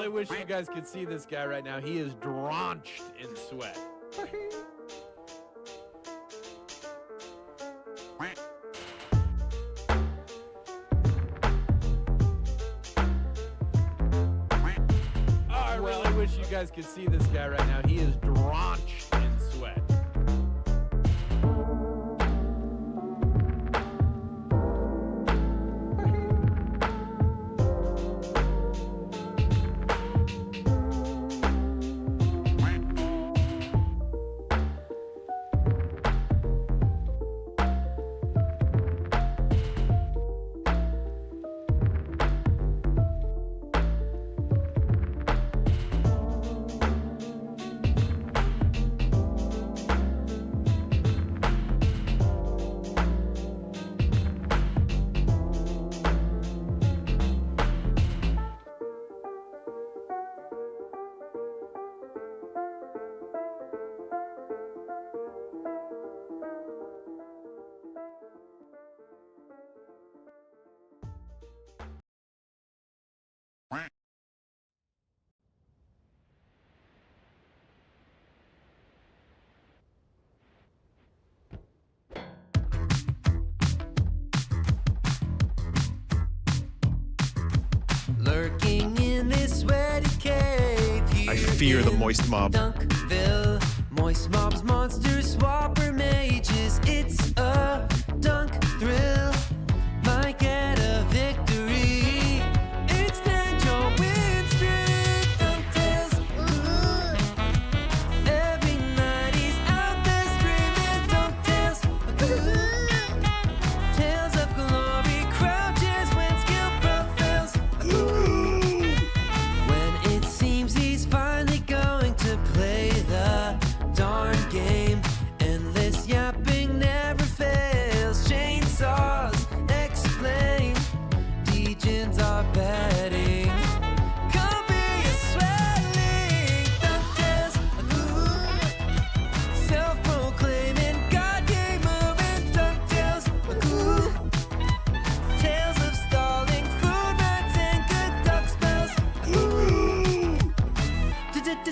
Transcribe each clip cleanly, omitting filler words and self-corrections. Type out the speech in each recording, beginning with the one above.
really wish you guys could see this guy right now. He is drenched in sweat. I really wish you guys could see this guy right now. He is drenched in sweat. Lurking in this sweaty cave. I fear the moist mob. Dunkville, moist mobs, monsters, swapper mages. It's a dunk thrill. Might get a victory. Extend your win streak. Dunktails. Every night he's out there screaming. Dunktails. Tales of glory crouches when skill prevails. When it seems he's finally going to play the darn game, endless yapping never fails. Chainsaws explain, degens are betting. Come be a swelling. Dunktails, self-proclaiming God game moving. Dunktails, tales of stalling, food rats and good duck spells.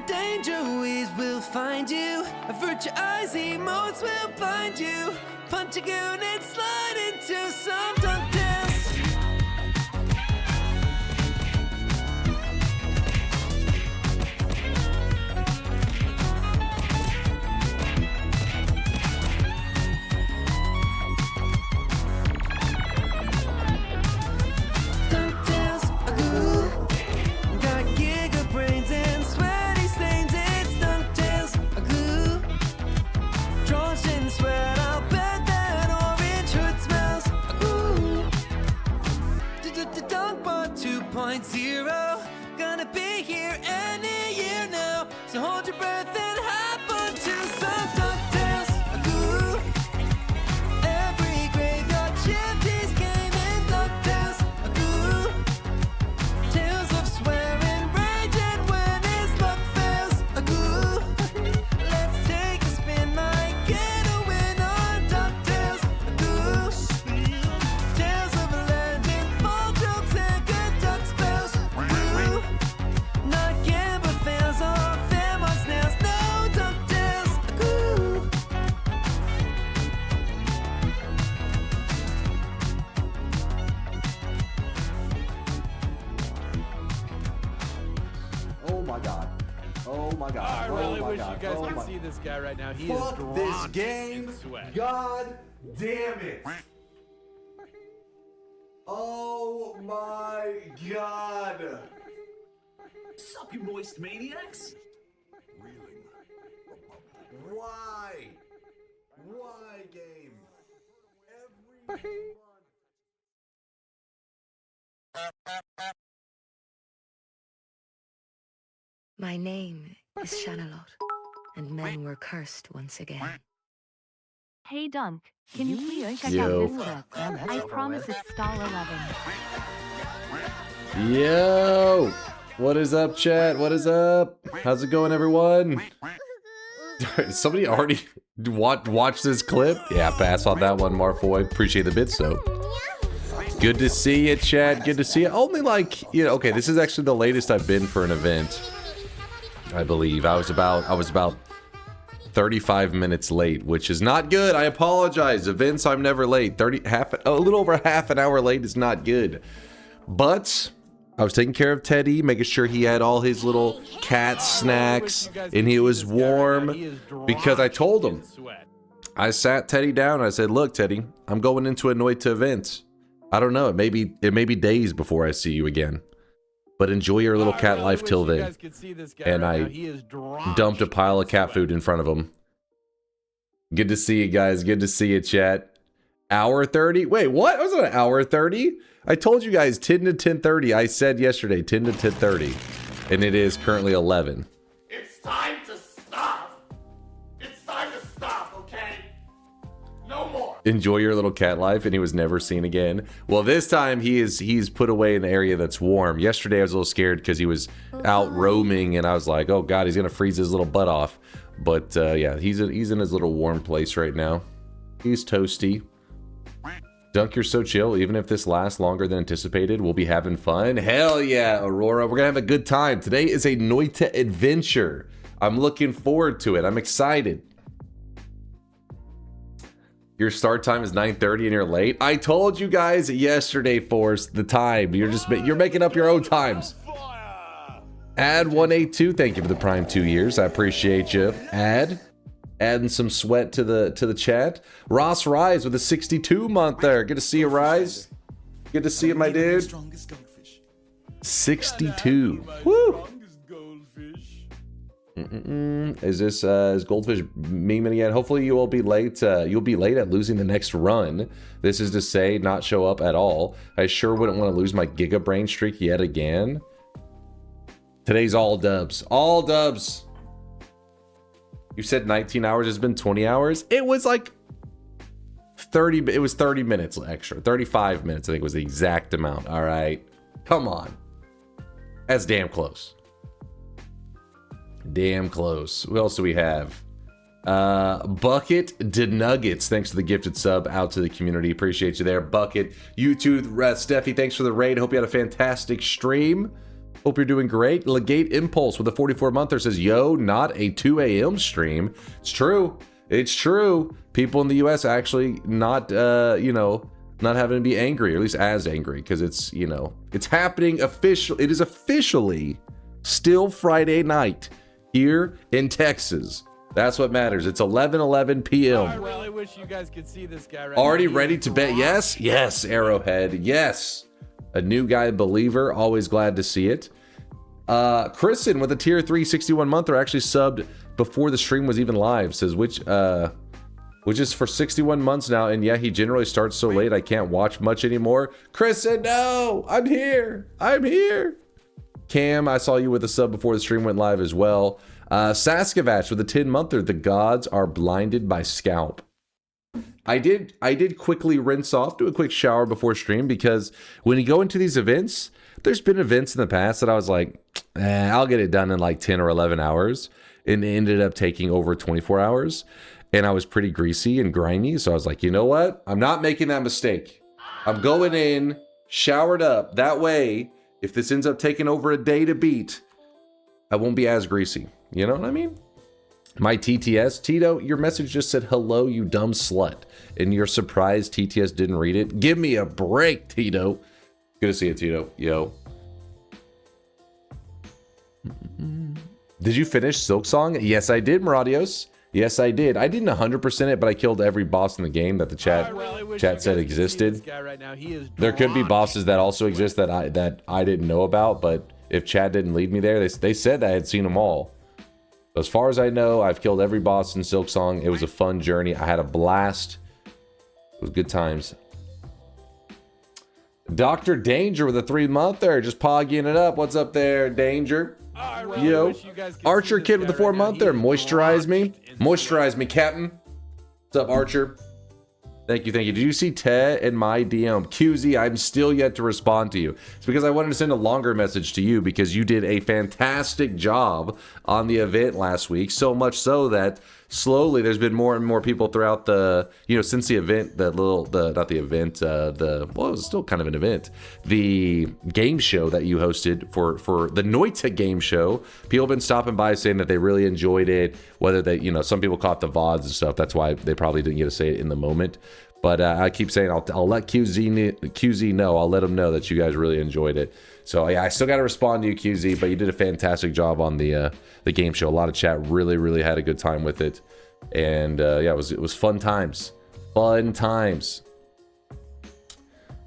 Danger ways will find you. Avert your eyes, emotes will blind you. Punch a goon and slide into some dunktails. Dunktails, got giga brains and sweaty stains. It's Dunktails, drenched in sweat. I'll bet that orange hood smells. DunkBot 2.0, gonna be here any year now. So hold your breath and hop onto some Dunktails. Every graveyard shift is gaming. Dunktails. Tales of swearing, rage, and when his luck fails. Let's take a spin, might get a win on Dunktails. Tales of a legend, ball jokes, and good duck spells. Not gamble fails off them on snails. No Dunktails. Oh my god. Oh my god. I really oh my wish god. you guys oh could my. see this guy right now. He Fuck is this drenched game. in sweat. God damn it. Oh my god. Sup, you moist maniacs? Why? Why game? Every My name is Shanalot, and men were cursed once again. Hey Dunk, can you please check Yo. out this clip? I promise it's stall 11. Yo! What is up, chat? What is up? How's it going, everyone? Somebody already watched this clip? Yeah, pass on that one, Marfoy. Appreciate the bits, though. Good to see you, Chad. Good to see you. Only like, you know, okay, this is actually the latest I've been for an event. I believe. I was about 35 minutes late, which is not good. I apologize. Events, I'm never late. A little over half an hour late is not good. But I was taking care of Teddy, making sure he had all his little cat snacks and he was warm because I told him. I sat Teddy down and I said, "Look, Teddy, I'm going into a Noita event. I don't know. It may be days before I see you again. But enjoy your little cat life till then." And I dumped a pile of cat food in front of him. Good to see you guys. Good to see you, chat. Hour 30? Wait, what? Was it an hour 30? I told you guys 10 to 10:30. I said yesterday 10 to 10:30. And it is currently 11. It's time to stop. It's time to stop, okay? No more. Enjoy your little cat life, and he was never seen again. Well, this time he's put away in the area that's warm. Yesterday I was a little scared because he was out roaming, and I was like, oh god, he's gonna freeze his little butt off. But yeah, he's in his little warm place right now. He's toasty. Dunk, you're so chill. Even if this lasts longer than anticipated, we'll be having fun. Hell yeah, Aurora. We're gonna have a good time. Today is a Noita adventure. I'm looking forward to it. I'm excited. Your start time is 9:30 and you're late. I told you guys yesterday, Force, the time. You're making up your own times. Add 182, thank you for the prime 2 years. I appreciate you. Adding some sweat to the chat. Ross Rise with a 62 month there. Good to see you, Rise. Good to see you, my dude. 62. Woo. Is Goldfish memeing again? Hopefully you will be late. You'll be late at losing the next run. This is to say, not show up at all. I sure wouldn't want to lose my Giga Brain streak yet again. Today's all dubs. All dubs. You said 19 hours. It's been 20 hours. It was like 30. It was 30 minutes extra. 35 minutes, I think, was the exact amount. All right. Come on. That's damn close. Damn close. Who else do we have? Bucket de Nuggets. Thanks for the gifted sub out to the community. Appreciate you there. Bucket. You too, Steffi. Thanks for the raid. Hope you had a fantastic stream. Hope you're doing great. Legate Impulse with a 44-monther says, yo, not a 2 a.m. stream. It's true. It's true. People in the U.S. actually not, not having to be angry, or at least as angry, because it's, it's happening official. It is officially still Friday night here in Texas. That's what matters. It's 11:11 p.m. I really wish you guys could see this guy right Already now. ready to bet? Yes? Yes, Arrowhead. Yes. A new guy believer. Always glad to see it. Kristen with a tier 3 61-monther actually subbed before the stream was even live. Says which is for 61 months now. And yeah, he generally starts so late I can't watch much anymore. Kristen, no! I'm here! I'm here! Cam, I saw you with a sub before the stream went live as well. Saskavach with a 10-monther. The gods are blinded by scalp. I did quickly rinse off, do a quick shower before stream, because when you go into these events, there's been events in the past that I was like, I'll get it done in like 10 or 11 hours. And it ended up taking over 24 hours. And I was pretty greasy and grimy. So I was like, you know what? I'm not making that mistake. I'm going in, showered up. That way, if this ends up taking over a day to beat, I won't be as greasy. You know what I mean? My TTS, Tito, your message just said, hello, you dumb slut. And you're surprised TTS didn't read it? Give me a break, Tito. Good to see you, Tito. Yo. Did you finish Silk Song? Yes, I did, Maradios. Yes, I did. I didn't 100% it, but I killed every boss in the game that the chat said existed. There could be bosses that also exist that I didn't know about, but if Chad didn't lead me there, they said I had seen them all. As far as I know, I've killed every boss in Silk Song. It was a fun journey. I had a blast. It was good times. Dr. Danger with a 3-monther. Just pogging it up. What's up there, Danger? Yo. Archer Kid with a 4-monther. Moisturize me. Moisturize me, Captain. What's up, Archer? Thank you, thank you. Did you see Ted and my DM? QZ, I'm still yet to respond to you. It's because I wanted to send a longer message to you because you did a fantastic job on the event last week. So much so that slowly there's been more and more people throughout the, since the event, not the event, it was still kind of an event, the game show that you hosted for the Noita game show. People have been stopping by saying that they really enjoyed it, whether they, some people caught the VODs and stuff. That's why they probably didn't get to say it in the moment. But I keep saying I'll let QZ know. I'll let him know that you guys really enjoyed it. So yeah, I still got to respond to you, QZ, but you did a fantastic job on the game show. A lot of chat really had a good time with it, and yeah, it was fun times. Fun times.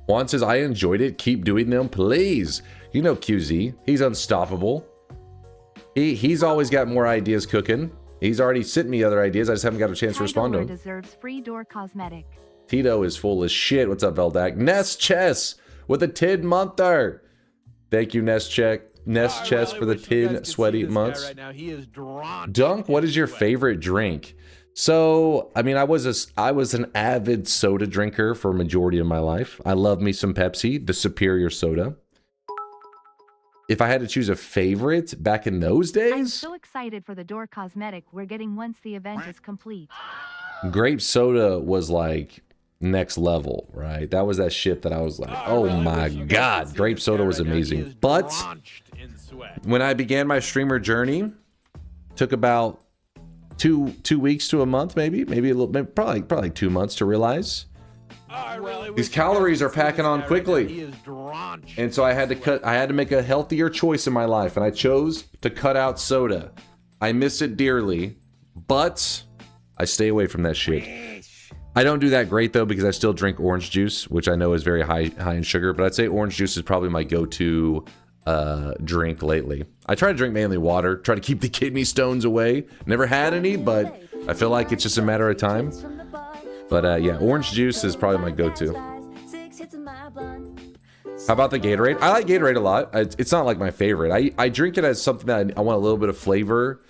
Juan says I enjoyed it. Keep doing them, please. You know QZ, he's unstoppable. He's always got more ideas cooking. He's already sent me other ideas. I just haven't got a chance to respond to him. Deserves free door cosmetic. Tito is full of shit. What's up, Veldak? Nest Chess with a 10-monther. Thank you, Nest Chess for the 10 sweaty months. Right now. He is Dunk, what is your favorite drink? So, I mean, I was an avid soda drinker for a majority of my life. I love me some Pepsi, the superior soda. If I had to choose a favorite back in those days, I'm so excited for the door cosmetic we're getting once the event is complete. grape soda was like next level, right? That was that shit that I was like, oh my god, grape soda was amazing. But when I began my streamer journey, took about two weeks to a month, maybe a little, probably 2 months to realize these calories are packing on quickly. And so I had to make a healthier choice in my life, and I chose to cut out soda. I miss it dearly, but I stay away from that shit. I don't do that great though, because I still drink orange juice, which I know is very high in sugar, but I'd say orange juice is probably my go-to drink lately. I try to drink mainly water, try to keep the kidney stones away. Never had any, but I feel like it's just a matter of time. But yeah, orange juice is probably my go-to. How about the Gatorade? I like Gatorade a lot. It's not like my favorite. I drink it as something that I want a little bit of flavor,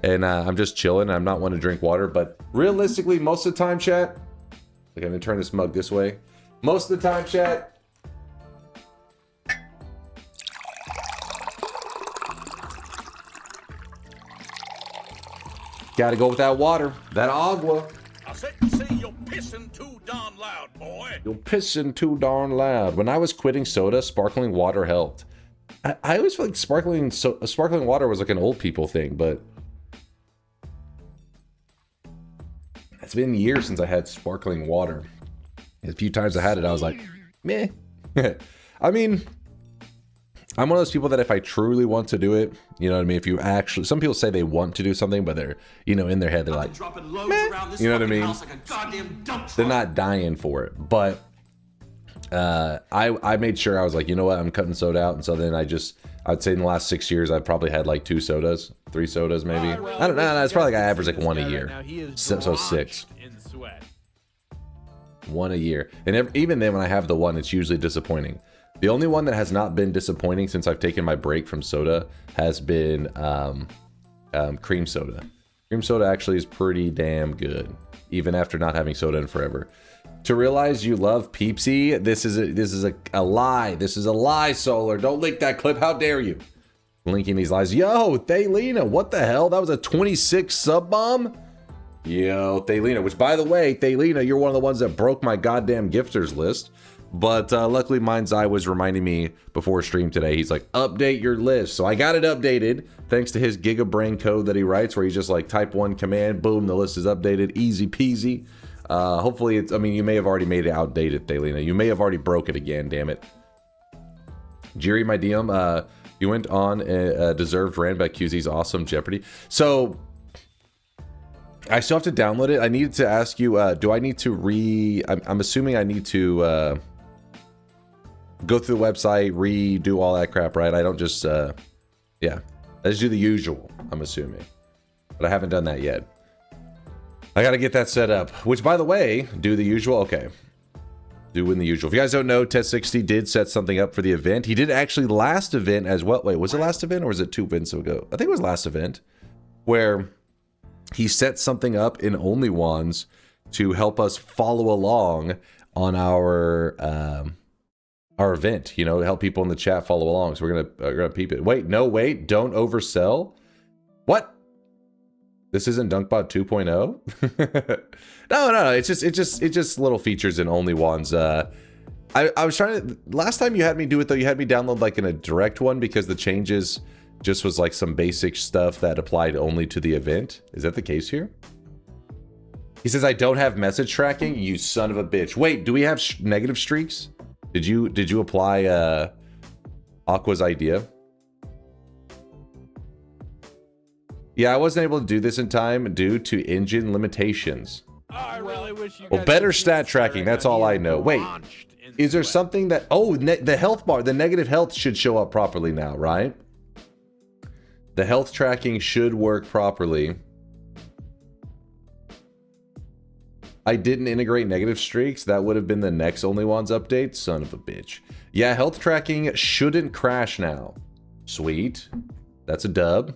and I'm just chilling. I'm not one to drink water, but realistically, most of the time, chat, okay, I'm gonna turn this mug this way. Most of the time, chat, gotta go with that water, that agua. I said to say you're pissing too darn loud, boy. You're pissing too darn loud. When I was quitting soda, sparkling water helped. I always feel like sparkling water was like an old people thing, but it's been years since I had sparkling water. A few times I had it, I was like, meh. I mean, I'm one of those people that if I truly want to do it, you know what I mean? If you actually, some people say they want to do something, but they're, in their head, they're like, meh. You know what I mean? They're not dying for it. But I made sure, I was like, you know what? I'm cutting soda out. And so then I'd say in the last 6 years, I've probably had like 3 sodas maybe. I don't know. It's probably like I average like 1 a year. So 6. One a year. And even then when I have the one, it's usually disappointing. The only one that has not been disappointing since I've taken my break from soda has been cream soda. Cream soda actually is pretty damn good, even after not having soda in forever. To realize you love Peepsy, this is a lie. This is a lie, Solar. Don't link that clip. How dare you? Linking these lies. Yo, Thaylena, what the hell? That was a 26 sub bomb? Yo, Thaylena, which by the way, Thaylena, you're one of the ones that broke my goddamn gifters list. But luckily, Mind's Eye was reminding me before stream today. He's like, update your list. So I got it updated thanks to his Gigabrain code that he writes, where he's just like type 1 command, boom, the list is updated, easy peasy. Hopefully it's, I mean, you may have already made it outdated, Thaylena. You may have already broke it again, damn it. Jiri, my DM, you went on a deserved rant by QZ's awesome Jeopardy. So I still have to download it. I needed to ask you, do I need to I'm assuming I need to go through the website, redo all that crap, right? I don't just, yeah. I just do the usual, I'm assuming. But I haven't done that yet. I gotta get that set up. Which, by the way, do the usual? Okay. Doing the usual. If you guys don't know, Test60 did set something up for the event. He did actually last event as well. Wait, was it last event or was it 2 events ago? I think it was last event. Where he set something up in Only Ones to help us follow along on our event, to help people in the chat follow along. So we're gonna peep it. Wait, don't oversell. What? This isn't DunkBot 2.0? No. It's just little features in only ones. I was trying to, last time you had me do it though, you had me download like in a direct one because the changes just was like some basic stuff that applied only to the event. Is that the case here? He says, I don't have message tracking, you son of a bitch. Wait, do we have negative streaks? Did you apply Aqua's idea? Yeah, I wasn't able to do this in time due to engine limitations. Oh, I really wish you Well, guys better could see stat this tracking, guy right that's now. all He I know. Wait, drenched in is there sweat. something that... Oh, the health bar, the negative health should show up properly now, right? The health tracking should work properly. I didn't integrate negative streaks. That would have been the next Only Wands update. Son of a bitch. Yeah, health tracking shouldn't crash now. Sweet. That's a dub.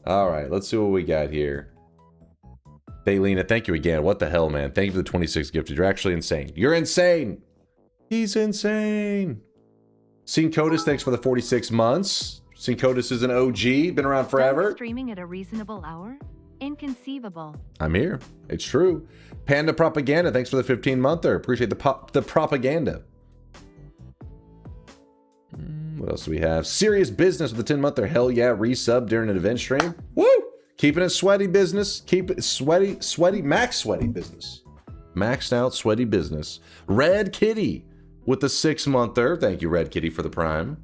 All right, let's see what we got here. Baylina, thank you again. What the hell, man? Thank you for the 26 gifted. You're actually insane. You're insane. He's insane. Syncotis, thanks for the 46 months. Syncotis is an OG, been around forever. Streaming at a reasonable hour? Inconceivable. I'm here. It's true. Panda Propaganda, thanks for the 15-monther. Appreciate the propaganda. What else do we have? Serious Business with the 10-monther. Hell yeah, resub during an event stream. Woo! Keeping it sweaty business. Keep it sweaty, max sweaty business. Maxed out sweaty business. Red Kitty with the 6-monther. Thank you, Red Kitty, for the prime.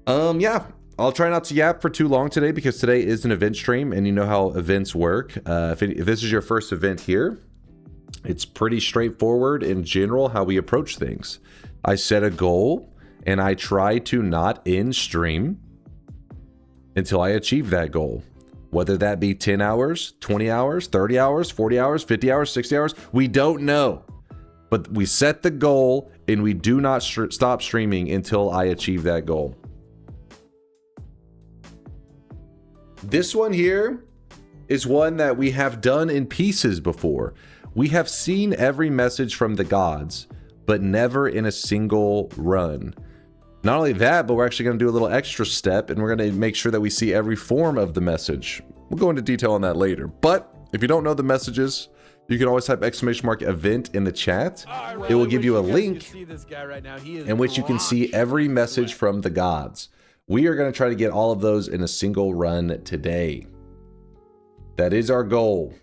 Yeah. I'll try not to yap for too long today because today is an event stream and you know how events work. If this is your first event here, it's pretty straightforward in general how we approach things. I set a goal and I try to not end stream until I achieve that goal. Whether that be 10 hours, 20 hours, 30 hours, 40 hours, 50 hours, 60 hours, we don't know. But we set the goal and we do not stop streaming until I achieve that goal. This one here is one that we have done in pieces before. We have seen every message from the gods, but never in a single run. Not only that, but we're actually going to do a little extra step and we're going to make sure that we see every form of the message. We'll go into detail on that later. But if you don't know the messages, you can always type !event in the chat. It will give you a link in which you can see every message from the gods. We are going to try to get all of those in a single run today. That is our goal.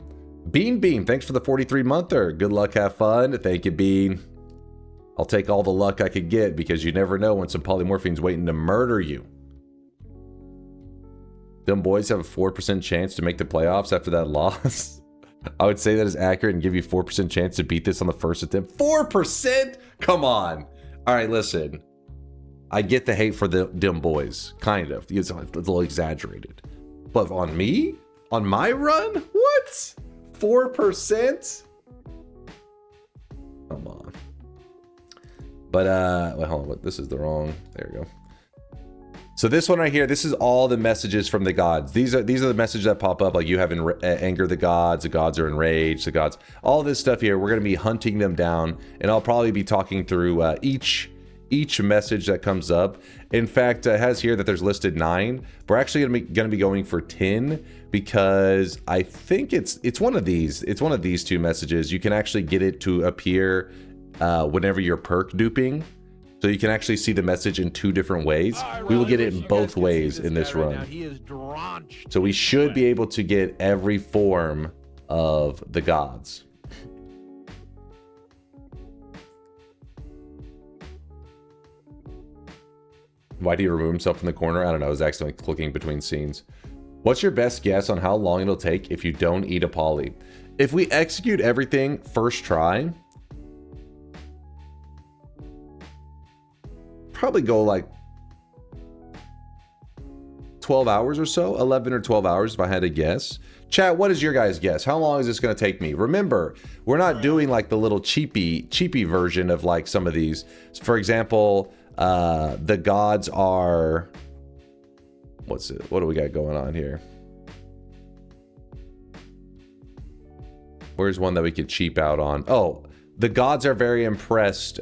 Bean, thanks for the 43-monther. Good luck, have fun. Thank you, Bean. I'll take all the luck I could get because you never know when some polymorphine's waiting to murder you. Them boys have a 4% chance to make the playoffs after that loss. I would say that is accurate and give you 4% chance to beat this on the first attempt. 4%? Come on. All right, listen. I get the hate for the dim boys, kind of. It's a little exaggerated. But on me? On my run? What? 4%? Come on. But, wait, hold on. This is the wrong. There we go. So this one right here, this is all the messages from the gods. These are the messages that pop up, like you have anger the gods are enraged, the gods. All this stuff here, we're going to be hunting them down, and I'll probably be talking through each message that comes up. In fact, it has here that there's listed 9. We're actually going to be going for 10 because I think it's one of these. It's one of these 2 messages. You can actually get it to appear whenever you're perk duping. So you can actually see the message in 2 different ways. We will get it in both ways in this run. So we should be able to get every form of the gods. Why do you remove himself from the corner? I don't know. I was accidentally clicking between scenes. What's your best guess on how long it'll take if you don't eat a poly? If we execute everything first try, probably go like 12 hours or so, 11 or 12 hours if I had to guess. Chat, what is your guys' guess? How long is this going to take me? Remember, we're not doing like the little cheapy version of like some of these. For example, the gods are, what do we got going on here? Where's one that we could cheap out on? Oh, the gods are very impressed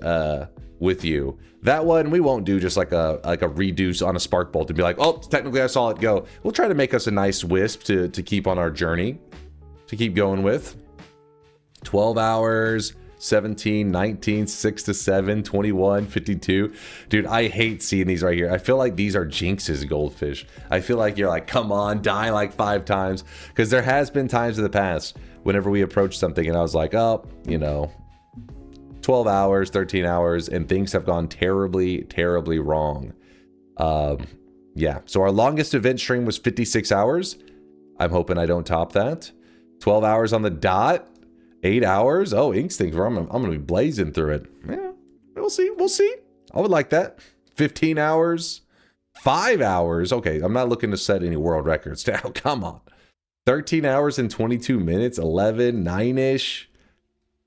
with you. That one we won't do just like a reduce on a spark bolt and be like, oh, technically I saw it go. We'll try to make us a nice wisp to keep on our journey, to keep going with. 12 hours, 17, 19, 6 to 7, 21, 52. Dude, I hate seeing these right here. I feel like these are jinxes, Goldfish. I feel like you're like, come on, die like 5 times. Because there has been times in the past whenever we approached something and I was like, oh, you know, 12 hours, 13 hours, and things have gone terribly, terribly wrong. Yeah, so our longest event stream was 56 hours. I'm hoping I don't top that. 12 hours on the dot. 8 hours? Oh, Inkstinct, I'm gonna be blazing through it. Yeah, we'll see. We'll see. I would like that. 15 hours. 5 hours. Okay, I'm not looking to set any world records now. Come on. 13 hours and 22 minutes. 11, 9-ish.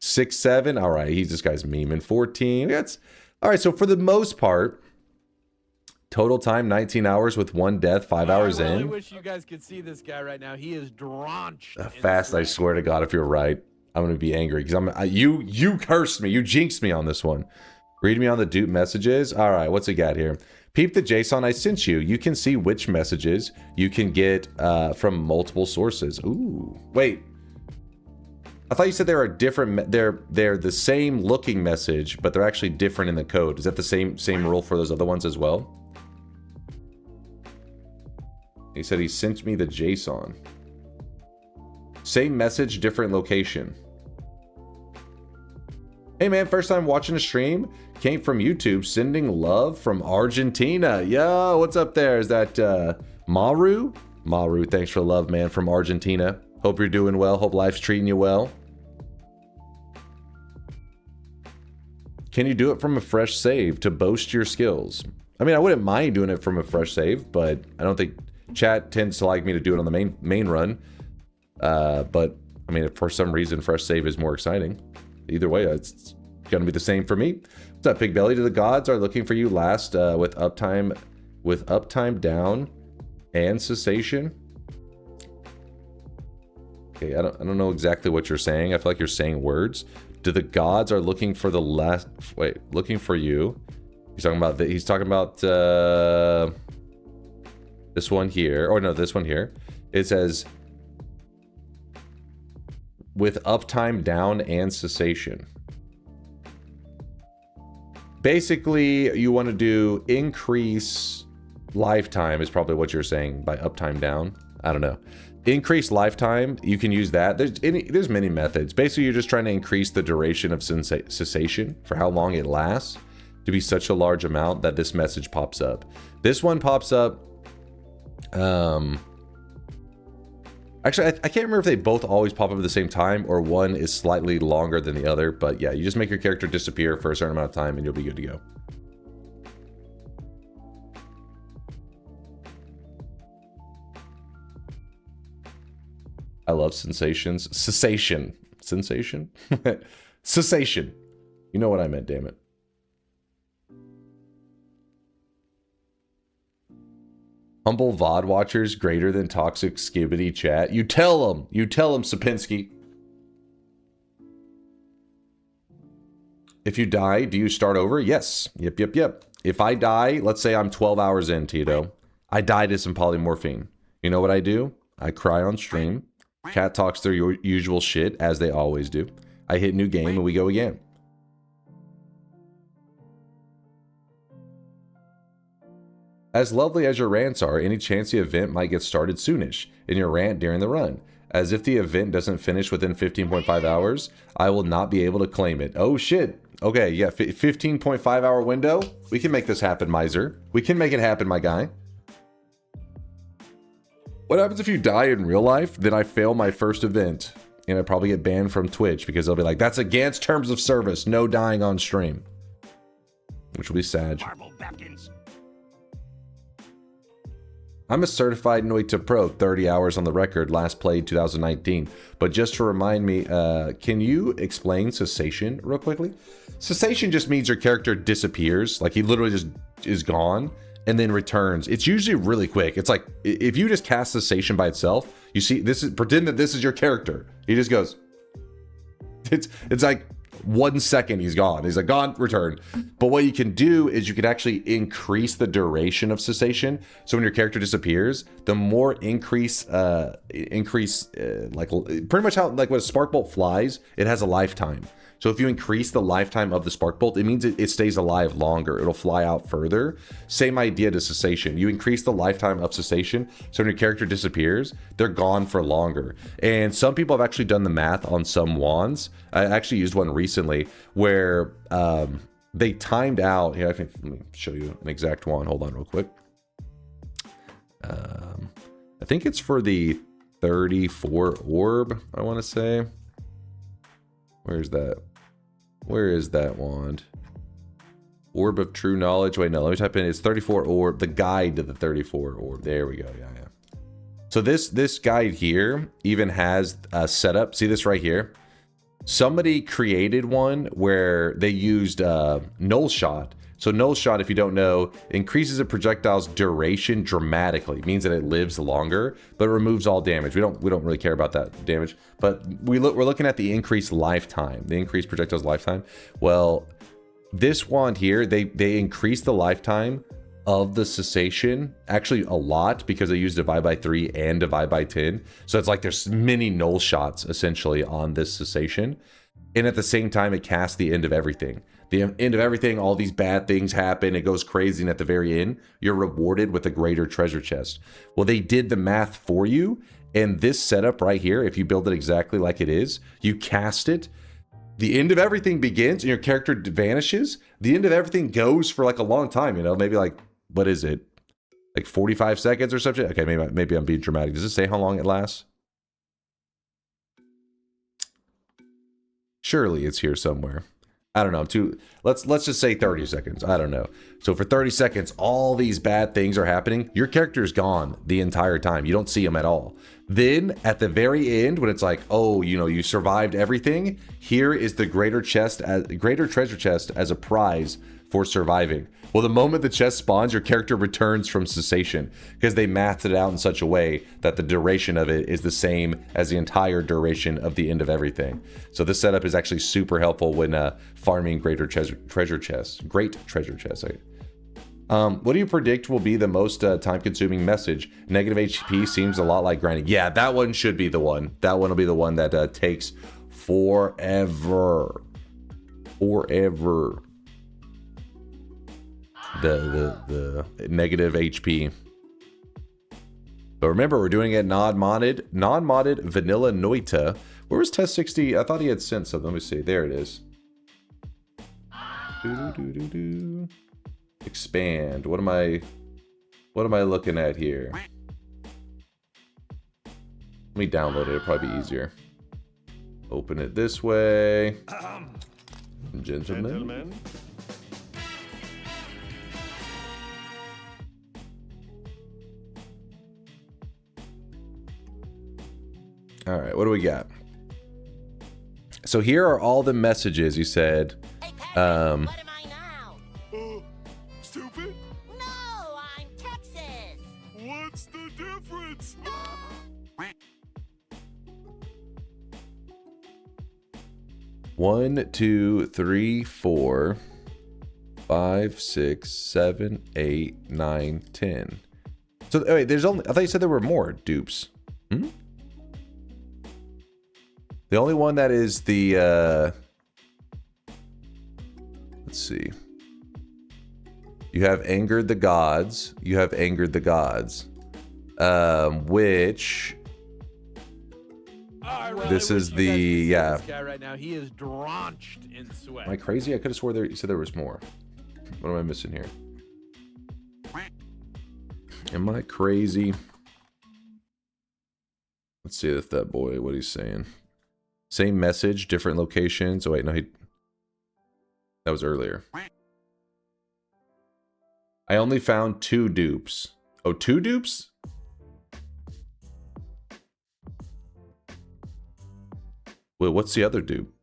6, 7. All right, this guy's memeing. 14. That's all right. So for the most part, total time 19 hours with 1 death, 5 hours in. I really wish you guys could see this guy right now. He is drenched. Fast, I swear to God, if you're right, I'm gonna be angry because you cursed me, you jinxed me on this one. Read me on the dupe messages. All right, what's it got here? Peep the JSON I sent you. You can see which messages you can get from multiple sources. Ooh, wait. I thought you said there are different. They're the same looking message, but they're actually different in the code. Is that the same rule for those other ones as well? He said he sent me the JSON. Same message, different location. Hey man, first time watching a stream. Came from YouTube. Sending love from Argentina. Yo, what's up there? Is that Maru? Maru, thanks for the love, man, from Argentina. Hope you're doing well. Hope life's treating you well. Can you do it from a fresh save to boast your skills? I mean, I wouldn't mind doing it from a fresh save, but I don't think chat tends to like me to do it on the main run. But I mean, if for some reason fresh save is more exciting, either way, it's gonna be the same for me. What's up, Big Belly? To the gods are looking for you last with uptime down and cessation. Okay, I don't know exactly what you're saying. I feel like you're saying words. Do the gods are looking for the last? Wait, looking for you? He's talking about he's talking about this one here, or no, this one here. It says, with uptime down and cessation. Basically, you want to do increase lifetime is probably what you're saying by uptime down. I don't know. Increase lifetime, you can use that. There's many methods. Basically, you're just trying to increase the duration of cessation for how long it lasts to be such a large amount that this message pops up. This one pops up. Actually, I can't remember if they both always pop up at the same time or one is slightly longer than the other. But yeah, you just make your character disappear for a certain amount of time and you'll be good to go. I love sensations. Cessation. Sensation? Cessation. You know what I meant, damn it. Humble VOD watchers greater than toxic skibbity chat. You tell them. You tell them, Sapinski. If you die, do you start over? Yes. Yep. If I die, let's say I'm 12 hours in, Tito. I die to some polymorphine. You know what I do? I cry on stream. Cat talks their usual shit, as they always do. I hit new game and we go again. As lovely as your rants are, any chance the event might get started soonish in your rant during the run. As if the event doesn't finish within 15.5 hours, I will not be able to claim it. Oh shit. Okay, yeah, 15.5 hour window. We can make this happen, Miser. We can make it happen, my guy. What happens if you die in real life? Then I fail my first event. And I probably get banned from Twitch because they'll be like, that's against terms of service. No dying on stream. Which will be sad. I'm a certified Noita Pro, 30 hours on the record, last played 2019. But just to remind me, can you explain cessation real quickly? Cessation just means your character disappears. Like he literally just is gone and then returns. It's usually really quick. It's like, if you just cast cessation by itself, you see, pretend that this is your character. He just goes, it's like 1 second he's gone. He's like, gone, return. But what you can do is you can actually increase the duration of cessation. So when your character disappears, the more increase, like pretty much how, like when a spark bolt flies, it has a lifetime. So if you increase the lifetime of the spark bolt, it means it stays alive longer. It'll fly out further. Same idea to cessation. You increase the lifetime of cessation, so when your character disappears, they're gone for longer. And some people have actually done the math on some wands. I actually used one recently where they timed out. Here, let me show you an exact wand. Hold on real quick. I think it's for the 34 orb, I want to say. Where's that? Where is that wand? Orb of True Knowledge. Wait, no, let me type in. It's 34 orb. The guide to the 34 orb. There we go. Yeah. So this guide here even has a setup. See this right here? Somebody created one where they used null shot. So null shot, if you don't know, increases a projectile's duration dramatically. It means that it lives longer, but it removes all damage. We don't really care about that damage. But we're looking at the increased lifetime, the increased projectile's lifetime. Well, this wand here, they increase the lifetime of the cessation actually a lot because they use divide by 3 and divide by 10. So it's like there's many null shots essentially on this cessation. And at the same time, it casts the end of everything. The end of everything, all these bad things happen, it goes crazy, and at the very end, you're rewarded with a greater treasure chest. Well, they did the math for you, and this setup right here, if you build it exactly like it is, you cast it, the end of everything begins, and your character vanishes. The end of everything goes for like a long time, you know, maybe like, what is it? Like 45 seconds or something? Okay, maybe I'm being dramatic. Does it say how long it lasts? Surely it's here somewhere. I don't know. Let's just say 30 seconds. I don't know. So for 30 seconds, all these bad things are happening. Your character's gone the entire time. You don't see him at all. Then at the very end, when it's like, oh, you know, you survived everything. Here is the greater treasure chest as a prize for surviving. Well, the moment the chest spawns, your character returns from cessation because they mathed it out in such a way that the duration of it is the same as the entire duration of the end of everything. So this setup is actually super helpful when farming greater treasure chests. Great treasure chests. What do you predict will be the most time-consuming message? Negative HP seems a lot like grinding. Yeah, that one should be the one. That one will be the one that takes forever. Forever. The negative HP. But remember, we're doing it non-modded vanilla Noita. Where was test 60? I thought he had sent something. Let me see. There it is. Expand. What am I looking at here? Let me download it. It'll probably be easier. Open it this way. Gentlemen. All right, what do we got? So here are all the messages you said. Hey, Patrick, what am I now? Stupid? No, I'm Texas. What's the difference? One, 2, 3, 4, 5, 6, 7, 8, 9, 10. So wait, there's only. I thought you said there were more dupes. The only one that is the, let's see. You have angered the gods. You have angered the gods. Which, this is the, yeah. This guy right now, he is drenched in sweat. Am I crazy? I could have swore you said there was more. What am I missing here? Am I crazy? Let's see if that boy, what he's saying. Same message, different locations. Oh wait, no, that was earlier. I only found 2 dupes. Oh, 2 dupes? Wait, what's the other dupe?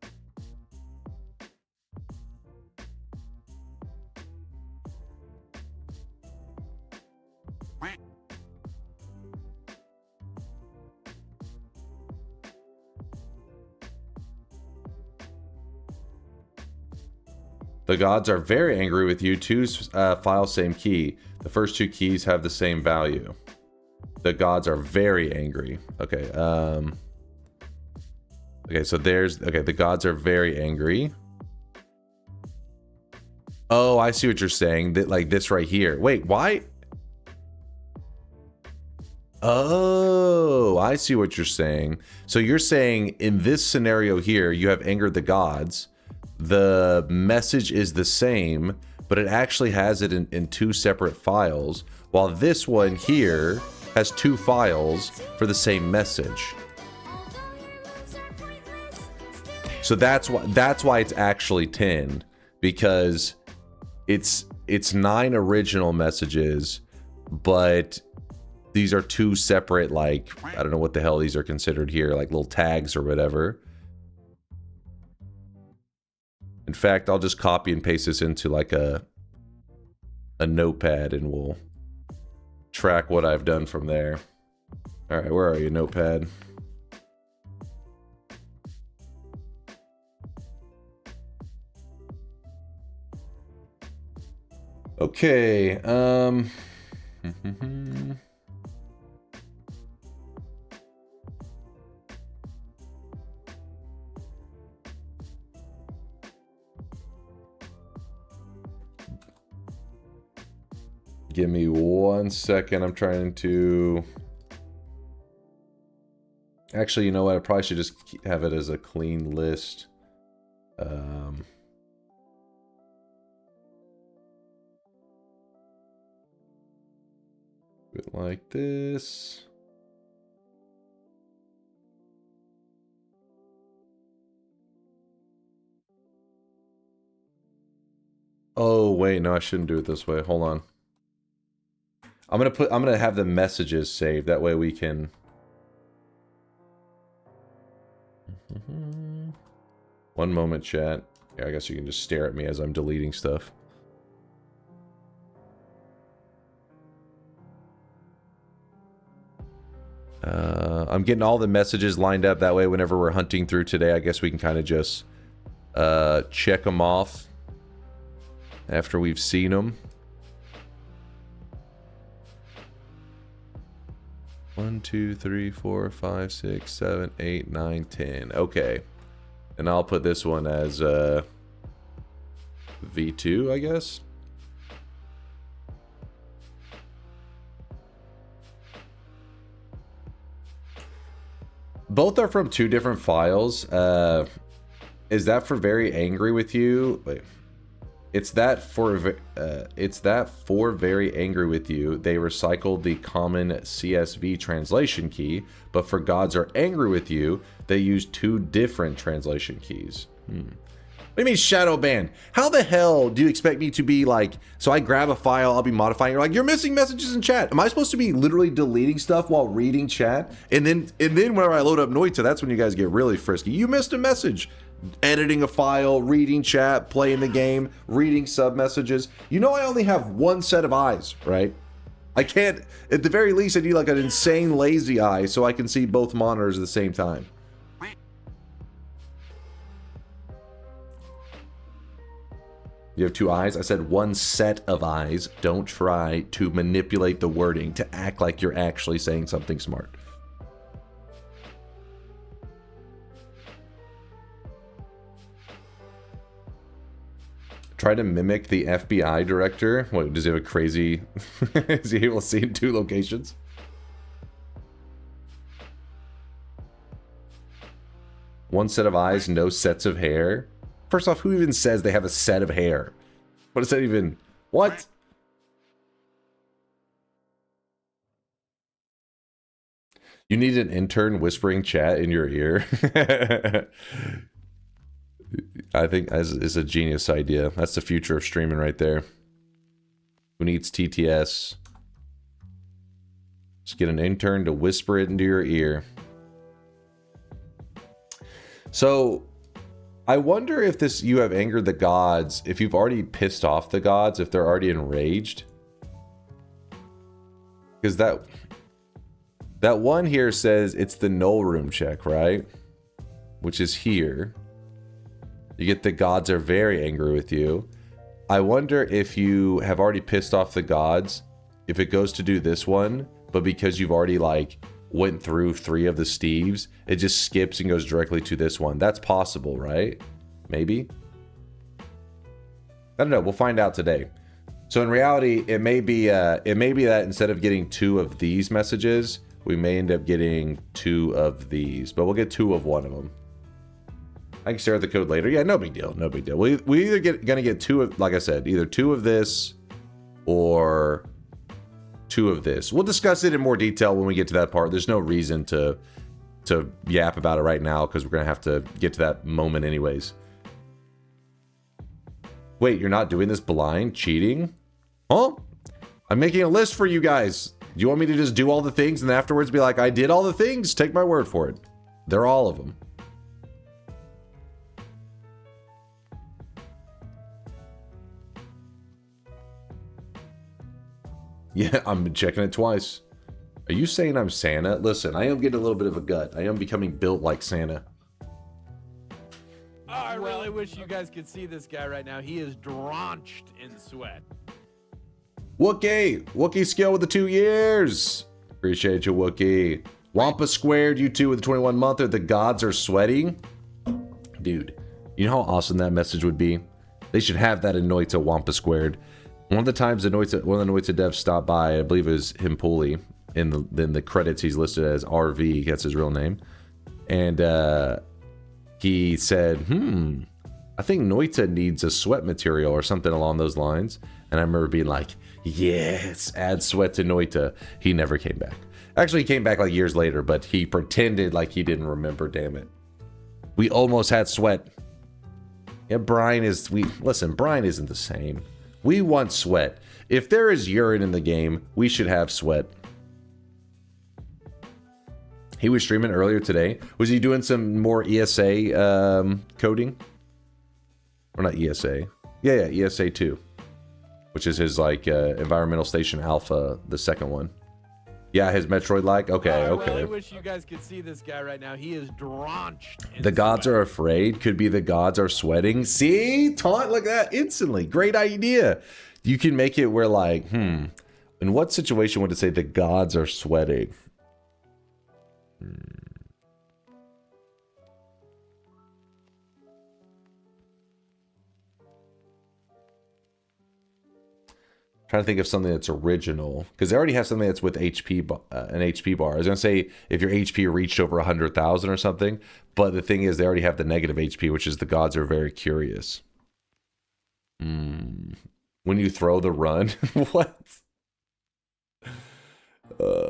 The gods are very angry with you. Two files, same key. The first two keys have the same value. The gods are very angry. Okay. Okay, so there's... Okay, the gods are very angry. Oh, I see what you're saying. That, like this right here. Wait, why? Oh, I see what you're saying. So you're saying in this scenario here, you have angered the gods. The message is the same, but it actually has it in two separate files, while this one here has two files for the same message. So that's why it's actually 10, because it's 9 original messages, but these are two separate, like, I don't know what the hell these are considered here, like little tags or whatever. In fact, I'll just copy and paste this into like a notepad and we'll track what I've done from there. All right, where are you, notepad? Okay, give me 1 second. I'm trying to... Actually, you know what? I probably should just have it as a clean list. It like this. Oh, wait, no, I shouldn't do it this way. Hold on. I'm gonna have the messages saved. That way we can... One moment, chat. Yeah, I guess you can just stare at me as I'm deleting stuff. I'm getting all the messages lined up. That way, whenever we're hunting through today, I guess we can kind of just check them off after we've seen them. 1, 2, 3, 4, 5, 6, 7, 8, 9, 10. Okay. And I'll put this one as V2, I guess. Both are from two different files. Is that for very angry with you? Wait. It's that for very angry with you. They recycled the common CSV translation key, but for gods are angry with you, they use two different translation keys. What do you mean shadow ban? How the hell do you expect me to be like, so I grab a file, I'll be modifying, you're like, you're missing messages in chat. Am I supposed to be literally deleting stuff while reading chat? And then whenever I load up Noita, that's when you guys get really frisky. You missed a message. Editing a file, reading chat, playing the game, reading sub messages. You know I only have one set of eyes, right? I can't, at the very least I need like an insane lazy eye so I can see both monitors at the same time. You have two eyes? I said one set of eyes. Don't try to manipulate the wording to act like you're actually saying something smart. Try to mimic the FBI director. What, does he have a crazy... Is he able to see in two locations? One set of eyes, no sets of hair. First off, who even says they have a set of hair? What does that even... What? You need an intern whispering chat in your ear. I think is a genius idea. That's the future of streaming right there. Who needs TTS? Just get an intern to whisper it into your ear. So, I wonder if this you have angered the gods, if you've already pissed off the gods, if they're already enraged. Because that one here says it's the null room check, right? Which is here. You get the gods are very angry with you. I wonder if you have already pissed off the gods, if it goes to do this one, but because you've already like went through 3 of the Steves, it just skips and goes directly to this one. That's possible, right? Maybe? I don't know. We'll find out today. So in reality, it may be that instead of getting 2 of these messages, we may end up getting 2 of these, but we'll get 2 of one of them. I can share the code later. Yeah, no big deal. No big deal. We either gonna get 2 of, like I said, either 2 of this or 2 of this. We'll discuss it in more detail when we get to that part. There's no reason to yap about it right now because we're gonna have to get to that moment anyways. Wait, you're not doing this blind? Cheating? Huh? I'm making a list for you guys. Do you want me to just do all the things and then afterwards be like, I did all the things? Take my word for it. They're all of them. Yeah, I'm checking it twice. Are you saying I'm Santa? Listen, I am getting a little bit of a gut. I am becoming built like Santa. Oh, I really wish you guys could see this guy right now. He is drenched in sweat. Wookie skill with the 2 years. Appreciate you, Wookie. Wampa squared, you 2 with the 21 monther. The gods are sweating. Dude, you know how awesome that message would be? They should have that in Noita Wampa squared. One of the times one of the Noita devs stopped by, I believe it was Himpuli. In the credits, he's listed as RV. That's his real name. And he said, I think Noita needs a sweat material or something along those lines. And I remember being like, yes, add sweat to Noita. He never came back. Actually, he came back like years later, but he pretended like he didn't remember, damn it. We almost had sweat. Yeah, Brian isn't the same. We want sweat. If there is urine in the game, we should have sweat. He was streaming earlier today. Was he doing some more ESA coding? Or not ESA. Yeah, ESA 2. Which is his like Environmental Station Alpha, the second one. Yeah, his Metroid-like. Okay, okay. I really wish you guys could see this guy right now. He is drenched in The gods sweat. are afraid. Could be the gods are sweating. See? Taunt like that instantly. Great idea. You can make it where like, in what situation would it say the gods are sweating? Trying to think of something that's original because they already have something that's with HP, an HP bar. I was gonna say if your HP reached over 100,000 or something, but the thing is they already have the negative HP, which is the gods are very curious. When you throw the run, what?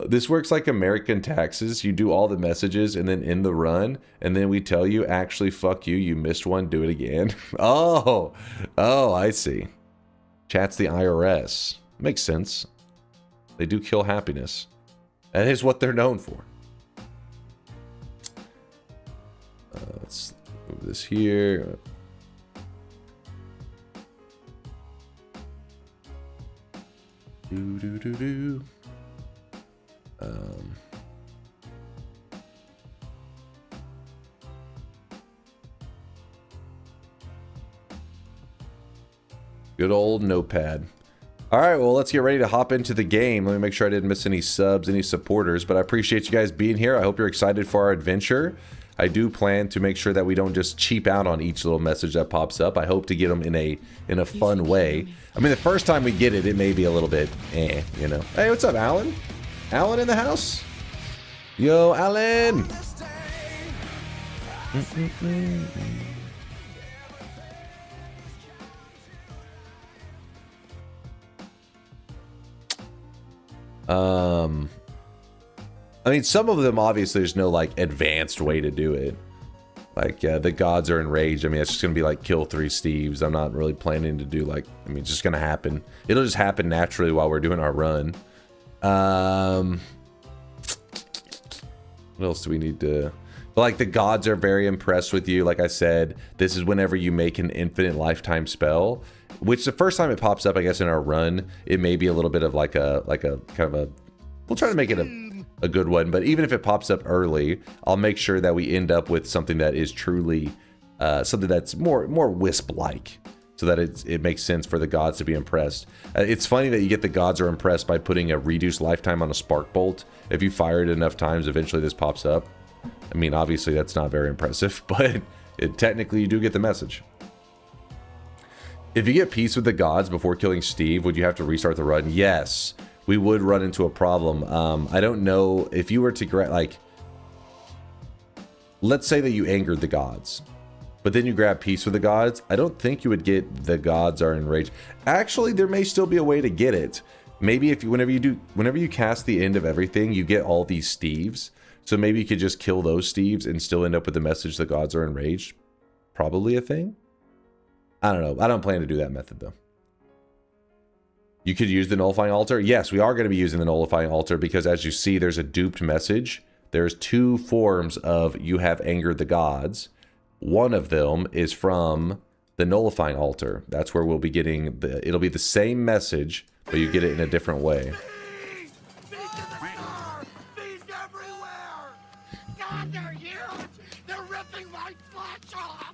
This works like American taxes. You do all the messages and then in the run, and then we tell you, actually, fuck you, you missed one, do it again. Oh, I see. Chat's the IRS. Makes sense. They do kill happiness. That is what they're known for. Let's move this here. Do. Good old notepad. All right, well, let's get ready to hop into the game. Let me make sure I didn't miss any subs, any supporters, but I appreciate you guys being here. I hope you're excited for our adventure. I do plan to make sure that we don't just cheap out on each little message that pops up. I hope to get them in a fun way. I mean, the first time we get it, it may be a little bit you know. Hey, what's up, Alan? Alan in the house? Yo, Alan! I mean, some of them, obviously, there's no, like, advanced way to do it. Like, the gods are enraged. I mean, it's just gonna be, like, kill 3 Steves. I'm not really planning to do, like, I mean, it's just gonna happen. It'll just happen naturally while we're doing our run. What else do we need to... Like, the gods are very impressed with you. Like I said, this is whenever you make an infinite lifetime spell. Which, the first time it pops up, I guess, in our run, it may be a little bit of, like a kind of a... We'll try to make it a good one, but even if it pops up early, I'll make sure that we end up with something that is truly something that's more Wisp-like. so that it makes sense for the gods to be impressed. It's funny that you get the gods are impressed by putting a reduced lifetime on a spark bolt. If you fire it enough times, eventually this pops up. I mean, obviously that's not very impressive, but technically you do get the message. If you get peace with the gods before killing Steve, would you have to restart the run? Yes, we would run into a problem. I don't know if you were to like, let's say that you angered the gods, but then you grab peace with the gods. I don't think you would get the gods are enraged. Actually, there may still be a way to get it. Maybe if you, whenever you cast the end of everything, you get all these Steves. So maybe you could just kill those Steves and still end up with the message the gods are enraged. Probably a thing. I don't know. I don't plan to do that method though. You could use the nullifying altar. Yes, we are going to be using the nullifying altar because as you see, there's a duped message. There's two forms of you have angered the gods. One of them is from the nullifying altar. That's where we'll be getting it'll be the same message, but you get it in a different way. Bees everywhere! God, they're huge! They're ripping my flesh off!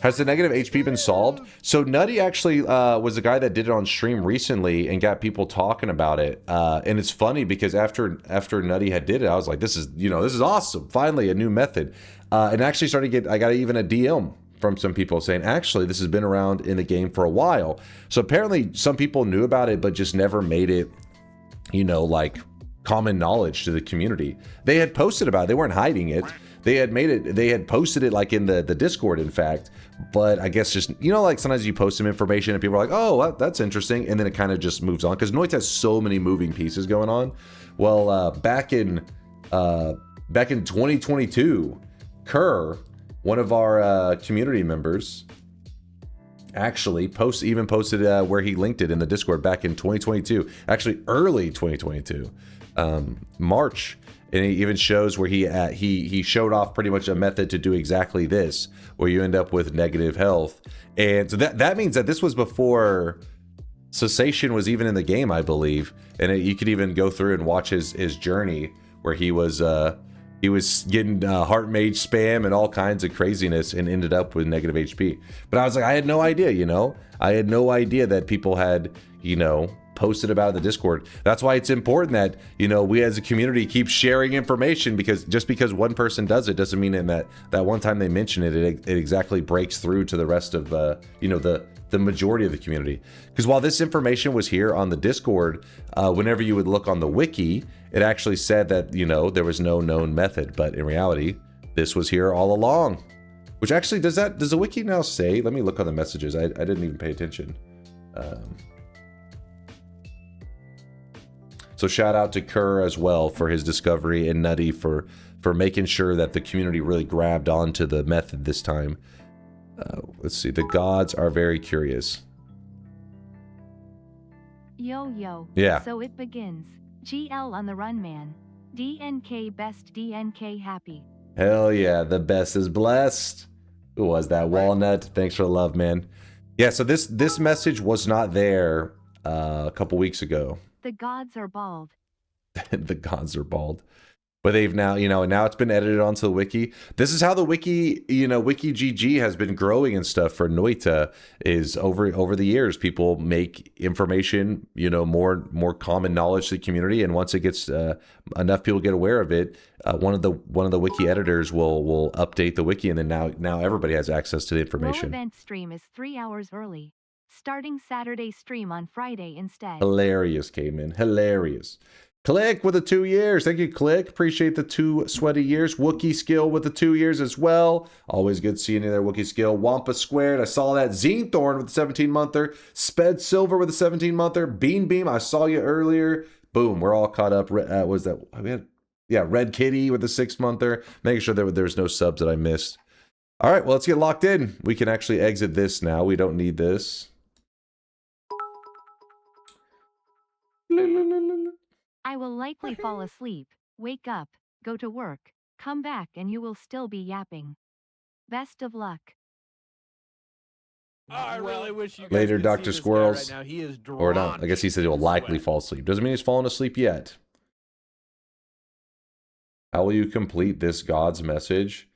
Has the negative HP been solved? So Nutty actually was the guy that did it on stream recently and got people talking about it. And it's funny because after Nutty had did it, I was like, this is awesome. Finally, a new method. And actually I got even a DM from some people saying, actually, this has been around in the game for a while. So apparently some people knew about it, but just never made it, like common knowledge to the community. They had posted about it. They weren't hiding it. They had posted it like in the Discord, in fact, but I guess just, like sometimes you post some information and people are like, oh, that's interesting. And then it kind of just moves on because Noita has so many moving pieces going on. Well, back in 2022, Kerr, one of our community members, actually posted where he linked it in the Discord back in 2022, actually early 2022, March. And he even shows where he showed off pretty much a method to do exactly this, where you end up with negative health. And so that means that this was before Cessation was even in the game, I believe. And you could even go through and watch his journey where he was getting heart mage spam and all kinds of craziness and ended up with negative HP. But I was like, I had no idea, I had no idea that people had, posted about it in the Discord. That's why it's important that, we as a community keep sharing information, because just because one person does it doesn't mean that one time they mention it, it exactly breaks through to the rest of, the majority of the community. Because while this information was here on the Discord, whenever you would look on the wiki, it actually said that, there was no known method, but in reality, this was here all along. Which actually, does the wiki now say, let me look on the messages, I didn't even pay attention. So shout out to Kerr as well for his discovery, and Nutty for making sure that the community really grabbed onto the method this time. Let's see, the gods are very curious. Yo. Yeah. So it begins. GL on the run, man. DNK best, DNK happy. Hell yeah, the best is blessed. Who was that? Walnut, thanks for the love, man. Yeah, so this message was not there a couple weeks ago. The gods are bald. The gods are bald. But they've now, and now it's been edited onto the wiki. This is how the wiki, Wiki GG has been growing and stuff for Noita, is over the years. People make information, more common knowledge to the community, and once it gets enough people get aware of it, one of the wiki editors will update the wiki, and then now everybody has access to the information. Low event stream is 3 hours early. Starting Saturday stream on Friday instead. Hilarious, Cayman. Hilarious. Click with the 2 years. Thank you, Click. Appreciate the 2 sweaty years. Wookie Skill with the 2 years as well. Always good seeing you there, Wookie Skill. Wampa Squared. I saw that. Zenethorn with the 17-monther. Sped Silver with the 17-monther. Beam. I saw you earlier. Boom. We're all caught up. Was that? Red Kitty with the 6-monther. Making sure there's no subs that I missed. All right. Well, let's get locked in. We can actually exit this now. We don't need this. I will likely fall asleep, wake up, go to work, come back, and you will still be yapping. Best of luck. I really wish you guys Later, could Dr. see this guy Squirrels. right now. He is Or not. I guess he said he will likely fall asleep. Doesn't mean he's fallen asleep yet. How will you complete this God's message?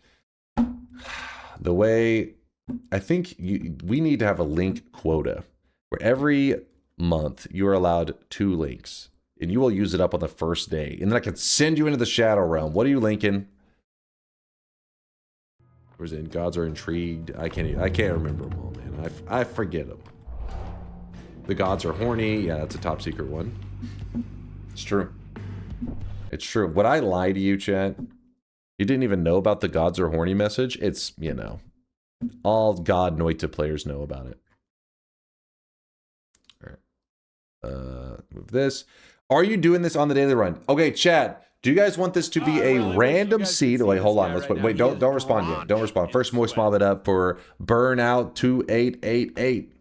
The way I think we need to have a link quota where every month you are allowed 2 links and you will use it up on the first day. And then I can send you into the Shadow Realm. What are you linking? Where's it? Gods are intrigued. I can't remember them all, man. I forget them. The gods are horny. Yeah, that's a top secret one. It's true. It's true. Would I lie to you, chat? You didn't even know about the gods are horny message? It's, you know, all God Noita players know about it. All right. Move this. Are you doing this on the daily run? Okay, chat. Do you guys want this to be a random seed? Wait, hold on. Let's wait. Don't respond yet. Don't respond. First, Moist mob it up for Burnout 2888.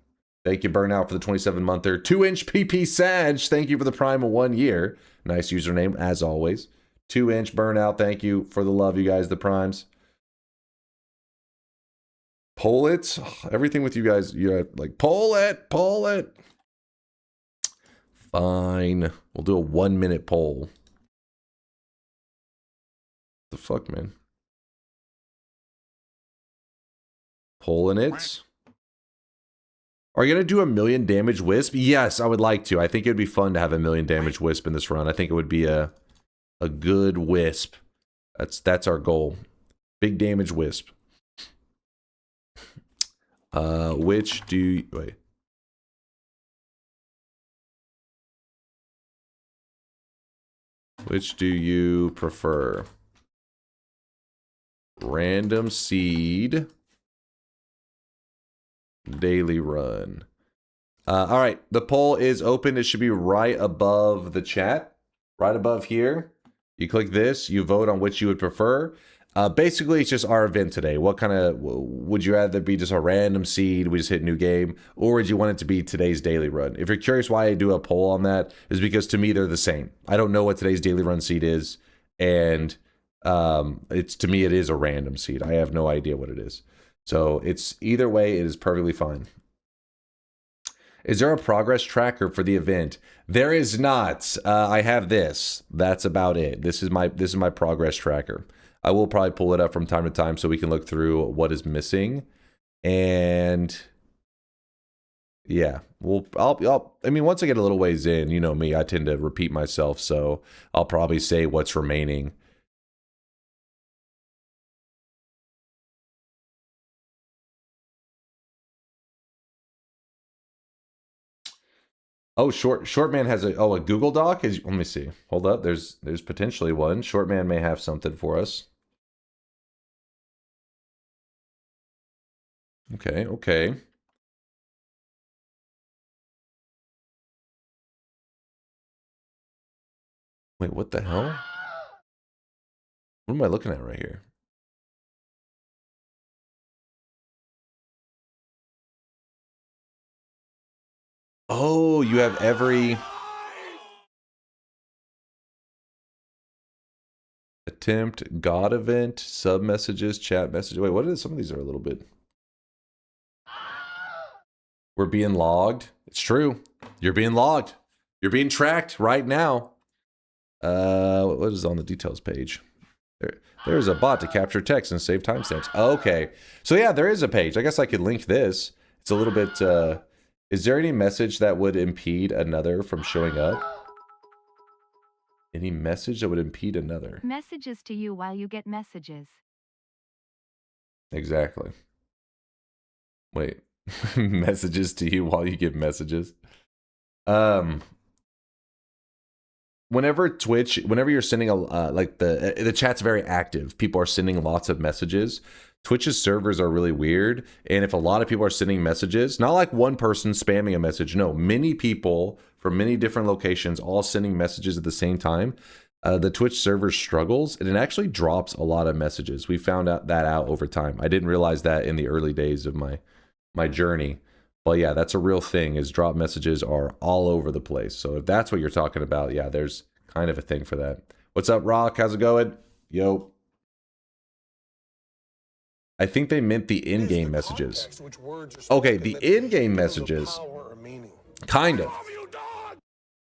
Thank you, Burnout, for the 27-monther. 2-inch PP Sag. Thank you for the prime of 1 year. Nice username, as always. 2-inch Burnout. Thank you for the love, you guys, the primes. Poll it. Everything with you guys. You're like, poll it. Poll it. Fine. We'll do a 1-minute poll. The fuck, man? Polling it. Are you gonna do a 1,000,000 damage wisp? Yes, I would like to. I think it'd be fun to have a 1,000,000 damage wisp in this run. I think it would be a good wisp. That's our goal. Big damage wisp. Which do you, wait? Which do you prefer? Random seed. Daily run. All right, the poll is open. It should be right above the chat. Right above here. You click this, you vote on which you would prefer. Basically, it's just our event today. What kind of, would you rather be just a random seed, we just hit new game, or would you want it to be today's daily run? If you're curious why I do a poll on that, is because to me, they're the same. I don't know what today's daily run seed is, and to me, it is a random seed. I have no idea what it is. So it's either way, it is perfectly fine. Is there a progress tracker for the event? There is not. I have this. That's about it. This is my progress tracker. I will probably pull it up from time to time so we can look through what is missing. And yeah, I mean, once I get a little ways in, you know me, I tend to repeat myself, so I'll probably say what's remaining. Oh, Shortman has a Google Doc. Let me see. Hold up. There's potentially one. Shortman may have something for us. Okay. Wait, what the hell? What am I looking at right here? Oh, you have every attempt, God event, sub messages, chat messages. Wait, what is some of these are a little bit. We're being logged. It's true. You're being logged. You're being tracked right now. What is on the details page? There's a bot to capture text and save timestamps. Okay. So yeah, there is a page. I guess I could link this. It's a little bit is there any message that would impede another from showing up? Any message that would impede another? Messages to you while you get messages. Exactly. Wait. Messages to you while you give messages. Whenever you're sending like the chat's very active, people are sending lots of messages. Twitch's servers are really weird, and if a lot of people are sending messages, not like one person spamming a message, no, many people from many different locations all sending messages at the same time, the Twitch server struggles, and it actually drops a lot of messages. We found that out over time. I didn't realize that in the early days of my journey. But yeah, that's a real thing, is drop messages are all over the place. So if that's what you're talking about, yeah, there's kind of a thing for that. What's up, Rock? How's it going? Yo. I think they meant the in-game messages. Okay, the in-game messages. Kind of.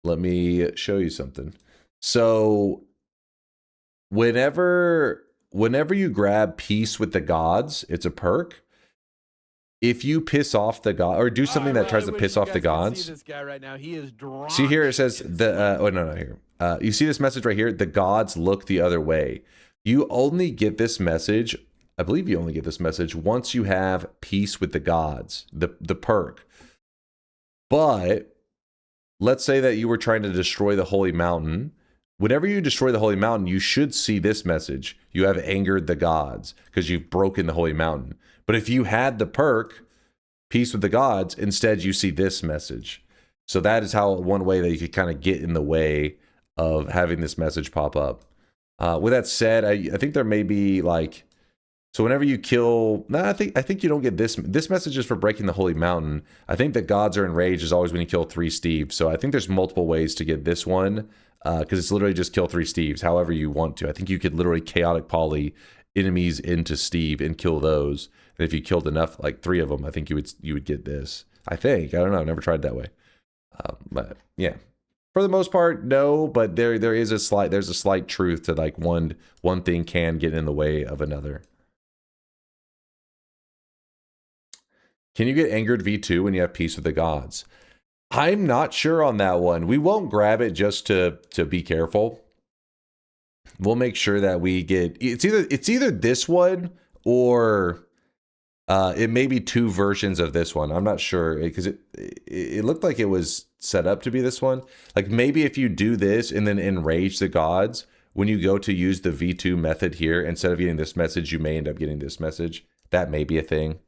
Let me show you something. So whenever you grab Peace with the Gods, it's a perk. if you piss off the god or do something that tries to piss off the gods. See this guy right now. He is See here, it says the oh no here. You see this message right here? The gods look the other way. You only get this message. I believe you only get this message once you have peace with the gods, the perk. But let's say that you were trying to destroy the holy mountain. Whenever you destroy the holy mountain, you should see this message. You have angered the gods because you've broken the holy mountain. But if you had the perk, peace with the gods, instead you see this message. So that is how one way that you could kind of get in the way of having this message pop up. With that said, I think there may be like, so whenever you kill, I think you don't get this. This message is for breaking the holy mountain. I think that gods are enraged is always when you kill 3 Steves. So I think there's multiple ways to get this one because it's literally just kill 3 Steves, however you want to. I think you could literally chaotic poly enemies into Steve and kill those. And if you killed enough, like 3 of them, I think you would get this. I think. I don't know. I've never tried that way. But yeah, for the most part, no. But there's a slight truth to like one thing can get in the way of another. Can you get angered V2 when you have peace with the gods? I'm not sure on that one. We won't grab it just to be careful. We'll make sure that we get it's either this one or it may be 2 versions of this one. I'm not sure because it looked like it was set up to be this one. Like maybe if you do this and then enrage the gods, when you go to use the V2 method here, instead of getting this message, you may end up getting this message. That may be a thing.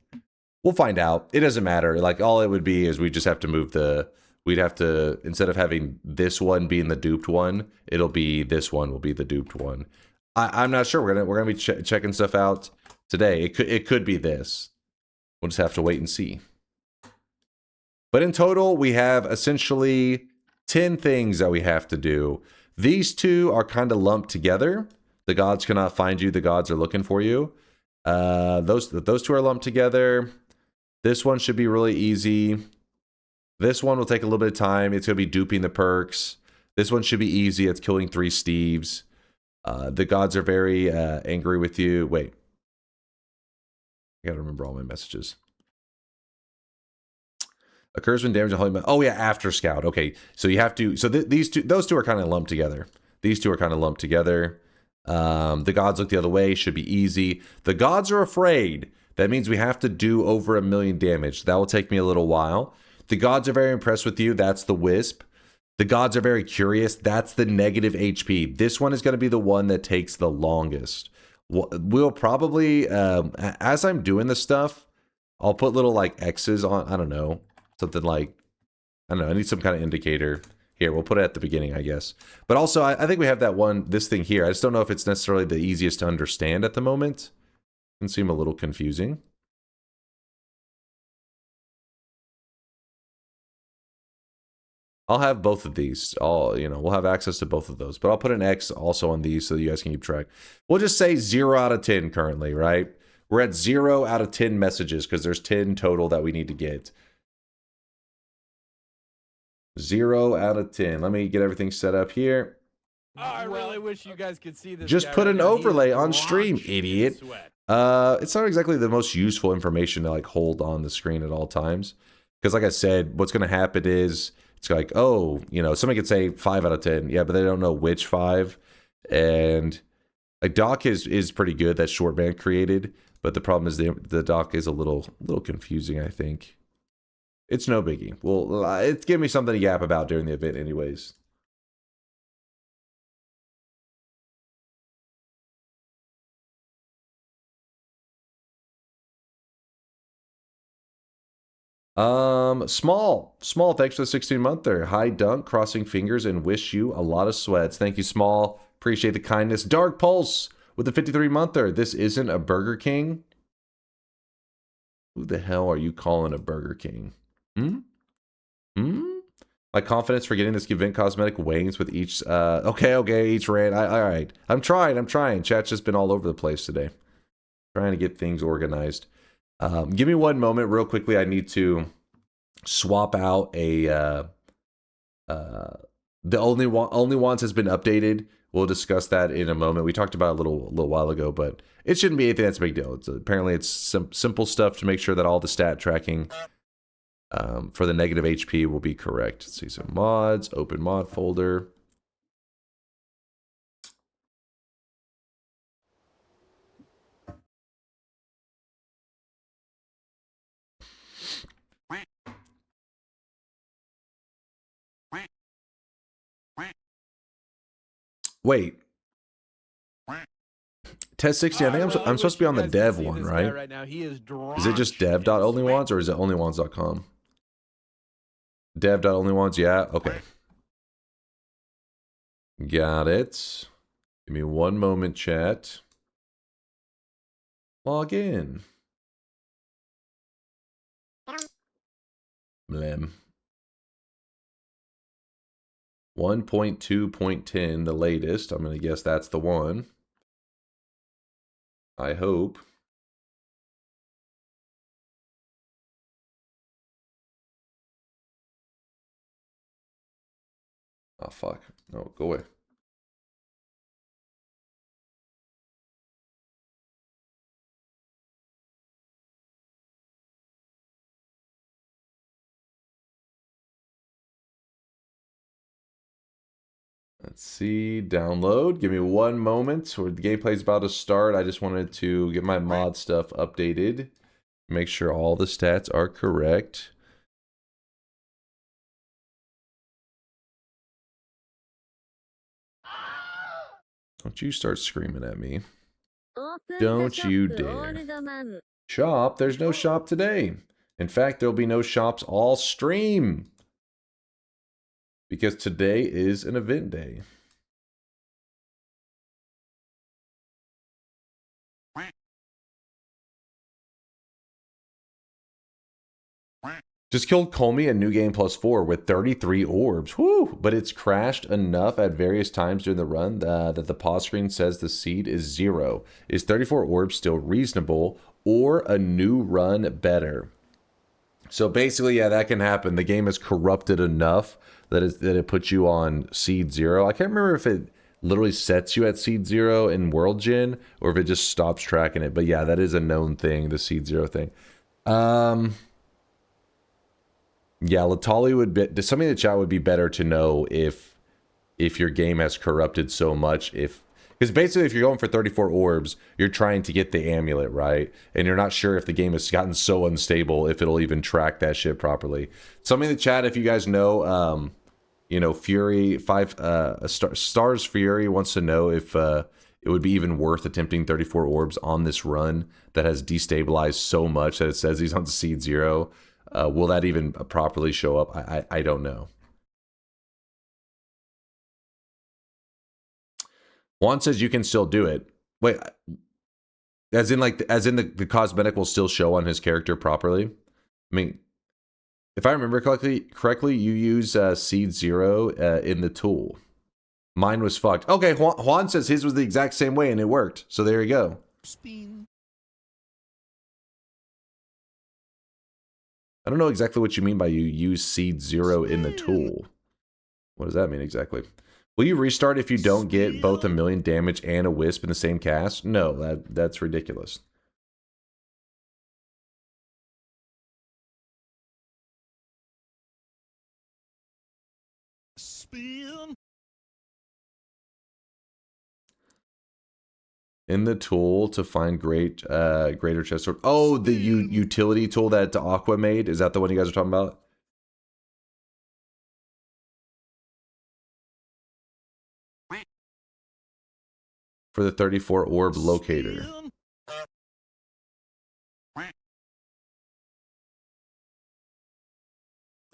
We'll find out. It doesn't matter. Like all it would be is we just have to move we'd have to, instead of having this one being the duped one, it'll be this one will be the duped one. I'm not sure. We're gonna be checking stuff out today. It could be this. We'll just have to wait and see. But in total, we have essentially 10 things that we have to do. These 2 are kind of lumped together. The gods cannot find you. The gods are looking for you. Those 2 are lumped together. This one should be really easy. This one will take a little bit of time. It's going to be duping the perks. This one should be easy. It's killing 3 Steves. The gods are very angry with you. Wait. I gotta remember all my messages. Occurs when damage on holy mountain. Oh yeah, after scout. Okay, so you have to. So those two are kind of lumped together. These 2 are kind of lumped together. The gods look the other way. Should be easy. The gods are afraid. That means we have to do over 1 million damage. That will take me a little while. The gods are very impressed with you. That's the wisp. The gods are very curious. That's the negative HP. This one is going to be the one that takes the longest. We'll probably, as I'm doing this stuff, I'll put little like X's on, I don't know, something like, I don't know, I need some kind of indicator. Here, we'll put it at the beginning, I guess. But also, I think we have this thing here. I just don't know if it's necessarily the easiest to understand at the moment. It can seem a little confusing. I'll have both of these. We'll have access to both of those. But I'll put an X also on these so you guys can keep track. We'll just say 0 out of 10 currently, right? We're at 0 out of 10 messages because there's 10 total that we need to get. 0 out of 10. Let me get everything set up here. Oh, I really wish you guys could see this. Just put an overlay on stream, idiot. Sweat. It's not exactly the most useful information to like hold on the screen at all times. Because like I said, what's going to happen is it's like, oh, somebody could say 5 out of 10. Yeah, but they don't know which 5. And like doc is pretty good. That short band created. But the problem is the doc is a little confusing, I think. It's no biggie. Well, it's giving me something to yap about during the event anyways. Small, thanks for the 16-monther. Hi, Dunk, crossing fingers and wish you a lot of sweats. Thank you, Small. Appreciate the kindness. Dark Pulse with the 53-monther. This isn't a Burger King. Who the hell are you calling a Burger King? My confidence for getting this event cosmetic wanes with each, okay, each rant. All right. I'm trying. Chat's just been all over the place today. Trying to get things organized. Give me one moment real quickly. I need to swap out a The only once has been updated. We'll discuss that in a moment. We talked about it a little while ago, but it shouldn't be anything that's a big deal. Apparently it's simple stuff to make sure that all the stat tracking for the negative HP will be correct. Let's see some mods, open mod folder. Wait. Test 60, I think I'm supposed to be on the dev one, right? Right now, he is it just dev.onlyones or is it onlyones.com? Dev.onlyones, yeah, okay. Got it. Give me one moment, chat. Log in. Blem. 1.2.10, the latest. I'm going to guess that's the one. I hope. Oh, fuck. No, go away. Let's see, download. Give me one moment. So the gameplay's about to start. I just wanted to get my mod stuff updated. Make sure all the stats are correct. Don't you start screaming at me. Don't you dare. Shop? There's no shop today. In fact, there'll be no shops all stream. Because today is an event day. Just killed Colmy at New Game +4 with 33 orbs. Whew! But it's crashed enough at various times during the run that the pause screen says the seed is 0. Is 34 orbs still reasonable or a new run better? So basically, yeah, that can happen. The game is corrupted enough that it puts you on seed 0. I can't remember if it literally sets you at seed 0 in World Gen or if it just stops tracking it. But yeah, that is a known thing, the seed 0 thing. Yeah, Latali would be something in the chat would be better to know if your game has corrupted so much. Because basically, if you're going for 34 orbs, you're trying to get the amulet, right? And you're not sure if the game has gotten so unstable if it'll even track that shit properly. Something in the chat, if you guys know, you know, Fury Stars Fury wants to know if it would be even worth attempting 34 orbs on this run that has destabilized so much that it says he's on seed 0. Will that even properly show up? I don't know. Juan says you can still do it. Wait, as in the cosmetic will still show on his character properly? I mean, if I remember correctly, you use seed 0 in the tool. Mine was fucked. Okay, Juan says his was the exact same way and it worked. So there you go. Spin. I don't know exactly what you mean by you use seed 0 in the tool. What does that mean exactly? Will you restart if you don't get both 1,000,000 damage and a wisp in the same cast? No, that's ridiculous. Spin. In the tool to find greater chest sword. Oh, the utility tool that Aqua made. Is that the one you guys are talking about? For the 34 orb locator. I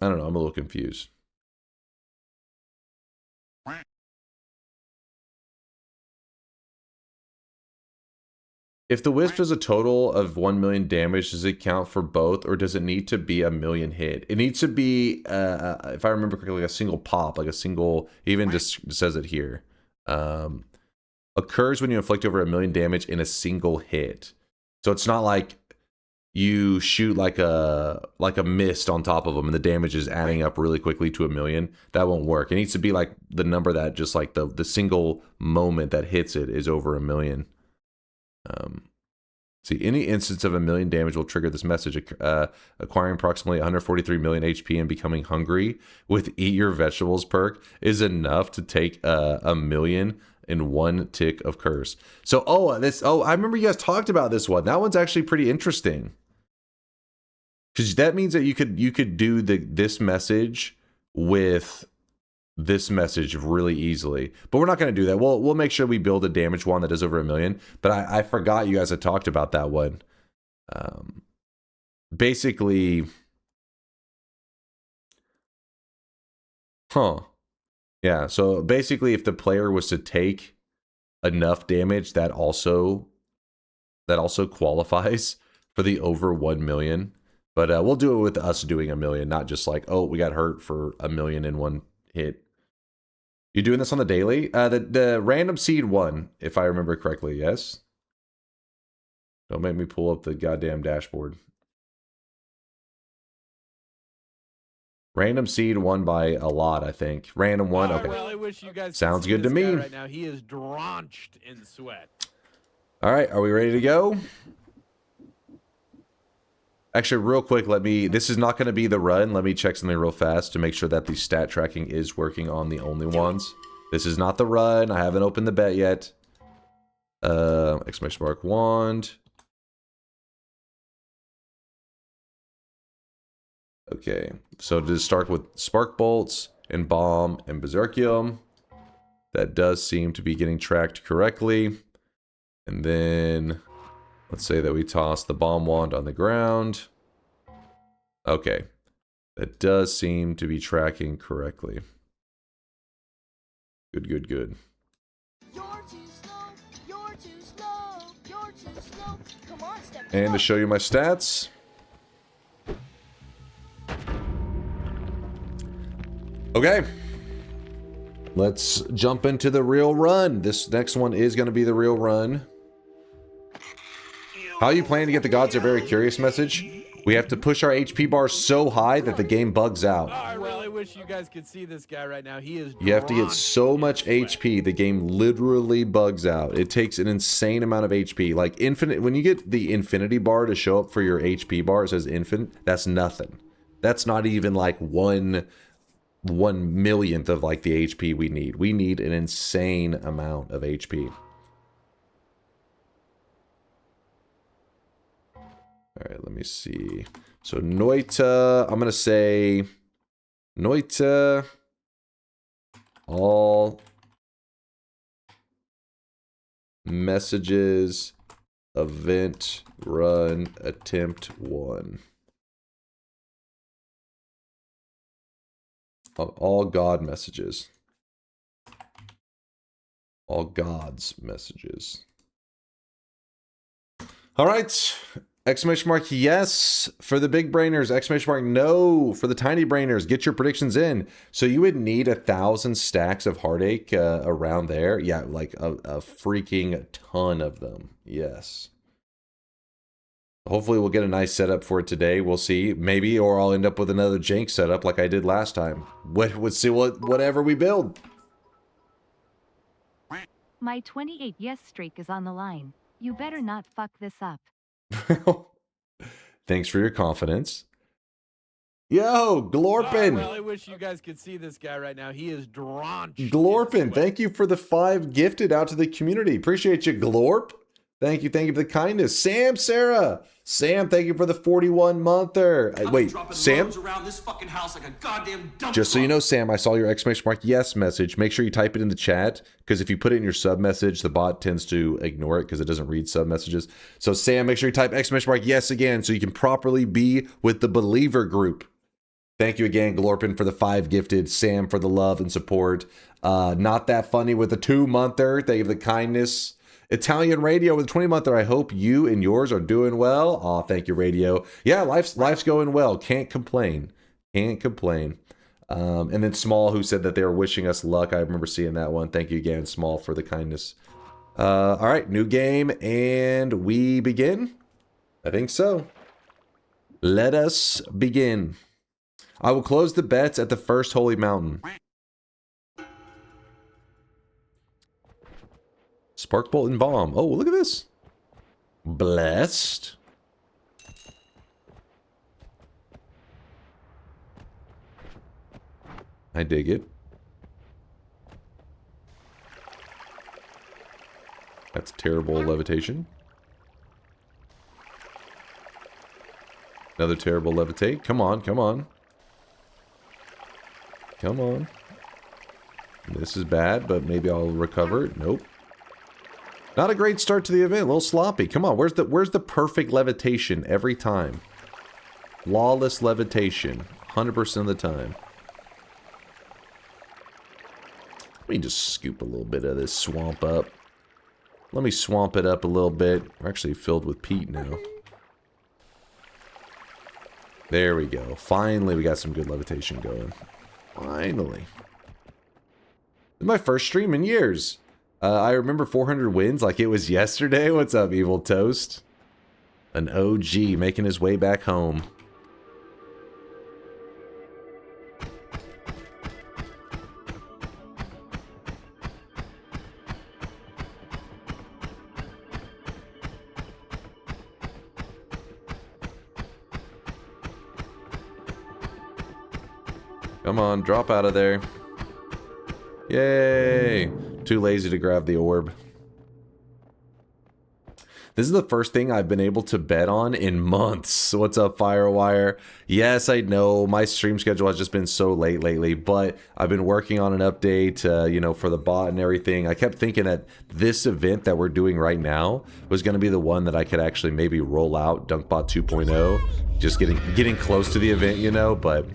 don't know. I'm a little confused. If the wisp does a total of 1,000,000 damage, does it count for both, or does it need to be 1,000,000 hit? It needs to be, if I remember correctly, like a single pop, like a single. Even just says it here. Occurs when you inflict over 1,000,000 damage in a single hit. So it's not like you shoot like a mist on top of them, and the damage is adding up really quickly to 1,000,000. That won't work. It needs to be like the number that just like the single moment that hits it is over 1,000,000. See, any instance of 1,000,000 damage will trigger this message. Acquiring approximately 143 million HP and becoming hungry with Eat Your Vegetables perk is enough to take 1,000,000 in one tick of curse. So, I remember you guys talked about this one. That one's actually pretty interesting. Because that means that you could do this message with this message really easily, but we're not going to do that. We'll make sure we build a damage one that does over 1,000,000. But I forgot you guys had talked about that one. Basically, yeah. So basically, if the player was to take enough damage, that also qualifies for the over 1,000,000. But we'll do it with us doing 1,000,000, not just like, oh, we got hurt for 1,000,000 in one hit. You doing this on the daily? The random seed one, if I remember correctly, yes? Don't make me pull up the goddamn dashboard. Random seed won by a lot, I think. Random one, okay. Well, I wish you guys sounds could see good to this guy me. right now. He is drenched in sweat. All right, are we ready to go? Actually, real quick, this is not going to be the run. Let me check something real fast to make sure that the stat tracking is working on the only ones. This is not the run. I haven't opened the bet yet. Exclamation mark wand. Okay, so to start with Spark Bolts and Bomb and Berserkium. That does seem to be getting tracked correctly. And then let's say that we toss the Bomb Wand on the ground. Okay, that does seem to be tracking correctly. Good, good, good. You're too slow, you're too slow, you're too slow. Come on, step it And to up. show you my stats. Okay. Let's jump into the real run. This next one is going to be the real run. How you plan to get the gods are very curious message. We have to push our HP bar so high that the game bugs out. I really wish you guys could see this guy right now. He is You have to get drenched so in much sweat. HP, the game literally bugs out. It takes an insane amount of HP. Like infinite, when you get the infinity bar to show up for your HP bar, it says infinite, that's nothing. That's not even like 1/1,000,000th of like the HP we need. We need an insane amount of HP. All right, let me see. So Noita, I'm gonna say Noita, all messages, event, run, attempt 1. All God messages. All God's messages. All right. Exclamation mark yes for the big brainers. Exclamation mark no for the tiny brainers. Get your predictions in. So you would need 1,000 stacks of heartache around there. Yeah, like a freaking ton of them. Yes. Hopefully we'll get a nice setup for it today. We'll see. Maybe, or I'll end up with another jank setup like I did last time. We'll see whatever we build. My 28 yes streak is on the line. You better not fuck this up. Thanks for your confidence. Yo, Glorpin. I really wish you guys could see this guy right now. He is drenched. Glorpin, in sweat. thank you for the 5 gifted out to the community. Appreciate you, Glorp. Thank you for the kindness. Sarah. Sam, thank you for the 41-monther. Wait, Sam? Around this fucking house like a goddamn dump Just so you truck. know, Sam, I saw your exclamation mark yes message. Make sure you type it in the chat, because if you put it in your sub message, the bot tends to ignore it because it doesn't read sub messages. So Sam, make sure you type exclamation mark yes again so you can properly be with the believer group. Thank you again, Glorpin, for the 5 gifted. Sam for the love and support. Not that funny with the 2-monther. Thank you for the kindness. Italian Radio with a 20-monther. I hope you and yours are doing well. Aw, thank you, Radio. Yeah, life's going well. Can't complain. Can't complain. And then Small, who said that they were wishing us luck. I remember seeing that one. Thank you again, Small, for the kindness. All right, new game, and we begin? I think so. Let us begin. I will close the bets at the first holy mountain. Spark Bolt and Bomb. Oh, look at this. Blessed. I dig it. That's terrible levitation. Another terrible levitate. Come on, come on. Come on. This is bad, but maybe I'll recover it. Nope. Not a great start to the event. A little sloppy. Come on, where's the perfect levitation every time? Flawless levitation. 100% of the time. Let me just scoop a little bit of this swamp up. Let me swamp it up a little bit. We're actually filled with peat now. There we go. Finally, we got some good levitation going. Finally. This is my first stream in years. I remember 400 wins like it was yesterday. What's up, Evil Toast? An OG making his way back home. Come on, drop out of there. Yay! Too lazy to grab the orb. This is the first thing I've been able to bet on in months. What's up, Firewire? Yes, I know my stream schedule has just been so late lately, but I've been working on an update, you know, for the bot and everything. I kept thinking that this event that we're doing right now was going to be the one that I could actually maybe roll out DunkBot 2.0. Just getting close to the event, you know, but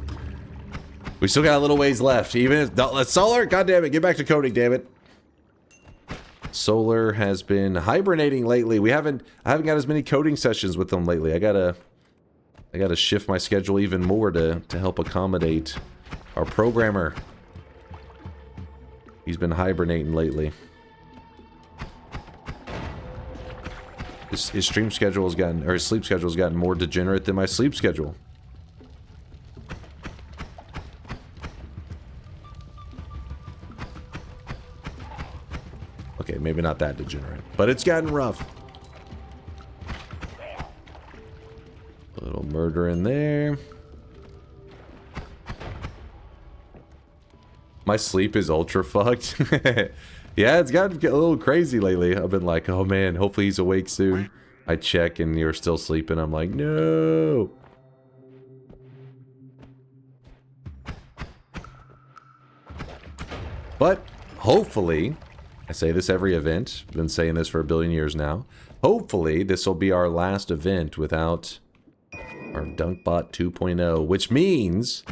we still got a little ways left. Even if Solar, god damn it, get back to coding, damn it. Solar has been hibernating lately. I haven't got as many coding sessions with them lately. I gotta shift my schedule even more to help accommodate our programmer. He's been hibernating lately. His stream schedule has gotten, or his sleep schedule has gotten more degenerate than my sleep schedule. Okay, maybe not that degenerate, but it's gotten rough. A little murder in there. My sleep is ultra fucked. Yeah, it's gotten a little crazy lately. I've been like, oh man, hopefully he's awake soon. I check and you're still sleeping. I'm like, no. But hopefully, I say this every event, I've been saying this for 1 billion years now. Hopefully, this will be our last event without our DunkBot 2.0, which means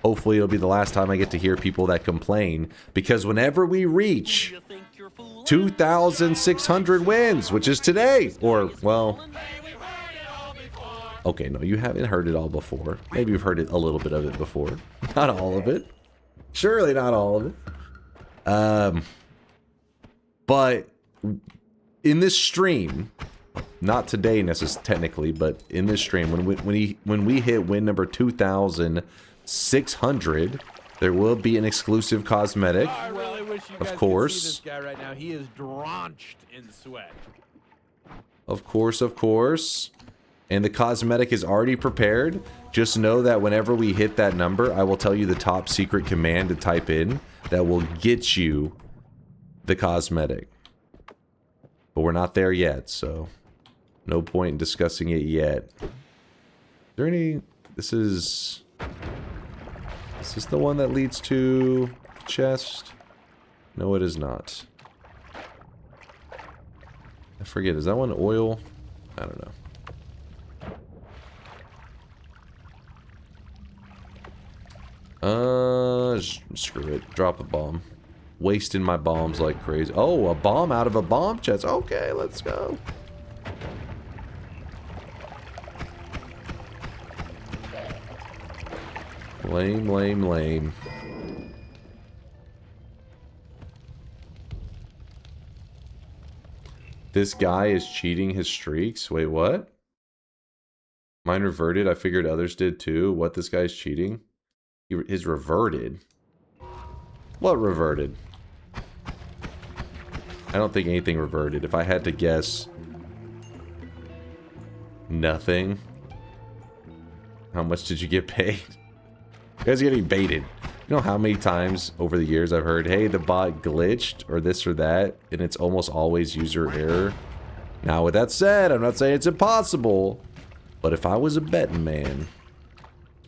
hopefully it'll be the last time I get to hear people that complain, because whenever we reach 2,600 wins, which is today, or, well, okay, no, you haven't heard it all before. Maybe you've heard it a little bit of it before. Not all of it. Surely not all of it. But in this stream, not today necessarily technically, but in this stream, when we hit win number 2,600, there will be an exclusive cosmetic. I really wish you guys of course. could see this guy right now. He is drenched in sweat. Of course, of course. And the cosmetic is already prepared. Just know that whenever we hit that number, I will tell you the top secret command to type in that will get you the cosmetic. But we're not there yet, so no point in discussing it yet. Is there any... This is this the one that leads to the chest? No, it is not. I forget, is that one oil? I don't know. Screw it. Drop a bomb. Wasting my bombs like crazy. Oh, a bomb out of a bomb chest. Okay, let's go. Lame, lame, lame. This guy is cheating his streaks? Wait, what? Mine reverted. I figured others did too. What, this guy's cheating? His reverted? What reverted? I don't think anything reverted. If I had to guess... Nothing. How much did you get paid? You guys are getting baited. You know how many times over the years I've heard, hey, the bot glitched or this or that, and it's almost always user error. Now, with that said, I'm not saying it's impossible, but if I was a betting man,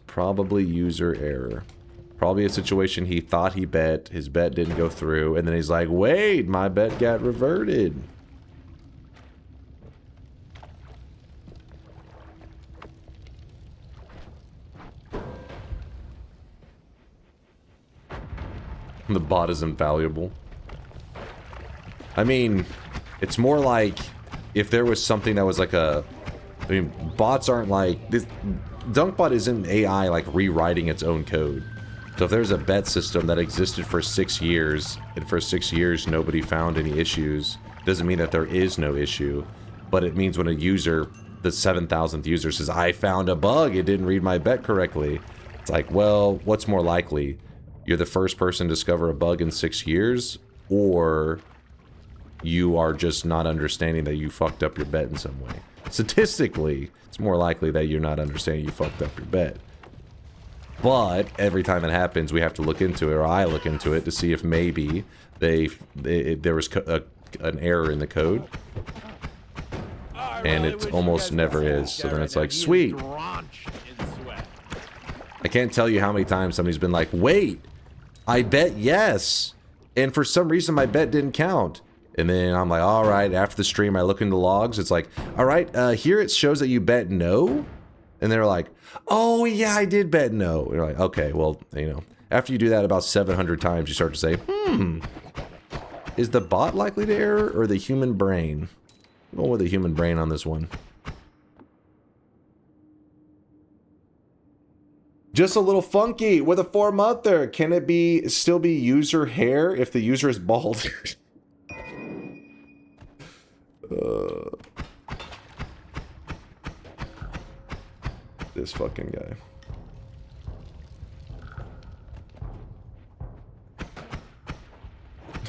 probably user error. Probably a situation he thought he bet, his bet didn't go through, and then he's like, wait, my bet got reverted. The bot is invaluable. I mean, it's more like if there was something that was like a... I mean, bots aren't like... This, DunkBot isn't AI like rewriting its own code. So if there's a bet system that existed for 6 years, and for 6 years nobody found any issues, doesn't mean that there is no issue. But it means when a user, the 7,000th user says, I found a bug, it didn't read my bet correctly. It's like, well, what's more likely? You're the first person to discover a bug in 6 years, or you are just not understanding that you fucked up your bet in some way. Statistically, it's more likely that you're not understanding you fucked up your bet. But every time it happens, we have to look into it, or I look into it, to see if maybe there was an error in the code. And it almost never is. So then it's like, sweet. I can't tell you how many times somebody's been like, wait, I bet yes, and for some reason my bet didn't count. And then I'm like, all right, after the stream I look into logs, it's like, all right, here it shows that you bet no. And they're like, oh yeah, I did bet no. And you're like, okay, well, you know, after you do that about 700 times, you start to say, is the bot likely to error or the human brain? I'm going with the human brain on this one. Just a little funky with a 4-monther. Can it still be user hair if the user is bald? This fucking guy.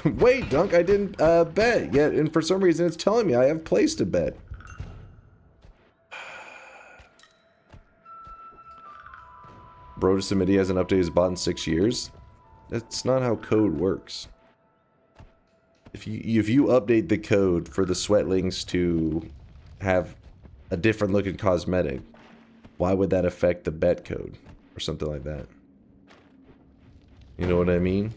Wait, Dunk, I didn't bet yet, and for some reason it's telling me I have placed a bet. Bro to submit he hasn't updated his bot in 6 years. That's not how code works. If you update the code for the sweatlings to have a different looking cosmetic, why would that affect the bet code or something like that? You know what I mean?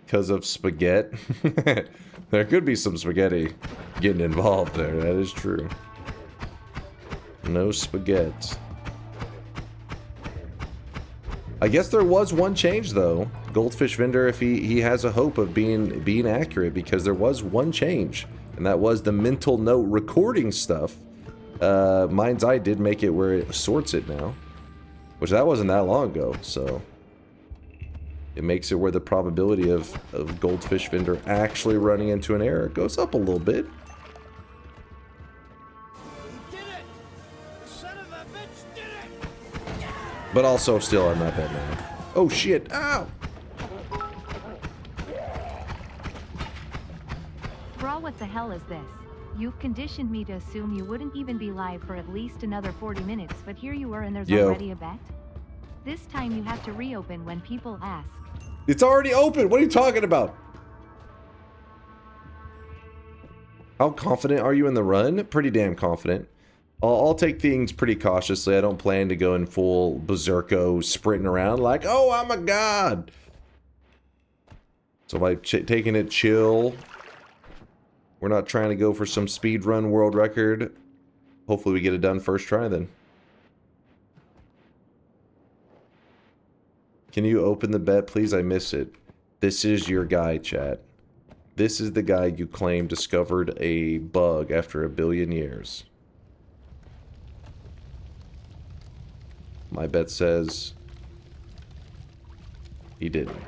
Because of spaghetti? There could be some spaghetti getting involved there, that is true. No spaghetti. I guess there was one change though. Goldfish Vendor, if he has a hope of being accurate, because there was one change, and that was the mental note recording stuff. Mind's Eye did make it where it sorts it now, which that wasn't that long ago, so it makes it where the probability of Goldfish Vendor actually running into an error goes up a little bit. But also, still, I'm not that mad. Oh shit! Ow! Bro, what the hell is this? You've conditioned me to assume you wouldn't even be live for at least another 40 minutes, but here you are and there's already a bet? This time you have to reopen when people ask. It's already open! What are you talking about? How confident are you in the run? Pretty damn confident. I'll take things pretty cautiously. I don't plan to go in full berserko sprinting around like, oh, I'm a god. So by taking it chill, we're not trying to go for some speed run world record. Hopefully we get it done first try then. Can you open the bet, please? I miss it. This is your guy, chat. This is the guy you claim discovered a bug after 1 billion years. My bet says he didn't.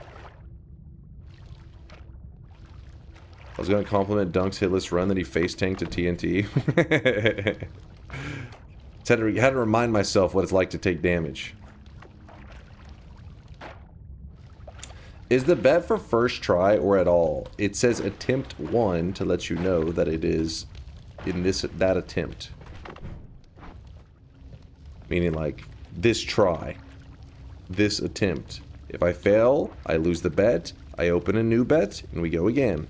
was gonna compliment Dunk's hitless run that he face tanked to TNT. Had to remind myself what it's like to take damage. Is the bet for first try or at all? It says attempt 1 to let you know that it is in that attempt. Meaning like this try. This attempt. If I fail, I lose the bet. I open a new bet and we go again.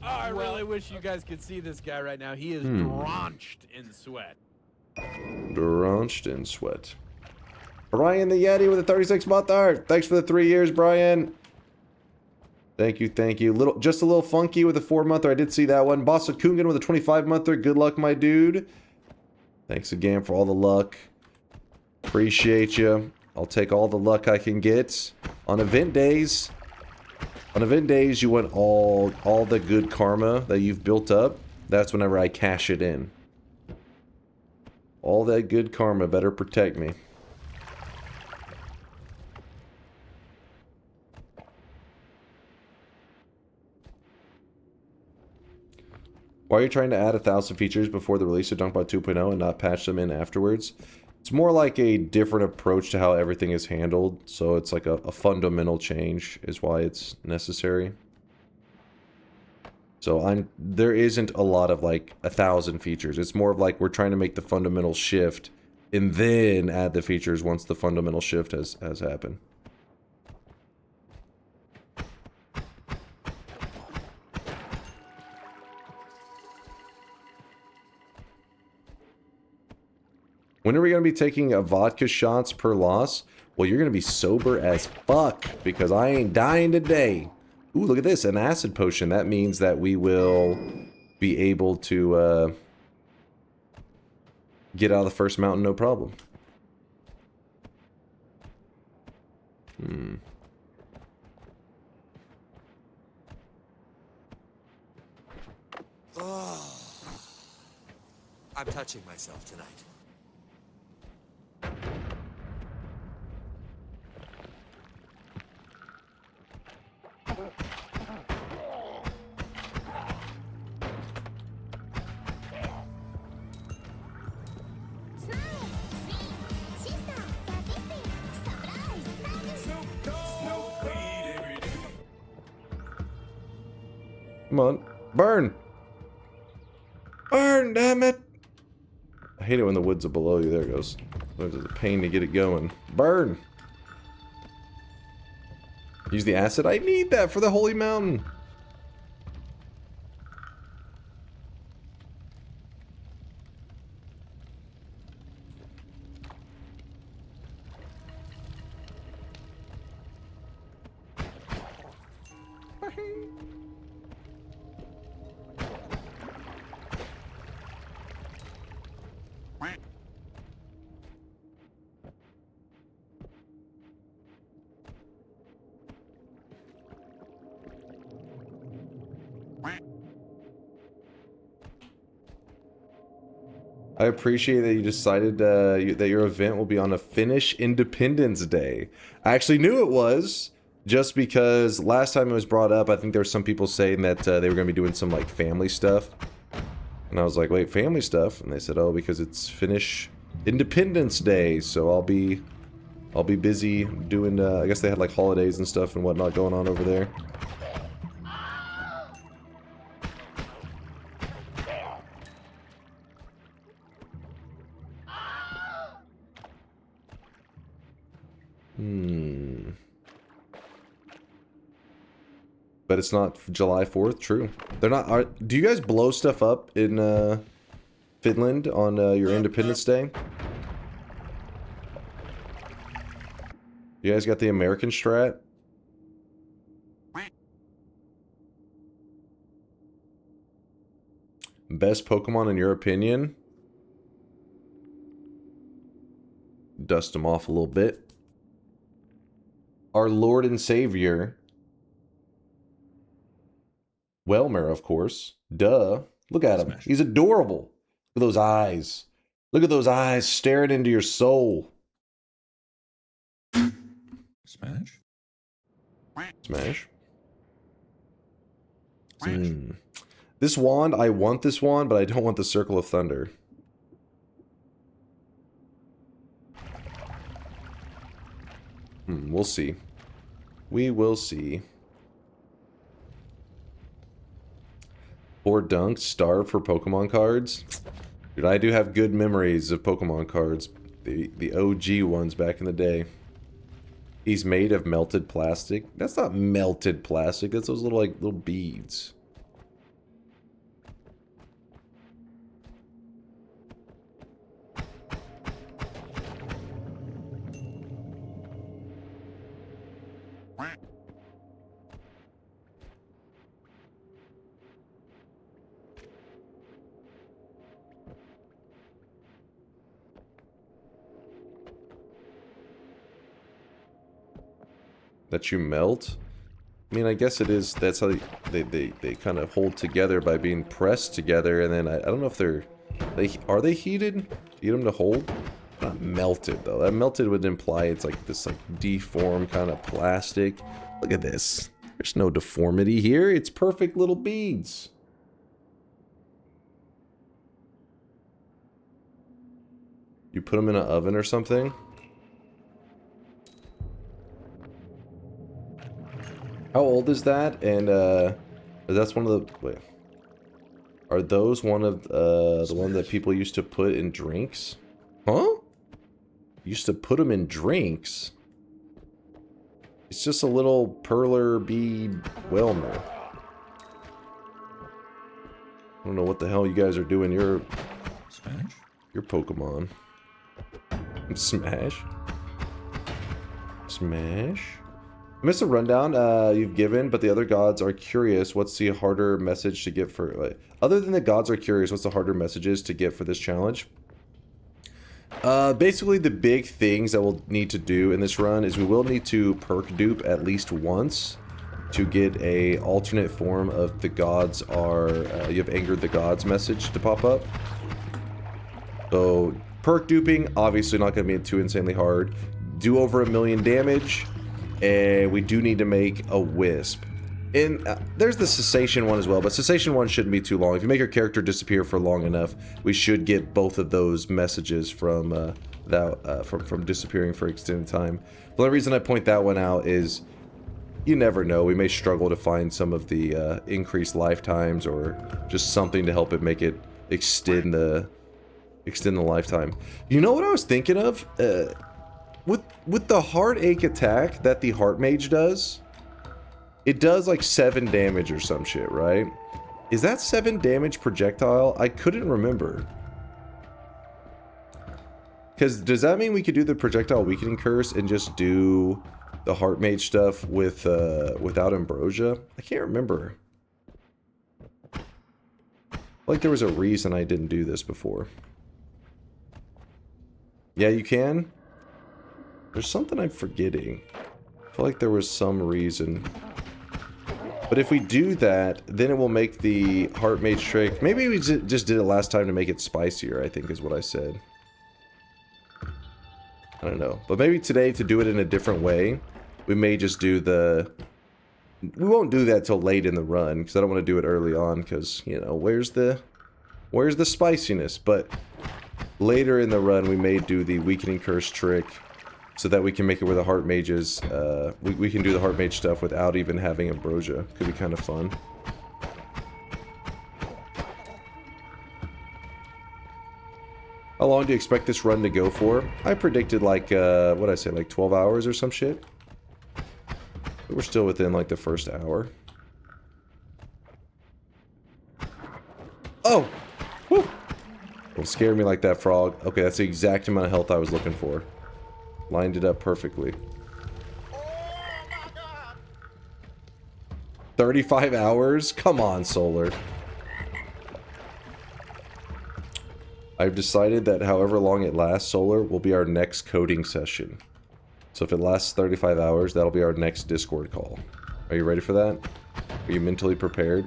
Oh, I really wish you guys could see this guy right now. He is drenched in sweat. Drenched in sweat. Brian the Yeti with a 36-month art. Thanks for the 3 years, Brian. Thank you, thank you. Just a little funky with a 4-monther. I did see that one. Bossa Kungan with a 25-monther. Good luck, my dude. Thanks again for all the luck. Appreciate you. I'll take all the luck I can get. On event days. On event days, you want all the good karma that you've built up. That's whenever I cash it in. All that good karma better protect me. Why are you trying to add 1,000 features before the release of DunkBot 2.0 and not patch them in afterwards? It's more like a different approach to how everything is handled, so it's like a fundamental change is why it's necessary. So there isn't a lot of like 1,000 features. It's more of like we're trying to make the fundamental shift and then add the features once the fundamental shift has happened. When are we going to be taking vodka shots per loss? Well, you're going to be sober as fuck because I ain't dying today. Ooh, look at this, an acid potion. That means that we will be able to get out of the first mountain no problem. Oh, I'm touching myself tonight. Come on. Burn! Burn, damn it! I hate it when the woods are below you. There it goes. It's a pain to get it going. Burn! Use the acid? I need that for the holy mountain! I appreciate that you decided that your event will be on a Finnish Independence Day. I actually knew it was, just because last time it was brought up, I think there were some people saying that they were going to be doing some like family stuff. And I was like, wait, family stuff? And they said, oh, because it's Finnish Independence Day, so I'll be busy doing, I guess they had like holidays and stuff and whatnot going on over there. But it's not July 4th, true. They're not, do you guys blow stuff up in, Finland on, your Independence Day? You guys got the American strat? Best Pokemon in your opinion? Dust them off a little bit. Our Lord and Savior... Welmer, of course. Duh. Look at him. He's adorable. Look at those eyes. Look at those eyes staring into your soul. Smash? Smash. This wand, I want this wand, but I don't want the Circle of Thunder. We'll see. We will see. 4 dunks, starve for Pokemon cards. Dude, I do have good memories of Pokemon cards. The OG ones back in the day. He's made of melted plastic. That's not melted plastic. That's those little, like, little beads. That you melt? I mean, I guess it is. That's how they kind of hold together by being pressed together, and then I don't know if are they heated? Heat them to hold? Not melted though. That melted would imply it's like this like deformed kind of plastic. Look at this. There's no deformity here. It's perfect little beads. You put them in an oven or something? How old is that? And that's one of the... Wait. Are those one of the one that people used to put in drinks? Huh? Used to put them in drinks? It's just a little perler bead Whelmer. I don't know what the hell you guys are doing. Your Pokemon. Smash. Smash. I missed a rundown you've given, but the other gods are curious. What's the harder message to get for... Like, other than the gods are curious, what's the harder messages to get for this challenge? Basically, the big things that we'll need to do in this run is we will need to perk dupe at least once to get a alternate form of the gods are... you have angered the gods message to pop up. So, perk duping, obviously not going to be too insanely hard. Do over 1,000,000 damage. And we do need to make a wisp. And there's the cessation one as well, but cessation one shouldn't be too long. If you make your character disappear for long enough, we should get both of those messages from from disappearing for extended time. The only reason I point that one out is you never know. We may struggle to find some of the increased lifetimes or just something to help it make it extend the lifetime. You know what I was thinking of? With the Heartache attack that the Heart Mage does, it does like 7 damage or some shit, right? Is that 7 damage projectile? I couldn't remember. Because does that mean we could do the projectile weakening curse and just do the Heart Mage stuff with without ambrosia? I can't remember. Like there was a reason I didn't do this before. Yeah, you can. There's something I'm forgetting. I feel like there was some reason. But if we do that, then it will make the Heart Mage trick. Maybe we just did it last time to make it spicier, I think is what I said. I don't know. But maybe today, to do it in a different way, we may just do the... We won't do that till late in the run, because I don't want to do it early on, because, you know, where's the spiciness? But later in the run, we may do the Weakening Curse trick, so that we can make it where the Heart Mages, we can do the Heart Mage stuff without even having ambrosia. Could be kind of fun. How long do you expect this run to go for? I predicted like, what did I say, like 12 hours or some shit? But we're still within like the first hour. Oh! Woo! Don't scare me like that, frog. Okay, that's the exact amount of health I was looking for. Lined it up perfectly. 35 hours? Come on, Solar. I've decided that however long it lasts, Solar, will be our next coding session. So if it lasts 35 hours, that'll be our next Discord call. Are you ready for that? Are you mentally prepared?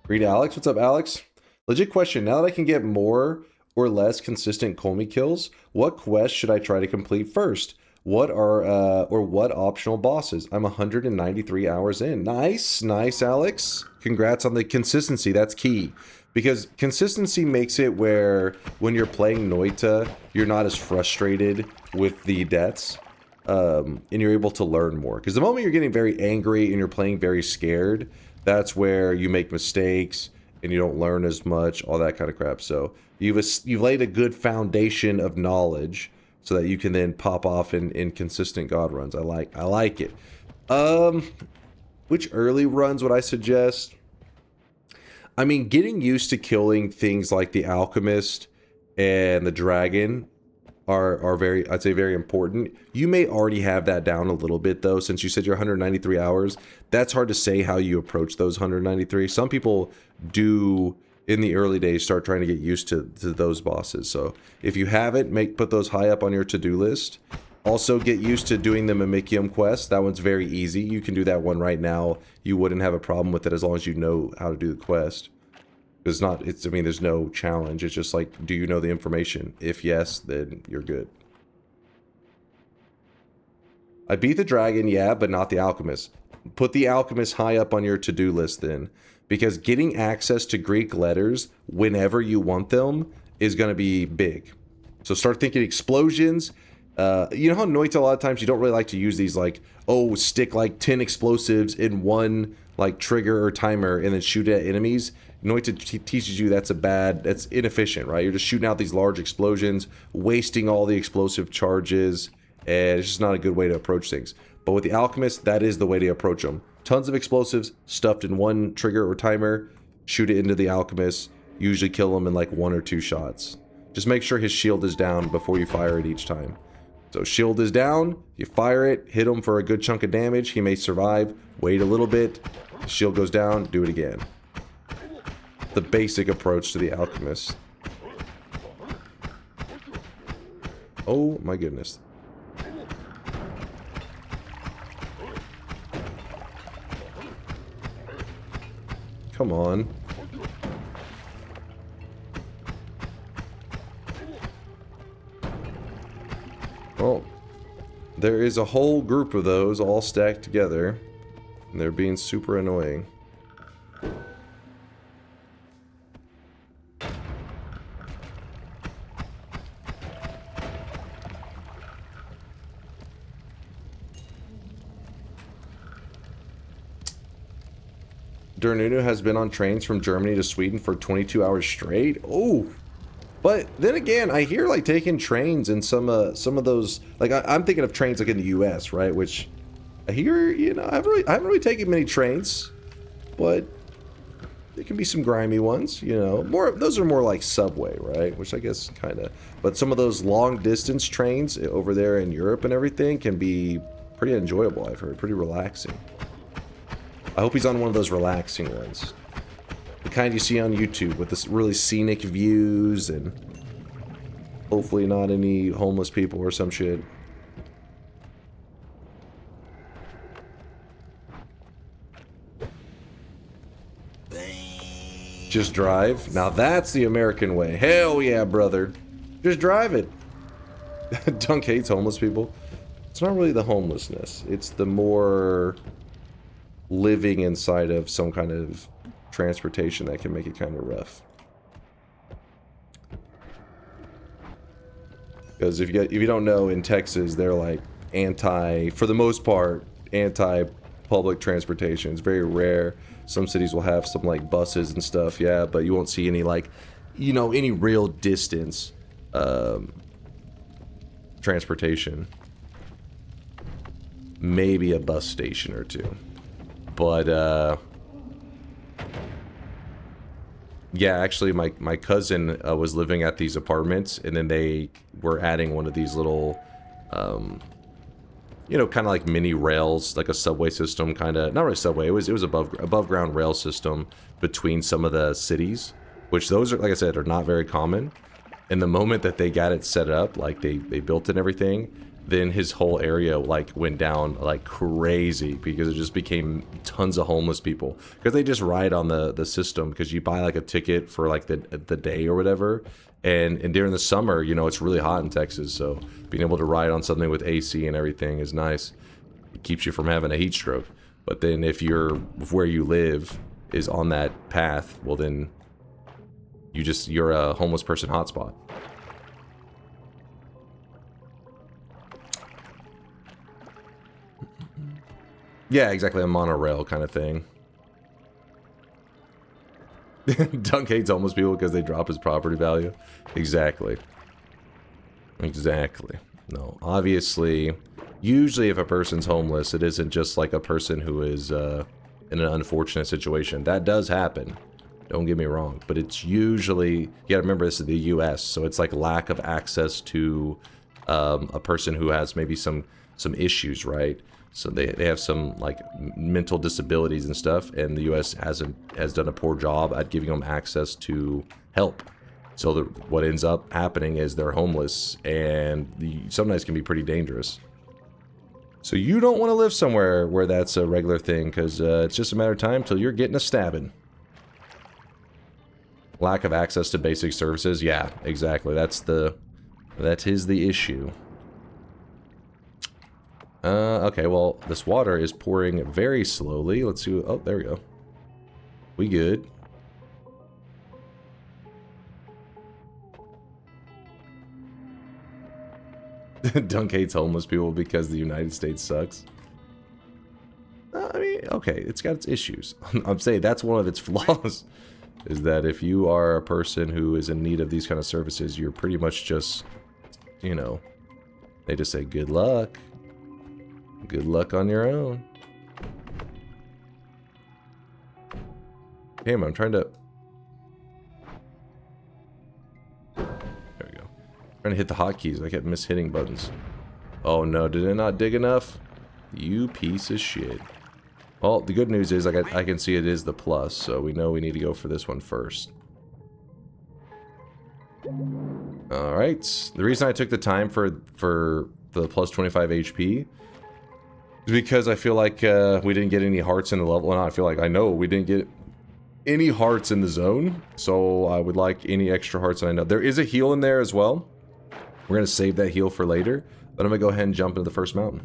Read Alex. What's up, Alex? Legit question. Now that I can get more or less consistent Comey kills? What quest should I try to complete first? What are what optional bosses? I'm 193 hours in. Nice, nice, Alex. Congrats on the consistency. That's key. Because consistency makes it where when you're playing Noita, you're not as frustrated with the deaths. And you're able to learn more. Because the moment you're getting very angry and you're playing very scared, that's where you make mistakes and you don't learn as much, all that kind of crap. So you've laid a good foundation of knowledge so that you can then pop off in consistent God runs. I like it. Which early runs would I suggest? I mean, getting used to killing things like the Alchemist and the Dragon are very, I'd say, very important. You may already have that down a little bit, though, since you said you're 193 hours. That's hard to say how you approach those 193. Some people do, in the early days, start trying to get used to those bosses. So if you haven't, put those high up on your to-do list. Also, get used to doing the Mimicium quest. That one's very easy. You can do that one right now. You wouldn't have a problem with it as long as you know how to do the quest. I mean, there's no challenge. It's just like, do you know the information? If yes, then you're good. I beat the dragon, yeah, but not the alchemist. Put the alchemist high up on your to-do list then. Because getting access to Greek letters whenever you want them is going to be big. So start thinking explosions. You know how Noita, a lot of times you don't really like to use these, like, oh, stick like 10 explosives in one like trigger or timer and then shoot at enemies. Noita teaches you that's inefficient, right? You're just shooting out these large explosions, wasting all the explosive charges, and it's just not a good way to approach things. But with the alchemist, that is the way to approach them. Tons of explosives stuffed in one trigger or timer, shoot it into the alchemist, usually kill him in like 1 or 2 shots. Just make sure his shield is down before you fire it each time. So shield is down, you fire it, hit him for a good chunk of damage, he may survive, wait a little bit, shield goes down, do it again. The basic approach to the alchemist. Oh my goodness. Come on. Well, there is a whole group of those all stacked together, and they're being super annoying. Durnunu has been on trains from Germany to Sweden for 22 hours straight. Oh, but then again, I hear like taking trains in some of those, like I'm thinking of trains like in the U.S., right? Which I hear, you know, I haven't really taken many trains, but there can be some grimy ones, you know. Those are more like subway, right? Which I guess kind of. But some of those long distance trains over there in Europe and everything can be pretty enjoyable. I've heard, pretty relaxing. I hope he's on one of those relaxing ones. The kind you see on YouTube with this really scenic views and hopefully not any homeless people or some shit. Just drive. Now that's the American way. Hell yeah, brother. Just drive it. Dunk hates homeless people. It's not really the homelessness. It's the more living inside of some kind of transportation that can make it kind of rough. Because if you don't know, in Texas they're like for the most part, anti-public transportation. It's very rare. Some cities will have some like buses and stuff, yeah, but you won't see any like, you know, any real distance transportation. Maybe a bus station or two. But, yeah, actually, my cousin was living at these apartments, and then they were adding one of these little, you know, kind of like mini rails, like a subway system, kind of, not really subway, it was above ground rail system between some of the cities, which those are, like I said, are not very common. And the moment that they got it set up, like they built it and everything, then his whole area like went down like crazy because it just became tons of homeless people because they just ride on the system because you buy like a ticket for like the day or whatever, and during the summer, you know, it's really hot in Texas, so being able to ride on something with AC and everything is nice. It keeps you from having a heat stroke. But then if where you live is on that path, well then you're a homeless person hotspot. Yeah, exactly, a monorail kind of thing. Dunk hates homeless people because they drop his property value. Exactly. Exactly. No, obviously, usually if a person's homeless, it isn't just like a person who is in an unfortunate situation. That does happen. Don't get me wrong. But it's usually, you gotta remember this is the US, so it's like lack of access to a person who has maybe some issues, right? So they have some like mental disabilities and stuff, and the U.S. has done a poor job at giving them access to help. So what ends up happening is they're homeless, and sometimes can be pretty dangerous. So you don't want to live somewhere where that's a regular thing, because it's just a matter of time till you're getting a stabbing. Lack of access to basic services, yeah, exactly. That is the issue. Okay, well, this water is pouring very slowly. Let's see. Oh, there we go. We good. Dunk hates homeless people because the United States sucks. I mean, okay, it's got its issues. I'm saying that's one of its flaws, is that if you are a person who is in need of these kind of services, you're pretty much just, you know, they just say good luck. Good luck on your own. Damn, I'm trying to... There we go. Trying to hit the hotkeys. I kept mishitting buttons. Oh no, did it not dig enough? You piece of shit. Well, the good news is I can see it is the plus, so we know we need to go for this one first. Alright. The reason I took the time for the plus 25 HP because I feel like we didn't get any hearts in the level. Well, I know we didn't get any hearts in the zone. So I would like any extra hearts that I know. There is a heal in there as well. We're going to save that heal for later. But I'm going to go ahead and jump into the first mountain.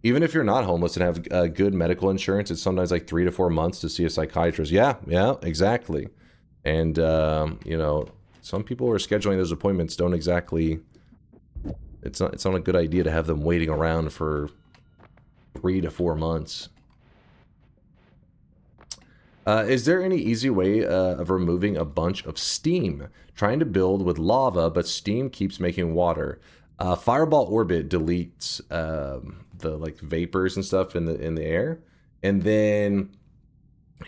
Even if you're not homeless and have good medical insurance, it's sometimes like 3 to 4 months to see a psychiatrist. Yeah, exactly. And, you know, some people who are scheduling those appointments don't exactly... It's not a good idea to have them waiting around for 3 to 4 months. Is there any easy way of removing a bunch of steam? Trying to build with lava, but steam keeps making water. Fireball Orbit deletes the like vapors and stuff in the air, and then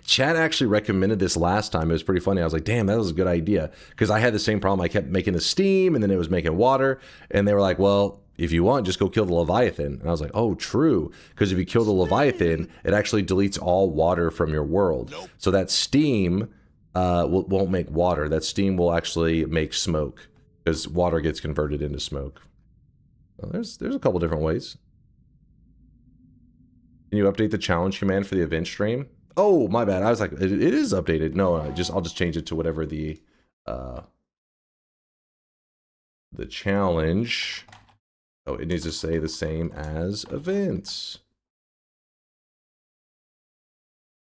Chad actually recommended this last time. It was pretty funny. I was like, damn, that was a good idea. Because I had the same problem. I kept making the steam, and then it was making water. And they were like, well, if you want, just go kill the Leviathan. And I was like, oh, true. Because if you kill the Leviathan, it actually deletes all water from your world. Nope. So that steam won't make water. That steam will actually make smoke. Because water gets converted into smoke. Well, there's a couple different ways. Can you update the challenge command for the event stream? Oh, my bad. I was like, it is updated. No, I'll just change it to whatever the challenge. Oh, it needs to say the same as events.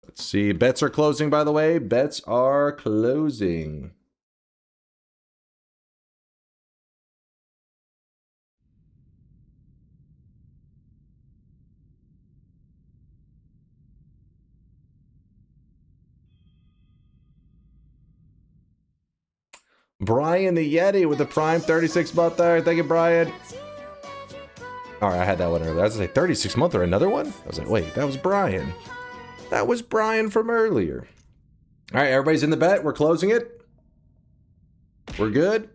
Let's see. Bets are closing, by the way. Bets are closing. Brian the Yeti with the Prime 36 month there. Thank you, Brian. Alright, I had that one earlier. I was like, 36 month or another one? I was like, wait, that was Brian. That was Brian from earlier. Alright, everybody's in the bet. We're closing it. We're good.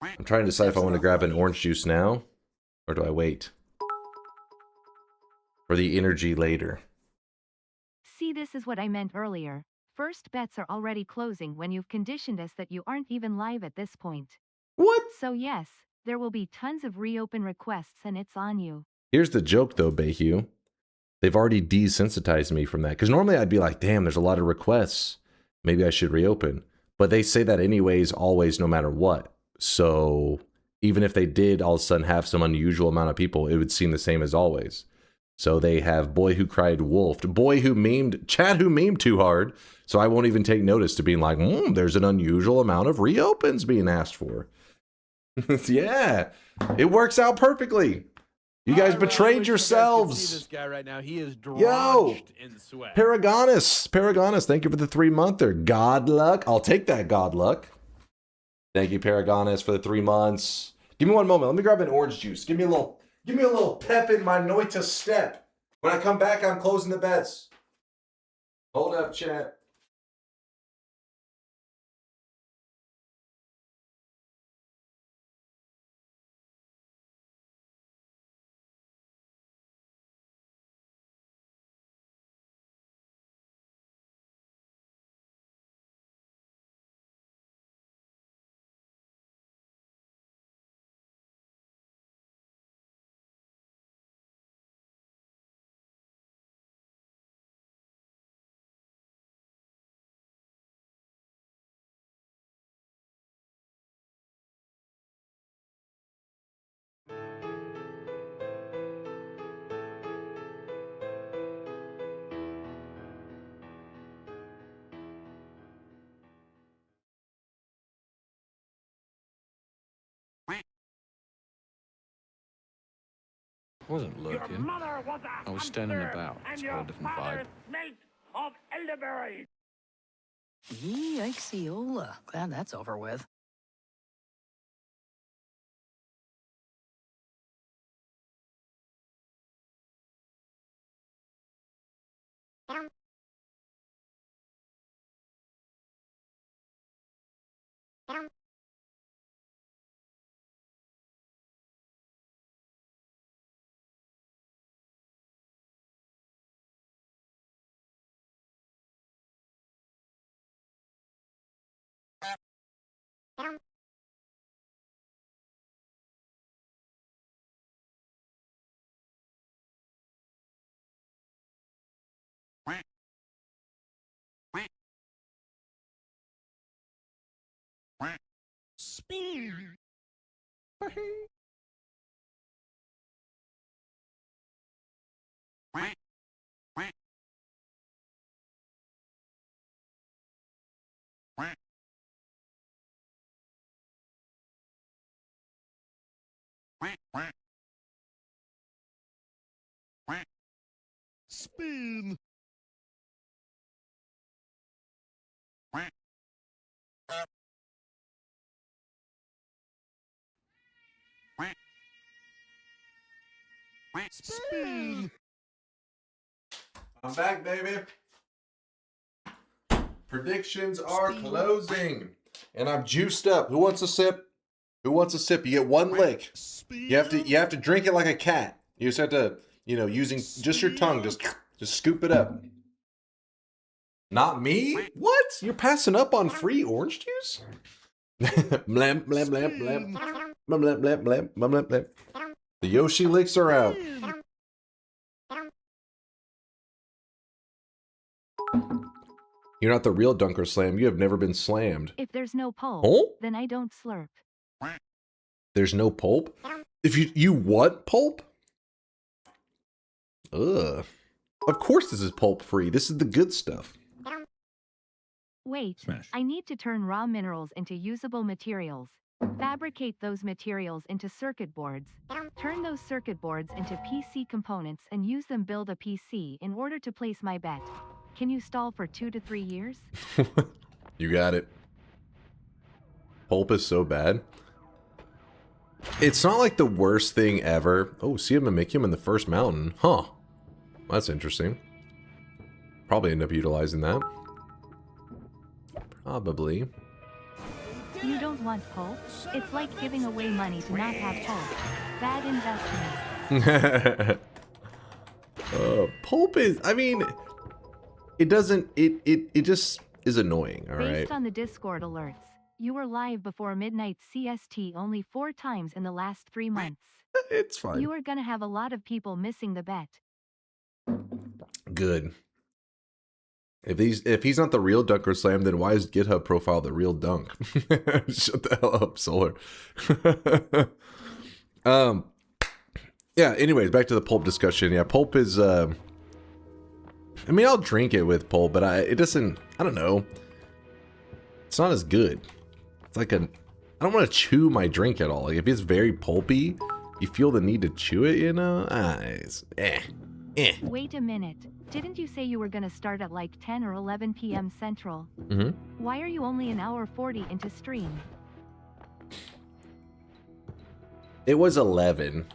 I'm trying to decide if I want to grab an orange juice now, or do I wait for the energy later? See, this is what I meant earlier. First bets are already closing when you've conditioned us that you aren't even live at this point. What? So yes, there will be tons of reopen requests and it's on you. Here's the joke though, Bayhue. They've already desensitized me from that. Because normally I'd be like, damn, there's a lot of requests. Maybe I should reopen. But they say that anyways, always, no matter what. So even if they did all of a sudden have some unusual amount of people, it would seem the same as always. So they have boy who cried wolf, boy who memed, chat who memed too hard. So I won't even take notice to being like, there's an unusual amount of reopens being asked for. Yeah, it works out perfectly. You guys betrayed yourselves. See this guy right now. He is drenched in sweat. Paragonus, thank you for the 3-monther. God luck. I'll take that God luck. Thank you, Paragonus, for the 3 months. Give me one moment. Let me grab an orange juice. Give me a little pep in my Noita step. When I come back, I'm closing the bets. Hold up, chat. I wasn't looking. I was standing about. It's a whole different vibe. Yikes-iola. Glad that's over with. Spin. Spin. Spin. I'm back, baby. Predictions are closing. And I'm juiced up. Who wants a sip? Who wants a sip? You get one lick. You have to drink it like a cat. You just have to, using just your tongue, just scoop it up. Not me? What? You're passing up on free orange juice? Blam, blam, blam, blam. Blam, blam, blam, blam, blam, blam, blam. The Yoshi licks are out. You're not the real DunkOrSlam. You have never been slammed. If there's no pulp, then I don't slurp. There's no pulp? If you what pulp? Ugh. Of course this is pulp free. This is the good stuff. Wait, Smash. I need to turn raw minerals into usable materials. Fabricate those materials into circuit boards. Turn those circuit boards into PC components and use them build a PC in order to place my bet. Can you stall for 2 to 3 years? You got it. Pulp is so bad. It's not like the worst thing ever. Oh, see him and make him in the first mountain. Huh. That's interesting. Probably end up utilizing that. Probably. You don't want pulp? It's like giving away money to not have pulp. Bad investment. Pulp is, I mean, it doesn't, it just is annoying, all right? Based on the Discord alerts, you were live before midnight CST only 4 times in the last 3 months. It's fine. You are gonna have a lot of people missing the bet. Good. If he's not the real DunkOrSlam, then why is GitHub profile the real Dunk? Shut the hell up, Solar. Yeah, anyways, back to the pulp discussion. Yeah, pulp is I mean, I'll drink it with pulp, but it doesn't, I don't know. It's not as good. It's like I don't want to chew my drink at all. Like if it's very pulpy, you feel the need to chew it, you know? Wait a minute. Didn't you say you were gonna start at like 10 or 11 p.m. Central? Mm-hmm. Why are you only an hour 40 into stream? It was 11.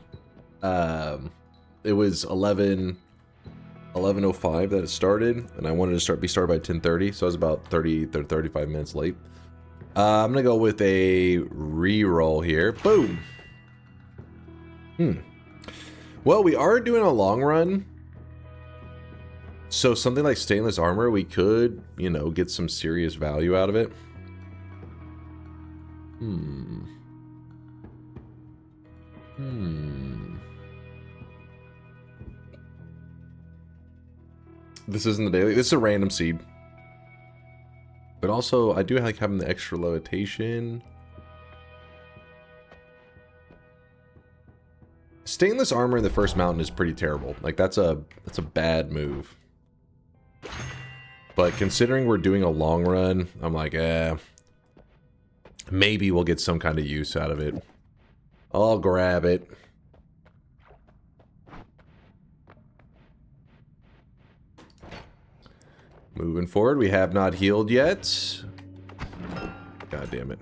It was 11:05 that it started, and I wanted to be started by 10:30, so I was about 30 to 35 minutes late. I'm gonna go with a re-roll here. Boom. Well, we are doing a long run, so something like stainless armor, we could, you know, get some serious value out of it. This isn't the daily. This is a random seed. But also, I do like having the extra levitation. Stainless armor in the first mountain is pretty terrible. Like that's a bad move. But considering we're doing a long run, I'm like, maybe we'll get some kind of use out of it. I'll grab it. Moving forward, we have not healed yet. God damn it.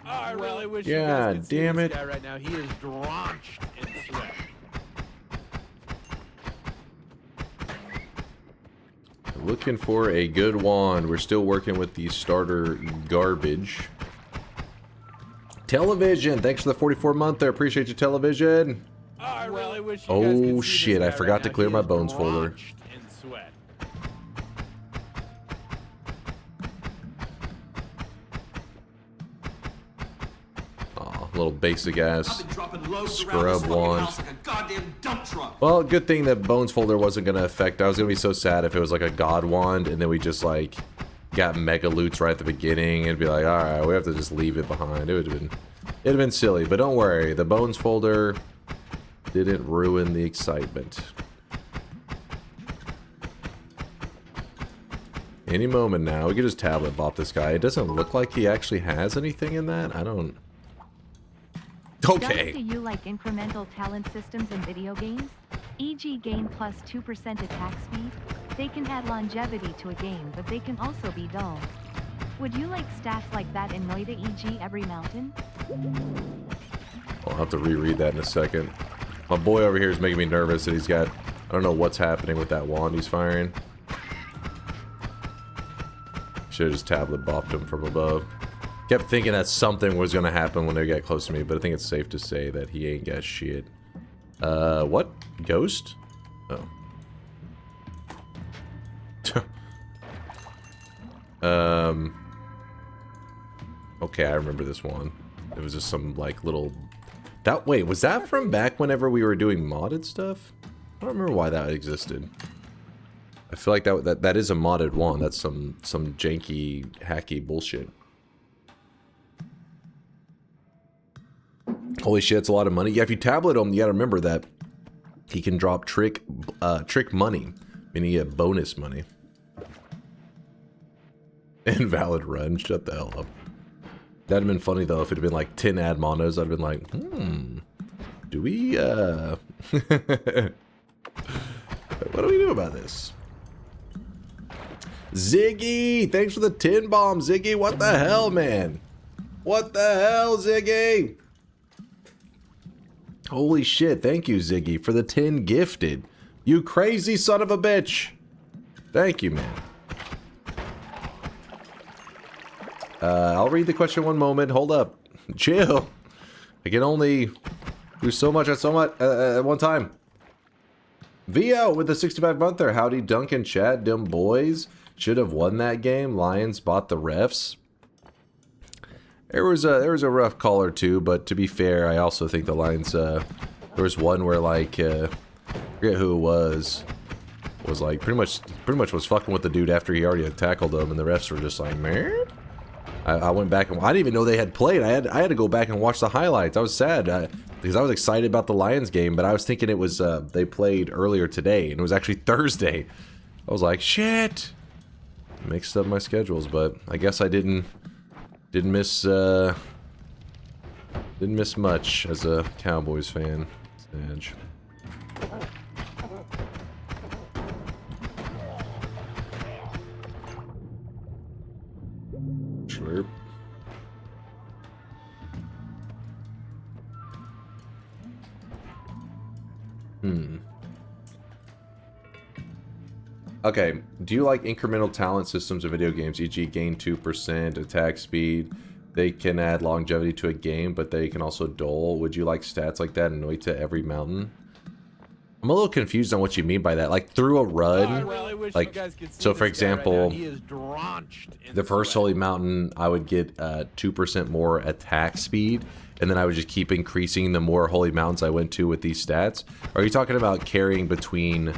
Oh, I really wish you God guys could see damn this it. guy right now. He is drenched in sweat. Looking for a good wand. We're still working with the starter garbage. Television, thanks for the 44 month there. Appreciate you, Television. Oh, I really wish you guys could see Oh this shit, guy I forgot right to now. clear He my is bones folder. drenched in sweat. Aw, little basic ass I've been dropping loads around scrub this fucking wand. house like a goddamn dump truck. Well, good thing that bones folder wasn't gonna affect. I was gonna be so sad if it was like a god wand and then we just like got mega loots right at the beginning and be like, all right, we have to just leave it behind. It'd have been silly, but don't worry, the bones folder didn't ruin the excitement. Any moment now, we could just tablet bop this guy. It doesn't look like he actually has anything in that. I don't. Okay. Do you like incremental talent systems in video games? E.g. gain plus 2% attack speed? They can add longevity to a game, but they can also be dull. Would you like stats like that in Noita, e.g. every mountain? I'll have to reread that in a second. My boy over here is making me nervous that he's got... I don't know what's happening with that wand he's firing. Should have just tablet bopped him from above. Kept thinking that something was going to happen when they got close to me, but I think it's safe to say that he ain't got shit. What? Ghost? Oh. Okay, I remember this one. It was just some, like, little... Wait, was that from back whenever we were doing modded stuff? I don't remember why that existed. I feel like that is a modded one. That's some janky, hacky bullshit. Holy shit, it's a lot of money. Yeah, if you tablet him, you gotta remember that he can drop trick money, meaning you get bonus money. Invalid run, shut the hell up. That'd have been funny though if it had been like 10 ad monos. I'd have been like, do we what do we do about this? Ziggy, thanks for the 10 bomb, Ziggy. What the hell, man? What the hell, Ziggy? Holy shit, thank you, Ziggy, for the 10 gifted. You crazy son of a bitch. Thank you, man. I'll read the question one moment. Hold up. Chill. I can only do so much at one time. VO with the 65-monther. Howdy, Duncan chat. Dumb boys. Should have won that game. Lions bought the refs. There was a rough call or two, but to be fair, I also think the Lions, there was one where, like, I forget who it was like, pretty much was fucking with the dude after he already had tackled him, and the refs were just like, man. I went back and I didn't even know they had played. I had to go back and watch the highlights. I was sad because I was excited about the Lions game, but I was thinking it was they played earlier today, and it was actually Thursday. I was like, shit. Mixed up my schedules, but I guess I didn't miss much as a Cowboys fan. Edge. Slurp. Okay, do you like incremental talent systems in video games, e.g. gain 2% attack speed? They can add longevity to a game, but they can also dull. Would you like stats like that in Noita every mountain? I'm a little confused on what you mean by that. Like, through a run, like, so for example, the first Holy Mountain, I would get 2% more attack speed, and then I would just keep increasing the more Holy Mountains I went to with these stats. Or are you talking about carrying between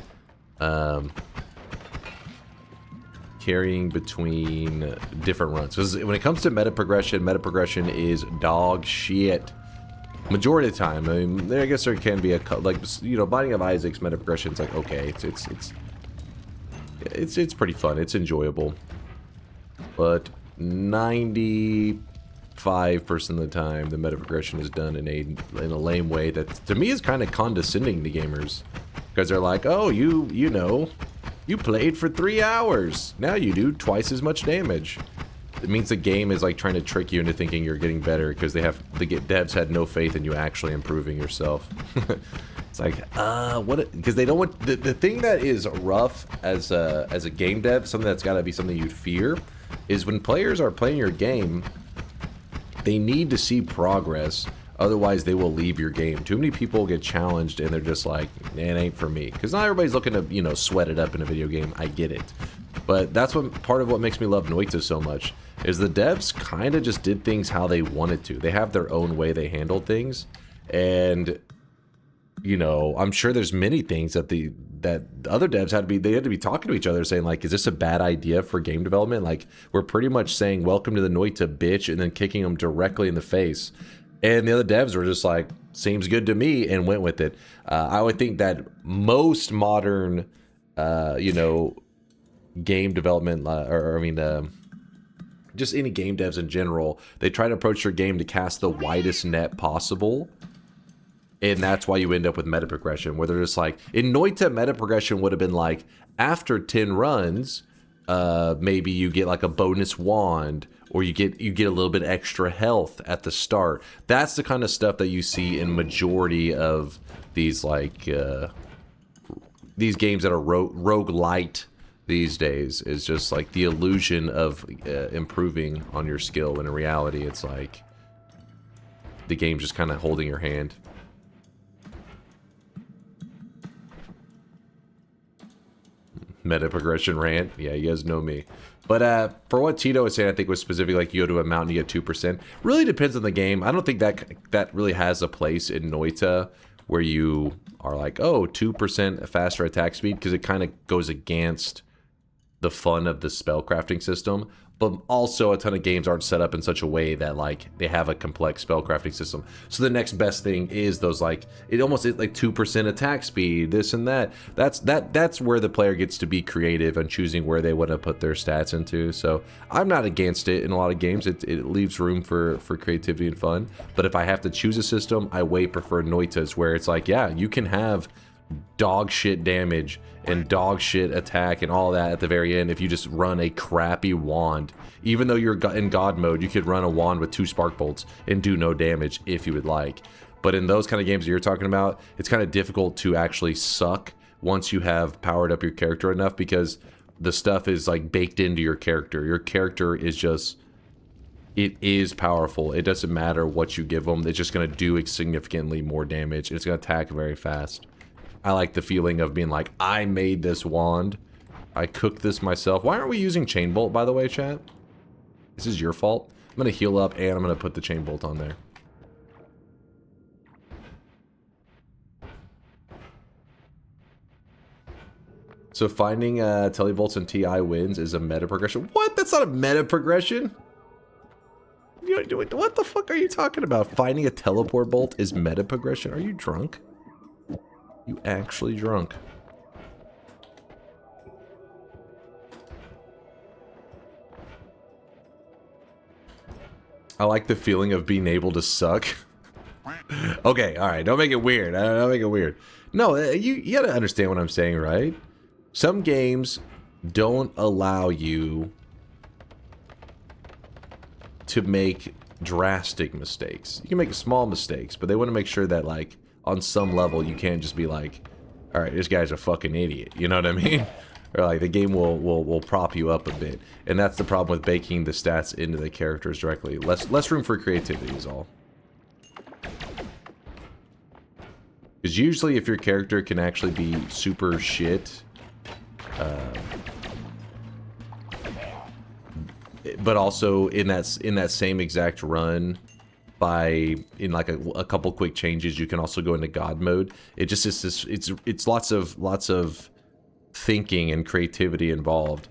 different runs? Because when it comes to meta progression is dog shit. Majority of the time. I mean, I guess there can be a, like, you know, Binding of Isaac's meta progression is like, okay, it's pretty fun, it's enjoyable, but 95% of the time the meta progression is done in a lame way that to me is kind of condescending to gamers, because they're like, oh, you know, you played for 3 hours, now you do twice as much damage. It means the game is like trying to trick you into thinking you're getting better because the devs had no faith in you actually improving yourself. It's like, what? Because they don't want the thing that is rough as a game dev, something that's got to be something you'd fear, is when players are playing your game, they need to see progress. Otherwise, they will leave your game. Too many people get challenged and they're just like, it ain't for me. Because not everybody's looking to, you know, sweat it up in a video game. I get it. But that's what part of what makes me love Noita so much, is the devs kind of just did things how they wanted to. They have their own way they handle things. And, you know, I'm sure there's many things that the other devs had to be talking to each other saying, like, is this a bad idea for game development? Like, we're pretty much saying, welcome to the Noita, bitch, and then kicking them directly in the face. And the other devs were just like, seems good to me, and went with it. I would think that most modern, you know, game development, just any game devs in general, they try to approach your game to cast the widest net possible. And that's why you end up with meta progression, where they're just like, in Noita, meta progression would have been like, after 10 runs, maybe you get like a bonus wand, or you get a little bit extra health at the start. That's the kind of stuff that you see in majority of these, like, these games that are roguelite these days, is just like the illusion of improving on your skill, when in reality it's like the game's just kind of holding your hand. Meta progression rant. Yeah, you guys know me. But for what Tito was saying, I think was specifically like you go to a mountain, you get 2%. Really depends on the game. I don't think that really has a place in Noita where you are like, oh, 2% faster attack speed, because it kind of goes against the fun of the spellcrafting system. But also a ton of games aren't set up in such a way that, like, they have a complex spellcrafting system. So the next best thing is those, like, it almost is like 2% attack speed, this and that. That's where the player gets to be creative and choosing where they want to put their stats into. So I'm not against it in a lot of games. It leaves room for creativity and fun. But if I have to choose a system, I way prefer Noita's, where it's like, yeah, you can have dog shit damage and dog shit attack and all that at the very end if you just run a crappy wand. Even though you're in god mode, you could run a wand with 2 spark bolts and do no damage if you would like. But in those kind of games that you're talking about, it's kind of difficult to actually suck once you have powered up your character enough, because the stuff is like baked into your character. Your character is just it is powerful. It doesn't matter what you give them. It's just going to do significantly more damage. It's going to attack very fast. I like the feeling of being like, I made this wand. I cooked this myself. Why aren't we using chain bolt, by the way, chat? This is your fault. I'm going to heal up and I'm going to put the chain bolt on there. So finding telebolts and TI wins is a meta progression. What? That's not a meta progression. What the fuck are you talking about? Finding a teleport bolt is meta progression? Are you drunk? You actually drunk? I like the feeling of being able to suck. Okay, all right. Don't make it weird. Don't make it weird. No, you gotta understand what I'm saying, right? Some games don't allow you to make drastic mistakes. You can make small mistakes, but they want to make sure that, like, on some level, you can't just be like, all right, this guy's a fucking idiot. You know what I mean? Or like the game will prop you up a bit, and that's the problem with baking the stats into the characters directly. Less room for creativity is all. Because usually, if your character can actually be super shit, but also in that same exact run, in like a couple quick changes, you can also go into God mode. It just is this. It's lots of thinking and creativity involved.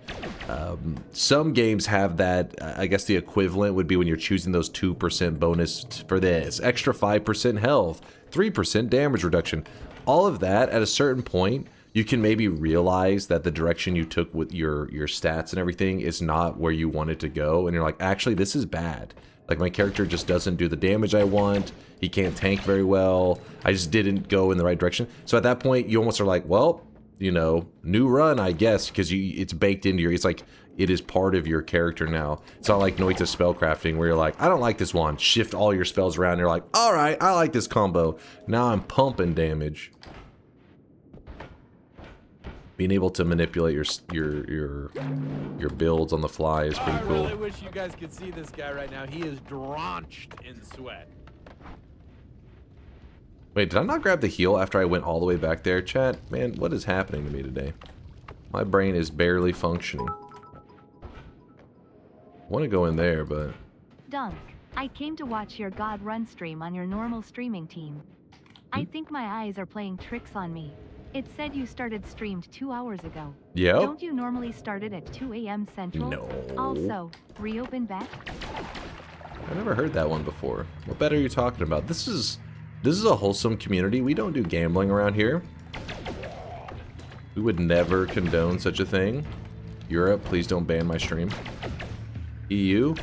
Some games have that. I guess the equivalent would be when you're choosing those 2% bonus for this extra 5% health, 3% damage reduction. All of that at a certain point, you can maybe realize that the direction you took with your stats and everything is not where you wanted to go, and you're like, actually, this is bad. Like, my character just doesn't do the damage I want. He can't tank very well. I just didn't go in the right direction. So at that point, you almost are like, well, you know, new run, I guess, because it's baked into it's like, it is part of your character now. It's not like Noita spellcrafting where you're like, I don't like this wand. Shift all your spells around. And you're like, all right, I like this combo. Now I'm pumping damage. Being able to manipulate your builds on the fly is pretty cool. I really wish you guys could see this guy right now. He is drenched in sweat. Wait, did I not grab the heal after I went all the way back there? Chat, man, what is happening to me today? My brain is barely functioning. I want to go in there, but... Dunk, I came to watch your God Run stream on your normal streaming team. I think my eyes are playing tricks on me. It said you started streamed 2 hours ago. Yep. Don't you normally start it at 2 a.m. Central? No. Also, reopen back? I never heard that one before. What bet are you talking about? This is a wholesome community. We don't do gambling around here. We would never condone such a thing. Europe, please don't ban my stream. EU,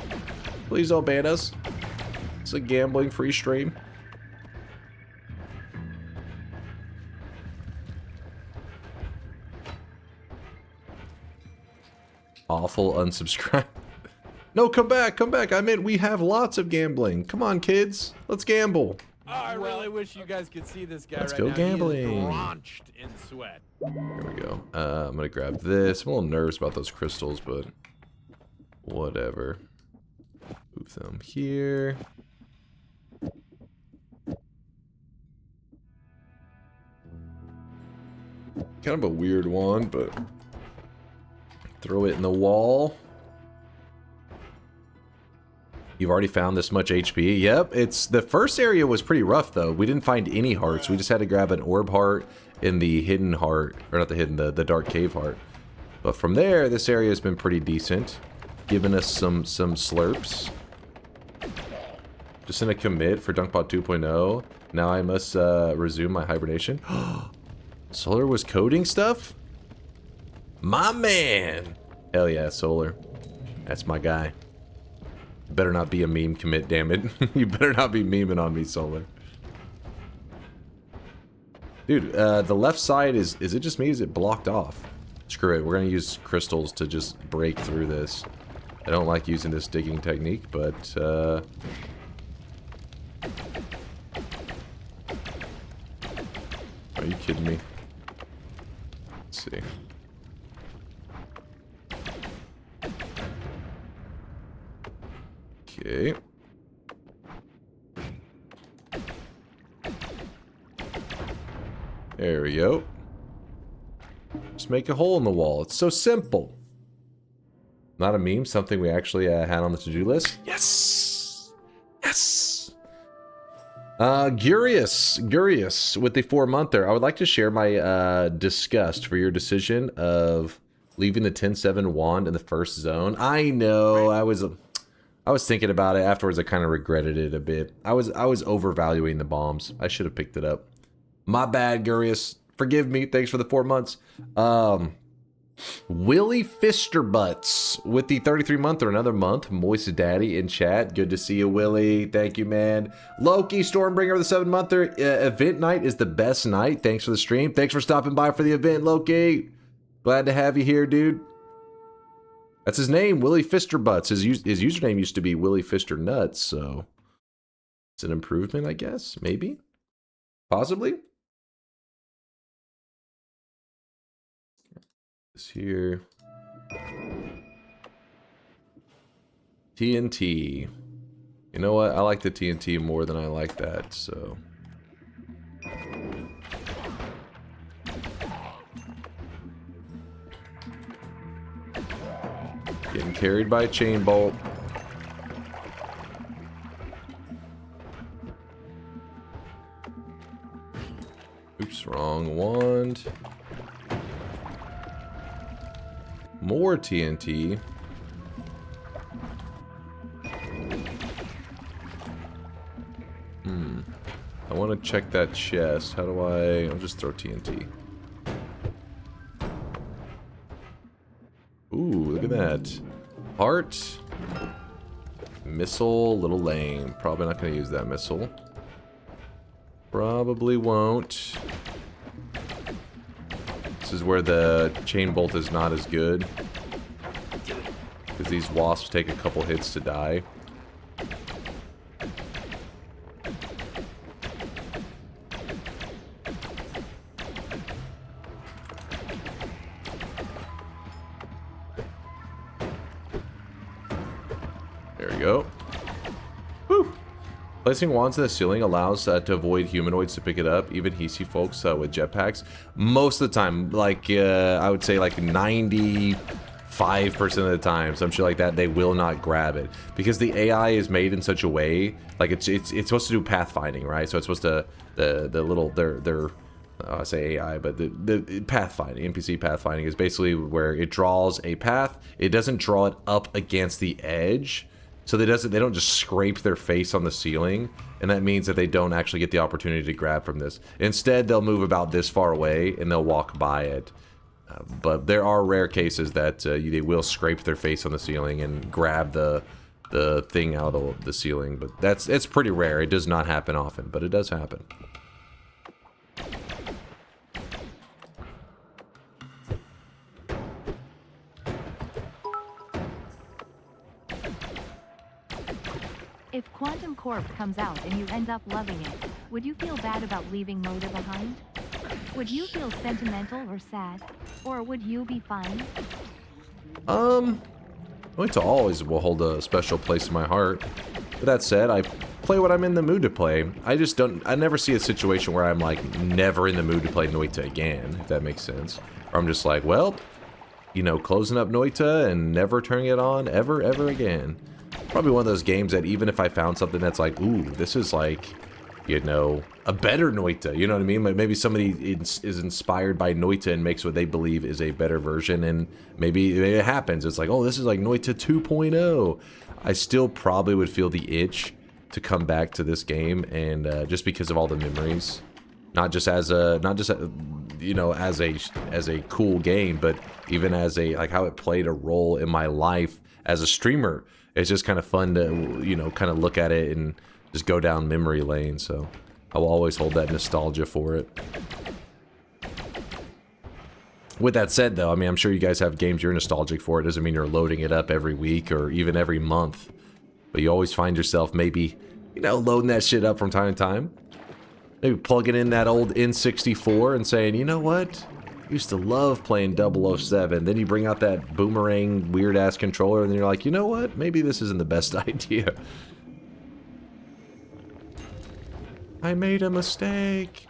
please don't ban us. It's a gambling-free stream. Awful unsubscribe. No, come back, come back. I meant we have lots of gambling. Come on, kids. Let's gamble. Oh, I really wish you guys could see this guy Let's right go now. gambling. He is drenched in sweat. Here we go. I'm gonna grab this. I'm a little nervous about those crystals, but whatever. Move them here. Kind of a weird one, but throw it in the wall. You've already found this much HP. Yep, it's the first area was pretty rough though. We didn't find any hearts. We just had to grab an orb heart in the hidden heart, or not the hidden, the dark cave heart. But from there, this area has been pretty decent, giving us some slurps. Just in a commit for DunkPod 2.0. Now I must resume my hibernation. Solar was coding stuff? My man! Hell yeah, Solar. That's my guy. Better not be a meme commit, damn it. You better not be memeing on me, Solar. Dude, the left side is it just me? Is it blocked off? Screw it, we're gonna use crystals to just break through this. I don't like using this digging technique, but are you kidding me? Let's see. Okay. There we go. Just make a hole in the wall. It's so simple. Not a meme, something we actually had on the to-do list. Yes! Yes! Gurius with the 4-monther. I would like to share my disgust for your decision of leaving the 10-7 wand in the first zone. I know, I was thinking about it afterwards. I kind of regretted it a bit. I was overvaluing the bombs. I should have picked it up. My bad, Gurius. Forgive me. Thanks for the 4 months. Willie Fisterbutts with the 33-month or another month. Moist Daddy in chat. Good to see you, Willie. Thank you, man. Loki Stormbringer with the 7-monther. Event night is the best night. Thanks for the stream. Thanks for stopping by for the event, Loki. Glad to have you here, dude. That's his name, Willie Fisterbutts. His username used to be Willie Fister Nuts, so it's an improvement, I guess. Maybe. Possibly. Here, TNT. You know what? I like the TNT more than I like that, so. Getting carried by a chain bolt. Oops, wrong wand. More TNT. I want to check that chest. How do I'll just throw TNT. Ooh, look at that. Heart. Missile, little lame. Probably not going to use that missile. Probably won't. This is where the chain bolt is not as good. Because these wasps take a couple hits to die. There we go. Woo! Placing wands in the ceiling allows to avoid humanoids to pick it up, even Hisi folks with jetpacks. Most of the time, like I would say like 95% of the time, some shit like that, they will not grab it. Because the AI is made in such a way, like it's supposed to do pathfinding, right? So it's supposed to, I say AI, but the pathfinding, NPC pathfinding is basically where it draws a path, it doesn't draw it up against the edge. So they don't just scrape their face on the ceiling, and that means that they don't actually get the opportunity to grab from this. Instead, they'll move about this far away, and they'll walk by it. But there are rare cases that they will scrape their face on the ceiling and grab the thing out of the ceiling. But it's pretty rare. It does not happen often, but it does happen. If Quantum Corp comes out and you end up loving it, would you feel bad about leaving Noita behind? Would you feel sentimental or sad? Or would you be fine? Noita always will hold a special place in my heart. With that said, I play what I'm in the mood to play. I never see a situation where I'm like never in the mood to play Noita again, if that makes sense. Or I'm just like, well, you know, closing up Noita and never turning it on ever again. Probably one of those games that even if I found something that's like, ooh, this is like, you know, a better Noita, you know what I mean? Maybe somebody is inspired by Noita and makes what they believe is a better version, and maybe it happens. It's like, oh, this is like Noita 2.0. I still probably would feel the itch to come back to this game, and just because of all the memories, not just as a cool game, but even as a like how it played a role in my life as a streamer. It's just kind of fun to, you know, kind of look at it and just go down memory lane. So I will always hold that nostalgia for it. With that said, though, I mean, I'm sure you guys have games you're nostalgic for. It doesn't mean you're loading it up every week or even every month. But you always find yourself maybe, you know, loading that shit up from time to time. Maybe plugging in that old N64 and saying, you know what? Used to love playing 007. Then you bring out that boomerang weird-ass controller, and then you're like, you know what? Maybe this isn't the best idea. I made a mistake.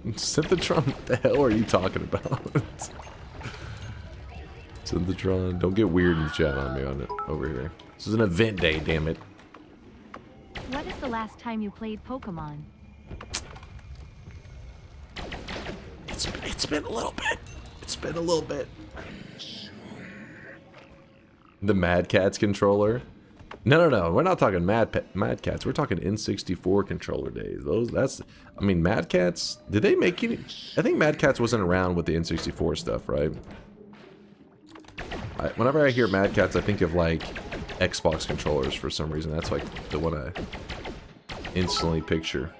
Synthotron, what the hell are you talking about? Synthotron, don't get weird in the chat on me on it over here. This is an event day, damn it. What is the last time you played Pokemon? It's been a little bit. It's been a little bit. The Mad Catz controller? No. We're not talking Mad Catz. We're talking N64 controller days. I mean, Mad Catz. Did they make any? I think Mad Catz wasn't around with the N64 stuff, right? Whenever I hear Mad Catz, I think of like Xbox controllers for some reason. That's like the one I instantly picture.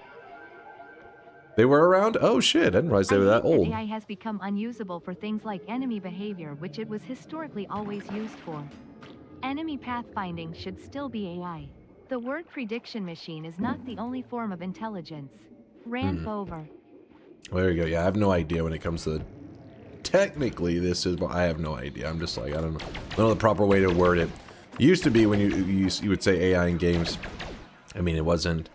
They were around? Oh shit, I didn't realize they were that old. AI has become unusable for things like enemy behavior, which it was historically always used for. Enemy pathfinding should still be AI. The word prediction machine is not the only form of intelligence. Rant over. Well, there you go. Yeah, I have no idea when it comes to technically this is, but I have no idea. I'm just like, I don't know the proper way to word it. It used to be when you would say AI in games. I mean, it wasn't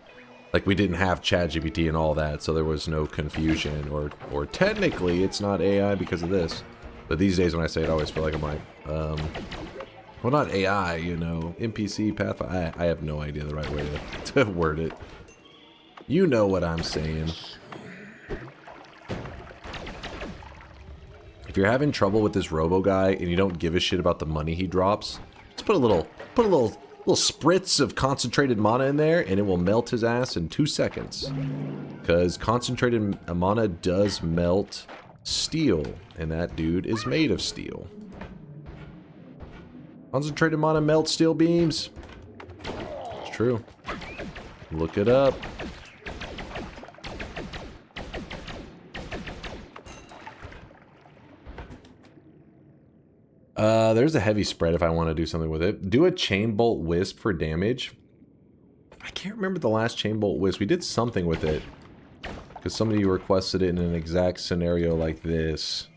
like we didn't have ChatGPT and all that, so there was no confusion, or technically it's not AI because of this. But these days when I say it, I always feel like I'm like, well, not AI, you know, NPC, path. I have no idea the right way to word it. You know what I'm saying. If you're having trouble with this Robo guy and you don't give a shit about the money he drops, just put a little spritz of concentrated mana in there, and it will melt his ass in 2 seconds. Because concentrated mana does melt steel, and that dude is made of steel. Concentrated mana melts steel beams. It's true. Look it up. There's a heavy spread if I want to do something with it. Do a chain bolt wisp for damage. I can't remember the last chain bolt wisp. We did something with it. Because somebody requested it in an exact scenario like this.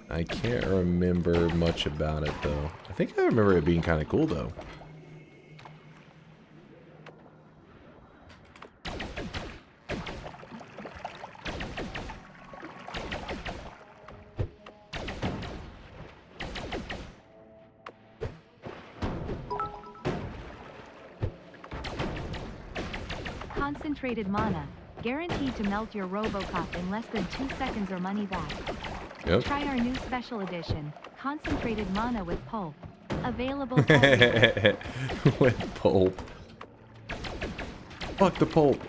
I can't remember much about it though. I think I remember it being kind of cool though. Concentrated mana. Guaranteed to melt your Robocop in less than 2 seconds or money back. Yep. Try our new special edition, Concentrated Mana with Pulp. Available with pulp. Fuck the pulp.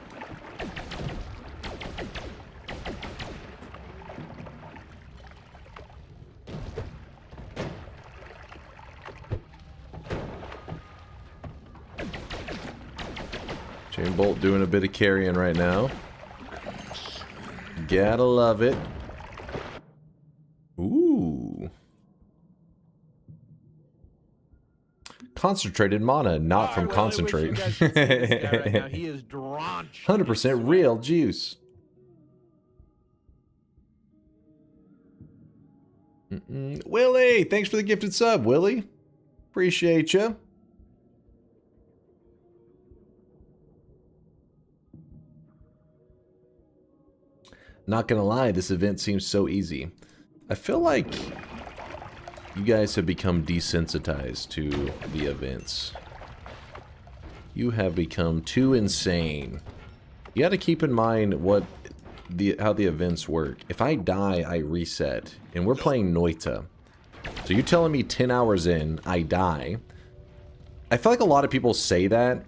Chain Bolt doing a bit of carrying right now. Gotta love it. Ooh. Concentrated mana, not from concentrate. 100% real juice. Willie, thanks for the gifted sub, Willie. Appreciate you. Not gonna lie, this event seems so easy. I feel like you guys have become desensitized to the events. You have become too insane. You gotta keep in mind how the events work. If I die, I reset. And we're playing Noita. So you're telling me 10 hours in, I die. I feel like a lot of people say that.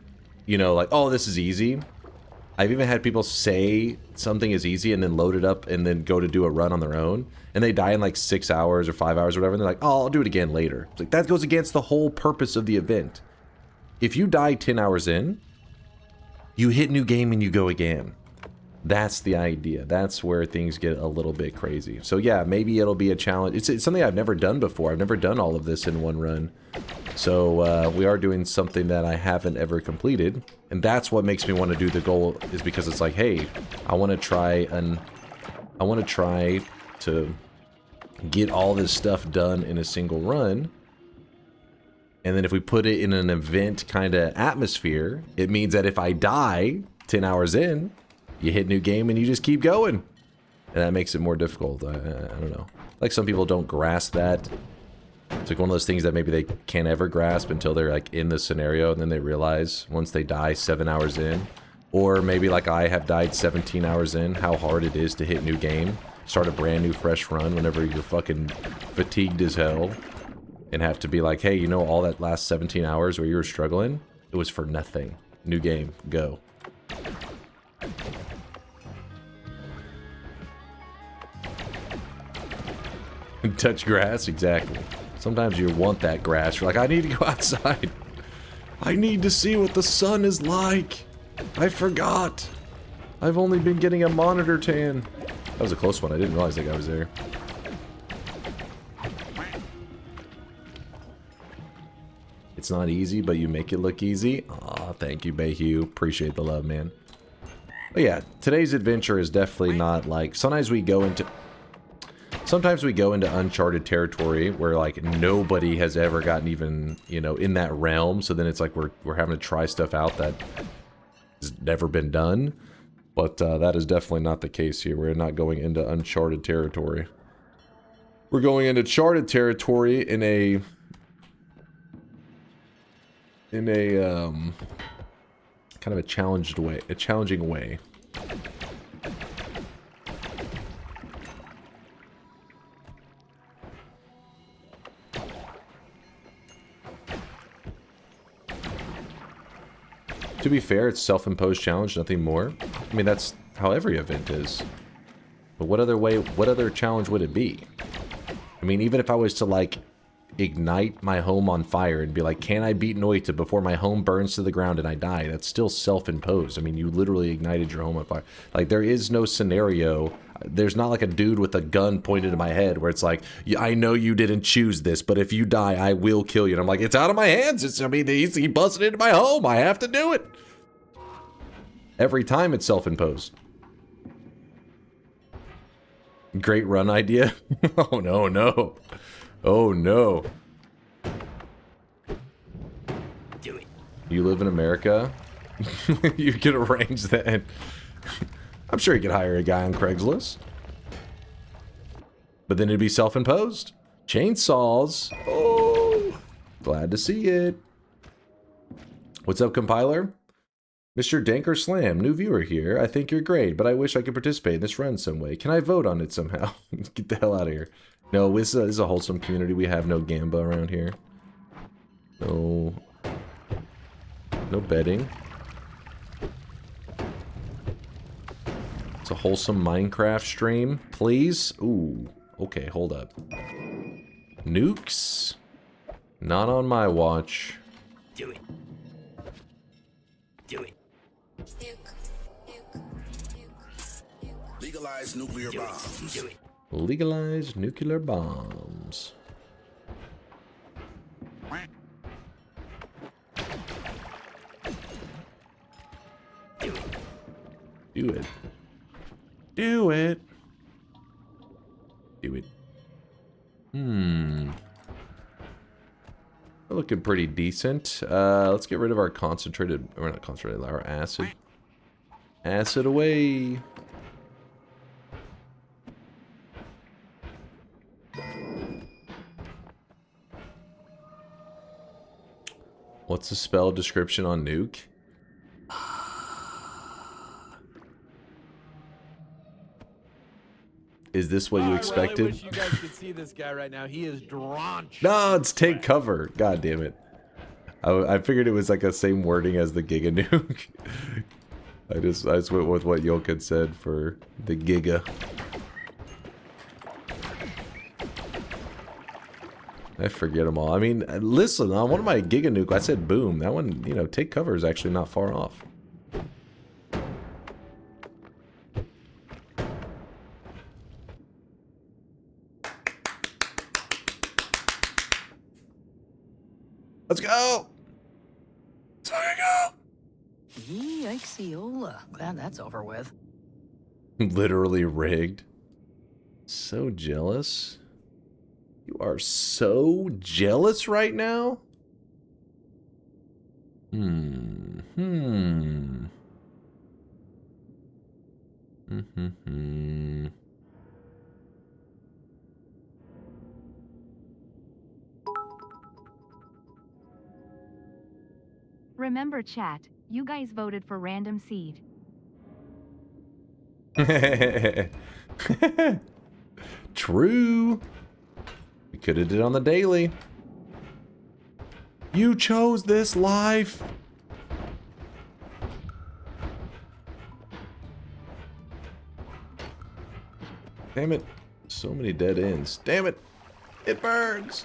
You know, like, oh, this is easy. I've even had people say something is easy and then load it up and then go to do a run on their own. And they die in like 6 hours or 5 hours or whatever. And they're like, oh, I'll do it again later. It's like, that goes against the whole purpose of the event. If you die 10 hours in, you hit new game and you go again. That's the idea. That's where things get a little bit crazy. So yeah, maybe it'll be a challenge. It's something I've never done before. I've never done all of this in one run. So we are doing something that I haven't ever completed, and that's what makes me want to do the goal, is because it's like, hey, I want to try to get all this stuff done in a single run. And then if we put it in an event kind of atmosphere, it means that if I die 10 hours in, you hit new game and you just keep going. And that makes it more difficult. I don't know. Like, some people don't grasp that. It's like one of those things that maybe they can't ever grasp until they're like in the scenario, and then they realize once they die 7 hours in, or maybe like I have died 17 hours in, how hard it is to hit new game, start a brand new fresh run whenever you're fucking fatigued as hell, and have to be like, hey, you know, all that last 17 hours where you were struggling, it was for nothing. New game, go. Touch grass, exactly. Sometimes you want that grass. You're like, I need to go outside. I need to see what the sun is like. I forgot. I've only been getting a monitor tan. That was a close one. I didn't realize that guy was there. It's not easy, but you make it look easy. Aw, thank you, Bayhue. Appreciate the love, man. But yeah, today's adventure is definitely not like... Sometimes we go into uncharted territory where like nobody has ever gotten even, you know, in that realm. So then it's like we're having to try stuff out that has never been done. But that is definitely not the case here. We're not going into uncharted territory. We're going into charted territory in a kind of a challenging way. To be fair, it's self-imposed challenge, nothing more. I mean, that's how every event is. But what other challenge would it be? I mean, even if I was to, like, ignite my home on fire and be like, can I beat Noita before my home burns to the ground and I die? That's still self-imposed. I mean, you literally ignited your home on fire. Like, there is no scenario. There's not like a dude with a gun pointed at my head where it's like, I know you didn't choose this, but if you die, I will kill you. And I'm like, it's out of my hands. I mean, he busted into my home. I have to do it. Every time it's self-imposed. Great run idea. Oh, no, no. Oh, no. Do it. You live in America? You can arrange that. I'm sure you could hire a guy on Craigslist. But then it'd be self-imposed. Chainsaws. Oh, glad to see it. What's up, compiler? Mr. DunkOrSlam, new viewer here. I think you're great, but I wish I could participate in this run some way. Can I vote on it somehow? Get the hell out of here. No, this is a wholesome community. We have no gamba around here. No. No betting. It's a wholesome Minecraft stream. Please? Ooh. Okay, hold up. Nukes? Not on my watch. Do it. Do it. Legalize nuclear bombs. Do it. Legalize nuclear bombs. Do it. Do it. Do it. We're looking pretty decent. Let's get rid of our concentrated, or not concentrated, our acid. Acid away. What's the spell description on nuke? Is this what you expected? I really wish you guys could see this guy right now. He is drenched. No, it's take cover. God damn it. I figured it was like the same wording as the Giga Nuke. I just went with what Yolk had said for the Giga. I forget them all. I mean, listen, on one of my Giga Nuke, I said boom. That one, you know, take cover is actually not far off. Let's go. Let's fucking go. Yikesiola. Glad that's over with. Literally rigged. So jealous. You are so jealous right now? Remember chat, you guys voted for random seed. True. We could have did on the daily. You chose this life. Damn it. So many dead ends. Damn it. It burns.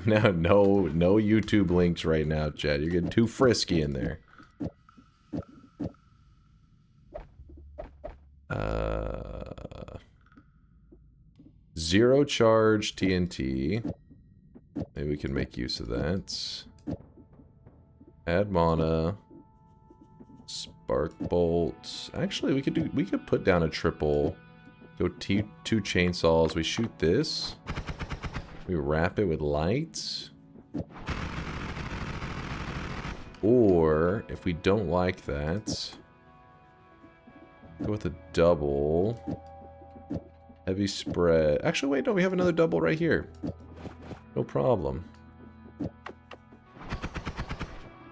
No YouTube links right now, Chad. You're getting too frisky in there. Zero charge TNT. Maybe we can make use of that. Add mana. Spark bolts. Actually, we could put down a triple. Go two chainsaws. We shoot this. We wrap it with lights. Or, if we don't like that, go with a double. Heavy spread. Actually, wait, no, we have another double right here. No problem.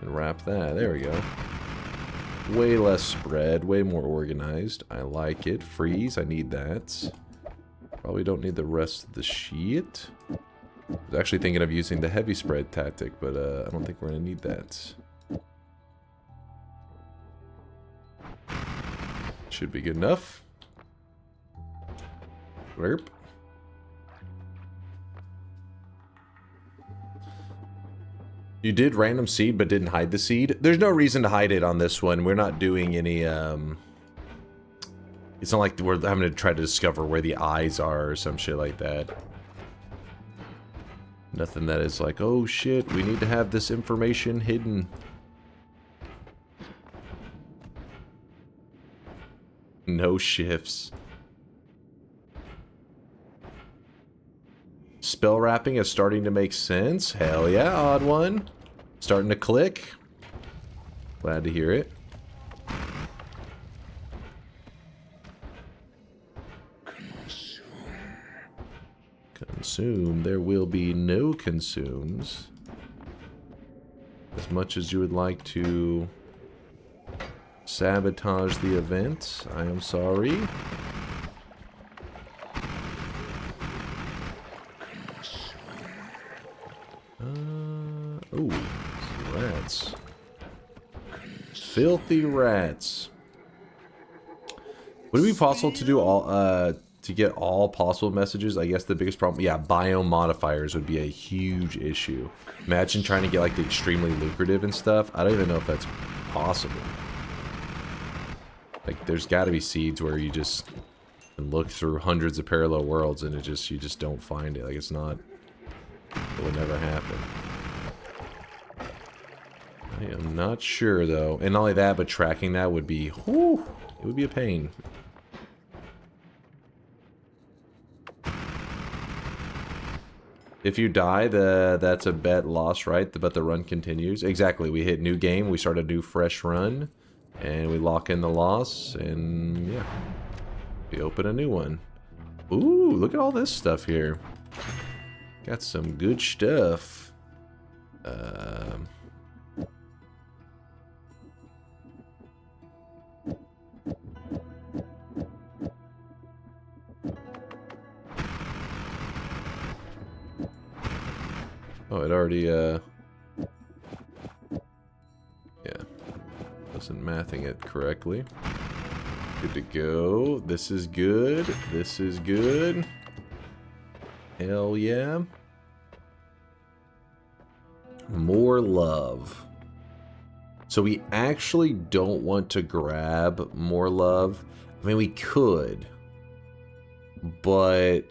And wrap that. There we go. Way less spread, way more organized. I like it. Freeze, I need that. Probably don't need the rest of the sheet. I was actually thinking of using the heavy spread tactic, but I don't think we're going to need that. Should be good enough. Slurp. You did random seed but didn't hide the seed? There's no reason to hide it on this one. We're not doing any, it's not like we're having to try to discover where the eyes are or some shit like that. Nothing that is like, oh shit, we need to have this information hidden. No shifts. Spell wrapping is starting to make sense. Hell yeah, odd one. Starting to click. Glad to hear it. Consume. There will be no consumes. As much as you would like to sabotage the event, I am sorry. Oh, rats. Filthy rats. Would it be possible to do all, to get all possible messages? I guess the biggest problem, yeah, biome modifiers would be a huge issue. Imagine trying to get like the extremely lucrative and stuff. I don't even know if that's possible. Like, there's got to be seeds where you just look through hundreds of parallel worlds and you just don't find it. Like, it's not, it would never happen. I am not sure though. And not only that, but tracking that would be, whew, it would be a pain. If you die, that's a bet lost, right? But the run continues. Exactly. We hit new game. We start a new fresh run. And we lock in the loss. And yeah. We open a new one. Ooh, look at all this stuff here. Got some good stuff. Oh, it already, yeah. Wasn't mathing it correctly. Good to go. This is good. This is good. Hell yeah. More love. So we actually don't want to grab more love. I mean, we could, but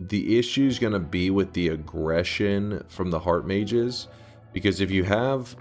the issue is going to be with the aggression from the heart mages, because if you have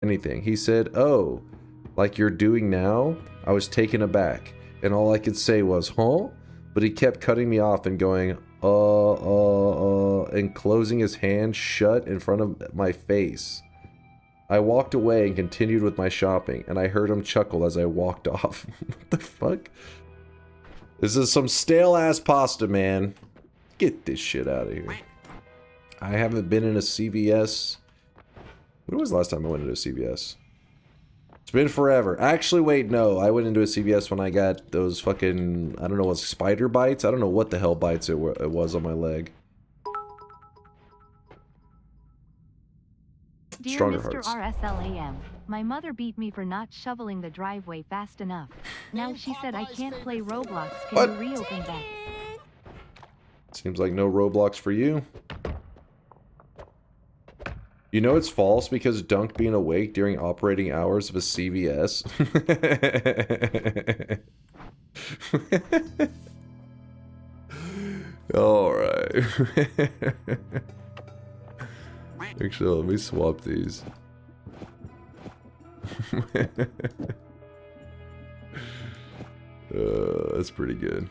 anything, he said, "Oh, like you're doing now?" I was taken aback, and all I could say was, "Huh?" But he kept cutting me off and going, and closing his hand shut in front of my face. I walked away and continued with my shopping, and I heard him chuckle as I walked off. What the fuck? This is some stale-ass pasta, man. Get this shit out of here. I haven't been in a CVS. When was the last time I went into a CVS? It's been forever. Actually, wait, no. I went into a CVS when I got those fucking, I don't know, what, spider bites? I don't know what the hell bites it was on my leg. Dear Stronger Mr. hearts. RSLAM, my mother beat me for not shoveling the driveway fast enough. Now she said I can't play Roblox. Can you reopen that? Seems like no Roblox for you. You know it's false because Dunk being awake during operating hours of a CVS. Alright. Actually, let me swap these. That's pretty good.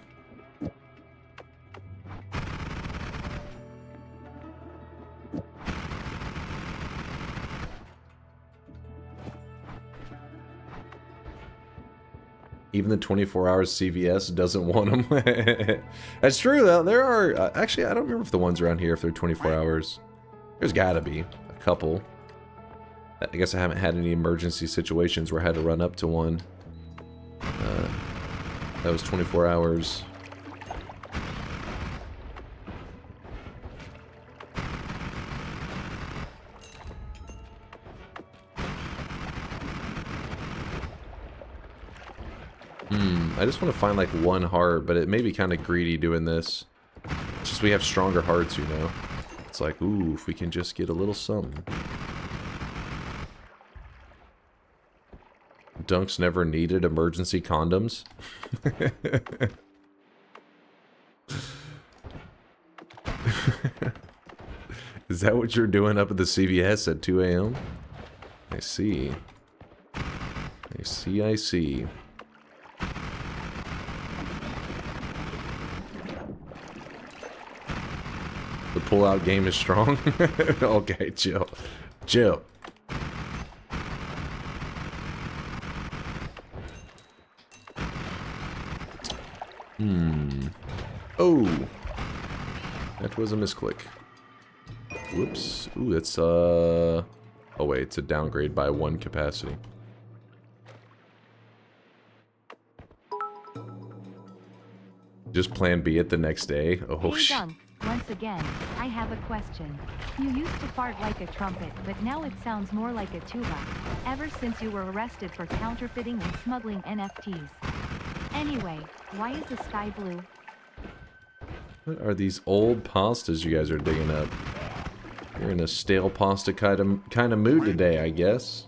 Even the 24 hours CVS doesn't want them. That's true, though. There are... actually, I don't remember if the ones around here, if they're 24 hours. There's gotta be a couple. I guess I haven't had any emergency situations where I had to run up to one. That was 24 hours. I just want to find like one heart, but it may be kind of greedy doing this. It's just we have stronger hearts, you know. It's like, ooh, if we can just get a little something. Dunks never needed emergency condoms. Is that what you're doing up at the CVS at 2 a.m.? I see. I see, I see. The pull-out game is strong. Okay, chill. Chill. Oh! That was a misclick. Whoops. Ooh, that's, oh wait, it's a downgrade by 1 capacity. Just plan B it the next day? Oh, hey, Dunk, once again, I have a question. You used to fart like a trumpet, but now it sounds more like a tuba. Ever since you were arrested for counterfeiting and smuggling NFTs. Anyway, why is the sky blue? What are these old pastas you guys are digging up? You're in a stale pasta kind of mood today, I guess.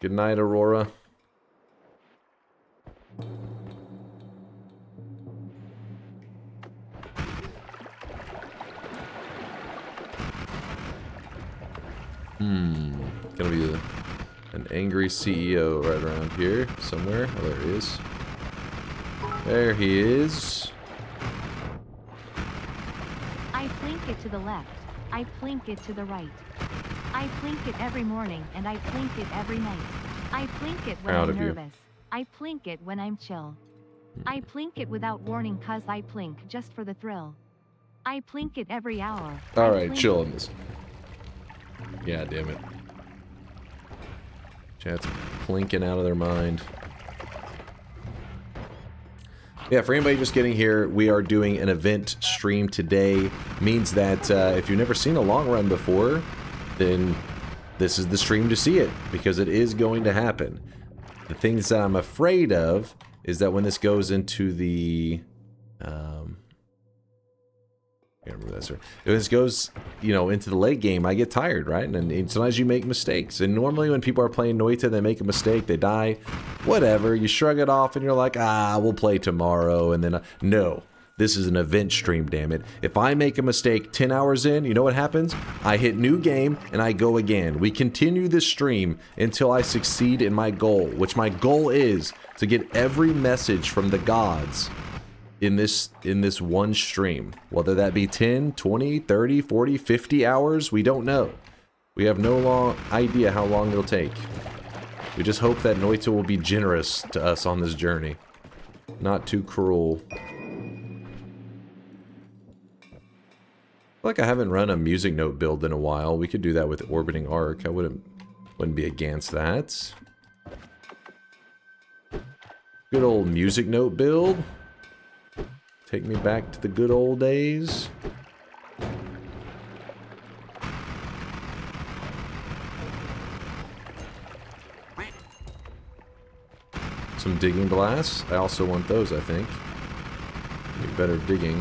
Good night, Aurora. Gonna be an angry CEO right around here somewhere. Oh, there he is. There he is. I plink it to the left. I plink it to the right. I plink it every morning and I plink it every night. I plink it when I'm nervous. I plink it when I'm chill. I plink it without warning cause I plink just for the thrill. I plink it every hour. Alright, chill on this. Yeah, damn it. Chat's plinking out of their mind. Yeah, for anybody just getting here, we are doing an event stream today. Means that if you've never seen a long run before, then this is the stream to see it, because it is going to happen. The things that I'm afraid of is that when this goes into the... I can't remember that, sir. If this goes, you know, into the late game, I get tired, right? And sometimes you make mistakes. And normally when people are playing Noita, they make a mistake, they die, whatever. You shrug it off and you're like, ah, we'll play tomorrow. And then, no, this is an event stream, damn it. If I make a mistake 10 hours in, you know what happens? I hit new game and I go again. We continue this stream until I succeed in my goal, which my goal is to get every message from the gods in this one stream. Whether that be 10, 20, 30, 40, 50 hours, we don't know. We have no idea how long it'll take. We just hope that Noita will be generous to us on this journey. Not too cruel. I feel like I haven't run a music note build in a while. We could do that with Orbiting Arc. I wouldn't be against that. Good old music note build. Take me back to the good old days. Some digging blasts. I also want those, I think. Need better digging.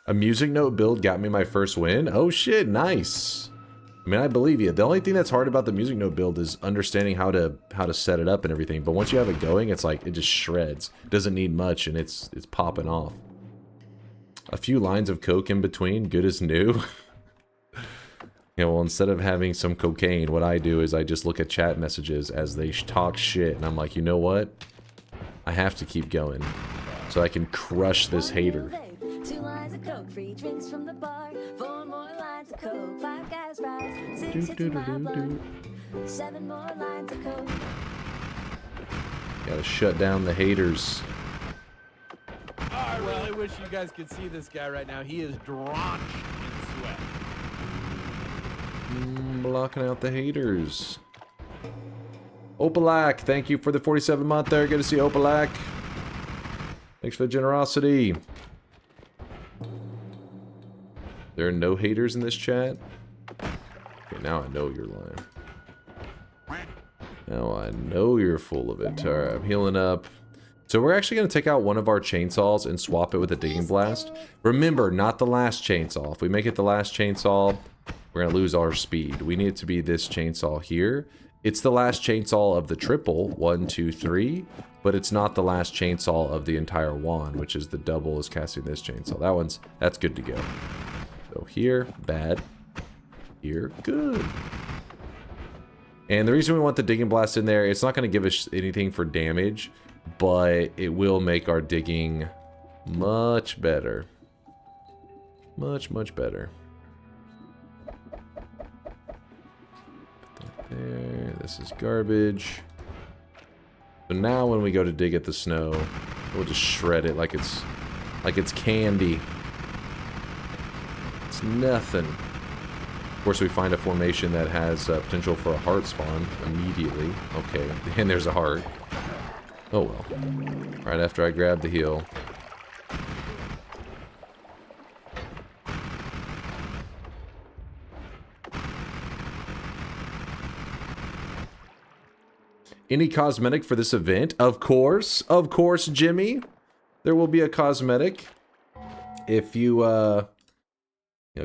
A music note build got me my first win. Oh shit, nice. I mean, I believe you. The only thing that's hard about the music note build is understanding how to set it up and everything. But once you have it going, it's like it just shreds. It doesn't need much, and it's popping off. A few lines of coke in between, good as new. You know, well, instead of having some cocaine, what I do is I just look at chat messages as they talk shit, and I'm like, you know what? I have to keep going, so I can crush this hater. 2 lines of coke, free drinks from the bar. 4 more lines of coke, 5 guys rise. 6 hits in my blood. 7 more lines of coke. Gotta shut down the haters. I really wish you guys could see this guy right now. He is drenched in sweat. Blocking out the haters. Opalak, thank you for the 47 month there. Good to see Opalak. Thanks for the generosity. There are no haters in this chat? Okay, now I know you're lying. Now I know you're full of it. Alright, I'm healing up. So we're actually going to take out one of our chainsaws and swap it with a digging blast. Remember, not the last chainsaw. If we make it the last chainsaw, we're going to lose our speed. We need it to be this chainsaw here. It's the last chainsaw of the triple, 1, 2, 3, but it's not the last chainsaw of the entire wand, which is the double is casting this chainsaw. That's good to go. So here, bad. Here, good. And the reason we want the digging blast in there, it's not going to give us anything for damage, but it will make our digging much better. Much, much better. There, this is garbage. So now when we go to dig at the snow, we'll just shred it like it's candy. It's nothing. Of course, we find a formation that has potential for a heart spawn immediately. Okay, and there's a heart. Oh well. Right after I grab the heal. Any cosmetic for this event? Of course, Jimmy. There will be a cosmetic. If you,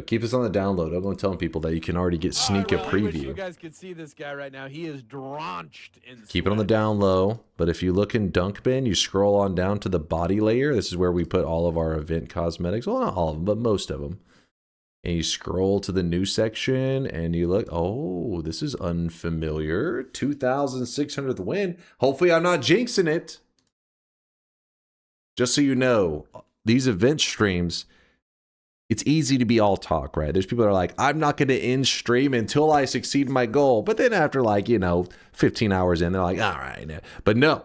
keep us on the download. I'm going to tell people that you can already get sneak a preview. I wish you guys could see this guy right now. He is drenched in sweat. Keep it on the down low. But if you look in Dunk Bin, you scroll on down to the body layer. This is where we put all of our event cosmetics. Well, not all of them, but most of them. And you scroll to the new section and you look, oh, this is unfamiliar. 2,600th win. Hopefully I'm not jinxing it. Just so you know, these event streams, it's easy to be all talk, right? There's people that are like, I'm not going to end stream until I succeed my goal. But then after 15 hours in, they're like, all right. But no,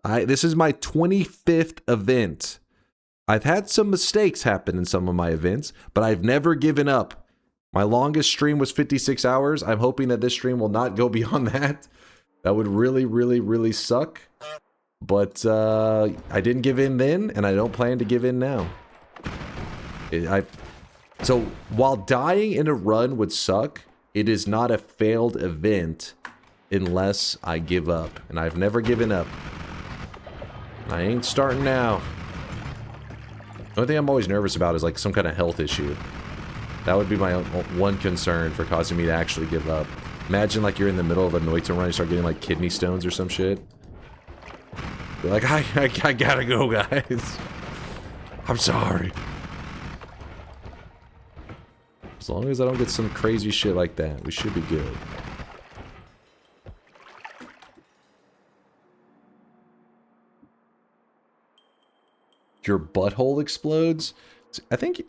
this is my 25th event. I've had some mistakes happen in some of my events, but I've never given up. My longest stream was 56 hours. I'm hoping that this stream will not go beyond that. That would really, really, really suck. But I didn't give in then, and I don't plan to give in now. So while dying in a run would suck, it is not a failed event unless I give up. And I've never given up. I ain't starting now. The only thing I'm always nervous about is some kind of health issue. That would be my one concern for causing me to actually give up. Imagine you're in the middle of a Noita run, you start getting kidney stones or some shit. You're like, I gotta go, guys. I'm sorry. As long as I don't get some crazy shit like that, we should be good. Your butthole explodes? I think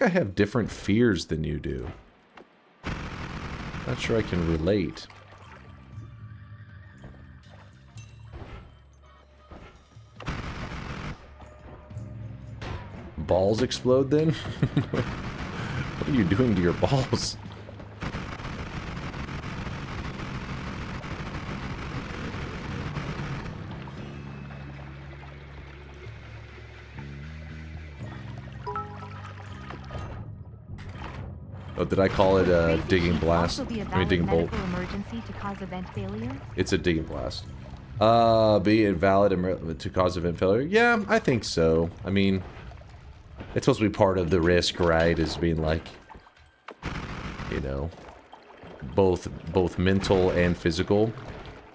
I have different fears than you do. Not sure I can relate. Balls explode then? What are you doing to your balls? Oh, did I call it a digging blast? I mean, digging bolt. Emergency to cause event failure? It's a digging blast. Be invalid to cause event failure? Yeah, I think so. I mean, it's supposed to be part of the risk, right? Is being both mental and physical.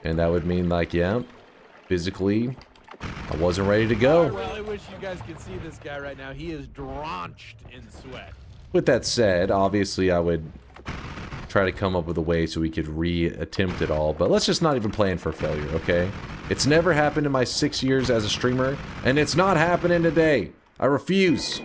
And that would mean yeah, physically, I wasn't ready to go. I really wish you guys could see this guy right now. He is drenched in sweat. With that said, obviously I would try to come up with a way so we could re-attempt it all, but let's just not even plan for failure, okay? It's never happened in my 6 years as a streamer, and it's not happening today. I refuse.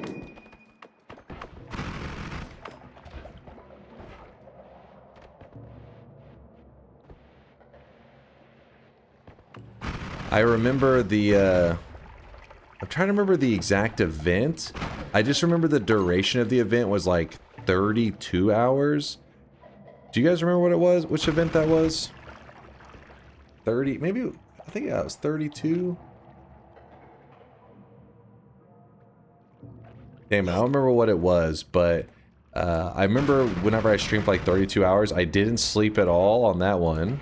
I remember the, I'm trying to remember the exact event. I just remember the duration of the event was like 32 hours. Do you guys remember what it was? Which event that was? 30, maybe, I think yeah, it was 32. Damn, I don't remember what it was, but I remember whenever I streamed for like 32 hours, I didn't sleep at all on that one.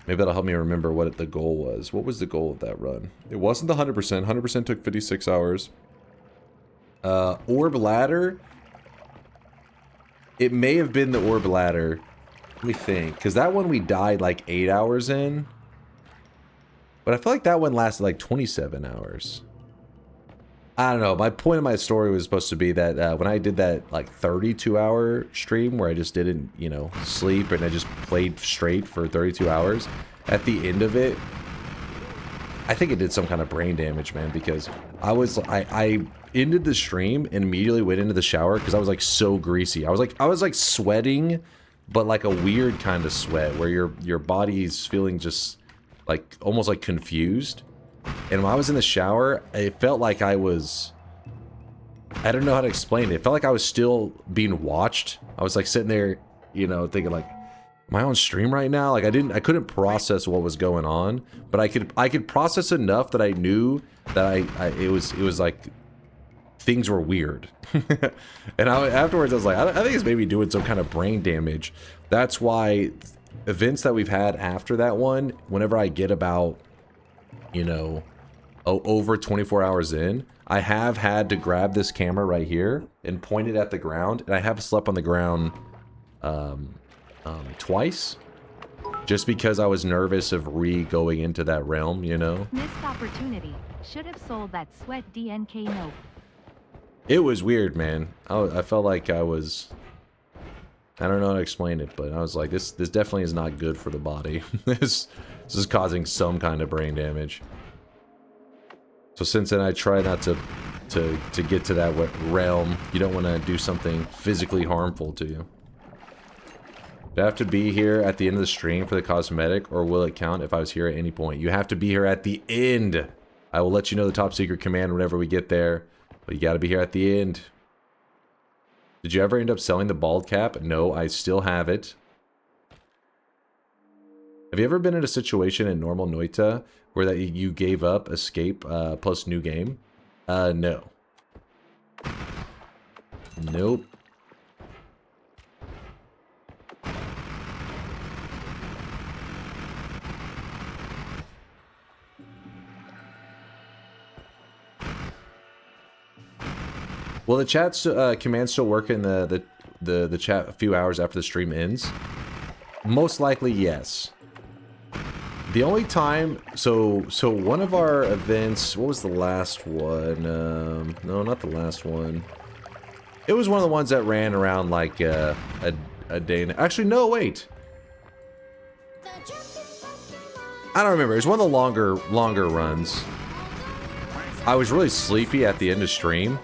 Maybe that'll help me remember what the goal was. What was the goal of that run? It wasn't the 100%. 100% took 56 hours. Orb ladder. It may have been the orb ladder. Let me think. Because that one we died like 8 hours in. But I feel like that one lasted like 27 hours. I don't know. My point of my story was supposed to be that when I did that like 32-hour stream where I just didn't, you know, sleep and I just played straight for 32 hours, at the end of it, I think it did some kind of brain damage, man, because I ended the stream and immediately went into the shower because I was like so greasy. I was like sweating, but like a weird kind of sweat where your body's feeling just like almost like confused. And when I was in the shower, it felt like I was... I don't know how to explain it. It felt like I was still being watched. I was like sitting there, you know, thinking like, am I on stream right now? Like I couldn't process what was going on, but I could process enough that I knew that it was like things were weird. And afterwards I was like, I think it's maybe doing some kind of brain damage. That's why events that we've had after that one, whenever I get about, you know, over 24 hours in, I have had to grab this camera right here and point it at the ground, and I have slept on the ground twice, just because I was nervous of going into that realm, you know? Missed opportunity. Should have sold that sweat DNK note. It was weird, man. I felt like I was... I don't know how to explain it, but I was like, this definitely is not good for the body. This is causing some kind of brain damage. So since then, I try not to get to that realm. You don't want to do something physically harmful to you. Do I have to be here at the end of the stream for the cosmetic, or will it count if I was here at any point? You have to be here at the end. I will let you know the top secret command whenever we get there, but you got to be here at the end. Did you ever end up selling the bald cap? No, I still have it. Have you ever been in a situation in normal Noita where that you gave up escape plus new game? No. Nope. Will the chat's command still work in the chat a few hours after the stream ends? Most likely, yes. The only time, so one of our events, what was the last one? No, not the last one. It was one of the ones that ran around like a day. Actually, no, wait. I don't remember. It was one of the longer runs. I was really sleepy at the end of stream.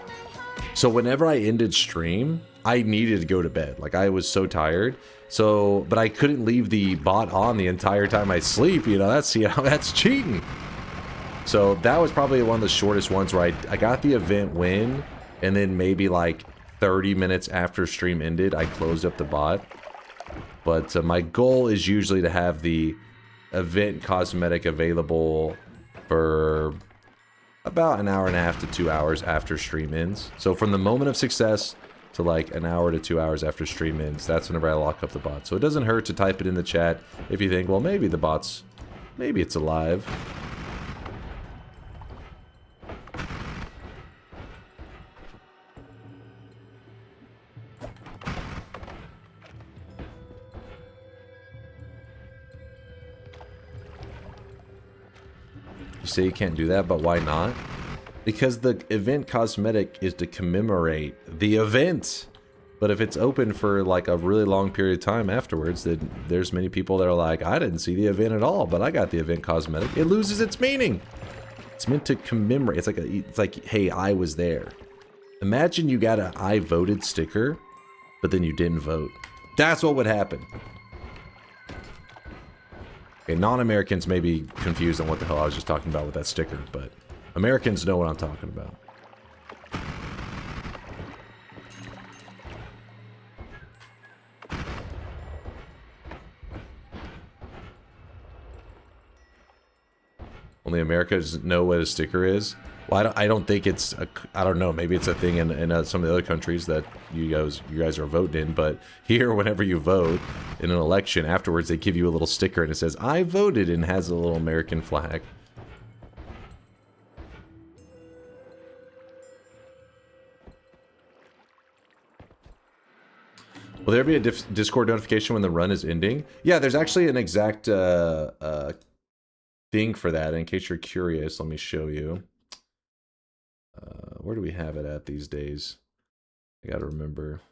So whenever I ended stream, I needed to go to bed. Like, I was so tired. So, but I couldn't leave the bot on the entire time I sleep. You know, that's cheating. So that was probably one of the shortest ones where I got the event win, and then maybe like 30 minutes after stream ended, I closed up the bot. But my goal is usually to have the event cosmetic available for about an hour and a half to 2 hours after stream ends. So from the moment of success to like an hour to 2 hours after stream ends, that's whenever I lock up the bot. So it doesn't hurt to type it in the chat if you think, well, maybe the bot's, maybe it's alive. You say you can't do that, but why not? Because the event cosmetic is to commemorate the event. But if it's open for like a really long period of time afterwards, then there's many people that are like, I didn't see the event at all, but I got the event cosmetic. It loses its meaning. It's meant to commemorate. It's like, hey, I was there. Imagine you got an I voted sticker, but then you didn't vote. That's what would happen. Okay, non-Americans may be confused on what the hell I was just talking about with that sticker, but Americans know what I'm talking about. Only Americans know what a sticker is. Well, I don't think it's I don't know. Maybe it's a thing in some of the other countries that you guys are voting in. But here, whenever you vote in an election, afterwards they give you a little sticker and it says "I voted" and has a little American flag. Will there be a Discord notification when the run is ending? Yeah, there's actually an exact thing for that. In case you're curious, let me show you. Where do we have it at these days? I gotta remember.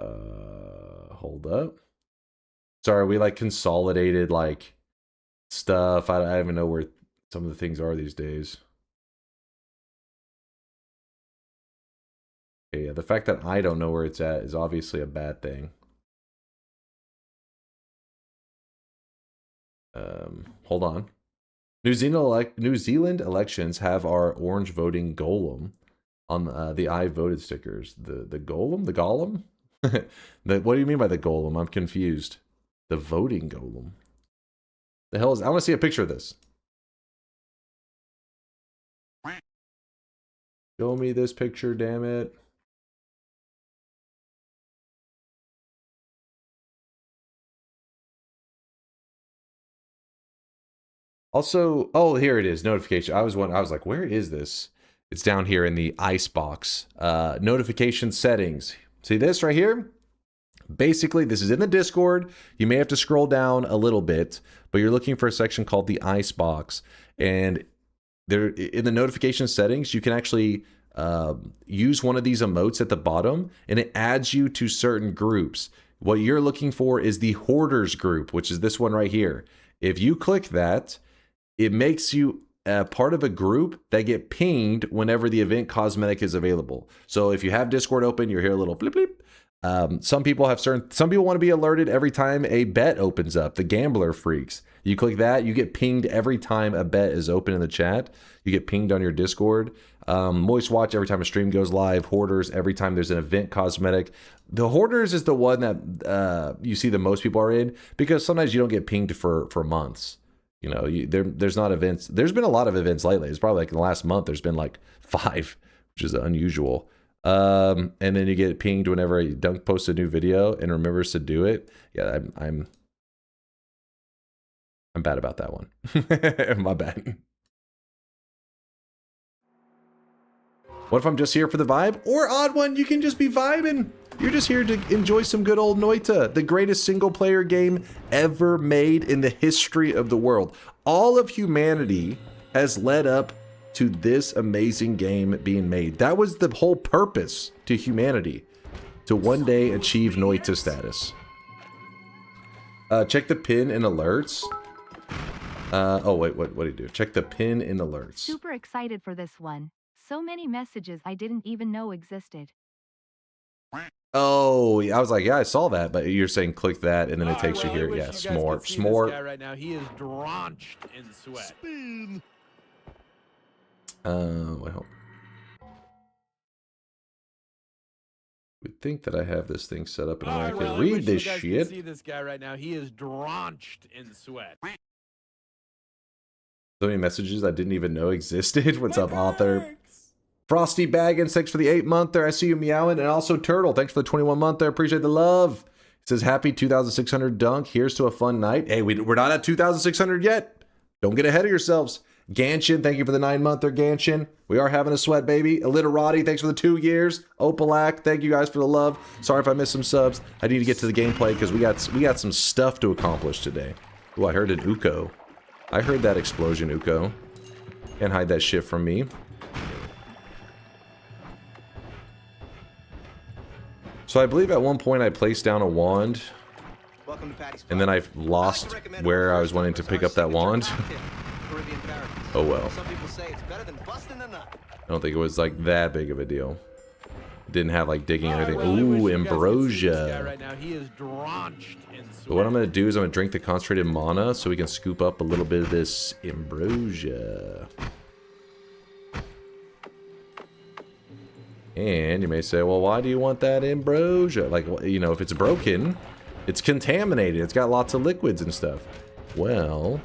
Hold up. Sorry, we like consolidated like stuff. I don't even know where some of the things are these days. Okay, yeah, the fact that I don't know where it's at is obviously a bad thing. Hold on. New Zealand elections have our orange voting golem on the I voted stickers. The golem? The golem? What do you mean by the golem? I'm confused. The voting golem. The hell is... I want to see a picture of this. Show me this picture, damn it. Also, oh, here it is, notification. I was like, where is this? It's down here in the icebox. Notification settings. See this right here? Basically, this is in the Discord. You may have to scroll down a little bit, but you're looking for a section called the icebox. And there, in the notification settings, you can actually use one of these emotes at the bottom, and it adds you to certain groups. What you're looking for is the Hoarders group, which is this one right here. If you click that, it makes you part of a group that get pinged whenever the event cosmetic is available. So if you have Discord open, you'll hear a little blip blip. Some people want to be alerted every time a bet opens up. The gambler freaks. You click that, you get pinged every time a bet is open in the chat. You get pinged on your Discord. Moist Watch every time a stream goes live. Hoarders every time there's an event cosmetic. The Hoarders is the one that you see the most people are in, because sometimes you don't get pinged for months. You know, there's not events. There's been a lot of events lately. It's probably like in the last month there's been like 5, which is unusual. And then you get pinged whenever Dunk posts a new video and remembers to do it. Yeah, I'm bad about that one. My bad. What if I'm just here for the vibe? Or odd one, you can just be vibing. You're just here to enjoy some good old Noita, the greatest single player game ever made in the history of the world. All of humanity has led up to this amazing game being made. That was the whole purpose to humanity, to one day achieve Noita status. Check the pin and alerts. Oh wait, what do you do? Check the pin and alerts. Super excited for this one. So many messages I didn't even know existed. Oh, I was like, yeah, I saw that, but you're saying click that and then it takes you here. Yeah, s'more. This guy right now, he is drenched in sweat. Wait, hold. Would think that I have this thing set up and I can read this shit. See this guy right now, he is drenched in sweat. So many messages I didn't even know existed. What's up, author? Frosty Baggins, thanks for the 8-monther. I see you meowing. And also Turtle, thanks for the 21-monther. Appreciate the love. It says, happy 2,600 dunk. Here's to a fun night. Hey, we're not at 2,600 yet. Don't get ahead of yourselves. Ganshin, thank you for the 9-monther, Ganshin. We are having a sweat, baby. Illiterati, thanks for the 2 years. Opalak, thank you guys for the love. Sorry if I missed some subs. I need to get to the gameplay because we got some stuff to accomplish today. Oh, I heard an Uko. I heard that explosion, Uko. Can't hide that shit from me. So I believe at one point I placed down a wand, and then I lost where I was wanting to pick up that wand. Oh well. I don't think it was like that big of a deal. Didn't have like digging or anything. Really wish Ooh, you guys could see this guy ambrosia. right now. He is drenched in But sweat. what I'm going to do is I'm going to drink the concentrated mana so we can scoop up a little bit of this ambrosia. And you may say, well, why do you want that ambrosia? Like, you know, if it's broken, it's contaminated. It's got lots of liquids and stuff. Well,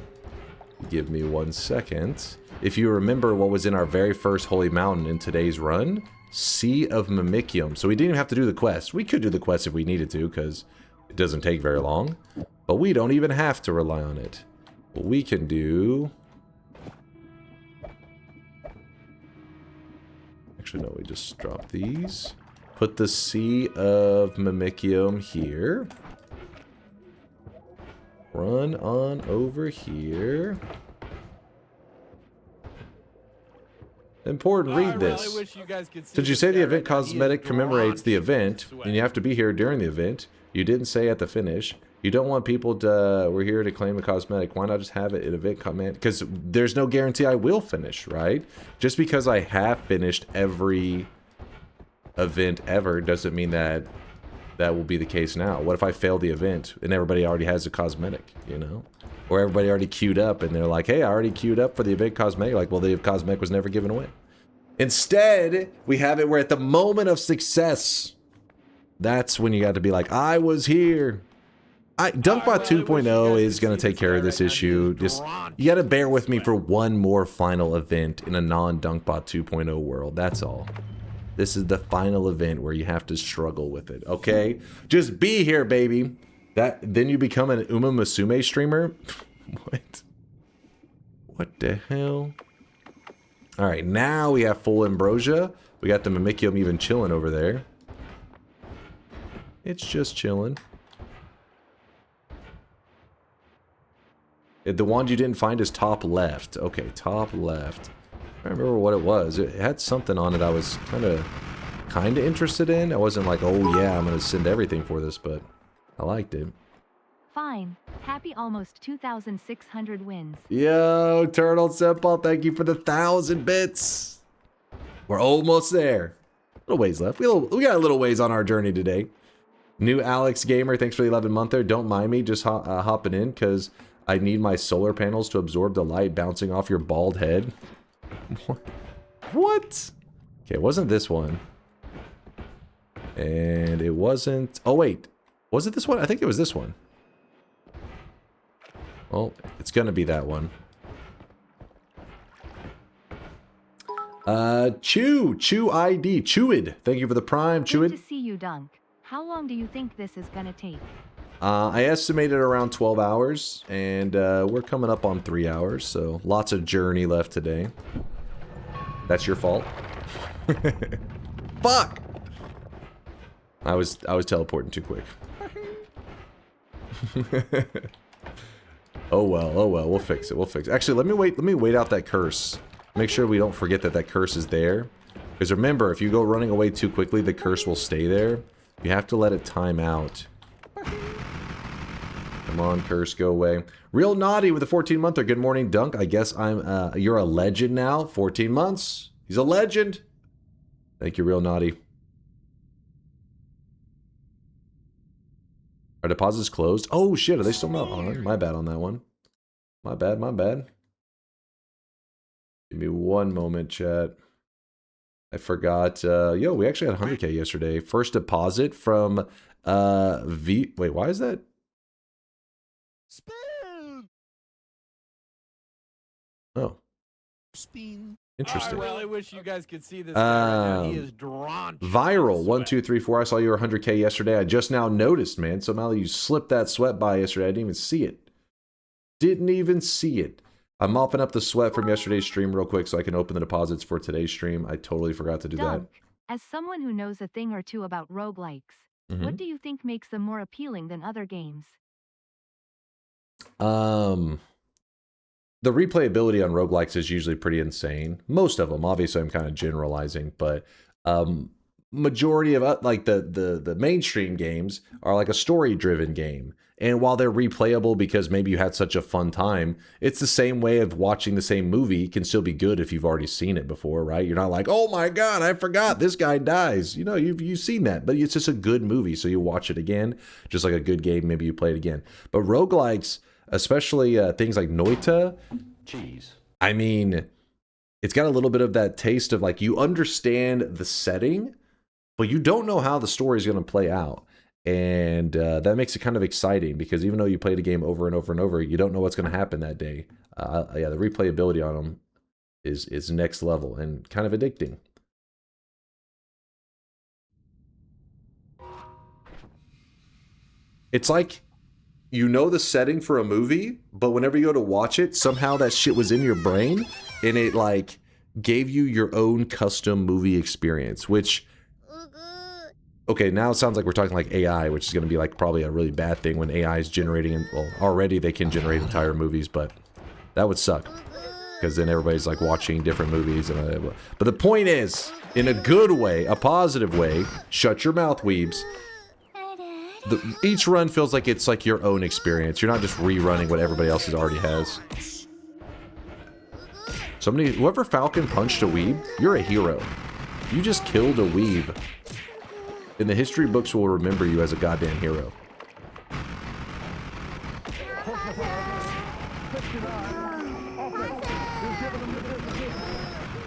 give me 1 second. If you remember what was in our very first holy mountain in today's run, Sea of Mimicium. So we didn't even have to do the quest. We could do the quest if we needed to, because it doesn't take very long. But we don't even have to rely on it. What we can do... Actually, no, we just drop these. Put the Sea of Mimicium here. Run on over here. Important, read this. Did you say the event cosmetic commemorates the event, and you have to be here during the event? You didn't say at the finish. You don't want people to, we're here to claim the cosmetic. Why not just have it at event command? Because there's no guarantee I will finish, right? Just because I have finished every event ever doesn't mean that that will be the case now. What if I fail the event and everybody already has a cosmetic, you know? Or everybody already queued up and they're like, hey, I already queued up for the event cosmetic. Like, well, the cosmetic was never given away. Instead, we have it where at the moment of success, that's when you got to be like, I was here. DunkBot 2.0 is going to take care of this issue. Just, you got to bear with me for one more final event in a non-DunkBot 2.0 world. That's all. This is the final event where you have to struggle with it, okay? Just be here, baby. Then you become an Uma Musume streamer? What? What the hell? Alright, now we have full ambrosia. We got the Mimicium even chilling over there. It's just chilling. The wand you didn't find is top left. Okay, top left. I don't remember what it was. It had something on it I was kind of interested in. I wasn't like, oh yeah, I'm going to send everything for this, but I liked it. Fine. Happy almost 2,600 wins. Yo, Turtle Simple, thank you for the 1,000 bits. We're almost there. A little ways left. We got a little ways on our journey today. New Alex Gamer, thanks for the 11-monther. Don't mind me just hopping in because I need my solar panels to absorb the light bouncing off your bald head. What? Okay, it wasn't this one. And it wasn't... Oh, wait. Was it this one? I think it was this one. Well, it's gonna be that one. Chew ID, Chewid. Thank you for the prime, Chewid. Good to see you, Dunk. How long do you think this is gonna take? I estimated around 12 hours, and we're coming up on 3 hours, so lots of journey left today. That's your fault. Fuck! I was teleporting too quick. Oh well, we'll fix it, Actually, let me wait out that curse. Make sure we don't forget that that curse is there. Because remember, if you go running away too quickly, the curse will stay there. You have to let it time out. Come on, curse, go away. Real Naughty with a 14-monther. Good morning, Dunk. I guess you're a legend now. 14 months. He's a legend. Thank you, Real Naughty. Are deposits closed? Oh shit, are they still not on? My bad on that one. My bad. Give me one moment, chat. I forgot. Yo, we actually had 100K yesterday. First deposit from Wait, why is that? Spoon. Oh. Spoon. Interesting. I really wish you guys could see this guy right now. He is drenched. Viral 1, 2, 3, 4. I saw you were 100K yesterday. I just now noticed, man. Somehow you slipped that sweat by yesterday. I didn't even see it. Didn't even see it. I'm mopping up the sweat from yesterday's stream real quick so I can open the deposits for today's stream. I totally forgot to do Dunk, as someone who knows a thing or two about roguelikes, what do you think makes them more appealing than other games? The replayability on roguelikes is usually pretty insane. Most of them, obviously I'm kind of generalizing, but majority of like the mainstream games are like a story-driven game. And while they're replayable because maybe you had such a fun time, it's the same way of watching the same movie. It can still be good if you've already seen it before, right? You're not like, oh my God, I forgot this guy dies. You know, you've seen that, but it's just a good movie. So you watch it again, just like a good game, maybe you play it again. But roguelikes, especially things like Noita, Jeez. I mean, it's got a little bit of that taste of like, you understand the setting, but you don't know how the story is going to play out. And that makes it kind of exciting because even though you play the game over and over and over, you don't know what's going to happen that day. Yeah, the replayability on them is next level and kind of addicting. It's like, you know the setting for a movie, but whenever you go to watch it, somehow that shit was in your brain and it like gave you your own custom movie experience, which... Okay, now it sounds like we're talking like AI, which is going to be like probably a really bad thing when AI is generating, well, already they can generate entire movies, but that would suck. Because then everybody's like watching different movies. But the point is, in a good way, a positive way, shut your mouth, weebs. Each run feels like it's like your own experience. You're not just rerunning what everybody else already has. Whoever Falcon punched a weeb, you're a hero. You just killed a weeb. And the history books will remember you as a goddamn hero.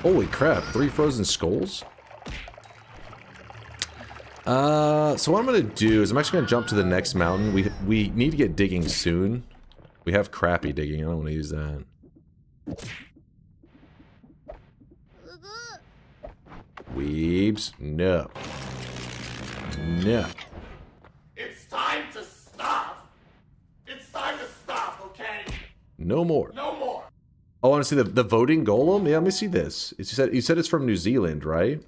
Holy crap, 3 frozen skulls? So what I'm gonna do is I'm actually gonna jump to the next mountain. We need to get digging soon. We have crappy digging, I don't want to use that. Weebs, no. No. It's time to stop. It's time to stop, okay? No more. No more. Oh, I want to see the voting golem? Yeah, let me see this. You said it's from New Zealand, right?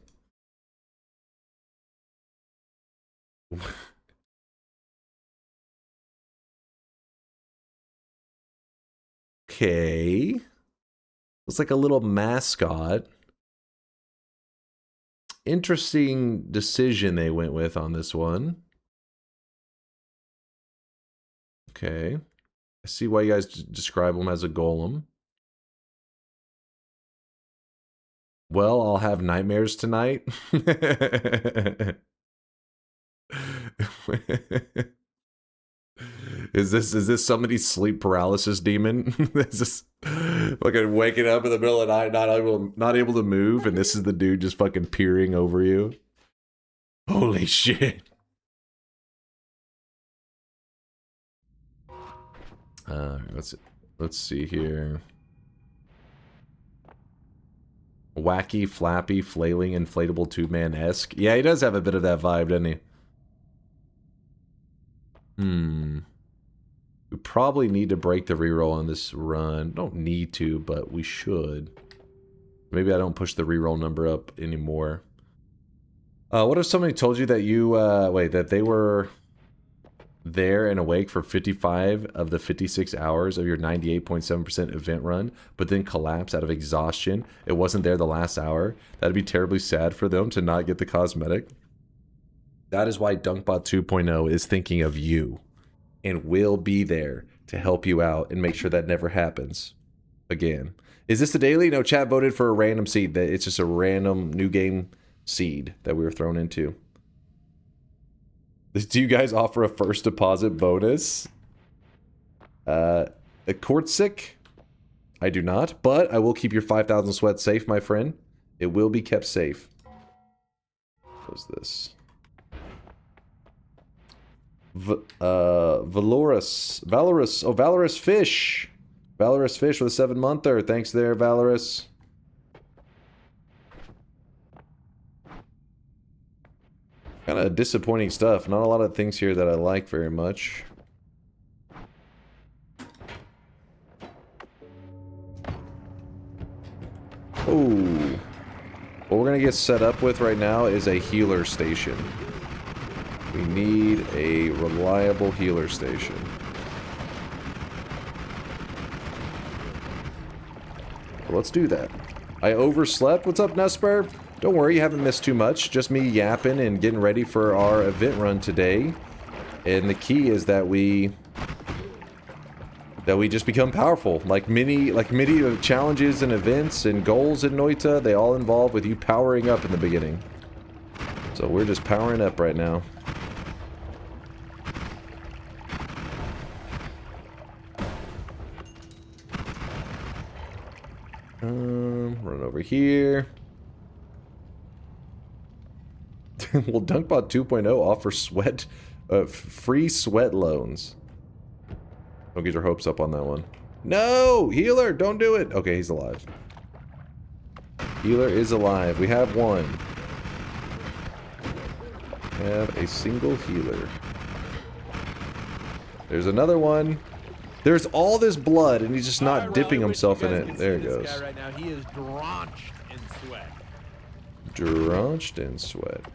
Okay. Looks like a little mascot. Interesting decision they went with on this one. Okay. I see why you guys describe him as a golem. Well, I'll have nightmares tonight. Is this somebody's sleep paralysis demon? Is this fucking waking up in the middle of the night, not able to move, and this is the dude just fucking peering over you? Holy shit. Let's see here. Wacky, flappy, flailing, inflatable tube-man-esque. Yeah, he does have a bit of that vibe, doesn't he? We probably need to break the reroll on this run. Don't need to, but we should. Maybe I don't push the reroll number up anymore. What if somebody told you that you, that they were there and awake for 55 of the 56 hours of your 98.7% event run, but then collapse out of exhaustion? It wasn't there the last hour. That'd be terribly sad for them to not get the cosmetic. That is why DunkBot 2.0 is thinking of you and will be there to help you out and make sure that never happens again. Is this the daily? No, chat voted for a random seed. It's just a random new game seed that we were thrown into. Do you guys offer a first deposit bonus? A Kortzik? I do not, but I will keep your 5,000 sweat safe, my friend. It will be kept safe. What's this? Valorous Fish. Valorous Fish with a 7-monther. Thanks there, Valorous. Kind of disappointing stuff. Not a lot of things here that I like very much. Oh. What we're going to get set up with right now is a healer station. We need a reliable healer station. Well, let's do that. I overslept. What's up, Nesper? Don't worry, you haven't missed too much. Just me yapping and getting ready for our event run today. And the key is that we that we just become powerful. Like many challenges and events and goals in Noita, they all involve with you powering up in the beginning. So we're just powering up right now. Run over here. Will DunkBot 2.0 offer free sweat loans? Don't get your hopes up on that one. No! Healer! Don't do it! Okay, he's alive. Healer is alive. We have one. We have a single healer. There's another one. There's all this blood, and he's just not dipping himself in it. There he goes. This guy right now, he is drenched in sweat. Drenched in sweat.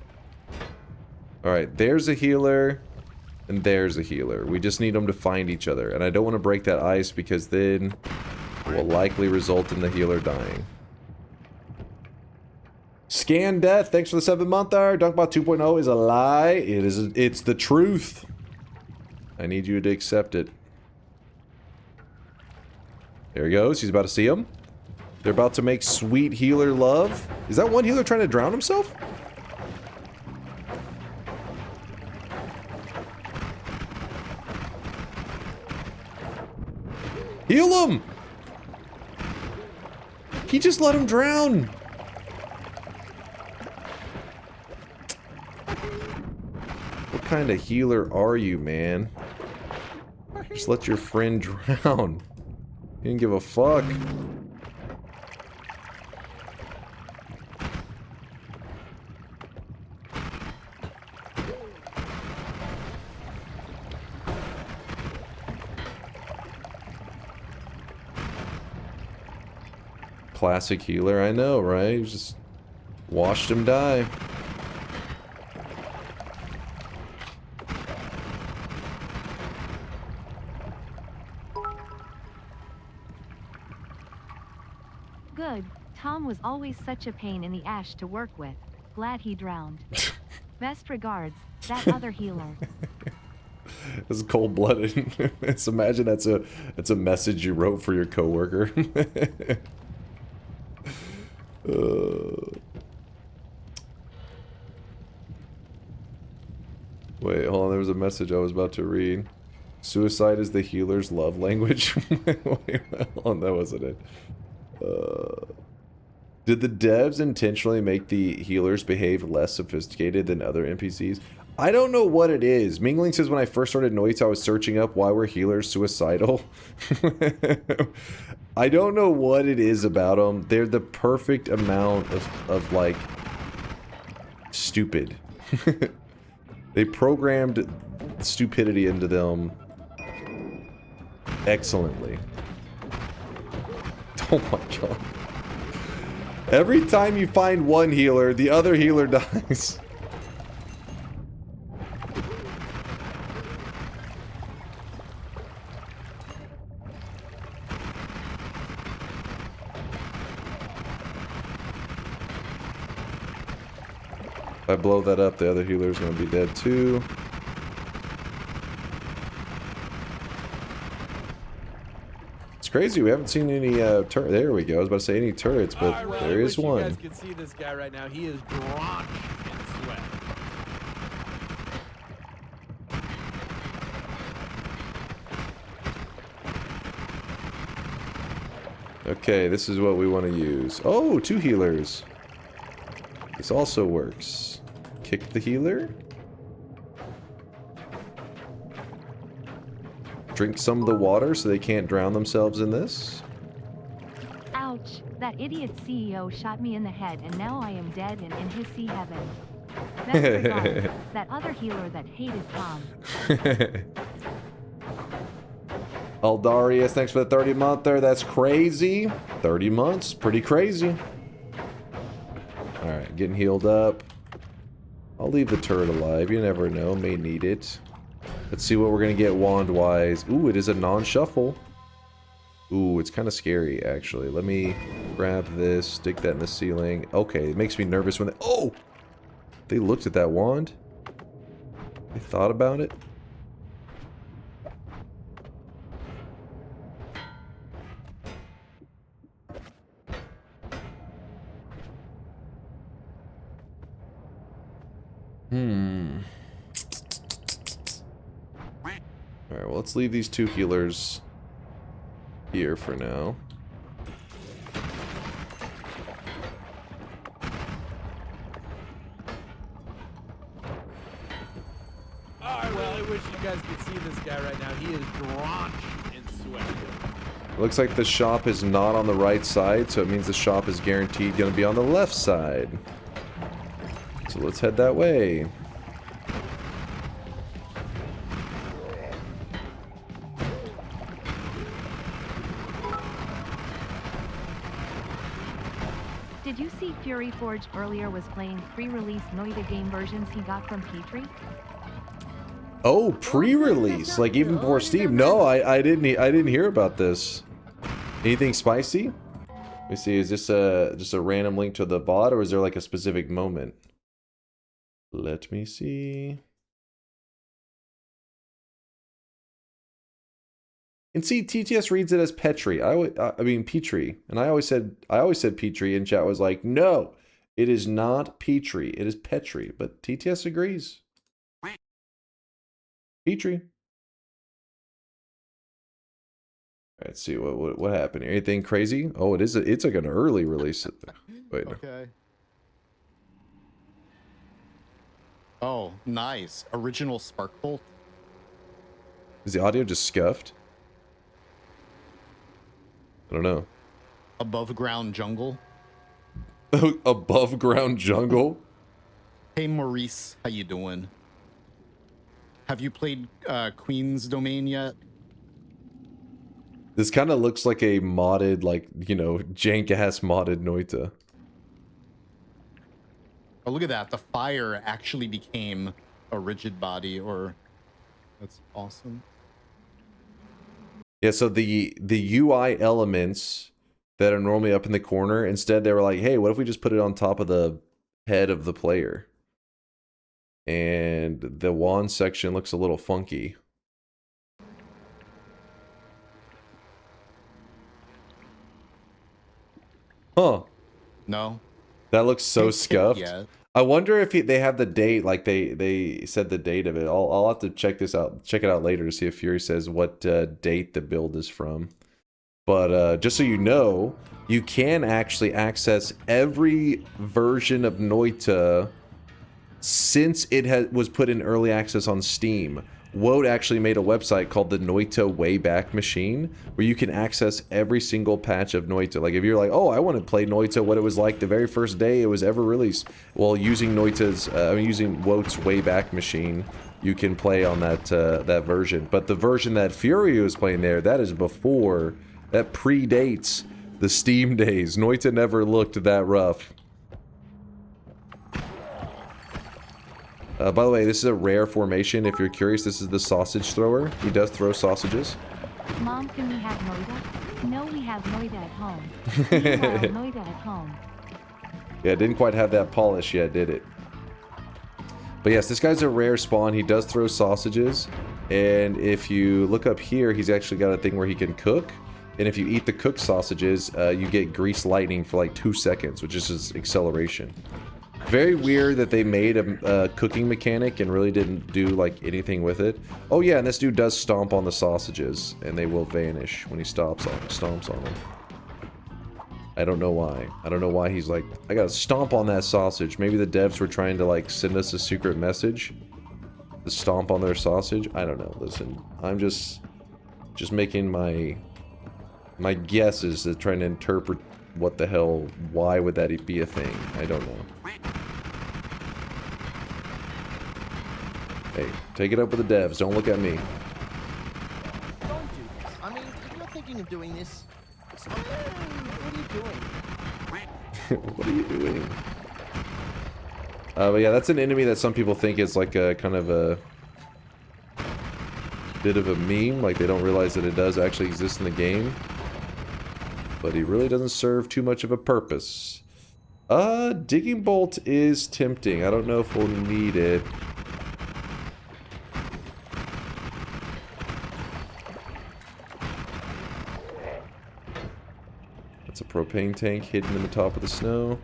Alright, there's a healer, and there's a healer. We just need them to find each other, and I don't want to break that ice because then it will likely result in the healer dying. Scan Death, thanks for the 7th month there. DunkBot 2.0 is a lie. It's the truth. I need you to accept it. There he goes. He's about to see him. They're about to make sweet healer love. Is that one healer trying to drown himself? Heal him! He just let him drown. What kind of healer are you, man? Just let your friend drown. You didn't give a fuck. Classic healer, I know, right? Just watched him die. Good. Tom was always such a pain in the ash to work with. Glad he drowned. Best regards, that other healer. This is cold-blooded. Just imagine that's a message you wrote for your coworker. Wait, hold on. There was a message I was about to read. Suicide is the healer's love language. Wait, hold on, that wasn't it. Did the devs intentionally make the healers behave less sophisticated than other NPCs? I don't know what it is. Mingling says when I first started Noita, I was searching up why were healers suicidal. I don't know what it is about them. They're the perfect amount of like, stupid. They programmed stupidity into them excellently. Oh my god. Every time you find one healer, the other healer dies. If I blow that up, the other healer's gonna be dead too. It's crazy, we haven't seen any there we go. I was about to say any turrets, but there is one. You guys can see this guy right now. He is drenched in sweat. Okay, this is what we want to use. Oh, 2 healers. This also works. Kick the healer. Drink some of the water so they can't drown themselves in this. Ouch, that idiot CEO shot me in the head and now I am dead and in his sea heaven. Best regards, that other healer that hated Tom. Aldarius, thanks for the 30 month there. That's crazy. 30 months, pretty crazy. Alright, getting healed up. I'll leave the turret alive. You never know, may need it. Let's see what we're gonna get wand-wise. Ooh, it is a non-shuffle. Ooh, it's kind of scary, actually. Let me grab this, stick that in the ceiling. Okay, it makes me nervous when they... Oh! They looked at that wand. They thought about it. Alright, well, let's leave these 2 healers here for now. I really wish you guys could see this guy right now. He is drenched in sweat. Looks like the shop is not on the right side, so it means the shop is guaranteed going to be on the left side. So let's head that way. Did you see Fury Forge earlier was playing pre-release Noita game versions he got from Petrie? Oh, pre-release, like even before Steam. No, I didn't hear about this. Anything spicy? Let me see. Is this just a random link to the VOD, or is there like a specific moment? Let me see. And see, TTS reads it as Petri. I mean Petri, and I always said Petri, and chat was like, no, it is not Petri, it is Petri. But TTS agrees. Petri. Let's see what happened here. Anything crazy? Oh, it's like an early release. Wait, no. Okay. Oh, nice. Original spark bolt. Is the audio just scuffed? I don't know. Above ground jungle. Above ground jungle? Hey Maurice, how you doing? Have you played Queen's Domain yet? This kind of looks like a modded, like, you know, jank-ass modded Noita. Oh, look at that. The fire actually became a rigid body, or... That's awesome. Yeah, so the UI elements that are normally up in the corner, instead they were like, hey, what if we just put it on top of the head of the player? And the wand section looks a little funky. Huh. No. That looks so scuffed. Yeah. I wonder if they have the date, like they said the date of it. I'll have to check this out, check it out later to see if Fury says what date the build is from. But just so you know, you can actually access every version of Noita since it was put in early access on Steam. Woad actually made a website called the Noita Wayback Machine, where you can access every single patch of Noita. Like if you're like, oh, I want to play Noita, what it was like the very first day it was ever released. Well, using Noita's, using Woad's Wayback Machine, you can play on that that version. But the version that Fury was playing there, that is before, that predates the Steam days. Noita never looked that rough. By the way, this is a rare formation. If you're curious, this is the sausage thrower. He does throw sausages. Mom, can we have Noita? No, we have Noita at home. Meanwhile, Noita at home. Yeah, it didn't quite have that polish yet, did it? But yes, this guy's a rare spawn. He does throw sausages. And if you look up here, he's actually got a thing where he can cook. And if you eat the cooked sausages, you get grease lightning for like 2 seconds, which is just acceleration. Very weird that they made a cooking mechanic and really didn't do like anything with it. Oh yeah, and this dude does stomp on the sausages, and they will vanish when he stomps on them. I don't know why. I don't know why he's like, I gotta stomp on that sausage. Maybe the devs were trying to like send us a secret message to stomp on their sausage. I don't know. Listen, I'm just making my guesses to trying to interpret what the hell, why would that be a thing? I don't know. Hey, take it up with the devs. Don't look at me. Don't do this. I mean, if you're thinking of doing this, what are you doing? What are you doing? But yeah, that's an enemy that some people think is like a kind of a bit of a meme. Like they don't realize that it does actually exist in the game. But he really doesn't serve too much of a purpose. Digging bolt is tempting. I don't know if we'll need it. That's a propane tank hidden in the top of the snow.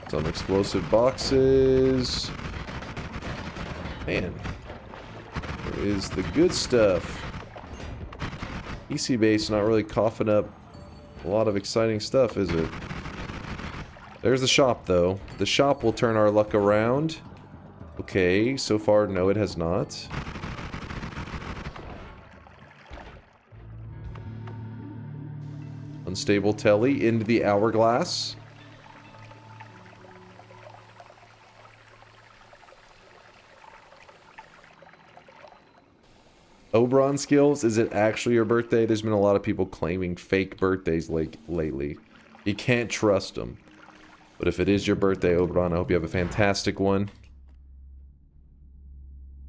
Some explosive boxes. Man, where is the good stuff? EC base not really coughing up a lot of exciting stuff, is it? There's the shop, though. The shop will turn our luck around. Okay, so far, no, it has not. Unstable telly into the hourglass. Oberon skills, is it actually your birthday? There's been a lot of people claiming fake birthdays lately. You can't trust them. But if it is your birthday, Oberon, I hope you have a fantastic one.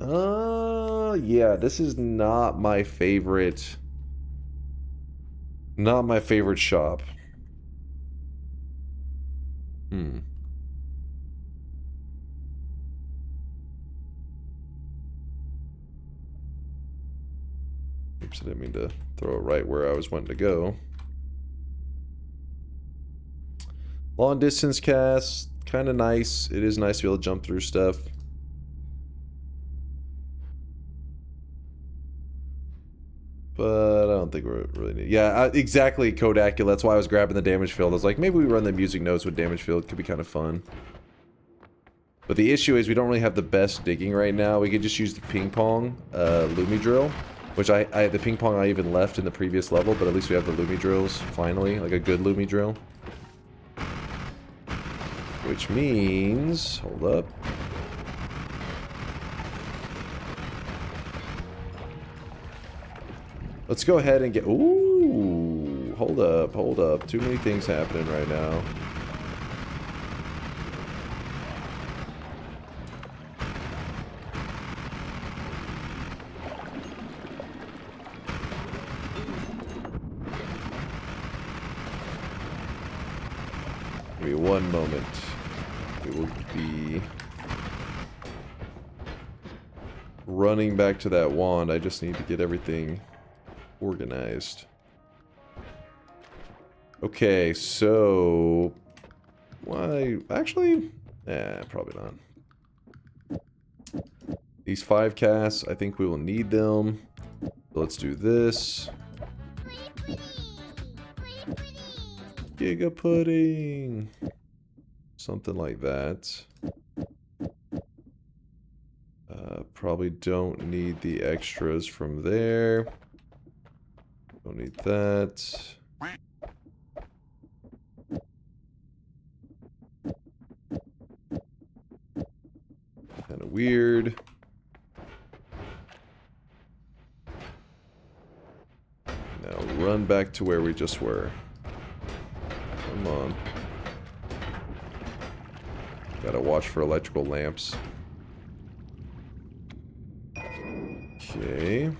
Yeah, this is not my favorite. Not my favorite shop. Oops, I didn't mean to throw it right where I was wanting to go. Long distance cast, kind of nice. It is nice to be able to jump through stuff. But I don't think we're really need. Yeah, exactly, Kodakula. That's why I was grabbing the damage field. I was like, maybe we run the music notes with damage field. Could be kind of fun. But the issue is we don't really have the best digging right now. We could just use the ping pong Lumi drill. Which the ping pong I even left in the previous level, but at least we have the Lumi drills, finally. Like a good Lumi drill. Which means... Hold up. Let's go ahead and get... Ooh! Hold up, hold up. Too many things happening right now. Give me one moment. We will be running back to that wand. I just need to get everything organized. Okay, so... Why? Actually? Probably not. These 5 casts, I think we will need them. Let's do this. Giga pudding. Something like that. Probably don't need the extras from there. Don't need that. Kind of weird. Now run back to where we just were. Come on. Gotta watch for electrical lamps. Okay.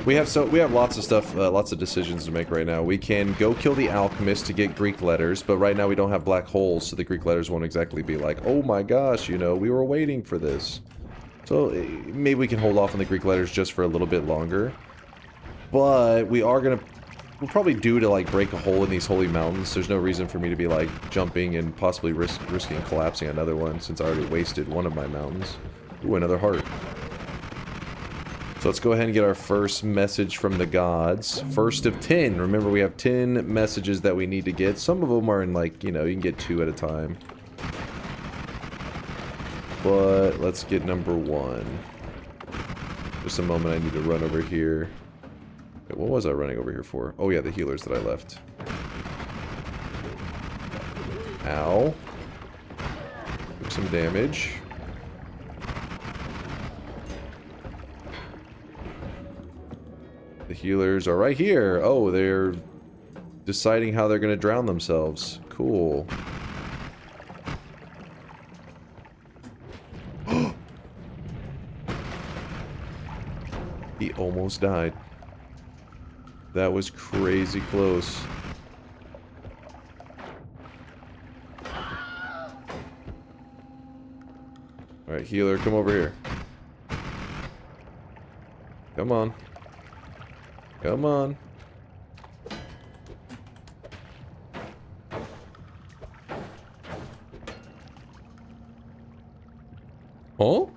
We have lots of stuff, lots of decisions to make right now. We can go kill the alchemist to get Greek letters, but right now we don't have black holes, so the Greek letters won't exactly be like, oh my gosh, you know, we were waiting for this. So maybe we can hold off on the Greek letters just for a little bit longer. But we'll probably due to like break a hole in these holy mountains. There's no reason for me to be like jumping and possibly risking collapsing another one since I already wasted one of my mountains. Ooh, another heart. So let's go ahead and get our first message from the gods. First of 10. Remember, we have 10 messages that we need to get. Some of them are in, like, you know, you can get 2 at a time. But let's get number 1. Just a moment, I need to run over here. Wait, what was I running over here for? Oh yeah, the healers that I left. Ow. Took some damage. The healers are right here. Oh, they're deciding how they're going to drown themselves. Cool. He almost died. That was crazy close. Alright, healer, come over here. Come on. Come on. Oh?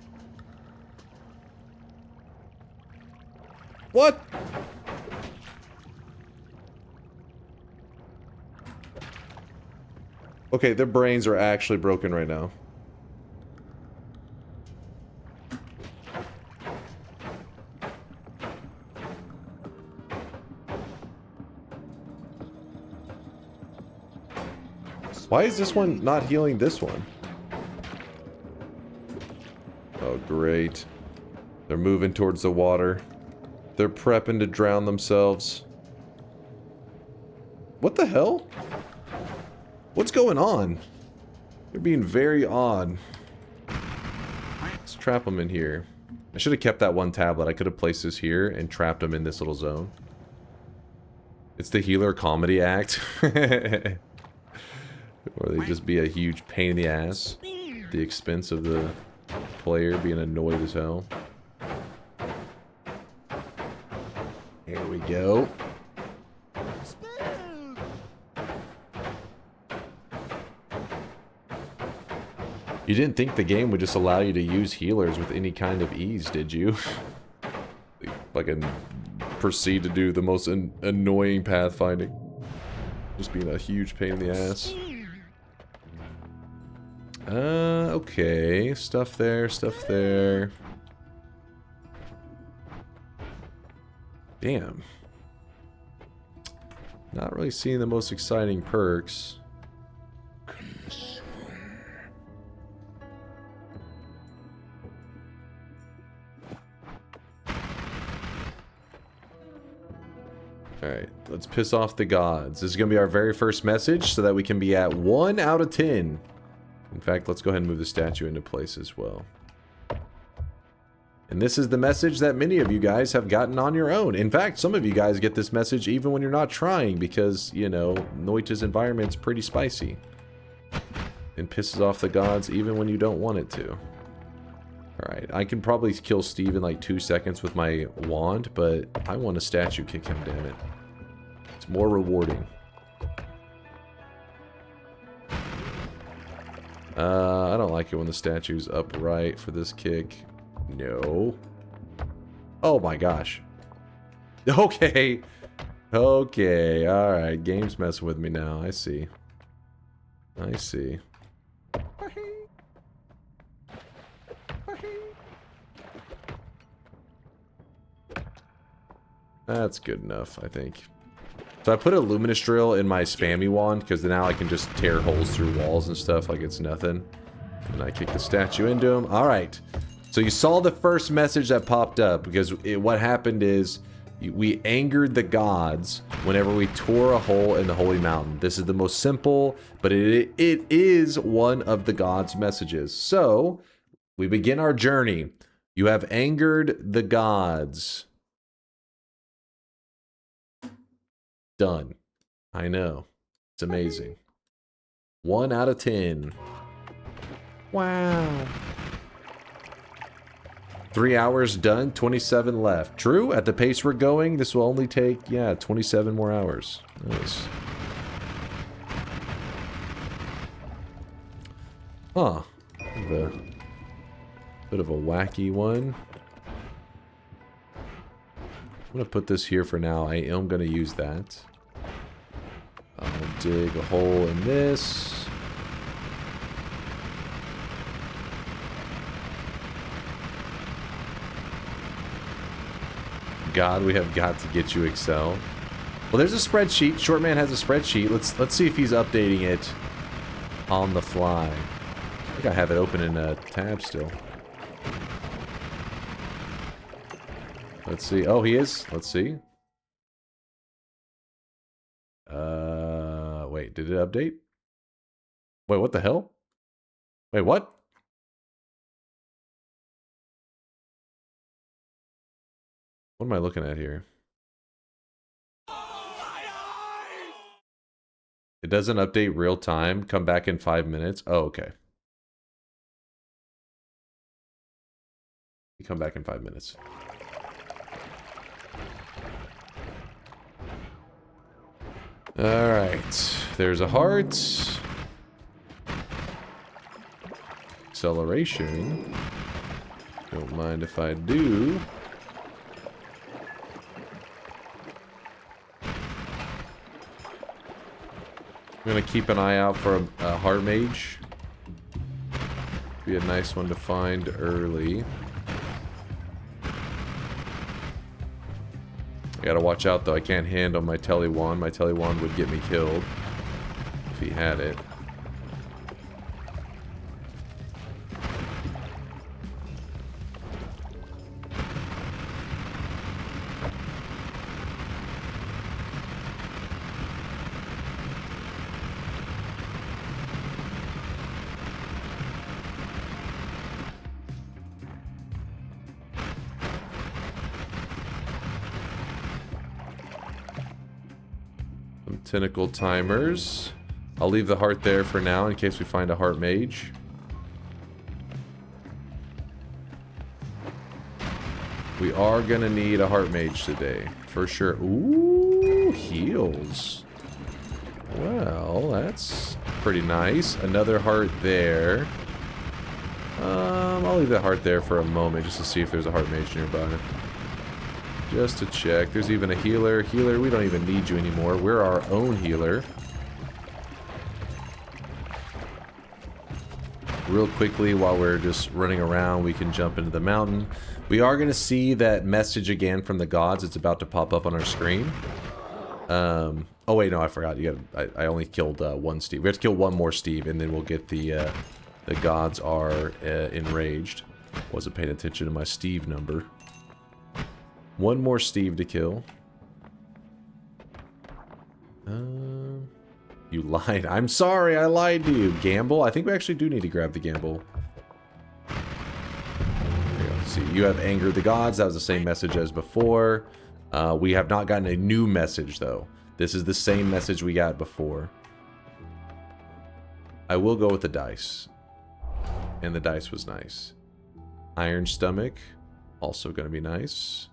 What? Okay, their brains are actually broken right now. Why is this one not healing this one? Oh, great. They're moving towards the water. They're prepping to drown themselves. What the hell? What's going on? They're being very odd. Let's trap them in here. I should have kept that one tablet. I could have placed this here and trapped them in this little zone. It's the healer comedy act. Or they just be a huge pain in the ass at the expense of the player being annoyed as hell. Here we go. You didn't think the game would just allow you to use healers with any kind of ease, did you? Like, and proceed to do the most annoying pathfinding. Just being a huge pain in the ass. Okay. Stuff there, stuff there. Damn. Not really seeing the most exciting perks. Alright, let's piss off the gods. This is going to be our very first message so that we can be at 1 out of 10. In fact, let's go ahead and move the statue into place as well. And this is the message that many of you guys have gotten on your own. In fact, some of you guys get this message even when you're not trying because, you know, Noita's environment's pretty spicy. And pisses off the gods even when you don't want it to. Alright, I can probably kill Steve in like 2 seconds with my wand, but I want a statue kick him, damn it. It's more rewarding. I don't like it when the statue's upright for this kick. No. Oh my gosh. Okay. Okay, alright. Game's messing with me now. I see. I see. That's good enough, I think. So I put a luminous drill in my spammy wand because now I can just tear holes through walls and stuff like it's nothing. And I kick the statue into him. Alright. So you saw the first message that popped up because what happened is we angered the gods whenever we tore a hole in the holy mountain. This is the most simple, but it is one of the gods' messages. So we begin our journey. You have angered the gods. Done. I know. It's amazing. 1 out of 10. Wow. 3 hours done, 27 left. True, at the pace we're going, this will only take, yeah, 27 more hours. Nice. Huh. A bit of a wacky one. I'm going to put this here for now. I am going to use that. I'll dig a hole in this. God, we have got to get you Excel. Well, there's a spreadsheet. Shortman has a spreadsheet. Let's see if he's updating it on the fly. I think I have it open in a tab still. Let's see. Oh, he is. Let's see. Wait, did it update? Wait, what the hell? Wait, what? What am I looking at here? It doesn't update real time. Come back in 5 minutes. Oh, okay. You come back in 5 minutes. Alright. There's a heart. Acceleration. Don't mind if I do. I'm gonna keep an eye out for a heart mage. Be a nice one to find early. I gotta watch out though, I can't handle my telewand. My telewand would get me killed if he had it. Tentacle timers. I'll leave the heart there for now in case we find a heart mage. We are gonna need a heart mage today, for sure. Ooh, heals. Well, that's pretty nice. Another heart there. I'll leave that heart there for a moment just to see if there's a heart mage nearby. Just to check. There's even a healer. Healer, we don't even need you anymore. We're our own healer. Real quickly, while we're just running around, we can jump into the mountain. We are going to see that message again from the gods. It's about to pop up on our screen. Oh wait, no, I forgot. I only killed one Steve. We have to kill one more Steve, and then we'll get the gods are enraged. Wasn't paying attention to my Steve number. One more Steve to kill. You lied. I'm sorry, I lied to you. Gamble? I think we actually do need to grab the gamble. There you go. See, you have angered the gods. That was the same message as before. We have not gotten a new message, though. This is the same message we got before. I will go with the dice. And the dice was nice. Iron Stomach. Also going to be nice.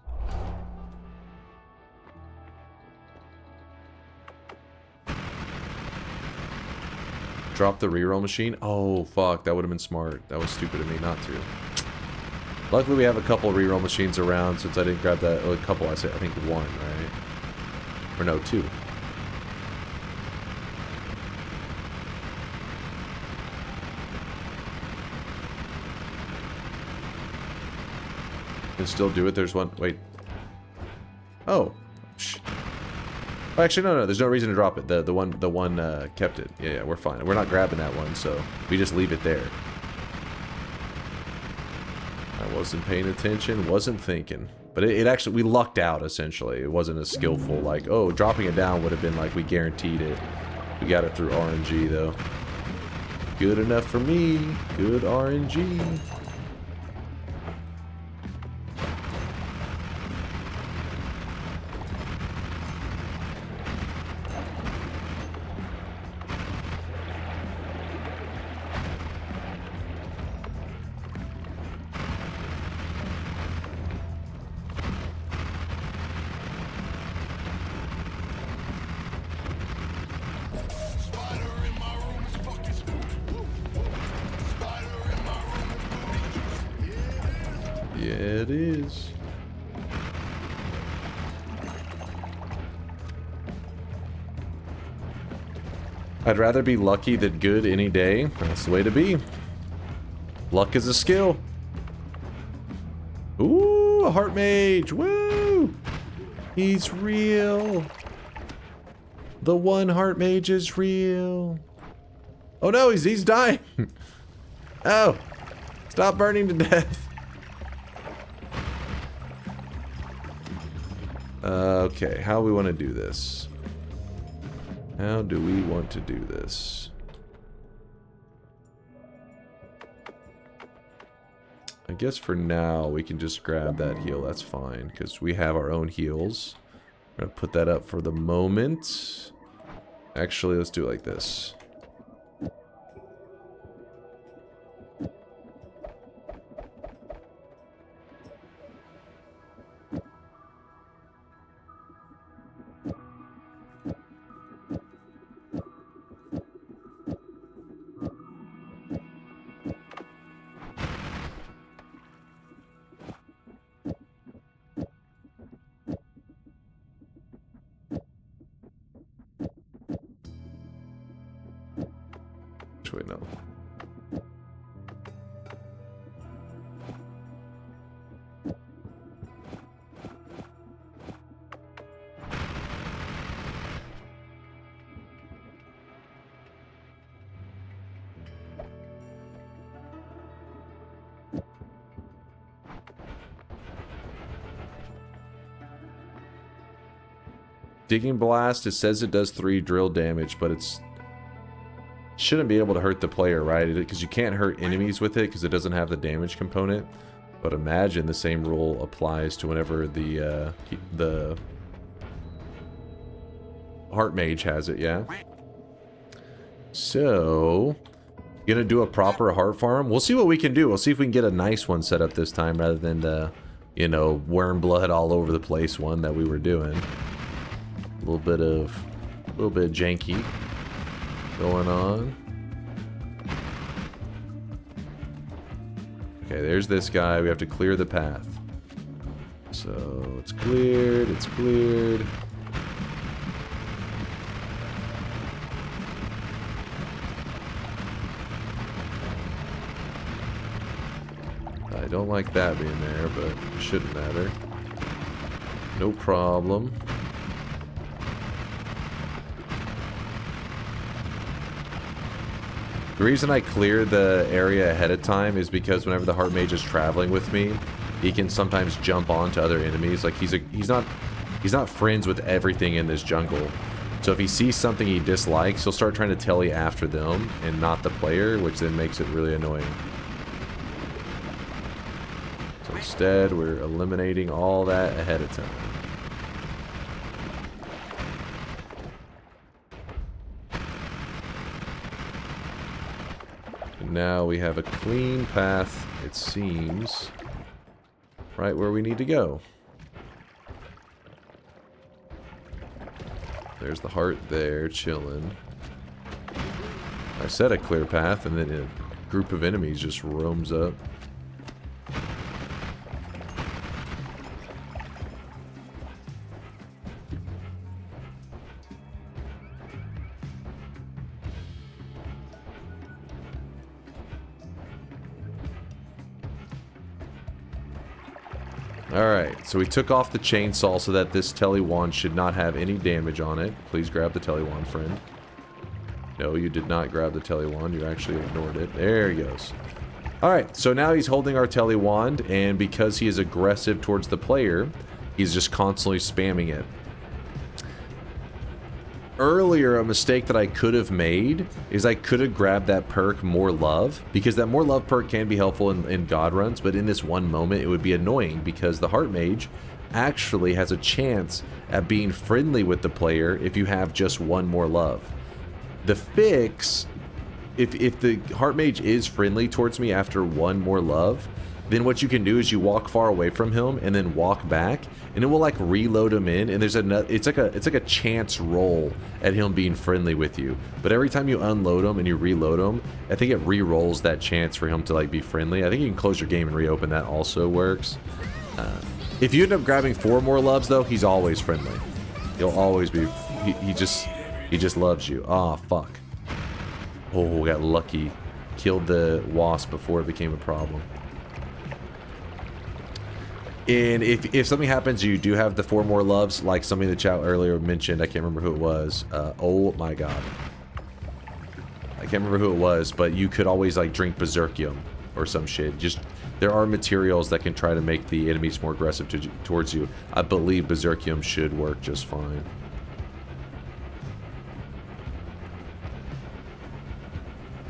Drop the reroll machine. Oh, fuck. That would have been smart. That was stupid of me not to. Luckily, we have a couple reroll machines around since I didn't grab that. Oh, a couple, I think one, right? Or no, two. Can still do it. There's one. Wait. Oh. Shh. Oh, actually, no. There's no reason to drop it. The one kept it. Yeah, we're fine. We're not grabbing that one, so we just leave it there. I wasn't paying attention. Wasn't thinking. But it actually, we lucked out, essentially. It wasn't as skillful. Like, oh, dropping it down would have been like we guaranteed it. We got it through RNG, though. Good enough for me. Good RNG. Yeah, it is. I'd rather be lucky than good any day. That's the way to be. Luck is a skill. Ooh, a heart mage. Woo! He's real. The one heart mage is real. Oh no, he's dying. Oh, stop burning to death. Okay, how do we want to do this? How do we want to do this? I guess for now we can just grab that heal. That's fine because we have our own heals. I'm gonna put that up for the moment. Actually, let's do it like this. Wait, no. Digging Blast, it says it does 3 drill damage, but it's shouldn't be able to hurt the player, right? Because you can't hurt enemies with it because it doesn't have the damage component. But imagine the same rule applies to whenever the Heart Mage has it, yeah? So, gonna do a proper heart farm. We'll see what we can do. We'll see if we can get a nice one set up this time rather than the, you know, worm blood all over the place one that we were doing. A little bit janky going on. Okay, there's this guy. We have to clear the path. So it's cleared. It's cleared. I don't like that being there, but it shouldn't matter. No problem. The reason I clear the area ahead of time is because whenever the Heart Mage is traveling with me, he can sometimes jump onto other enemies. Like he's not friends with everything in this jungle. So if he sees something he dislikes, he'll start trying to telly after them and not the player, which then makes it really annoying. So instead, we're eliminating all that ahead of time. Now we have a clean path, it seems, right where we need to go. There's the heart there, chilling. I said a clear path, and then a group of enemies just roams up. Alright, so we took off the chainsaw so that this telly wand should not have any damage on it. Please grab the telly wand, friend. No, you did not grab the telly wand. You actually ignored it. There he goes. Alright, so now he's holding our telly wand, and because he is aggressive towards the player, he's just constantly spamming it. Earlier, a mistake that I could have made is I could have grabbed that perk More Love, because that More Love perk can be helpful in God runs, but in this one moment it would be annoying because the Heart Mage actually has a chance at being friendly with the player if you have just one More Love. The fix, if the Heart Mage is friendly towards me after one More Love, then what you can do is you walk far away from him and then walk back, and it will like reload him in, and there's it's like a chance roll at him being friendly with you. But every time you unload him and you reload him, I think it re-rolls that chance for him to like be friendly. I think you can close your game and reopen. That also works. If you end up grabbing 4 More Loves though, he's always friendly. He'll always be. He just loves you. Ah, fuck. Oh, we got lucky. Killed the wasp before it became a problem. And if something happens, you do have the 4 More Loves, like somebody in the chat earlier mentioned. I can't remember who it was. Oh my god. I can't remember who it was, but you could always like drink Berserkium or some shit. Just, there are materials that can try to make the enemies more aggressive towards you. I believe Berserkium should work just fine.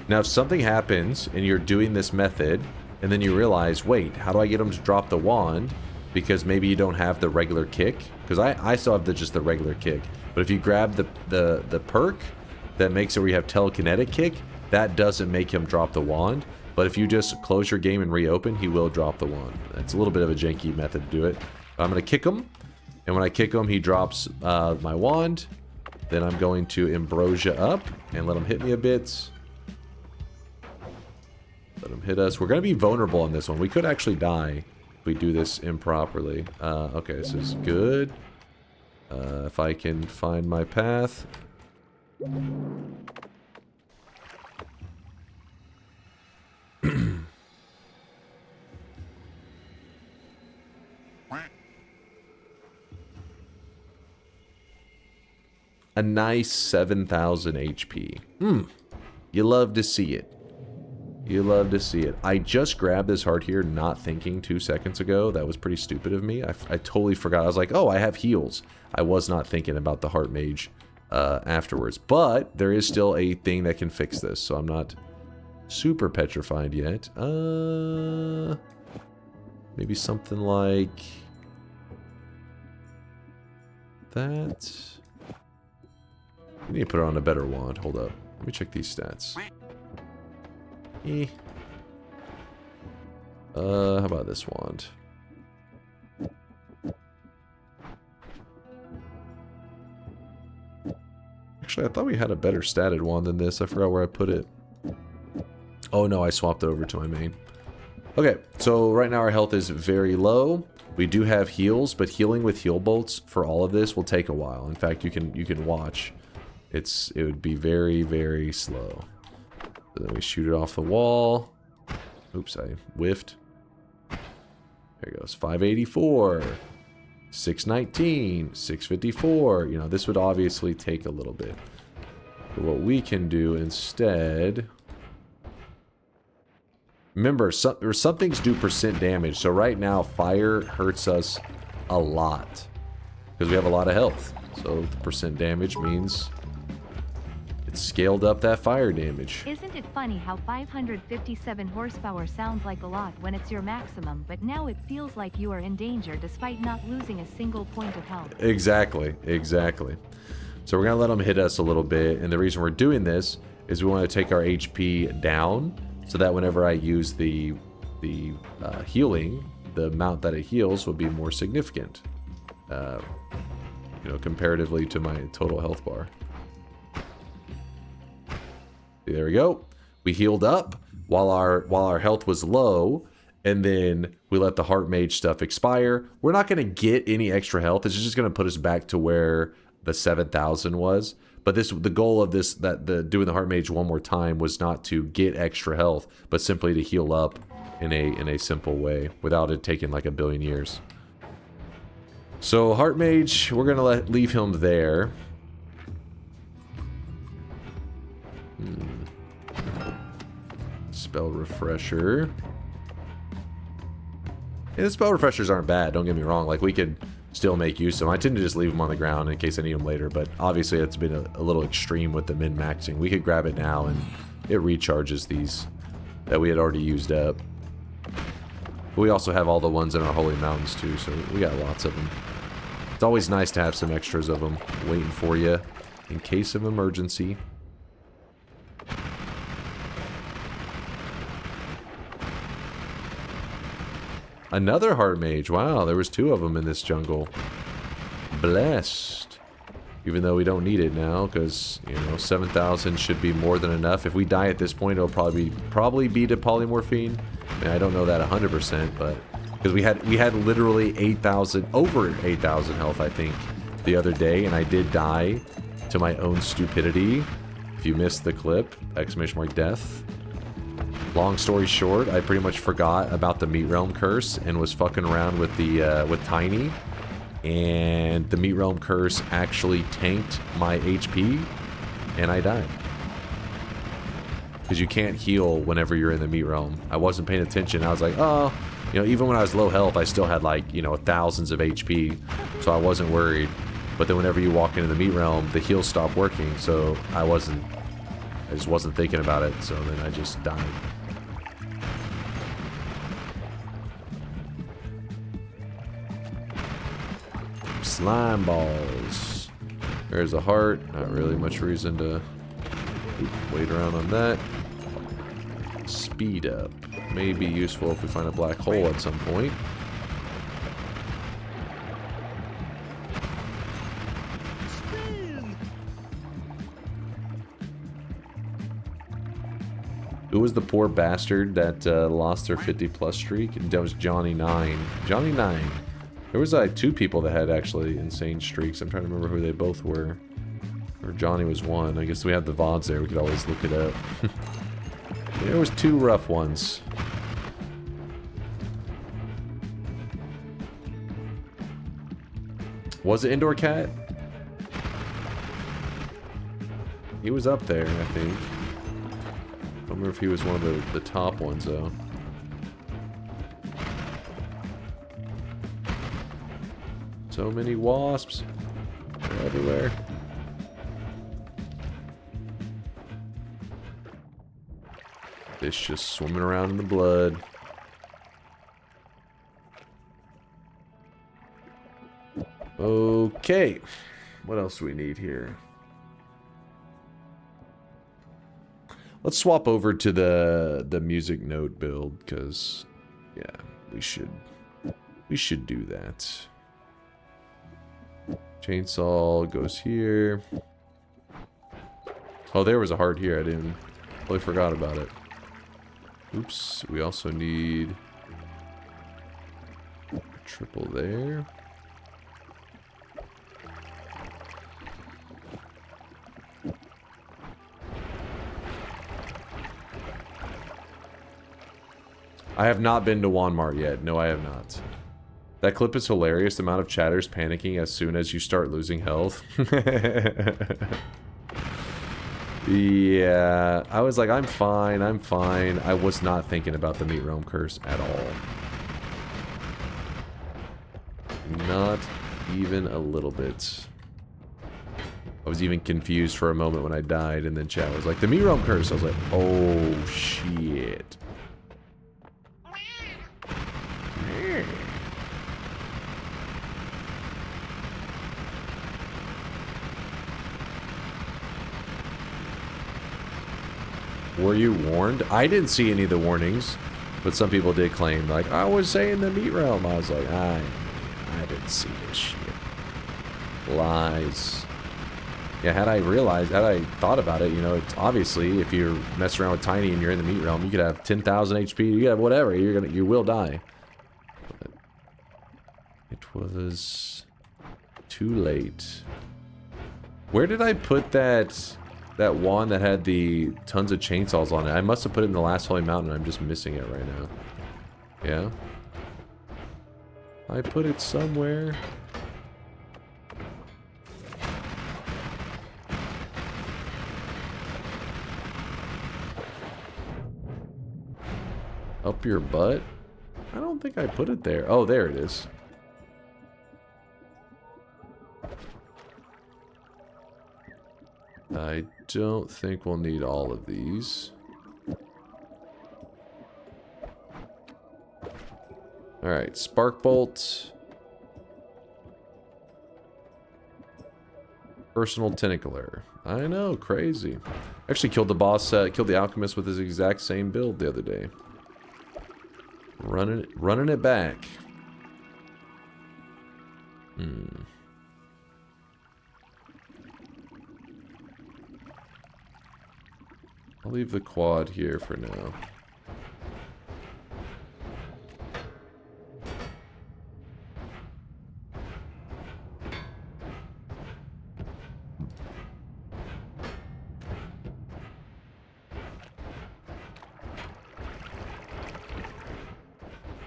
Now, if something happens and you're doing this method, and then you realize, wait, how do I get him to drop the wand? Because maybe you don't have the regular kick. Because I still have just the regular kick. But if you grab the perk that makes it where you have telekinetic kick, that doesn't make him drop the wand. But if you just close your game and reopen, he will drop the wand. That's a little bit of a janky method to do it. But I'm going to kick him. And when I kick him, he drops my wand. Then I'm going to Ambrosia up and let him hit me a bit. Let him hit us. We're going to be vulnerable on this one. We could actually die if we do this improperly. Okay, this is good. If I can find my path. a nice 7,000 HP. You love to see it. You love to see it. I just grabbed this heart here not thinking 2 seconds ago. That was pretty stupid of me. I totally forgot. I was like, oh, I have heals. I was not thinking about the heart mage afterwards. But there is still a thing that can fix this, so I'm not super petrified yet. Maybe something like that. I need to put it on a better wand. Hold up. Let me check these stats. How about this wand? Actually, I thought we had a better statted wand than this. I forgot where I put it. Oh no, I swapped it over to my main. Okay, so right now our health is very low. We do have heals, but healing with heal bolts for all of this will take a while. In fact, you can watch. It would be very, very slow. So then we shoot it off the wall. Oops, I whiffed. There it goes. 584, 619, 654. You know, this would obviously take a little bit. But what we can do instead... Remember, some things do percent damage. So right now, fire hurts us a lot. Because we have a lot of health. So the percent damage means... it's scaled up that fire damage. Isn't it funny how 557 horsepower sounds like a lot when it's your maximum, but now it feels like you are in danger despite not losing a single point of health? Exactly, exactly. So we're going to let them hit us a little bit, and the reason we're doing this is we want to take our HP down, so that whenever I use the healing, the amount that it heals will be more significant, you know, comparatively to my total health bar. There we go. We healed up while our health was low, and then we let the heart mage stuff expire. We're not going to get any extra health. It's just going to put us back to where the 7,000 was. But the goal of this, doing the heart mage one more time, was not to get extra health, but simply to heal up in a simple way without it taking like a billion years. So heart mage, we're going to leave him there. Spell refresher. And the spell refreshers aren't bad, don't get me wrong. Like, we could still make use of them. I tend to just leave them on the ground in case I need them later, but obviously it's been a little extreme with the min-maxing. We could grab it now and it recharges these that we had already used up. But we also have all the ones in our holy mountains too, so we got lots of them. It's always nice to have some extras of them waiting for you in case of emergency. Another heart mage. Wow, there was 2 of them in this jungle. Blessed. Even though we don't need it now, because, you know, 7,000 should be more than enough. If we die at this point, it'll probably be to polymorphine. I mean, I don't know that 100%, but because we had literally 8,000, over 8,000 health, I think, the other day, and I did die to my own stupidity. If you missed the clip, !death. Long story short, I pretty much forgot about the Meat Realm curse and was fucking around with the with Tiny, and the Meat Realm curse actually tanked my HP, and I died. Because you can't heal whenever you're in the Meat Realm. I wasn't paying attention. I was like, oh, you know, even when I was low health, I still had like, you know, thousands of HP, so I wasn't worried. But then whenever you walk into the Meat Realm, the heals stop working, so I just wasn't thinking about it, so then I just died. Slime balls. There's a heart. Not really much reason to wait around on that. Speed up. May be useful if we find a black hole at some point. Who was the poor bastard that lost their 50+ streak? That was Johnny 9. Johnny 9. There was like 2 people that had actually insane streaks. I'm trying to remember who they both were. Or Johnny was one. I guess we have the VODs there. We could always look it up. There was 2 rough ones. Was it Indoor Cat? He was up there, I think. I don't remember if he was one of the top ones, though. So many wasps. They're everywhere. Fish just swimming around in the blood. Okay. What else do we need here? Let's swap over to the music note build, because yeah, we should do that. Chainsaw goes here. Oh, there was a heart here. I totally forgot about it. Oops. We also need a triple there. I have not been to Walmart yet. No, I have not. That clip is hilarious. The amount of chatters panicking as soon as you start losing health. Yeah, I was like, I'm fine, I'm fine. I was not thinking about the Meat Realm curse at all. Not even a little bit. I was even confused for a moment when I died, and then chat was like, the Meat Realm curse. I was like, oh shit. Were you warned? I didn't see any of the warnings, but some people did claim, like, I was saying the Meat Realm. I was like, I didn't see this shit. Lies. Yeah, had I thought about it, you know, it's obviously, if you're messing around with Tiny and you're in the Meat Realm, you could have 10,000 HP, you could have whatever, you will die. But it was too late. Where did I put that wand that had the tons of chainsaws on it? I must have put it in the last Holy Mountain. I'm just missing it right now. Yeah? I put it somewhere. Up your butt? I don't think I put it there. Oh, there it is. I don't think we'll need all of these. Alright, Spark Bolt. Personal Tentacler. I know, crazy. Actually killed the boss, killed the alchemist with his exact same build the other day. Running it back. I'll leave the quad here for now.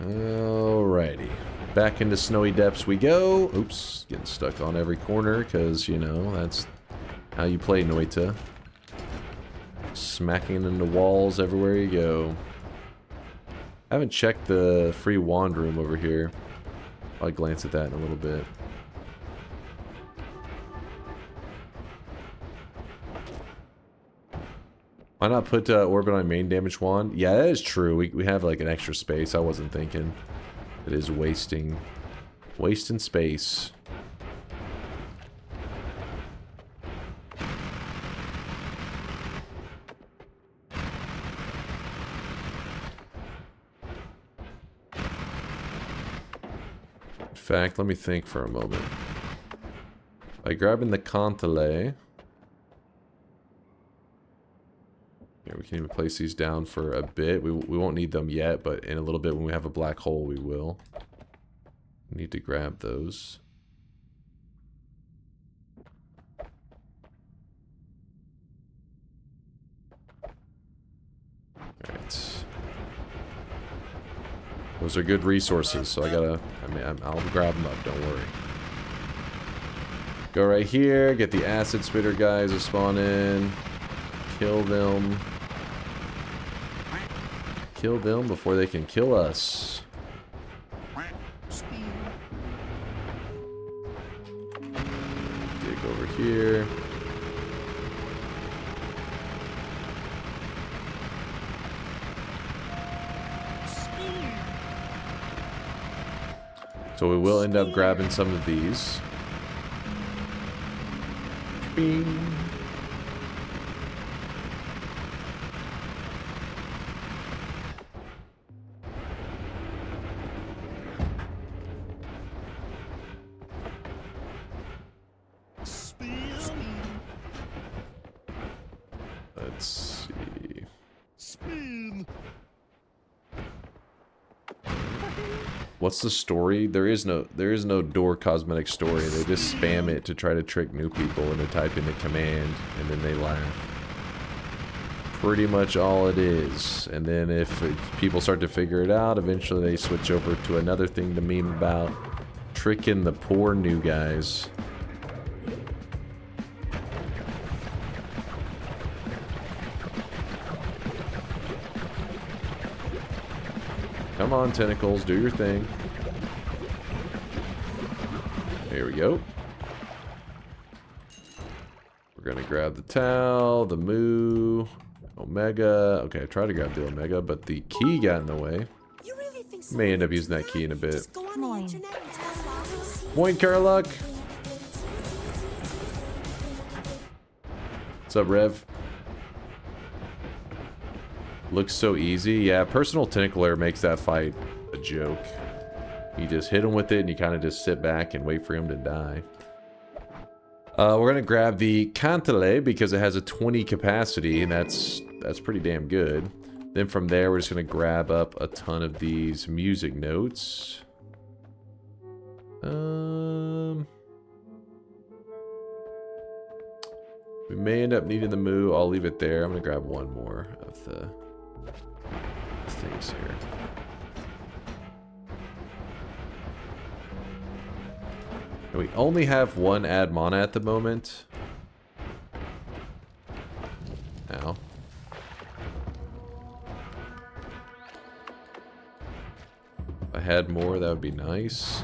Alrighty. Back into snowy depths we go. Oops, getting stuck on every corner because, you know, that's how you play Noita. Smacking into walls everywhere you go. I haven't checked the free wand room over here. I'll glance at that in a little bit. Why not put orbit on main damage wand? Yeah, that is true. We have like an extra space. I wasn't thinking. It is wasting space. In fact, let me think for a moment. By grabbing the Cantale. Yeah, we can even place these down for a bit. We won't need them yet, but in a little bit when we have a black hole, we will. We need to grab those. Alright. Those are good resources, so I'll grab them up, don't worry. Go right here, get the acid spitter guys to spawn in. Kill them. Kill them before they can kill us. Dig over here. So we will end up grabbing some of these. Bing. Let's see. What's the story? There is no door cosmetic story. They just spam it to try to trick new people into typing the command, and then they laugh. Pretty much all it is. And then if people start to figure it out, eventually they switch over to another thing to meme about. Tricking the poor new guys. Come on, tentacles, do your thing. There we go. We're gonna grab the towel, the moo, omega. Okay, I tried to grab the omega, but the key got in the way. May end up using that key in a bit. Moin, Carluck. What's up, Rev? Looks so easy. Yeah, personal tentacler makes that fight a joke. You just hit him with it and you kind of just sit back and wait for him to die. We're going to grab the Cantele because it has a 20 capacity, and that's pretty damn good. Then from there, we're just going to grab up a ton of these music notes. We may end up needing the moo. I'll leave it there. I'm going to grab one more of the things here. And we only have one ad mana at the moment. Now. If I had more, that would be nice.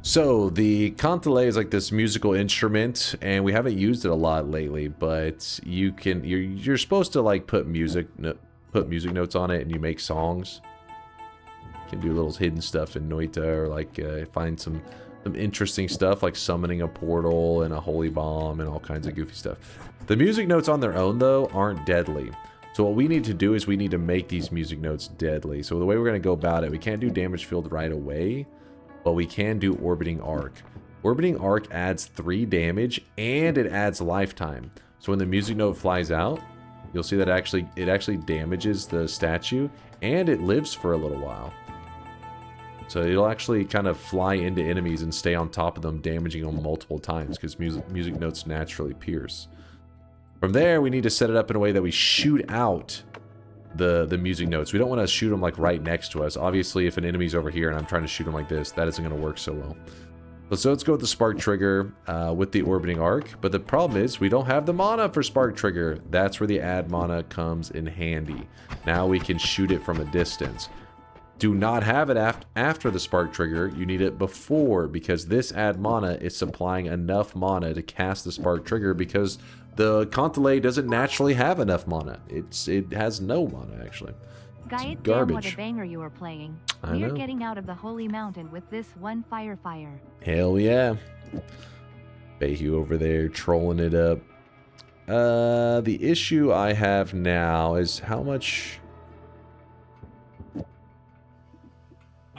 So the Cantele is like this musical instrument, and we haven't used it a lot lately, but you're supposed to like put music notes on it and you make songs. You can do little hidden stuff in Noita, or like find some interesting stuff like summoning a portal and a holy bomb and all kinds of goofy stuff. The music notes on their own though aren't deadly. So what we need to do is we need to make these music notes deadly. So the way we're going to go about it, we can't do damage field right away, but we can do orbiting arc. Orbiting arc adds 3 damage and it adds lifetime. So when the music note flies out, you'll see that it actually damages the statue and it lives for a little while. So it'll actually kind of fly into enemies and stay on top of them, damaging them multiple times because music notes naturally pierce. From there, we need to set it up in a way that we shoot out the music notes. We don't want to shoot them like right next to us. Obviously, if an enemy's over here and I'm trying to shoot them like this, that isn't going to work so well. So let's go with the spark trigger with the orbiting arc. But the problem is we don't have the mana for spark trigger. That's where the add mana comes in handy. Now we can shoot it from a distance. Do not have it after the spark trigger. You need it before, because this add mana is supplying enough mana to cast the spark trigger, because the Cantele doesn't naturally have enough mana. It has no mana, actually. Guy, garbage. damn, what a banger you were playing. I We're know. getting out of the holy mountain with this one fire. Hell yeah. Bayhu over there trolling it up. The issue I have now is how much...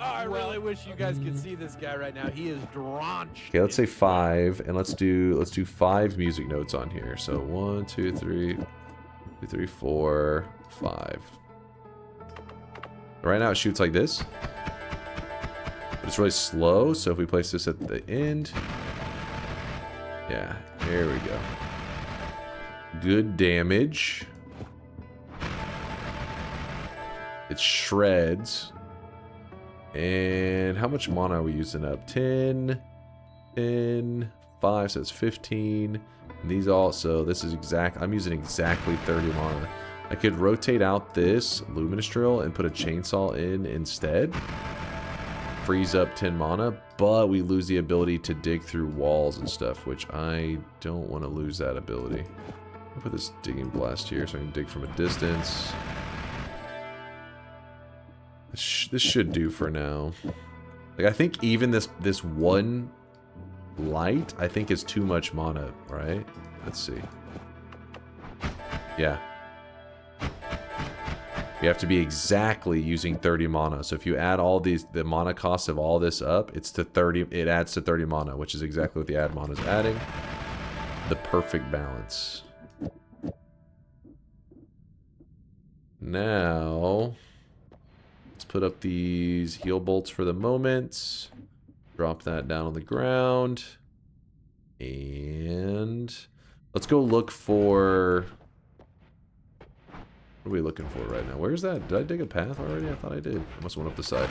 Oh, I really wish you guys could see this guy right now. He is drenched. Okay, let's say 5, and let's do 5 music notes on here. So 1, 2, 3, 2, 3, 4, 5. Right now it shoots like this. But it's really slow, so if we place this at the end. Yeah, there we go. Good damage. It shreds. And how much mana are we using up? 10, 10, 5, so it's 15. And these also, this is exact, I'm using exactly 30 mana. I could rotate out this Luminous Drill and put a Chainsaw in instead. Freeze up 10 mana, but we lose the ability to dig through walls and stuff, which I don't want to lose that ability. I'll put this Digging Blast here so I can dig from a distance. This should do for now. Like, I think even this one light, I think is too much mana, right? Let's see. Yeah. You have to be exactly using 30 mana. So if you add all these, the mana cost of all this up, it's to 30. It adds to 30 mana, which is exactly what the add mana is adding. The perfect balance. Now, let's put up these heal bolts for the moment. Drop that down on the ground. And let's go look for... What are we looking for right now? Where's that? Did I dig a path already? I thought I did. I must have went up the side.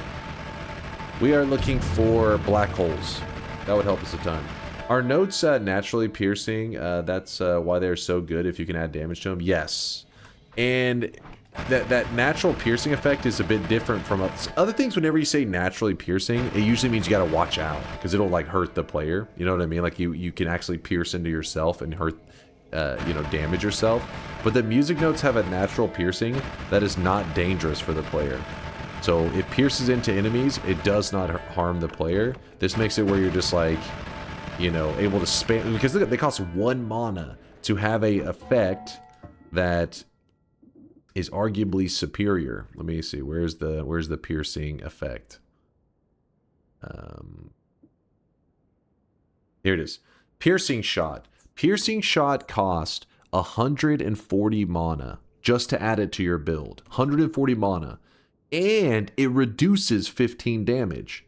We are looking for black holes. That would help us a ton. Are notes naturally piercing? That's why they're so good if you can add damage to them? Yes. And that natural piercing effect is a bit different from other things. Whenever you say naturally piercing, it usually means you gotta watch out because it'll like hurt the player. You know what I mean? Like you can actually pierce into yourself and hurt, you know, damage yourself. But the music notes have a natural piercing that is not dangerous for the player. So it pierces into enemies. It does not harm the player. This makes it where you're just like, you know, able to spam, because look, they cost 1 mana to have a effect that is arguably superior. Let me see. Where's the piercing effect? Here it is. Piercing shot. Piercing shot cost 140 mana just to add it to your build. 140 mana. And it reduces 15 damage.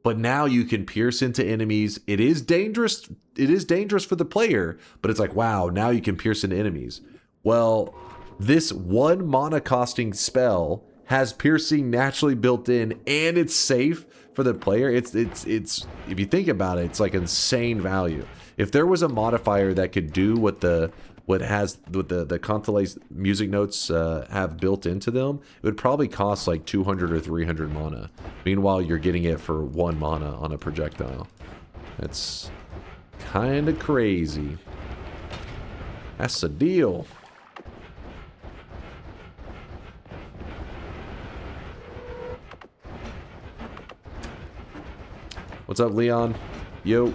But now you can pierce into enemies. It is dangerous. It is dangerous for the player, but it's like, wow, now you can pierce into enemies. Well, this 1 mana costing spell has piercing naturally built in, and it's safe for the player. It's if you think about it, it's like insane value. If there was a modifier that could do what the Contelle's music notes have built into them, it would probably cost like 200 or 300 mana. Meanwhile, you're getting it for 1 mana on a projectile. That's kind of crazy. That's a deal. What's up, Leon? Yo.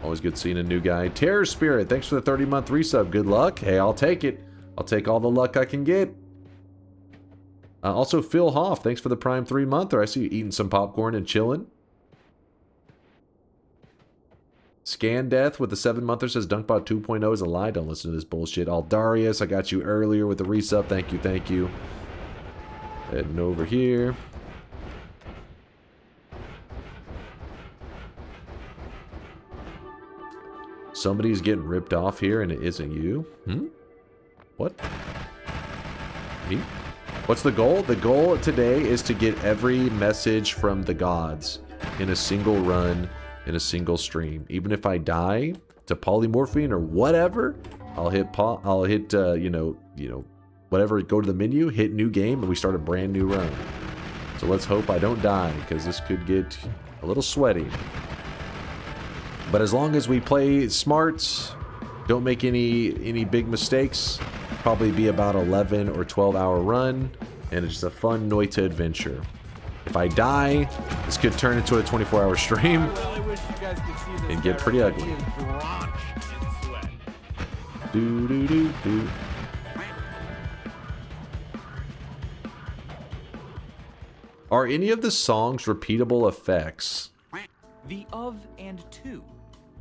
Always good seeing a new guy. Terror Spirit, thanks for the 30-month resub. Good luck. Hey, I'll take it. I'll take all the luck I can get. Also, Phil Hoff, thanks for the Prime 3-monther. I see you eating some popcorn and chilling. Scan Death with the 7-monther says DunkBot 2.0 is a lie. Don't listen to this bullshit. Aldarius, I got you earlier with the resub. Thank you, thank you. Heading over here. Somebody's getting ripped off here and it isn't you. What? Me? What's the goal? The goal today is to get every message from the gods in a single run, in a single stream. Even if I die to polymorphine or whatever, I'll hit you know, whatever, go to the menu, hit new game, and we start a brand new run. So let's hope I don't die, because this could get a little sweaty. But as long as we play smart, don't make any big mistakes, probably be about 11 or 12 hour run, and it's just a fun Noita adventure. If I die, this could turn into a 24-hour stream and get pretty ugly. Do do do do. Are any of the songs repeatable effects? The of and to,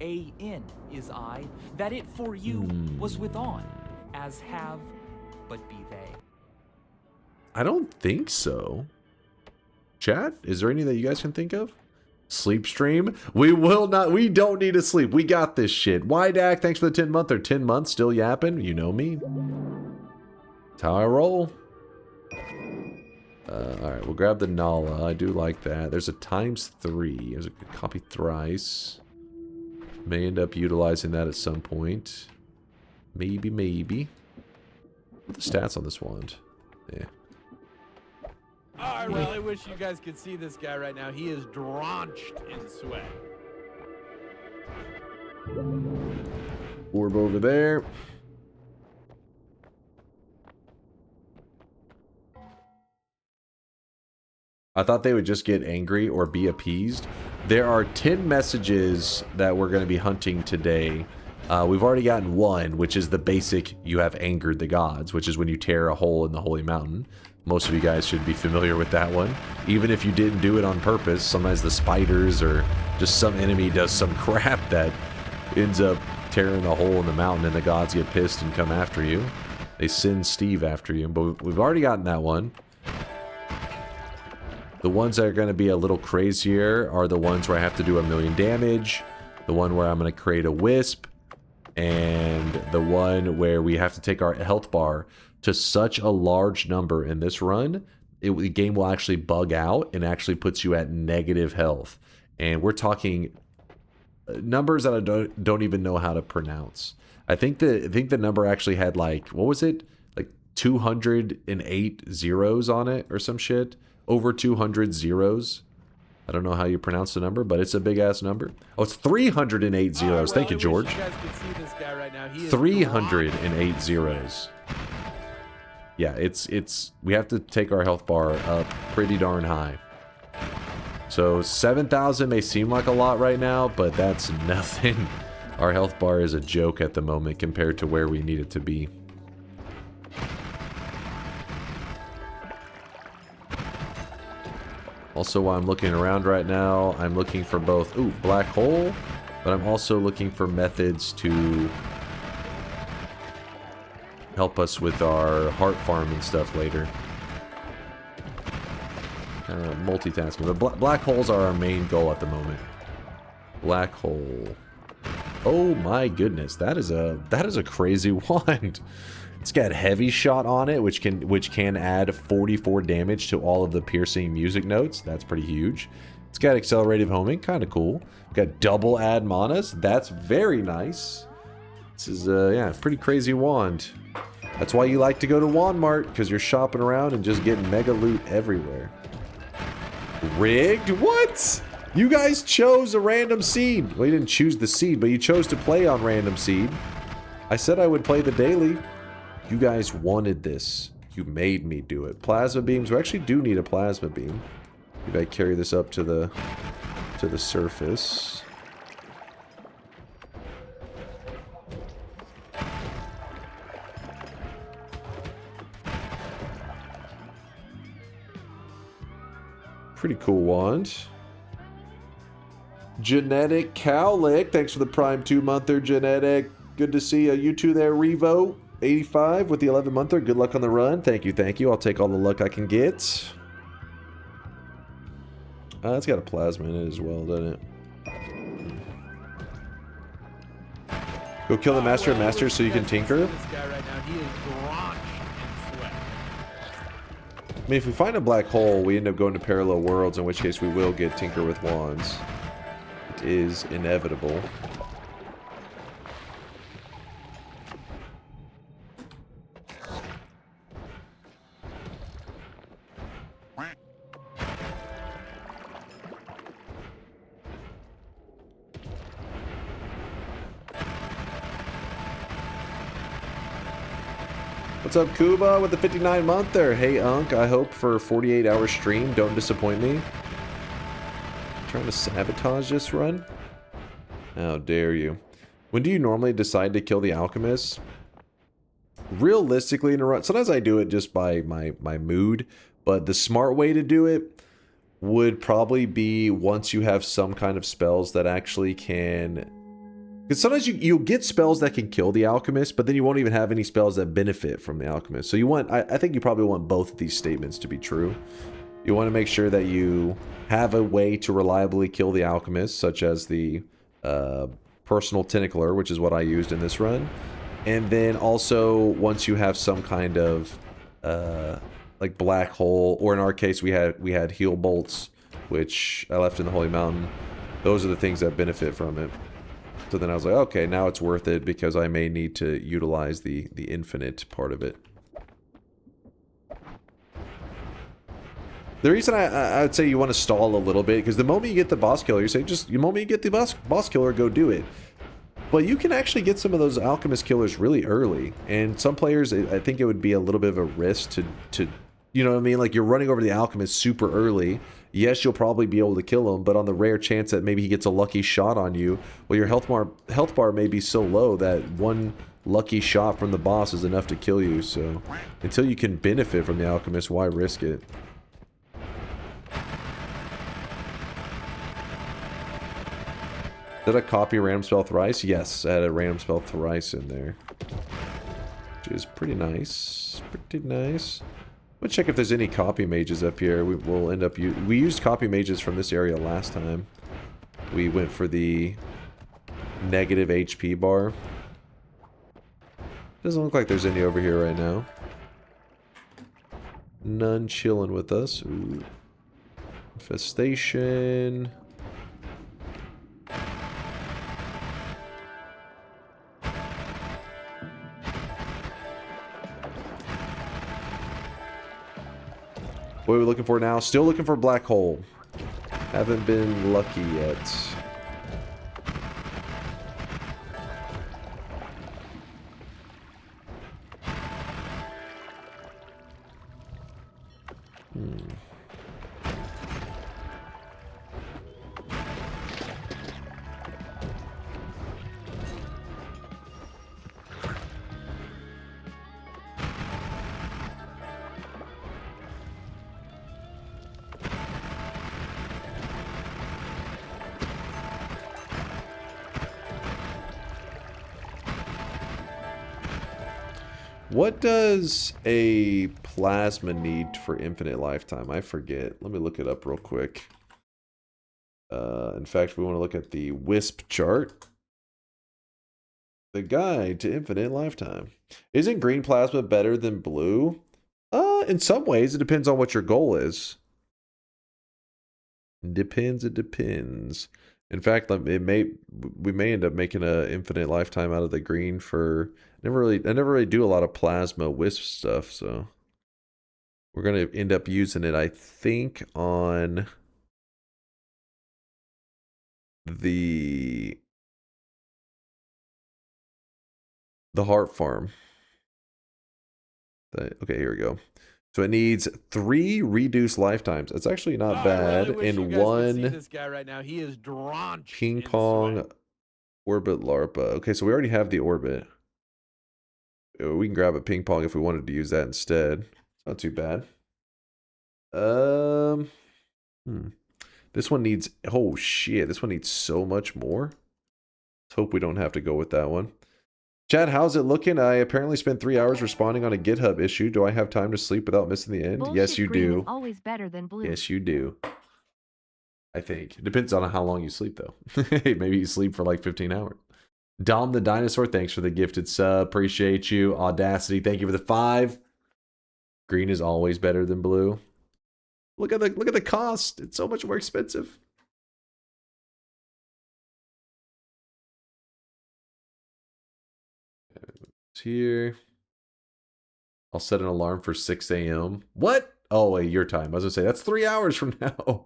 a in is I, that it for you was with on, as have, but be they. I don't think so. Chat, is there any that you guys can think of? Sleep stream? We don't need to sleep. We got this shit. Wydak, thanks for the 10-monther. 10 months, still yapping. You know me. That's how I roll. Alright, we'll grab the Nala. I do like that. There's a ×3. There's a copy thrice. May end up utilizing that at some point. Maybe, maybe. What are the stats on this wand? Yeah. Oh, I really wish you guys could see this guy right now. He is drenched in sweat. Orb over there. I thought they would just get angry or be appeased. There are 10 messages that we're going to be hunting today. We've already gotten one, which is the basic, you have angered the gods, which is when you tear a hole in the holy mountain. Most of you guys should be familiar with that one. Even if you didn't do it on purpose, sometimes the spiders or just some enemy does some crap that ends up tearing a hole in the mountain and the gods get pissed and come after you. They send Steve after you, but we've already gotten that one. The ones that are going to be a little crazier are the ones where I have to do 1,000,000 damage, the one where I'm going to create a wisp, and the one where we have to take our health bar to such a large number in this run, the game will actually bug out and actually puts you at negative health. And we're talking numbers that I don't even know how to pronounce. I think the number actually had like, what was it? Like 208 zeros on it or some shit. Over 200 zeros. I don't know how you pronounce the number, but it's a big ass number. Oh, it's 308 zeros. Thank you, George. You guys can see this guy right now. He is 308 zeros. Yeah, it's we have to take our health bar up pretty darn high. So 7,000 may seem like a lot right now, but that's nothing. Our health bar is a joke at the moment compared to where we need it to be. Also, while I'm looking around right now, I'm looking for both, black hole, but I'm also looking for methods to help us with our heart farm and stuff later. Kind of multitasking, but black holes are our main goal at the moment. Black hole. Oh my goodness, that is a crazy wand. It's got heavy shot on it, which can add 44 damage to all of the piercing music notes. That's pretty huge. It's got accelerated homing, kind of cool. Got double add manas. That's very nice. This is yeah, pretty crazy wand. That's why you like to go to Wand Mart, because you're shopping around and just getting mega loot everywhere. Rigged? What? You guys chose a random seed. Well, you didn't choose the seed, but you chose to play on random seed. I said I would play the daily. You guys wanted this. You made me do it. Plasma beams. We actually do need a plasma beam. Maybe I carry this up to the surface. Pretty cool wand. Genetic Cowlick. Thanks for the Prime 2-monther, Genetic. Good to see you two there, Revo. 85 with the 11-monther. Good luck on the run. Thank you, thank you. I'll take all the luck I can get. It's got a plasma in it as well, doesn't it? Go kill the Master of Masters so you can tinker. This guy right now, he is drenched in sweat. I mean, if we find a black hole, we end up going to parallel worlds, in which case we will get Tinker with Wands. It is inevitable. What's up, Kuba, with the 59-monther? Hey, Unk, I hope for a 48-hour stream. Don't disappoint me. Trying to sabotage this run? How dare you. When do you normally decide to kill the alchemist? Realistically, in a run, sometimes I do it just by my mood, but the smart way to do it would probably be once you have some kind of spells that actually can... Because sometimes you'll get spells that can kill the alchemist, but then you won't even have any spells that benefit from the alchemist. So you want, I think you probably want both of these statements to be true. You want to make sure that you have a way to reliably kill the alchemist, such as the personal tentacler, which is what I used in this run. And then also, once you have some kind of like black hole, or in our case we had heal bolts, which I left in the Holy Mountain. Those are the things that benefit from it. So then I was like, okay, now it's worth it because I may need to utilize the infinite part of it. The reason I would say you want to stall a little bit, because the moment you get the boss killer, you say the moment you get the boss killer, go do it. But you can actually get some of those alchemist killers really early, and some players, I think it would be a little bit of a risk to you know what I mean? Like, you're running over the alchemist super early. Yes, you'll probably be able to kill him, but on the rare chance that maybe he gets a lucky shot on you, well, your health bar may be so low that one lucky shot from the boss is enough to kill you. So until you can benefit from the alchemist, why risk it? Did I copy random spell thrice? Yes, I had a random spell thrice in there. Which is pretty nice. Pretty nice. Let's check if there's any copy mages up here. We'll end up... We used copy mages from this area last time. We went for the negative HP bar. Doesn't look like there's any over here right now. None chilling with us. Ooh. Infestation... What are we looking for now? Still looking for black hole. Haven't been lucky yet. What does a plasma need for infinite lifetime? I forget. Let me look it up real quick. In fact, we want to look at the WISP chart. The guide to infinite lifetime. Isn't green plasma better than blue? In some ways, it depends on what your goal is. It depends. In fact, we may end up making an infinite lifetime out of the green for... I never really do a lot of plasma wisp stuff, so we're gonna end up using it, I think, on the heart farm. Okay, here we go. So it needs 3 reduced lifetimes. It's actually not bad. In one this guy right now. He is drenched ping pong orbit larpa. Okay, so we already have the orbit. We can grab a ping pong if we wanted to use that instead. Not too bad. This one needs... Oh, shit. This one needs so much more. Let's hope we don't have to go with that one. Chad, how's it looking? I apparently spent 3 hours responding on a GitHub issue. Do I have time to sleep without missing the end? Bullshit, yes, you green do. is always better than blue. Yes, you do. I think. It depends on how long you sleep, though. Maybe you sleep for like 15 hours. Dom the Dinosaur, thanks for the gifted sub. Appreciate you. Audacity, thank you for the 5. Green is always better than blue. Look at the cost. It's so much more expensive. It's here. I'll set an alarm for 6 a.m. What? Oh, wait, your time. I was gonna say that's 3 hours from now.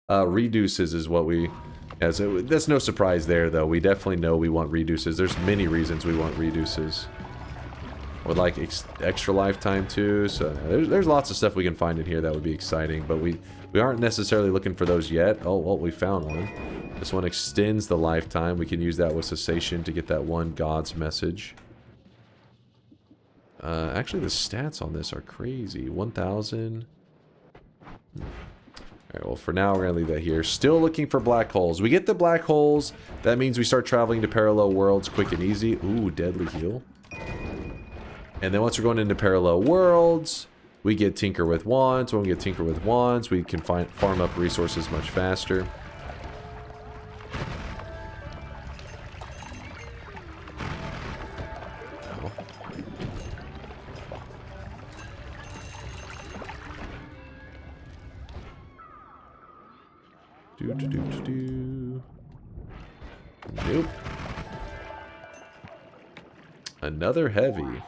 Reduces is what we... Yeah, so that's no surprise there, though. We definitely know we want reduces. There's many reasons we want reduces. Would like extra lifetime, too. So there's lots of stuff we can find in here that would be exciting. But we aren't necessarily looking for those yet. Oh, well, we found one. This one extends the lifetime. We can use that with cessation to get that one God's message. Actually, the stats on this are crazy. 1,000... Alright, well, for now, we're going to leave that here. Still looking for black holes. We get the black holes. That means we start traveling to parallel worlds quick and easy. Ooh, deadly heal. And then once we're going into parallel worlds, we get Tinker with Wands. When we get Tinker with Wands, we can farm up resources much faster. Nope. Another heavy.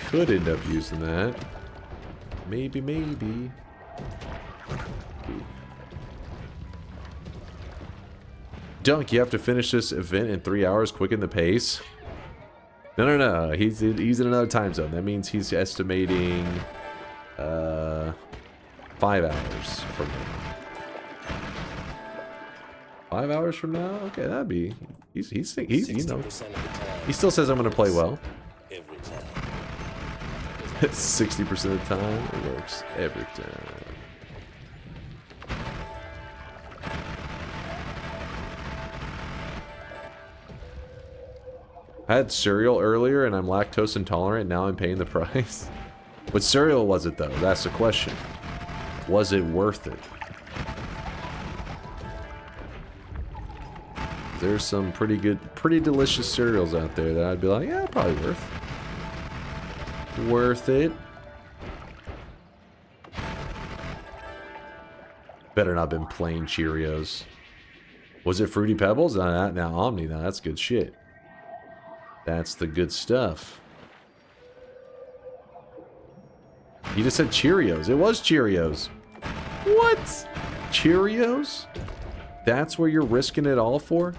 Could end up using that. Maybe, maybe. Dunk, you have to finish this event in 3 hours. Quicken the pace. No. He's in another time zone. That means he's estimating 5 hours from now. 5 hours from now? Okay, that'd be. He's you know. He still says I'm gonna play well. 60% of the time, it works every time. I had cereal earlier and I'm lactose intolerant. Now I'm paying the price. What cereal was it though? That's the question. Was it worth it? There's some pretty delicious cereals out there that I'd be like, yeah, probably worth it. Better not have been plain Cheerios. Was it Fruity Pebbles? Now Omni, now that's good shit. That's the good stuff. He just said Cheerios. It was Cheerios. What? Cheerios? That's where you're risking it all for?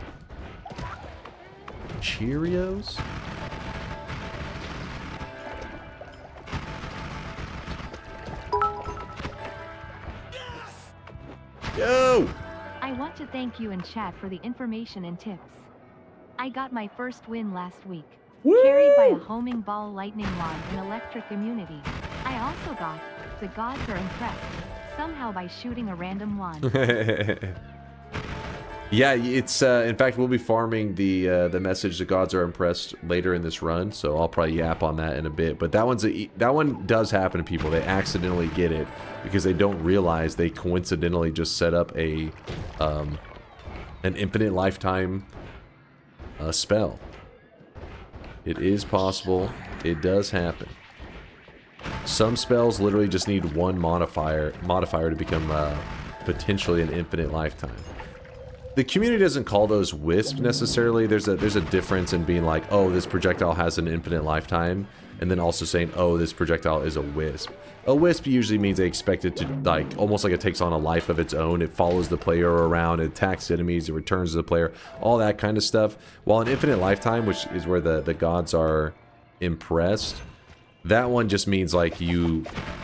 Cheerios? Yo! I want to thank you in chat for the information and tips. I got my first win last week. Woo! Carried by a homing ball lightning wand in electric immunity. I also got the gods are impressed somehow by shooting a random wand. Yeah, it's in fact we'll be farming the message the gods are impressed later in this run, so I'll probably yap on that in a bit. But that one does happen to people. They accidentally get it because they don't realize they coincidentally just set up a an infinite lifetime spell. It is possible. It does happen. Some spells literally just need one modifier to become potentially an infinite lifetime. The community doesn't call those wisp necessarily. There's a difference in being like, oh, this projectile has an infinite lifetime, and then also saying, oh, this projectile is a wisp. A wisp usually means they expect it to, like, almost like it takes on a life of its own. It follows the player around, it attacks enemies, it returns to the player, all that kind of stuff. While an infinite lifetime, which is where the gods are impressed, that one just means like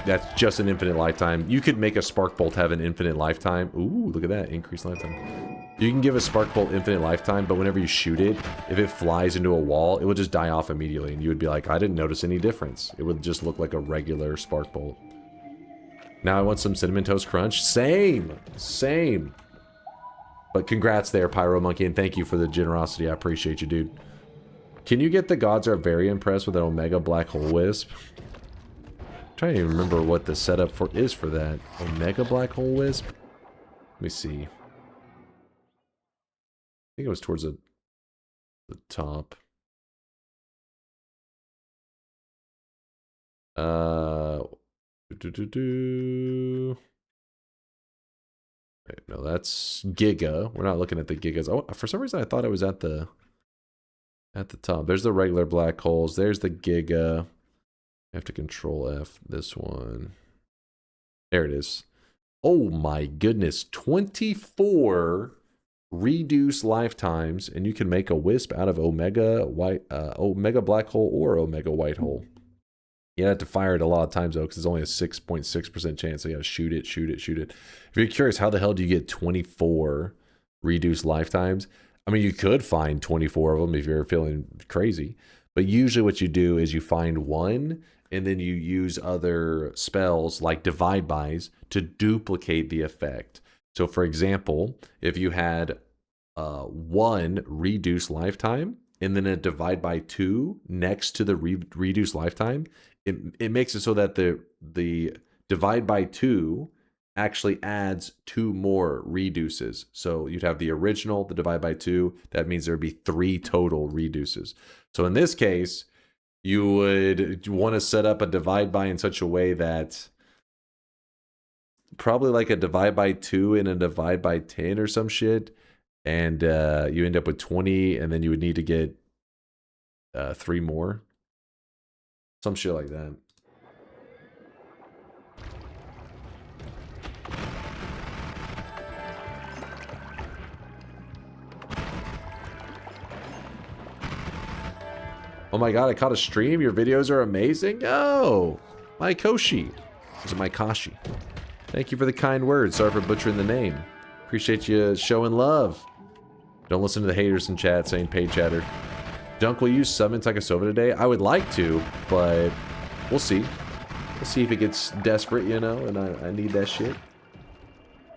that's just an infinite lifetime. You could make a spark bolt have an infinite lifetime. Ooh, look at that, increased lifetime. You can give a spark bolt infinite lifetime, but whenever you shoot it, if it flies into a wall, it will just die off immediately, and you would be like, I didn't notice any difference. It would just look like a regular spark bolt. Now I want some Cinnamon Toast Crunch. Same! But congrats there, Pyro Monkey, and thank you for the generosity. I appreciate you, dude. Can you get the gods are very impressed with an Omega Black Hole Wisp? I'm trying to even remember what the setup is for that. Omega Black Hole Wisp? Let me see. I think it was towards the top. Wait, no, that's Giga. We're not looking at the Gigas. Oh, for some reason I thought it was at the top. There's the regular black holes. There's the Giga. I have to control F this one. There it is. Oh my goodness. 24 reduce lifetimes, and you can make a wisp out of Omega black hole or Omega white hole. You have to fire it a lot of times though, because it's only a 6.6% chance. So you gotta shoot it. If you're curious, how the hell do you get 24 reduced lifetimes? I mean, you could find 24 of them if you're feeling crazy, but usually what you do is you find one, and then you use other spells like divide bys to duplicate the effect. So for example, if you had one reduced lifetime and then a divide by 2 next to the reduced lifetime, it makes it so that the divide by 2 actually adds 2 more reduces. So you'd have the original, the divide by 2. That means there'd be 3 total reduces. So in this case, you would want to set up a divide by in such a way that probably like a divide by 2 and a divide by 10 or some shit. and you end up with 20, and then you would need to get 3 more. Some shit like that. Oh my god, I caught a stream. Your videos are amazing. Oh, my Koshi. This is my Kashi. Thank you for the kind words. Sorry for butchering the name. Appreciate you showing love. Don't listen to the haters in chat saying paid chatter. Dunk, will you summon Takasova today? I would like to, but we'll see. We'll see if it gets desperate, you know, and I need that shit.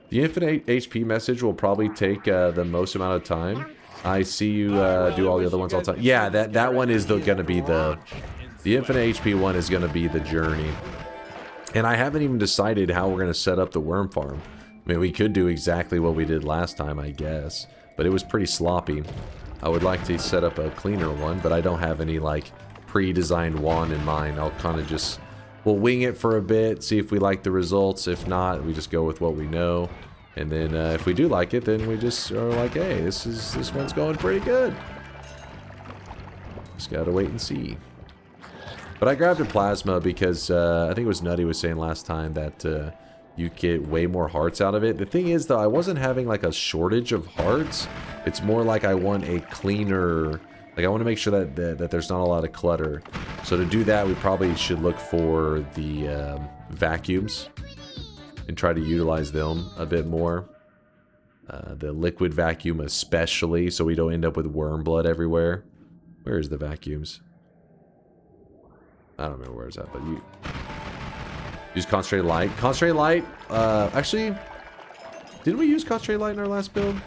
The infinite HP message will probably take the most amount of time. I see you do all the other ones all the time. Yeah, that one is gonna be the infinite HP one is gonna be the journey. And I haven't even decided how we're gonna set up the worm farm. I mean, we could do exactly what we did last time, I guess, but it was pretty sloppy. I would like to set up a cleaner one, but I don't have any like pre-designed wand in mind. I'll kind of just we'll wing it for a bit, see if we like the results. If not, we just go with what we know. And then if we do like it, then we just are like, hey, this one's going pretty good. Just gotta wait and see. But I grabbed a plasma because I think it was Nutty was saying last time that you get way more hearts out of it. The thing is, though, I wasn't having like a shortage of hearts. It's more like I want a cleaner. Like I want to make sure that there's not a lot of clutter. So to do that, we probably should look for the vacuums. And try to utilize them a bit more. The liquid vacuum especially, so we don't end up with worm blood everywhere. Where is the vacuums? I don't remember where it's at, but you use concentrated light. Concentrated light, actually, didn't we use concentrated light in our last build?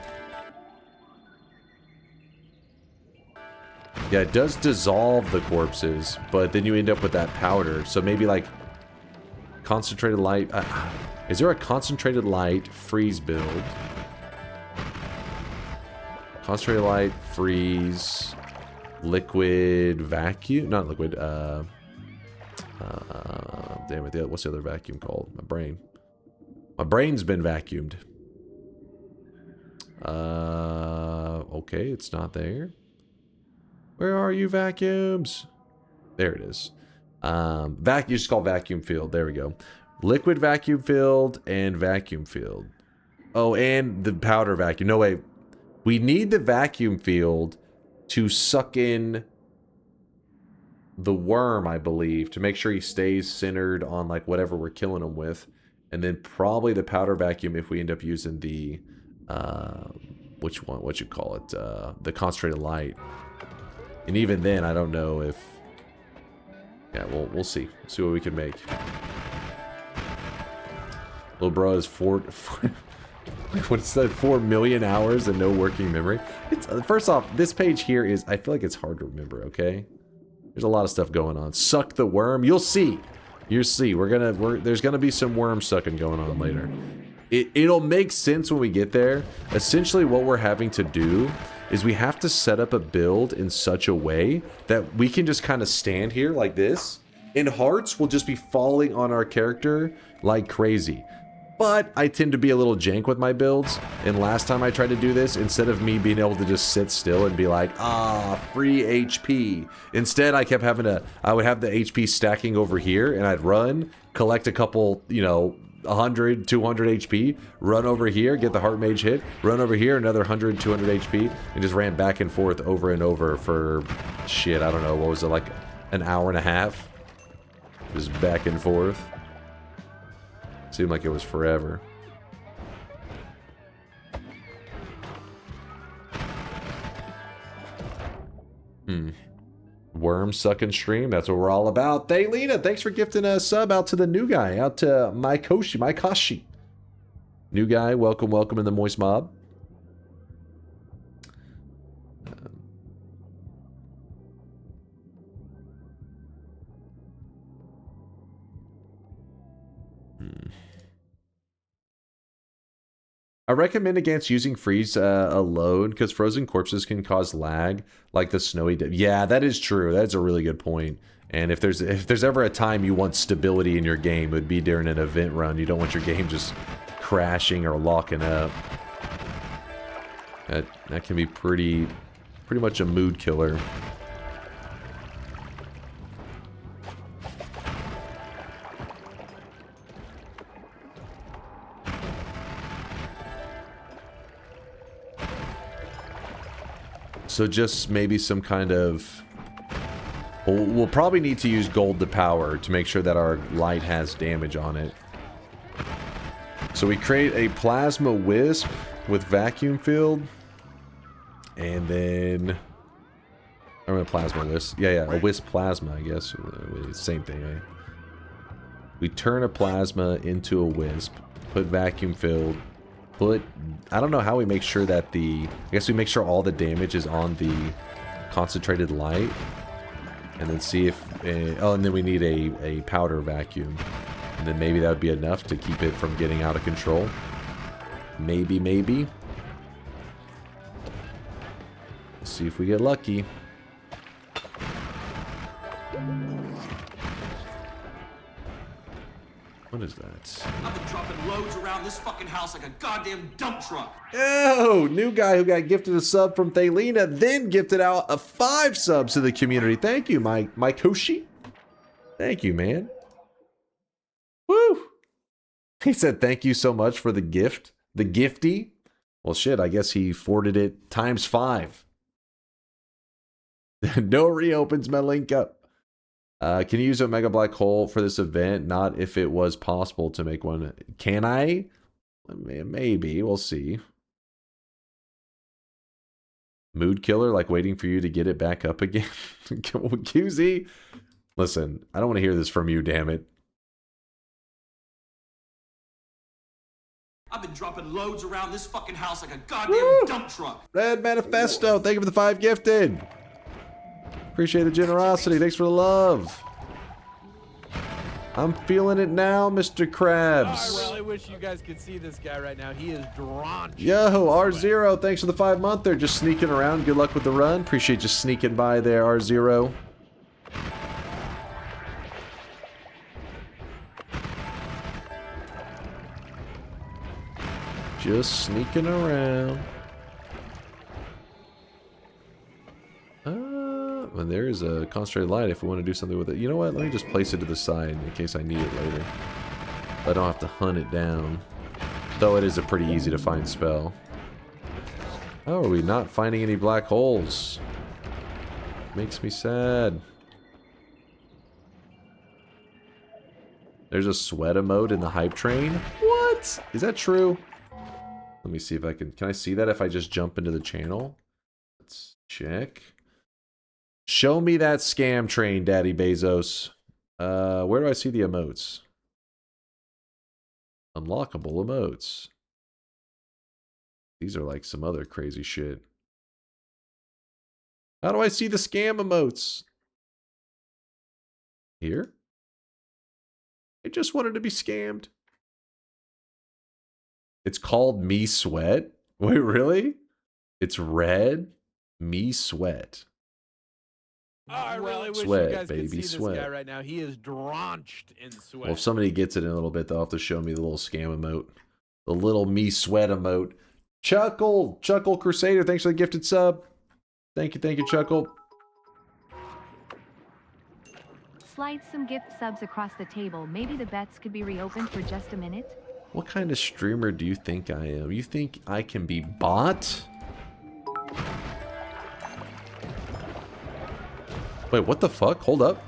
Yeah, it does dissolve the corpses, but then you end up with that powder. So maybe like concentrated light. Is there a concentrated light freeze build? Concentrated light, freeze, liquid vacuum? Not liquid, damn it, what's the other vacuum called? My brain. My brain's been vacuumed. Okay, it's not there. Where are you, vacuums? There it is. Just call vacuum field. There we go. Liquid vacuum filled and vacuum filled. Oh, and the powder vacuum. No, wait. We need the vacuum field to suck in the worm, I believe, to make sure he stays centered on like whatever we're killing him with. And then probably the powder vacuum if we end up using the, which one, what you call it, the concentrated light. And even then, I don't know if, yeah, we'll see. See what we can make. Little bro is 4 million hours and no working memory. It's first off, this page here is, I feel like it's hard to remember, okay? There's a lot of stuff going on. Suck the worm. You'll see. You'll see. There's gonna be some worm sucking going on later. It'll make sense when we get there. Essentially what we're having to do is we have to set up a build in such a way that we can just kind of stand here like this, and hearts will just be falling on our character like crazy. But I tend to be a little jank with my builds, and last time I tried to do this, instead of me being able to just sit still and be like, free HP, instead I kept having to, I would have the HP stacking over here, and I'd run, collect a couple, you know, 100, 200 HP, run over here, get the heart mage hit, run over here, another 100, 200 HP, and just ran back and forth over and over for, shit, I don't know, what was it, like an hour and a half? Just back and forth. Seemed like it was forever. Worm sucking stream, that's what we're all about. Hey Lena, thanks for gifting a sub out to the new guy, out to my Kashi. New guy, welcome in the Moist Mob. I recommend against using freeze alone because frozen corpses can cause lag, like the snowy. Yeah, that is true. That's a really good point. And if there's ever a time you want stability in your game, it would be during an event run. You don't want your game just crashing or locking up. That can be pretty much a mood killer. So just maybe some kind of... We'll probably need to use gold to power to make sure that our light has damage on it. So we create a plasma wisp with vacuum field. And then... I don't know, plasma wisp. Yeah, a wisp plasma, I guess. Same thing, eh? We turn a plasma into a wisp. Put vacuum filled. Put... I don't know how we make sure that the... I guess we make sure all the damage is on the concentrated light. And then see if... oh, and then we need a powder vacuum. And then maybe that would be enough to keep it from getting out of control. Maybe. Let's see if we get lucky. What is that? I've been dropping loads around this fucking house like a goddamn dump truck. Oh, new guy who got gifted a sub from Thaylena, then gifted out a 5 subs to the community. Thank you, Mike Hoshi. Thank you, man. Woo! He said thank you so much for the gift. The gifty. Well, shit, I guess he forwarded it times 5. No reopens my link up. Can you use a mega black hole for this event? Not if it was possible to make one. Can I? Maybe. We'll see. Mood killer, like waiting for you to get it back up again. QZ? Listen, I don't want to hear this from you, damn it. I've been dropping loads around this fucking house like a goddamn dump truck. Red Manifesto, thank you for the 5 gifted. Appreciate the generosity. Thanks for the love. I'm feeling it now, Mr. Krabs. I really wish you guys could see this guy right now. He is drenched. Yo, R0, thanks for the 5-monther. Just sneaking around. Good luck with the run. Appreciate you sneaking by there, R0. Just sneaking around. And there's a concentrated light if we want to do something with it. You know what? Let me just place it to the side in case I need it later. I don't have to hunt it down. Though it is a pretty easy to find spell. How are we not finding any black holes? Makes me sad. There's a sweat emote in the hype train? What? Is that true? Let me see if I can I see that if I just jump into the channel? Let's check. Show me that scam train, Daddy Bezos. Where do I see the emotes? Unlockable emotes. These are like some other crazy shit. How do I see the scam emotes? Here? I just wanted to be scammed. It's called Me Sweat? Wait, really? It's red? Me Sweat. Oh, I really wish Sweat, you guys baby, could see sweat. this guy right now. He is drenched in sweat. Well, if somebody gets it in a little bit, they'll have to show me the little scam emote. The little Me Sweat emote. Chuckle Crusader, thanks for the gifted sub. Thank you, Chuckle. Slide some gift subs across the table. Maybe the bets could be reopened for just a minute. What kind of streamer do you think I am? You think I can be bought? Wait, what the fuck? Hold up.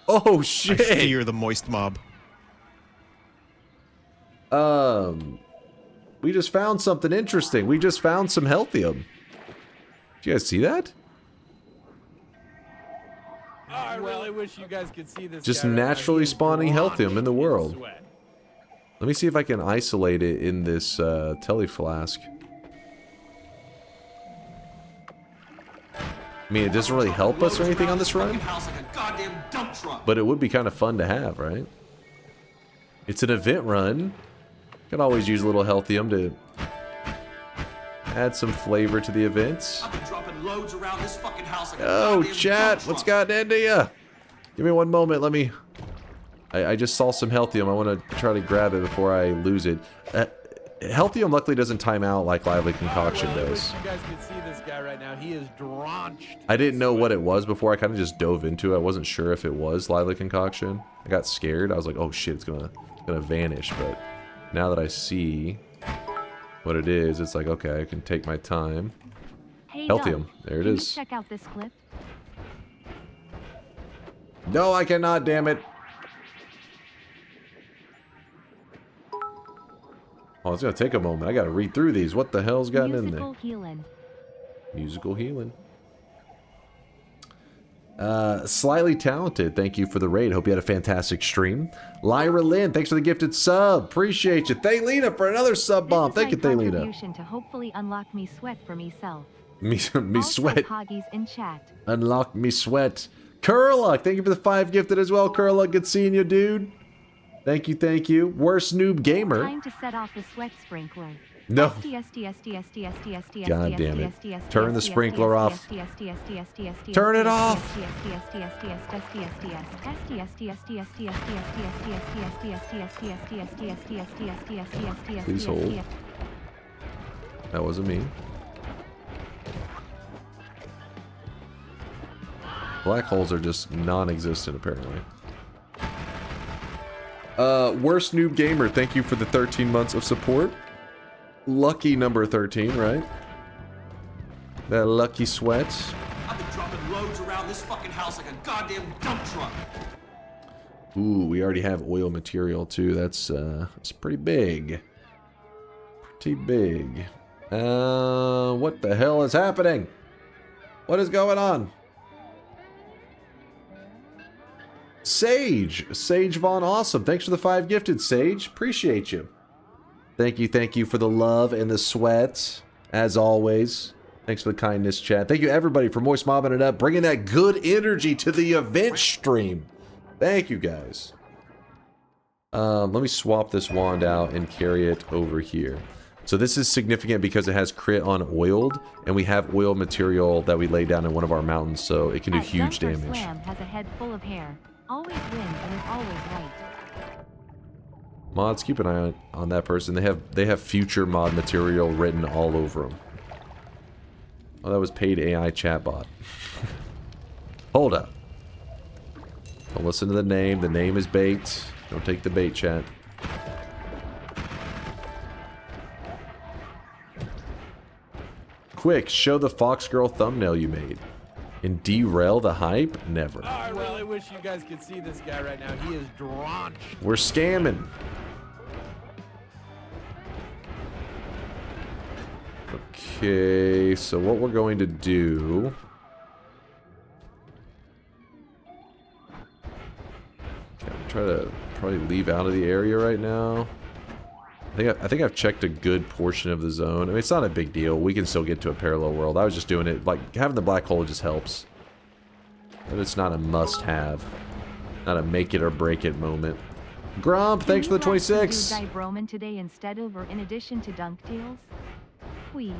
Oh shit! I fear the moist mob. We just found something interesting. We just found some healthium. Did you guys see that? Oh, I really wish you guys could see this. Just guy right now. naturally He is spawning healthium in the world. sweat. Let me see if I can isolate it in this telly flask. I mean, it doesn't really help us or anything on this run, but it would be kind of fun to have, right? It's an event run. Could always use a little healthium to add some flavor to the events. Oh, chat, what's gotten into ya? Give me one moment, I just saw some Healthium. I want to try to grab it before I lose it. Healthium luckily doesn't time out like Lively Concoction I really does. wish you guys could see this guy right now. He is drenched. I didn't know what it was before. I kind of just dove into it. I wasn't sure if it was Lively Concoction. I got scared. I was like, oh shit, it's gonna vanish. But now that I see what it is, it's like, okay, I can take my time. Hey, Healthium. Dunk, There it can is. you check out this clip? No, I cannot, damn it. Oh, it's gonna take a moment. I gotta read through these. What the hell's gotten in there? Musical healing. Musical healing. Slightly Talented, thank you for the raid. Hope you had a fantastic stream. Lyra Lynn, thanks for the gifted sub. Appreciate you. Thaylina for another sub bomb. Thank you, Thaylina. Contribution to hopefully unlock me sweat for myself. Me Also, sweat. Hoggies in chat. Unlock me sweat. Curluck, thank you for the 5 gifted as well. Curluck, good seeing you, dude. Thank you, thank you. Worst noob gamer. Time to set off the sweat sprinkler. No. God damn it. Turn the sprinkler off. Turn it off. Please hold. That wasn't me. Black holes are just non-existent, apparently. Worst noob gamer, thank you for the 13 months of support. Lucky number 13, right? That lucky sweat. I've been dropping loads around this fucking house like a goddamn dump truck. Ooh, we already have oil material too. That's pretty big. Pretty big. What the hell is happening? What is going on? Sage Von Awesome. Thanks for the 5 gifted, Sage. Appreciate you. Thank you for the love and the sweat, as always. Thanks for the kindness, chat. Thank you, everybody, for moist mobbing it up, bringing that good energy to the event stream. Thank you, guys. Let me swap this wand out and carry it over here. So this is significant because it has crit on oiled, and we have oil material that we lay down in one of our mountains, so it can do huge damage. DunkOrSlam has a head full of hair. Always wins and is always right. Mods, keep an eye on that person. They have future mod material written all over them. Oh, that was paid AI chatbot. Hold up. Don't listen to the name. The name is bait. Don't take the bait, chat. Quick, show the Fox Girl thumbnail you made. And derail the hype? Never. Oh, I really wish you guys could see this guy right now. He is drenched. We're scamming. Okay, so what we're going to do... Okay, I'm trying to probably leave out of the area right now. I think I've checked a good portion of the zone. I mean, it's not a big deal. We can still get to a parallel world. I was just doing it, like, having the black hole just helps. But it's not a must-have. Not a make-it-or-break-it moment. Grump, thanks for the 26! Can you Roman today instead of or in addition to Dunk Deals? Please.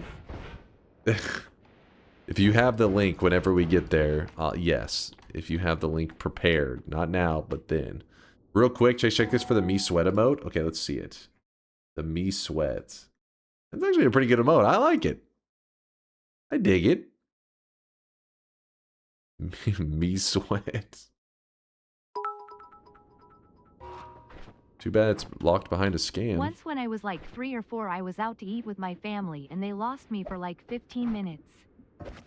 If you have the link whenever we get there, yes. If you have the link prepared. Not now, but then. Real quick, check this for the Me Sweat emote. Okay, let's see it. The Me Sweat. That's actually a pretty good emote. I like it. I dig it. Me Sweat. Too bad it's locked behind a scam. Once when I was like 3 or 4, I was out to eat with my family and they lost me for like 15 minutes.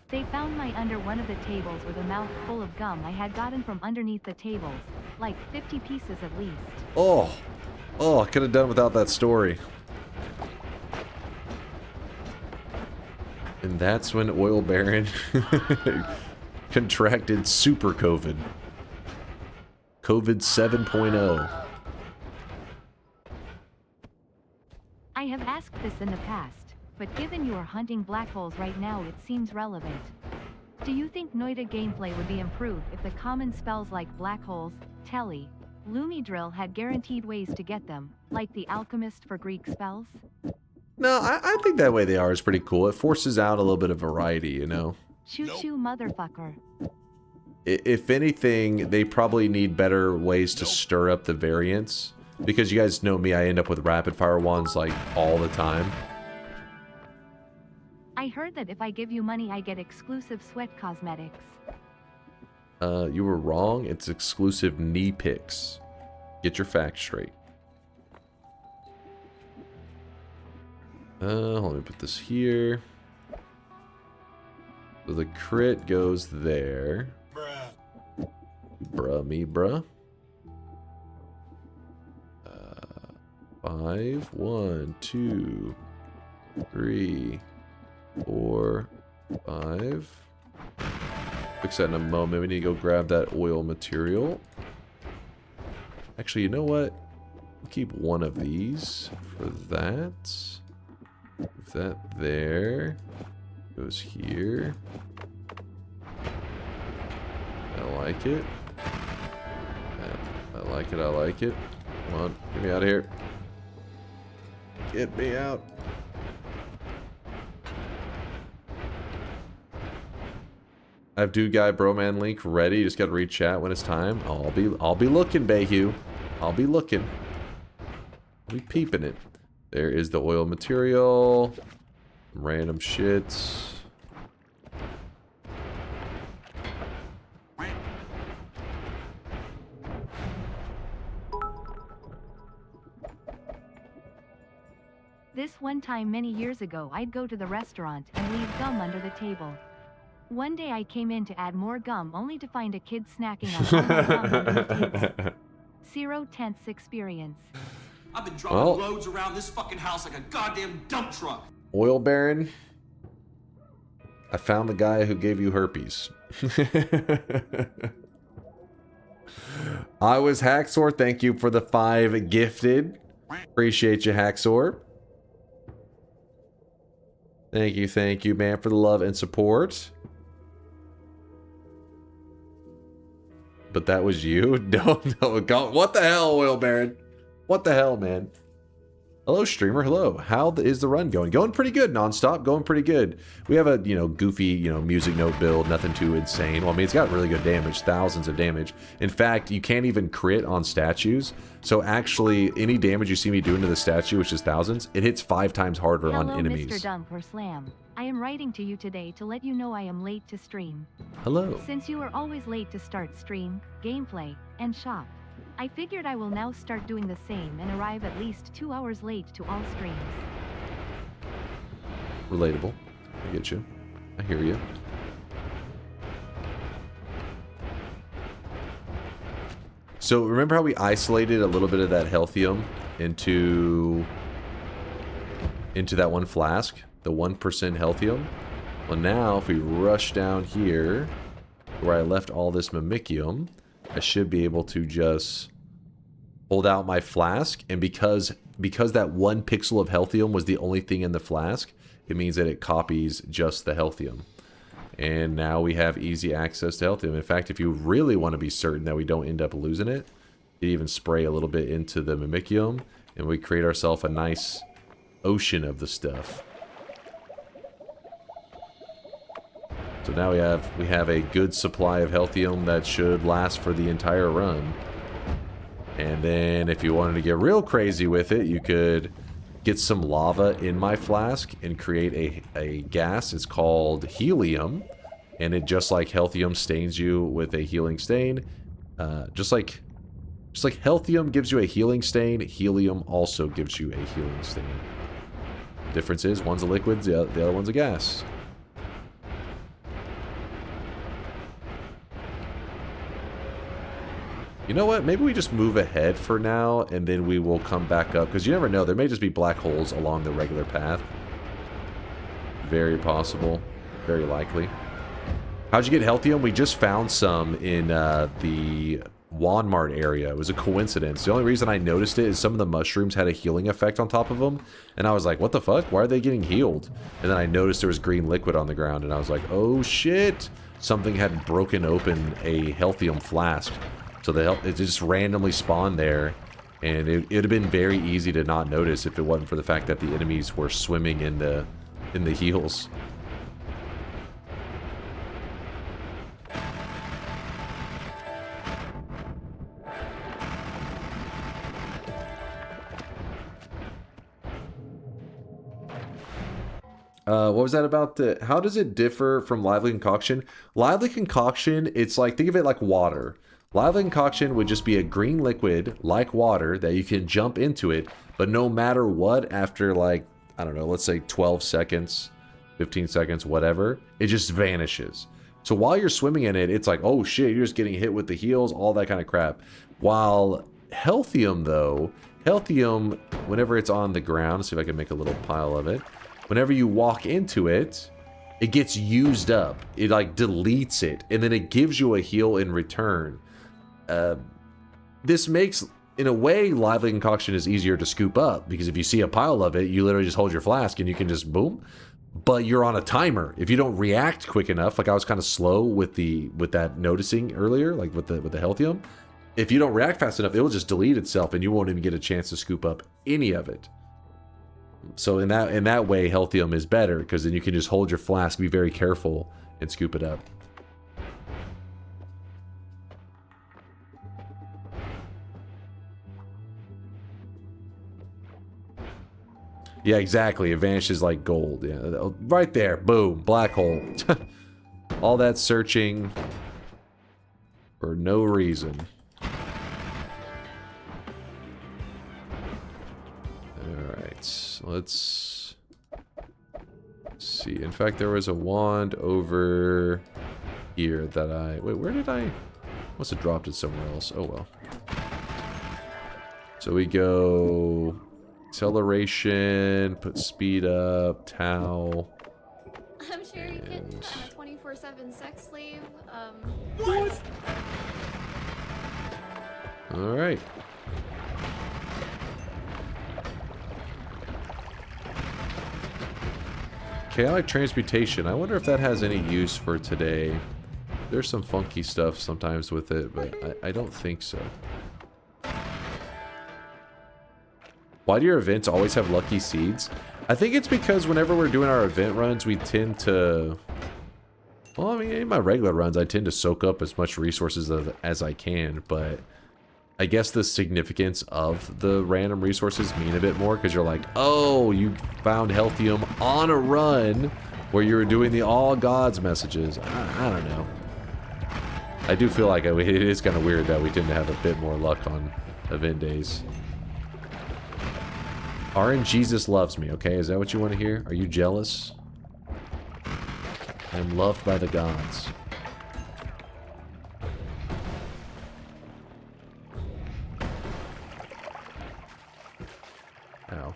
They found my under one of the tables with a mouth full of gum I had gotten from underneath the tables. Like 50 pieces at least. Oh, I could have done without that story. And that's when Oil Baron contracted Super COVID. COVID 7.0. I have asked this in the past, but given you are hunting black holes right now, it seems relevant. Do you think Noita gameplay would be improved if the common spells like black holes, telly, Lumidrill had guaranteed ways to get them, like the alchemist for Greek spells? No, I think that way they are is pretty cool. It forces out a little bit of variety, you know? Choo-choo motherfucker. if anything, they probably need better ways to stir up the variants. Because you guys know me, I end up with rapid fire wands like all the time. I heard that if I give you money, I get exclusive sweat cosmetics. You were wrong. It's exclusive knee picks. Get your facts straight. Let me put this here. So the crit goes there. Bruh me, bruh. 5, 1, 2, 3, 4, 5. Fix that in a moment. We need to go grab that oil material. Actually, you know what? We'll keep one of these for that. Move that there. Goes here. I like it. I like it. I like it. Come on, get me out of here. Get me out. I have Dude Guy Broman link ready. Just gotta read chat when it's time. I'll be looking, Bayhu. I'll be looking. I'll be peeping it. There is the oil material. Random shits. This one time many years ago, I'd go to the restaurant and leave gum under the table. One day I came in to add more gum only to find a kid snacking on all my gum under the table. Zero tenths experience. I've been dropping loads around this fucking house like a goddamn dump truck. Oil Baron. I found the guy who gave you herpes. I was Hacksaw. Thank you for the 5 gifted. Appreciate you, Hacksaw. Thank you, man, for the love and support. But that was you? No, go. What the hell, Oil Baron? What the hell, man? Hello, streamer. Hello. How is the run going? Going pretty good, nonstop. Going pretty good. We have a, goofy, music note build. Nothing too insane. Well, I mean, it's got really good damage. Thousands of damage. In fact, you can't even crit on statues. So actually, any damage you see me doing to the statue, which is thousands, it hits 5 times harder on enemies. Hello, Mr. DunkOrSlam. I am writing to you today to let you know I am late to stream. Hello. Since you are always late to start stream, gameplay, and shop, I figured I will now start doing the same and arrive at least 2 hours late to all streams. Relatable. I get you. I hear you. So remember how we isolated a little bit of that healthium into that one flask? The 1% healthium? Well, now if we rush down here where I left all this mimicium, I should be able to just hold out my flask, and because that 1 pixel of healthium was the only thing in the flask, it means that it copies just the healthium. And now we have easy access to healthium. In fact, if you really want to be certain that we don't end up losing it, you even spray a little bit into the mimicium, and we create ourselves a nice ocean of the stuff. So now we have a good supply of healthium that should last for the entire run. And then if you wanted to get real crazy with it, you could get some lava in my flask and create a gas. It's called helium, and it just like healthium stains you with a healing stain. Just like healthium gives you a healing stain, helium also gives you a healing stain. The difference is one's a liquid, the other one's a gas. You know what? Maybe we just move ahead for now, and then we will come back up. Because you never know. There may just be black holes along the regular path. Very possible. Very likely. How'd you get healthium? We just found some in the Walmart area. It was a coincidence. The only reason I noticed it is some of the mushrooms had a healing effect on top of them. And I was like, what the fuck? Why are they getting healed? And then I noticed there was green liquid on the ground. And I was like, oh shit. Something had broken open a healthium flask. So it just randomly spawned there, and it would have been very easy to not notice if it wasn't for the fact that the enemies were swimming in the heals. What was that about the... How does it differ from lively concoction? Lively concoction, it's like... Think of it like water. Lively concoction would just be a green liquid, like water, that you can jump into it, but no matter what, after like, I don't know, let's say 12 seconds, 15 seconds, whatever, it just vanishes. So while you're swimming in it, it's like, oh shit, you're just getting hit with the heels, all that kind of crap. While Healthium, though, Healthium, whenever it's on the ground, see if I can make a little pile of it. Whenever you walk into it, it gets used up. It like deletes it, and then it gives you a heal in return. This makes, in a way, lively concoction is easier to scoop up, because if you see a pile of it, you literally just hold your flask and you can just boom. But you're on a timer. If you don't react quick enough, like I was kind of slow with that noticing earlier, like with the Healthium. If you don't react fast enough, it will just delete itself and you won't even get a chance to scoop up any of it. So in that way, Healthium is better, because then you can just hold your flask, be very careful, and scoop it up. Yeah, exactly. It vanishes like gold. Yeah, right there. Boom. Black hole. All that searching for no reason. Alright. Let's see. In fact, there was a wand over here that I... Wait, where did I... Must have dropped it somewhere else. Oh, well. So we go... Acceleration, put speed up, towel. I'm sure you can. I'm a 24/7 sex slave. What? All right. Chaotic transmutation. I wonder if that has any use for today. There's some funky stuff sometimes with it, but I don't think so. Why do your events always have lucky seeds? I think it's because whenever we're doing our event runs, we tend to... Well, I mean, in my regular runs, I tend to soak up as much resources as I can, but I guess the significance of the random resources mean a bit more, because you're like, oh, you found Healthium on a run where you were doing the all gods messages. I don't know. I do feel like it is kind of weird that we tend to have a bit more luck on event days. RNGesus loves me, okay? Is that what you want to hear? Are you jealous? I'm loved by the gods. Ow.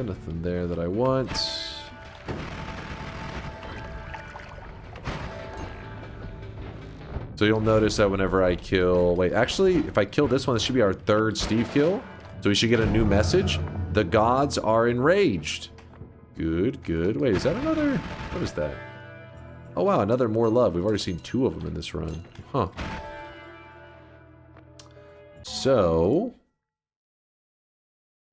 Nothing there that I want. So you'll notice that whenever I kill... Wait, actually, if I kill this one, this should be our third Steve kill. So we should get a new message. The gods are enraged. Good, good. Wait, is that another... What is that? Oh, wow, another more love. We've already seen 2 of them in this run. Huh. So...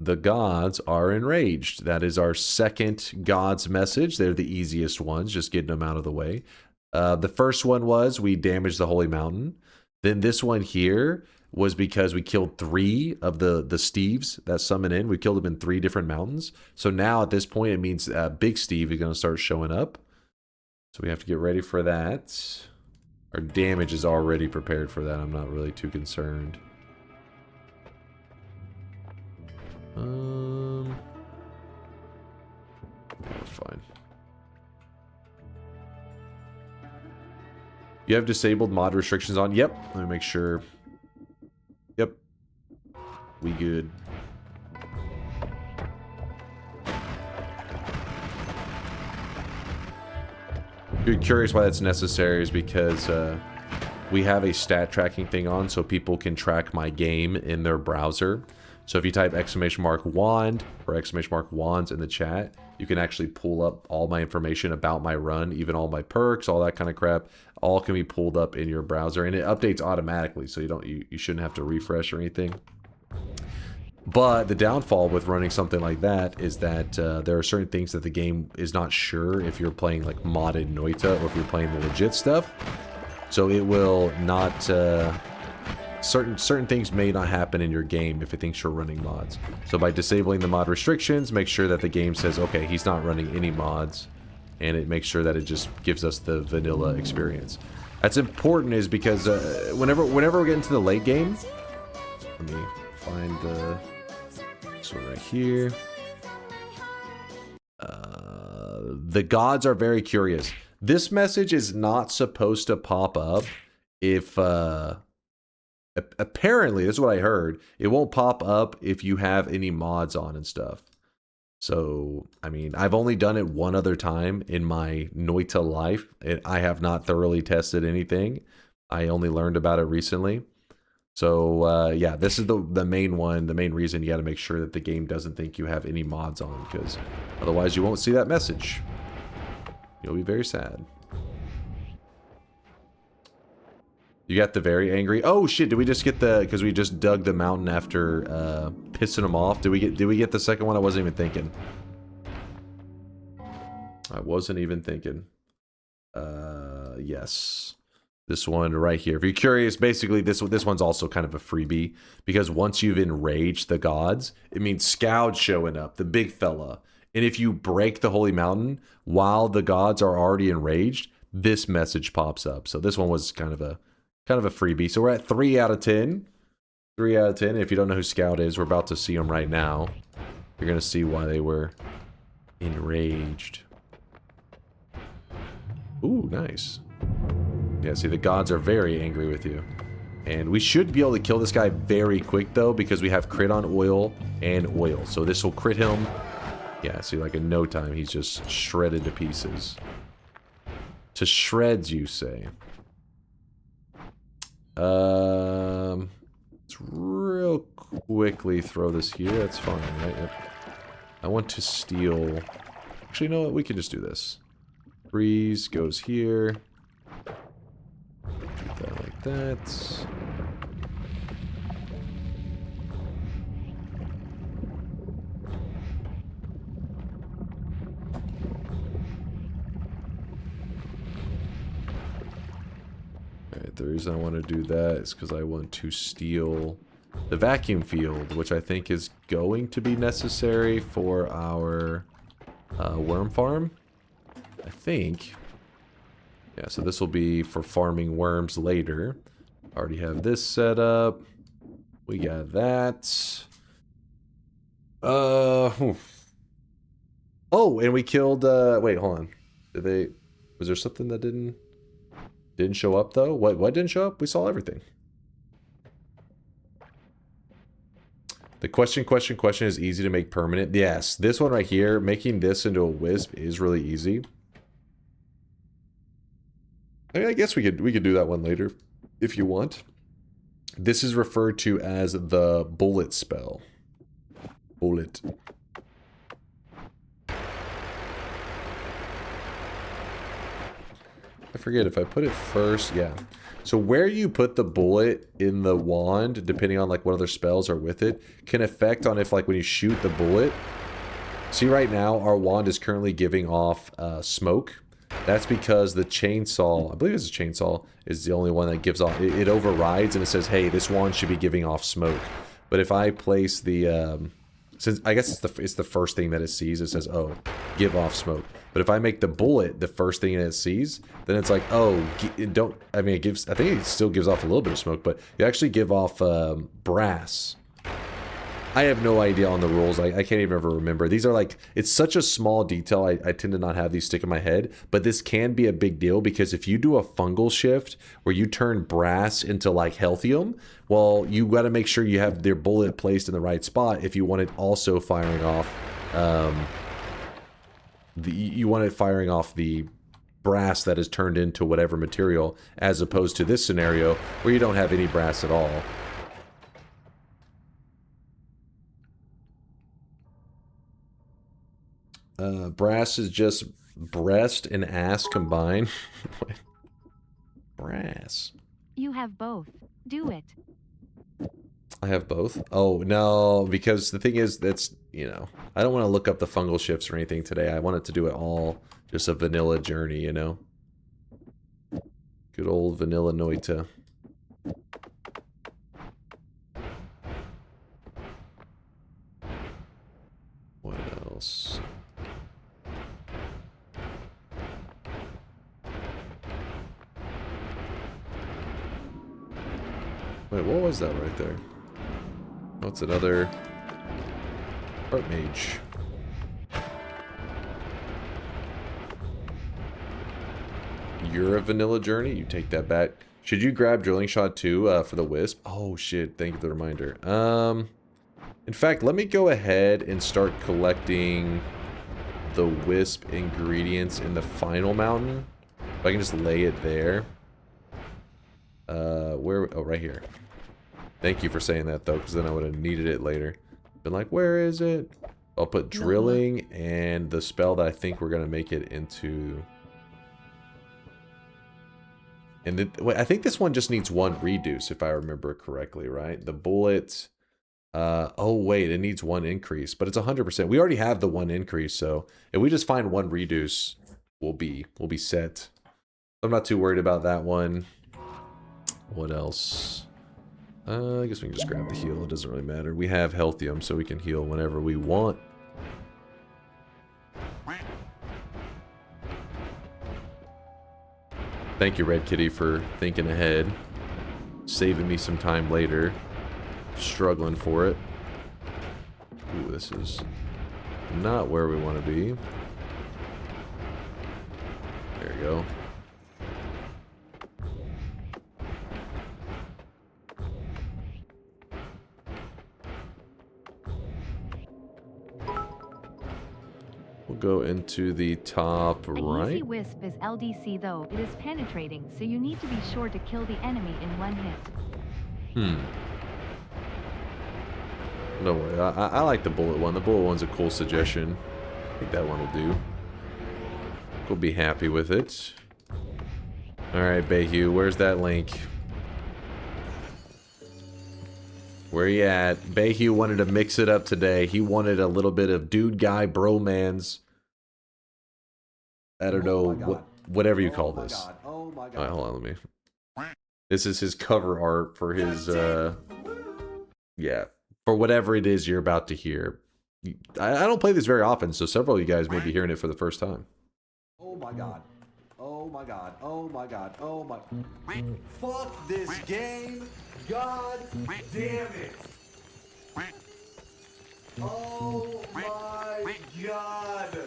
The gods are enraged. That is our second god's message. They're the easiest ones, just getting them out of the way. The first one was we damaged the holy mountain. Then this one here was because we killed 3 of the Steves that summon in. We killed them in 3 different mountains. So now at this point, it means Big Steve is going to start showing up. So we have to get ready for that. Our damage is already prepared for that. I'm not really too concerned. We're fine. You have disabled mod restrictions on? Yep. Let me make sure. Yep. We good. If you're curious why that's necessary, is because we have a stat tracking thing on so people can track my game in their browser. So if you type !wand or !wands in the chat, you can actually pull up all my information about my run, even all my perks, all that kind of crap. All can be pulled up in your browser, and it updates automatically, so you shouldn't have to refresh or anything. But the downfall with running something like that is that there are certain things that the game is not sure if you're playing like modded Noita or if you're playing the legit stuff. So it will not, certain things may not happen in your game if it thinks you're running mods. So by disabling the mod restrictions, make sure that the game says, okay, he's not running any mods. And it makes sure that it just gives us the vanilla experience. That's important is because whenever we get into the late game, let me find this one right here. The gods are very curious. This message is not supposed to pop up if, apparently, this is what I heard, it won't pop up if you have any mods on and stuff. So, I mean, I've only done it one other time in my Noita life. I have not thoroughly tested anything. I only learned about it recently. So, yeah, this is the main one, the main reason you got to make sure that the game doesn't think you have any mods on, because otherwise you won't see that message. You'll be very sad. You got the very angry. Oh shit! Did we just get the? Because we just dug the mountain after pissing them off. Did we get the second one? I wasn't even thinking. I wasn't even thinking. Yes, this one right here. If you're curious, basically this one's also kind of a freebie because once you've enraged the gods, it means Scout showing up, the big fella. And if you break the holy mountain while the gods are already enraged, this message pops up. So this one was kind of a freebie. So we're at 3 out of 10. 3 out of 10. If you don't know who Scout is, we're about to see him right now. You're going to see why they were enraged. Ooh, nice. Yeah, see, the gods are very angry with you. And we should be able to kill this guy very quick, though, because we have crit on oil and oil. So this will crit him. Yeah, see, like in no time, he's just shredded to pieces. To shreds, you say. Let's real quickly throw this here. That's fine, right? Yep. I want to steal... Actually, you know what? We can just do this. Freeze goes here. Do that like that. Alright, the reason I want to do that is because I want to steal the vacuum field, which I think is going to be necessary for our worm farm. I think. Yeah, so this will be for farming worms later. Already have this set up. We got that. Oh, and we killed, wait, hold on. Was there something that didn't show up though? What didn't show up? We saw everything. The question is easy to make permanent. Yes, this one right here, making this into a wisp is really easy. I mean, I guess we could do that one later if you want. This is referred to as the bullet spell. Bullet. I forget if I put it first. Yeah. So where you put the bullet in the wand, depending on like what other spells are with it, can affect on if like when you shoot the bullet. See right now, our wand is currently giving off smoke. That's because the chainsaw, I believe it's a chainsaw, is the only one that gives off, it overrides and it says, hey, this wand should be giving off smoke. But if I place the, since I guess it's the first thing that it sees, it says, oh, give off smoke. But if I make the bullet the first thing it sees, then it's like, oh, I mean, I think it still gives off a little bit of smoke, but you actually give off brass. I have no idea on the rules. I can't even ever remember. These are like, it's such a small detail. I tend to not have these stick in my head, but this can be a big deal because if you do a fungal shift where you turn brass into like healthium, well, you got to make sure you have their bullet placed in the right spot if you want it also firing off, you want it firing off the brass that is turned into whatever material, as opposed to this scenario where you don't have any brass at all. Brass is just breast and ass combined. Brass. You have both. Do it. I have both. Oh, no, because the thing is, that's, you know, I don't want to look up the fungal shifts or anything today. I wanted to do it all just a vanilla journey, you know? Good old vanilla Noita. What else? Wait, what was that right there? What's another Art Mage? You're a vanilla journey? You take that back. Should you grab Drilling Shot too for the Wisp? Oh shit, thank you for the reminder. In fact, let me go ahead and start collecting the Wisp ingredients in the final mountain. If I can just lay it there. Where? Oh, right here. Thank you for saying that though, because then I would have needed it later. Been like, where is it? I'll put drilling and the spell that I think we're gonna make it into. And wait, I think this one just needs one reduce, if I remember correctly, right? The bullet. Oh wait, it needs one increase, but it's 100%. We already have the one increase, so if we just find one reduce, we'll be set. I'm not too worried about that one. What else? I guess we can just grab the heal. It doesn't really matter. We have Healthium, so we can heal whenever we want. Thank you, Red Kitty, for thinking ahead. Saving me some time later. Struggling for it. Ooh, this is not where we want to be. There you go. We'll go into the top right. Easy Wisp is LDC though. It is penetrating, so you need to be sure to kill the enemy in one hit. Don't worry, I like the bullet one. The bullet one's a cool suggestion. I think that one will do. We'll be happy with it. Alright, Bayhue, where's that link? Where you at? Bayhue wanted to mix it up today. He wanted a little bit of dude guy bromance. I don't know, whatever you call this. Oh my god. Alright, hold on, let me. This is his cover art for his, yeah, for whatever it is you're about to hear. I don't play this very often, so several of you guys may be hearing it for the first time. Oh my god. Oh my god. Oh my god. Oh my. Fuck this game. God damn it. Oh my god.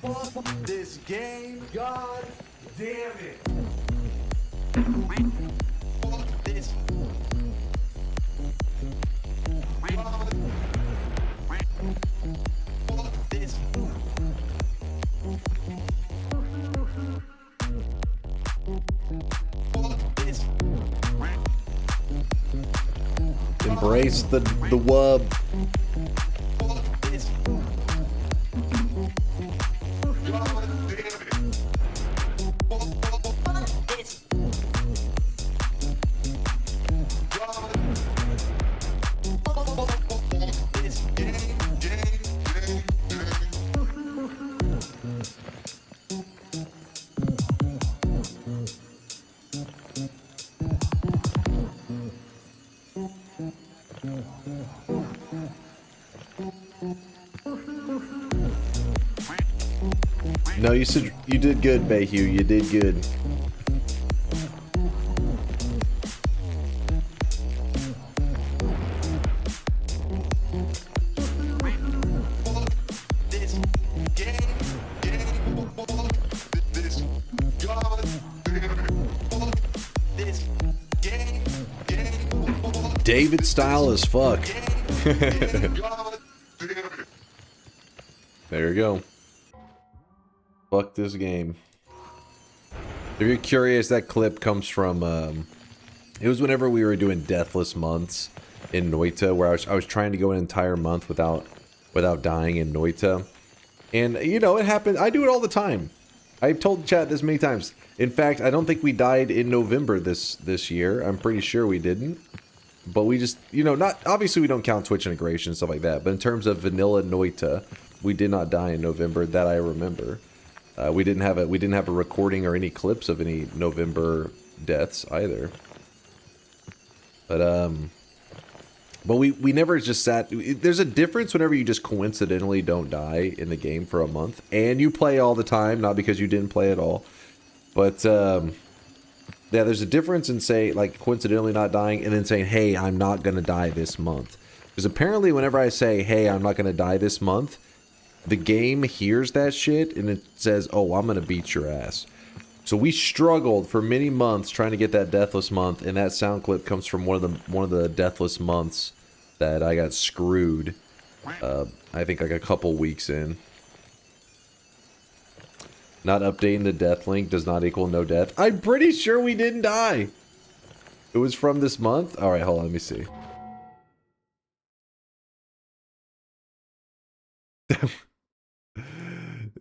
Fuck this game. God damn it. Fuck this. Embrace the wub. No, you said you did good, Bayhue. You did good. David style as fuck. There you go. Fuck this game. If you're curious, that clip comes from, it was whenever we were doing Deathless Months, Noita, where I was trying to go an entire month without dying in Noita. And, you know, it happened. I do it all the time. I've told chat this many times. In fact, I don't think we died in November this year. I'm pretty sure we didn't. But we just, you know, not obviously we don't count Twitch integration and stuff like that. But in terms of vanilla Noita, we did not die in November that I remember. We didn't have a recording or any clips of any November deaths either. But we never just sat. There's a difference whenever you just coincidentally don't die in the game for a month and you play all the time, not because you didn't play at all. But yeah, there's a difference in say like coincidentally not dying and then saying, "Hey, I'm not gonna die this month." Because apparently, whenever I say, "Hey, I'm not gonna die this month," the game hears that shit and it says, "Oh, I'm gonna beat your ass." So we struggled for many months trying to get that deathless month, and that sound clip comes from one of the deathless months that I got screwed. I think like a couple weeks in. Not updating the death link does not equal no death. I'm pretty sure we didn't die. It was from this month. All right, hold on, let me see.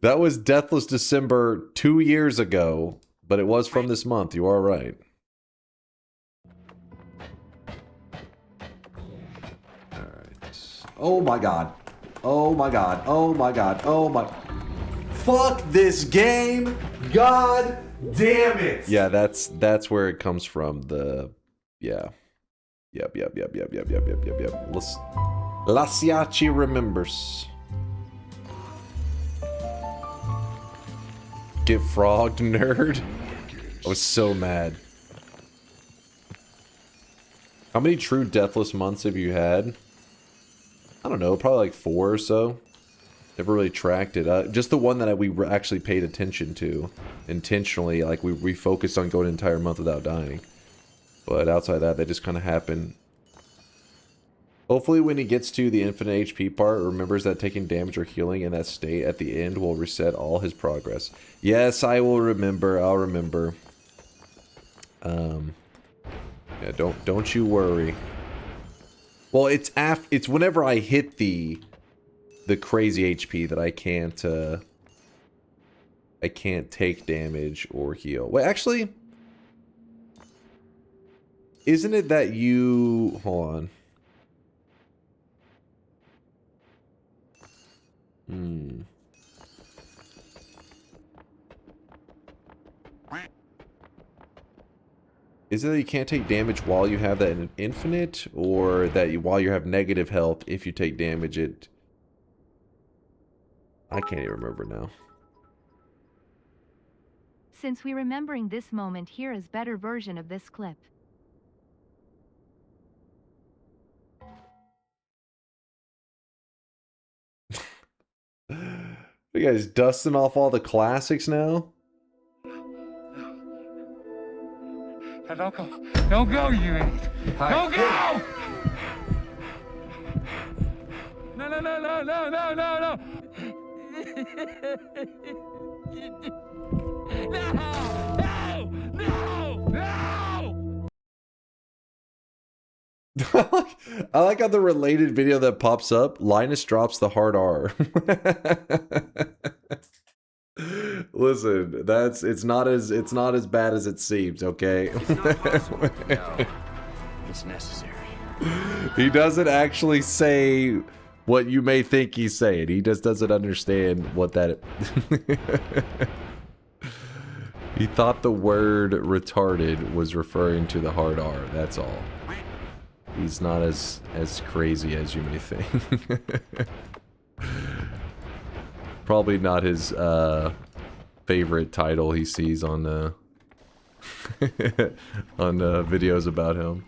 That was Deathless December 2 years ago, but it was from this month. You are right. Alright. Oh my god. Oh my god. Oh my god. Oh my... Fuck this game! God damn it! Yeah, that's where it comes from. The... Yeah. Yep. Lasiachi remembers. Get frogged, nerd. I was so mad. How many true deathless months have you had? I don't know, probably like 4 or so. Never really tracked it. Just the one that we actually paid attention to intentionally. Like we focused on going an entire month without dying. But outside of that, they just kind of happen. Hopefully when he gets to the infinite HP part, remembers that taking damage or healing in that state at the end will reset all his progress. Yes, I will remember. I'll remember. Yeah, don't you worry. Well, it's whenever I hit the crazy HP that I can't take damage or heal. Wait, actually, isn't it that you... Hold on. Is it that you can't take damage while you have that in infinite, or that while you have negative health, if you take damage, it... I can't even remember now. Since we're remembering this moment, here is better version of this clip. You guys dusting off all the classics now? Don't go. Don't go, you idiot. Don't go! No. No! I like how the related video that pops up, Linus drops the hard R. Listen, it's not as bad as it seems, okay? It's not possible. No, it's necessary. He doesn't actually say what you may think he's saying. He just doesn't understand what that... He thought the word retarded was referring to the hard R, that's all. He's not as crazy as you may think. Probably not his favorite title he sees on videos about him.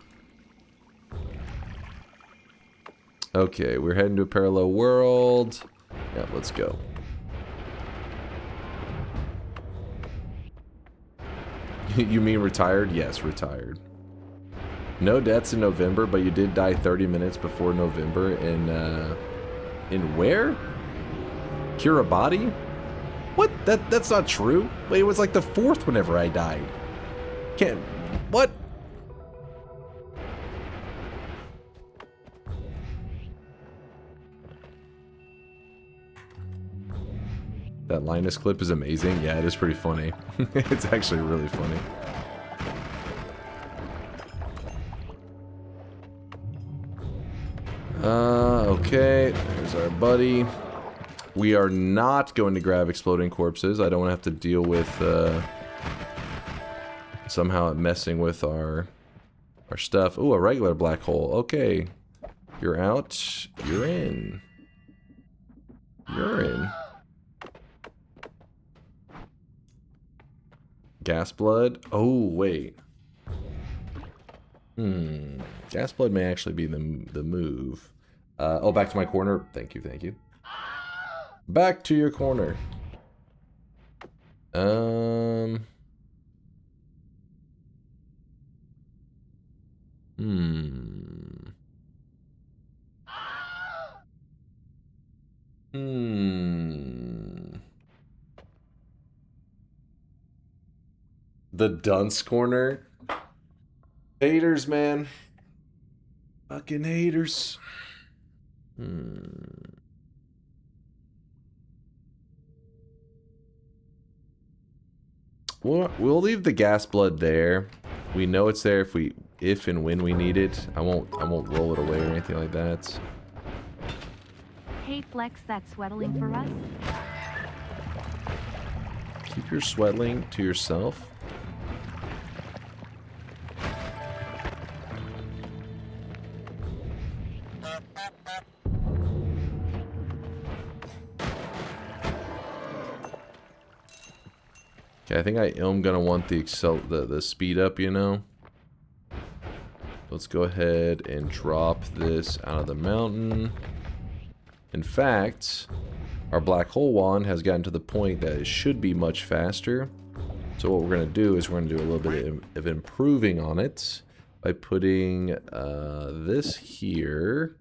Okay, we're heading to a parallel world. Yeah, let's go. You mean retired? Yes, retired. No deaths in November, but you did die 30 minutes before November in where? Kiribati? What? That's not true. Wait, it was like the 4th whenever I died. Can't... What? That Linus clip is amazing. Yeah, it is pretty funny. It's actually really funny. Okay, there's our buddy. We are not going to grab exploding corpses. I don't want to have to deal with somehow messing with our stuff. Ooh, a regular black hole. Okay. You're out. You're in. You're in. Gas blood. Oh, wait. Gas blood may actually be the move. Oh, back to my corner. Thank you, thank you. Back to your corner. The dunce corner. Haters, man. Fucking haters. We'll leave the gas blood there. We know it's there if and when we need it. I won't roll it away or anything like that. Hey, flex that sweatling for us. Keep your sweatling to yourself. Okay, I think I am gonna want the speed up, you know. Let's go ahead and drop this out of the mountain. In fact, our black hole wand has gotten to the point that it should be much faster. So what we're gonna do is we're gonna do a little bit of improving on it by putting this here.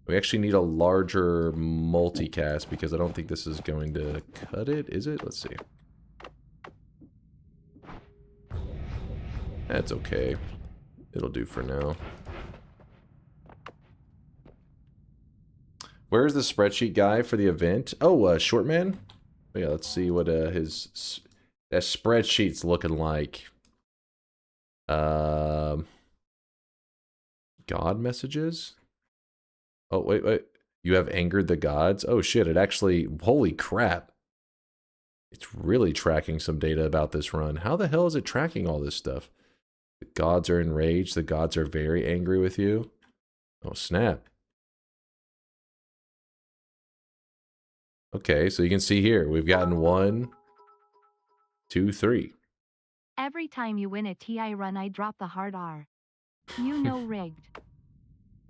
We actually need a larger multicast because I don't think this is going to cut it, is it? Let's see. That's okay. It'll do for now. Where's the spreadsheet guy for the event? Oh, Shortman? Oh, yeah, let's see what his that spreadsheet's looking like. God messages? Oh, wait. You have angered the gods? Oh, shit. It actually... Holy crap. It's really tracking some data about this run. How the hell is it tracking all this stuff? The gods are enraged. The gods are very angry with you. Oh, snap. Okay, so you can see here. We've gotten 1, 2, 3. Every time you win a TI run, I drop the hard R. You know, rigged.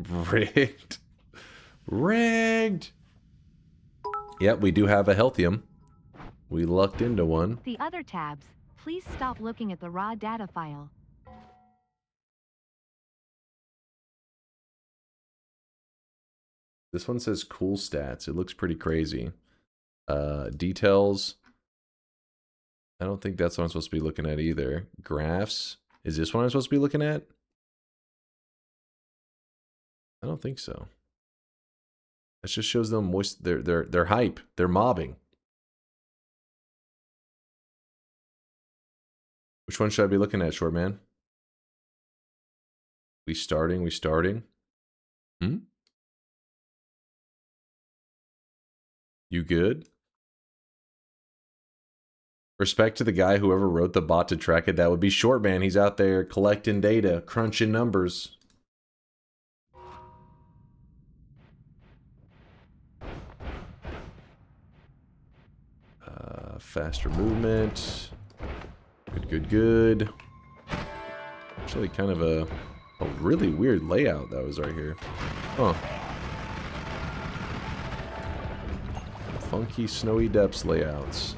Rigged. Rigged. Yep, we do have a Healthium. We lucked into one. The other tabs, please stop looking at the raw data file. This one says cool stats. It looks pretty crazy. Details. I don't think that's what I'm supposed to be looking at either. Graphs. Is this what I'm supposed to be looking at? I don't think so. It just shows them moist. They're hype. They're mobbing. Which one should I be looking at, short man? We starting. You good? Respect to the guy whoever wrote the bot to track it. That would be short man. He's out there collecting data, crunching numbers. Faster movement. Good. Actually, kind of a really weird layout that was right here. Huh. Funky snowy depths layouts.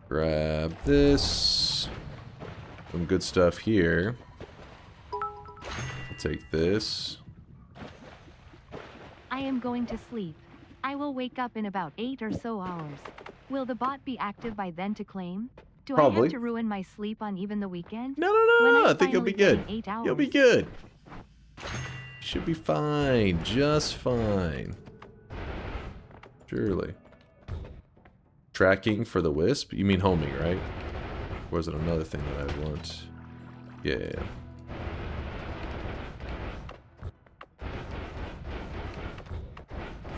Grab this. Some good stuff here. I'll take this. I am going to sleep. I will wake up in about 8 or so hours. Will the bot be active by then to claim? Do I Probably. have to ruin my sleep on even the weekend? No, no, When no. I think you'll be finally good. get in 8 You'll be hours. good. Should be fine. Just fine. Surely. Tracking for the wisp? You mean homing, right? Or is it another thing that I want? Yeah.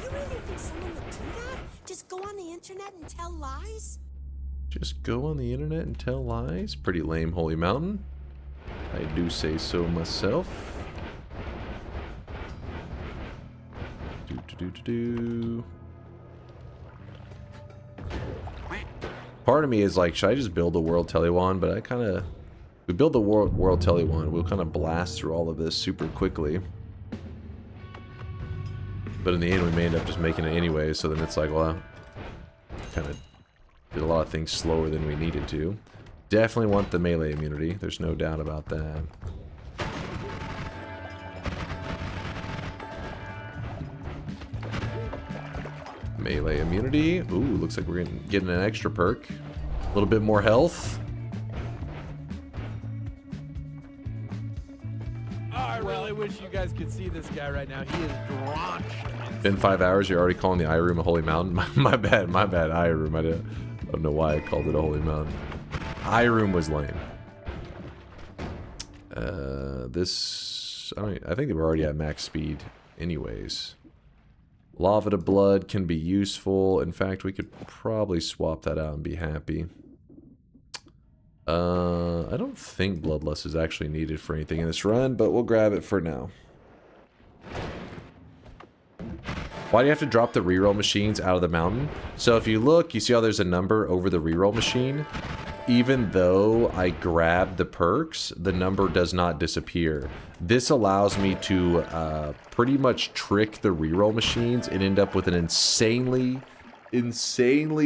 You really think someone would do that? Just go on the internet and tell lies? Just go on the internet and tell lies? Pretty lame, Holy Mountain. I do say so myself. Do. Part of me is like, should I just build a world telewand? But I kind of... If we build the world telewand, we'll kind of blast through all of this super quickly. But in the end, we may end up just making it anyway, so then it's like, well, kind of did a lot of things slower than we needed to. Definitely want the melee immunity. There's no doubt about that. Melee immunity. Ooh, looks like we're getting an extra perk. A little bit more health. I really wish you guys could see this guy right now. He is drenched. Been 5 hours, you're already calling the eye room a holy mountain? My bad, eye room. I don't know why I called it a holy mountain. Eye room was lame. I think we're already at max speed anyways. Lava to blood can be useful. In fact, we could probably swap that out and be happy. I don't think bloodlust is actually needed for anything in this run, but we'll grab it for now. Why do you have to drop the reroll machines out of the mountain? So if you look, you see how there's a number over the reroll machine? Even though I grab the perks, the number does not disappear. This allows me to pretty much trick the reroll machines and end up with an insanely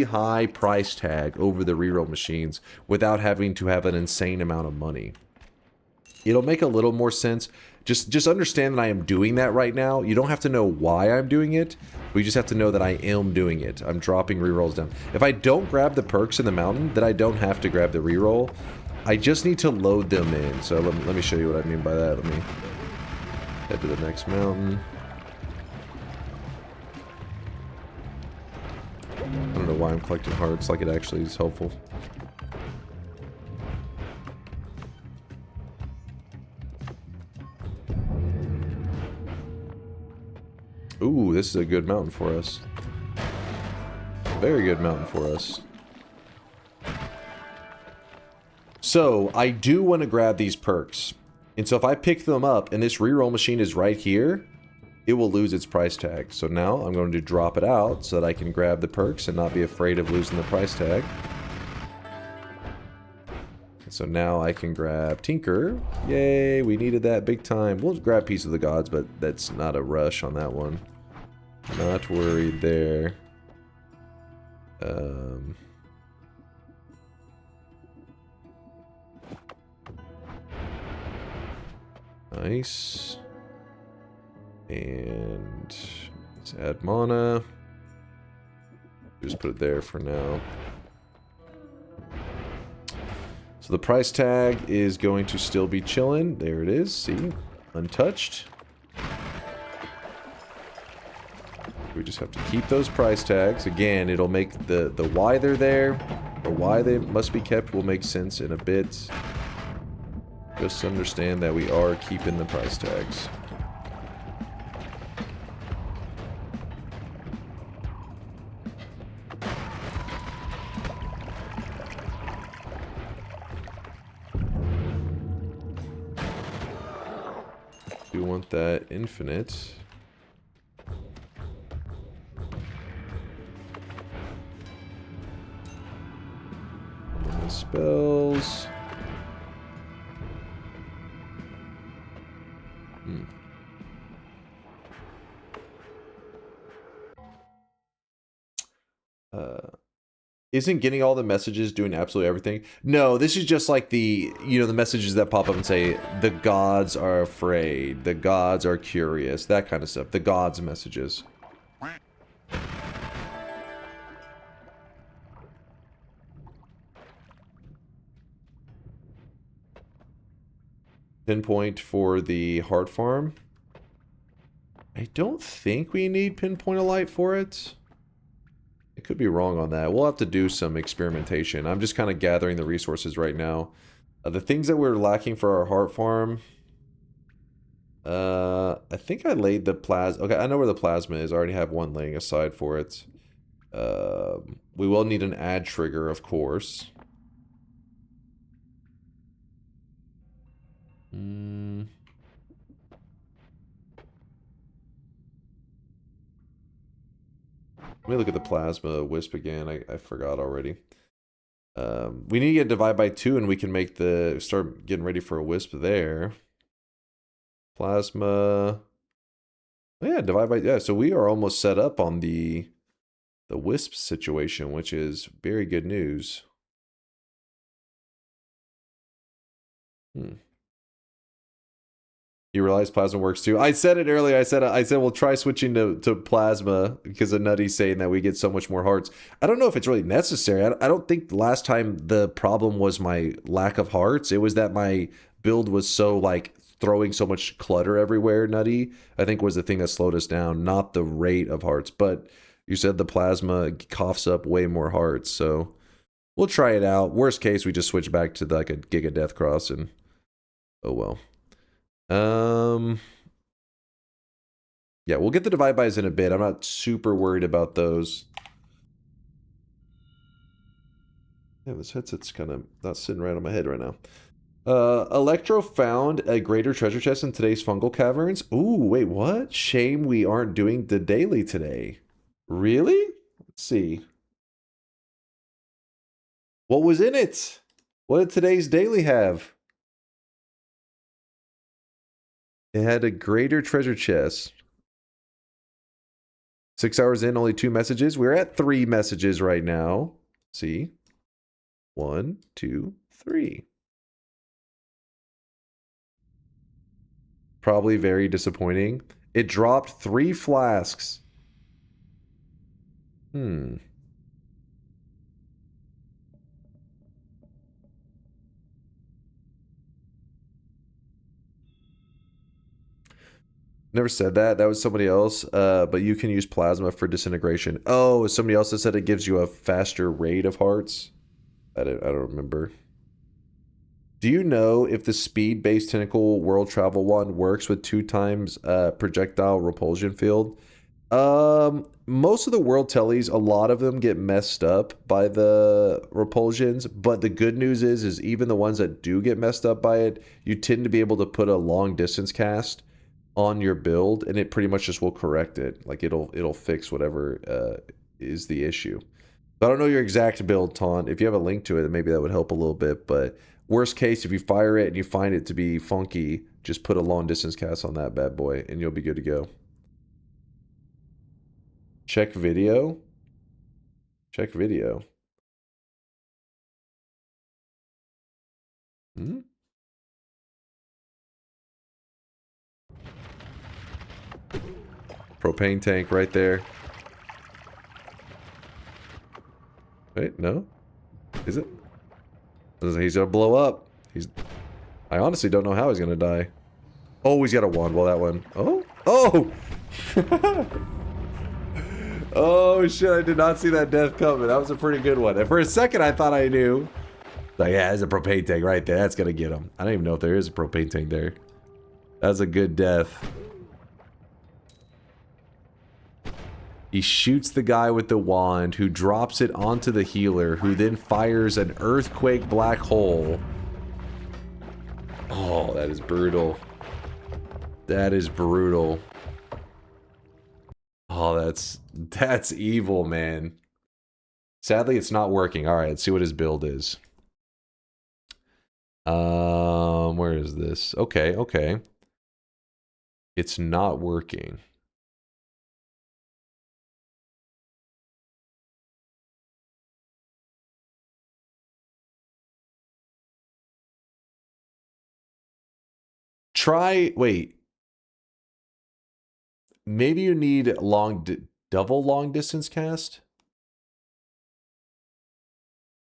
high price tag over the reroll machines without having to have an insane amount of money. It'll make a little more sense. Just understand that I am doing that right now. You don't have to know why I'm doing it. We just have to know that I am doing it. I'm dropping rerolls down. If I don't grab the perks in the mountain, then I don't have to grab the reroll. I just need to load them in. So let me show you what I mean by that. Let me head to the next mountain. I don't know why I'm collecting hearts like it actually is helpful. Ooh, this is a good mountain for us. Very good mountain for us. So, I do want to grab these perks. And so if I pick them up and this reroll machine is right here, it will lose its price tag. So now I'm going to drop it out so that I can grab the perks and not be afraid of losing the price tag. So now I can grab Tinker. Yay, we needed that big time. We'll grab Piece of the Gods, but that's not a rush on that one. Not worried there. Nice. And let's add mana. Just put it there for now. So the price tag is going to still be chilling. There it is. See? Untouched. We just have to keep those price tags. Again, it'll make the why they're there or why they must be kept will make sense in a bit. Just understand that we are keeping the price tags. We want that infinite. And then the spells. Isn't getting all the messages doing absolutely everything? No, this is just like the, you know, the messages that pop up and say, the gods are afraid, the gods are curious, that kind of stuff. The gods messages. Pinpoint for the heart farm. I don't think we need pinpoint a light for it. I could be wrong on that. We'll have to do some experimentation. I'm just kind of gathering the resources right now. The things that we're lacking for our heart farm. I think I laid the plasma. Okay, I know where the plasma is. I already have one laying aside for it. We will need an add trigger, of course. Let me look at the plasma wisp again. I forgot already. We need to get divide by 2 and we can make the start getting ready for a wisp there. Plasma. Oh yeah, divide by, yeah, so we are almost set up on the wisp situation, which is very good news. You realize plasma works too. I said it earlier. I said we'll try switching to plasma because of Nutty's saying that we get so much more hearts. I don't know if it's really necessary. I don't think last time the problem was my lack of hearts. It was that my build was so like throwing so much clutter everywhere. Nutty, I think, was the thing that slowed us down, not the rate of hearts. But you said the plasma coughs up way more hearts, so we'll try it out. Worst case, we just switch back to like a Giga Death Cross and oh well. Yeah, we'll get the divide bys in a bit. I'm not super worried about those. Yeah, this headset's kind of not sitting right on my head right now. Electro found a greater treasure chest in today's fungal caverns. Ooh, wait, what? Shame we aren't doing the daily today. Really? Let's see. What was in it? What did today's daily have? It had a greater treasure chest. 6 hours in, only 2 messages. We're at 3 messages right now. See? 1, 2, 3. Probably very disappointing. It dropped 3 flasks. Never said that. That was somebody else. But you can use plasma for disintegration. Oh, somebody else that said it gives you a faster rate of hearts. I don't remember. Do you know if the speed-based tentacle world travel one works with 2 times projectile repulsion field? Most of the world tellies, a lot of them get messed up by the repulsions, but the good news is even the ones that do get messed up by it, you tend to be able to put a long distance cast on your build, and it pretty much just will correct it. Like it'll fix whatever is the issue. I don't know your exact build, Taunt. If you have a link to it, maybe that would help a little bit. But worst case, if you fire it and you find it to be funky, just put a long distance cast on that bad boy, and you'll be good to go. Check video. Check video. Propane tank right there. Wait, no? Is it? He's gonna blow up. I honestly don't know how he's gonna die. Oh, he's got a wand. Well, that one. Oh! Oh! Oh, shit. I did not see that death coming. That was a pretty good one. And for a second, I thought I knew. Like, yeah, there's a propane tank right there. That's gonna get him. I don't even know if there is a propane tank there. That's a good death. He shoots the guy with the wand, who drops it onto the healer, who then fires an earthquake black hole. Oh, that is brutal. That is brutal. Oh, that's evil, man. Sadly, it's not working. All right, let's see what his build is. Where is this? Okay, okay. It's not working. Try, wait. Maybe you need double long distance cast?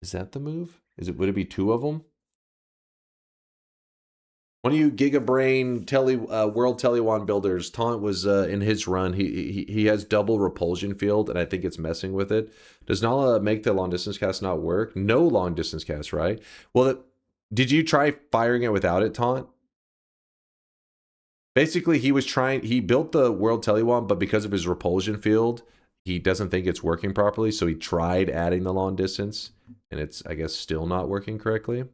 Is that the move? Would it be 2 of them? One of you Gigabrain World Telewan builders, Taunt was in his run. He has double repulsion field, and I think it's messing with it. Does Nala make the long distance cast not work? No long distance cast, right? Well, did you try firing it without it, Taunt? Basically, he built the World Telewan, but because of his repulsion field, he doesn't think it's working properly, so he tried adding the long distance, and it's, I guess, still not working correctly.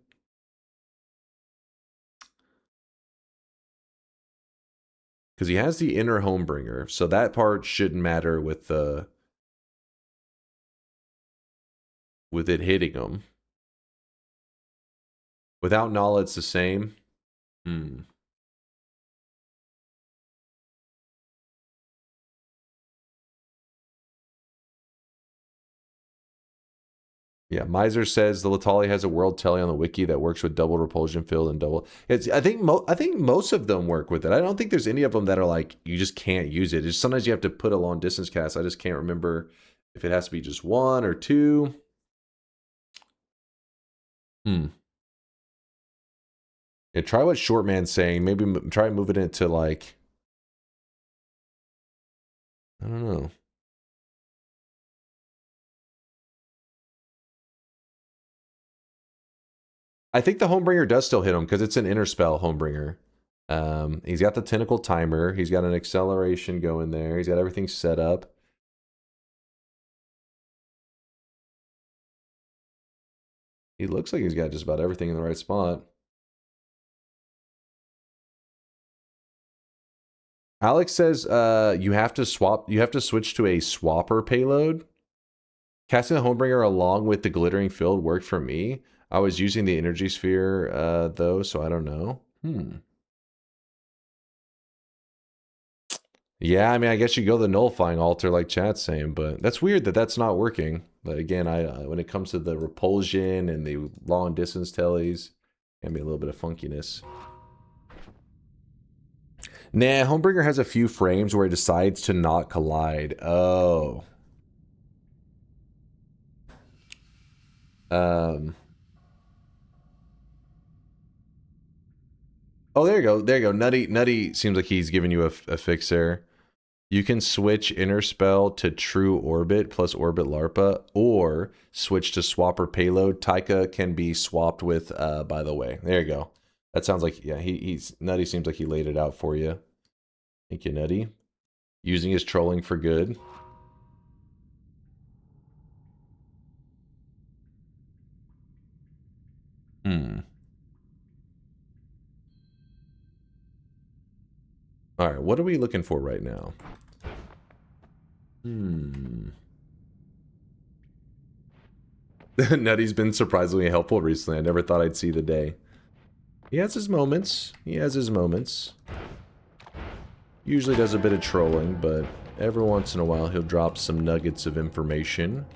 Because he has the inner Homebringer, so that part shouldn't matter with it hitting him. Without Nala, it's the same. Yeah, Miser says the Latali has a world tele on the wiki that works with double repulsion field and double. I think most of them work with it. I don't think there's any of them that are like you just can't use it. It's sometimes you have to put a long distance cast. I just can't remember if it has to be just 1 or 2. Yeah, try what Shortman's saying. Maybe try moving it to like, I don't know. I think the Homebringer does still hit him because it's an Interspell Homebringer. He's got the Tentacle Timer. He's got an acceleration going there. He's got everything set up. He looks like he's got just about everything in the right spot. Alex says you have to switch to a swapper payload. Casting the Homebringer along with the glittering field worked for me. I was using the energy sphere, though, so I don't know. Yeah, I mean, I guess you go the nullifying altar like chat's saying, but that's weird that that's not working. But again, when it comes to the repulsion and the long distance tellies, can be a little bit of funkiness. Nah, Homebringer has a few frames where it decides to not collide. Oh. Oh, there you go. There you go. Nutty seems like he's giving you a fix there. You can switch Interspell to True Orbit plus Orbit Larpa, or switch to Swapper Payload. Taika can be swapped with, by the way. There you go. That sounds like, yeah, Nutty seems like he laid it out for you. Thank you, Nutty. Using his trolling for good. All right, what are we looking for right now? Nutty's been surprisingly helpful recently. I never thought I'd see the day. He has his moments. Usually does a bit of trolling, but every once in a while he'll drop some nuggets of information.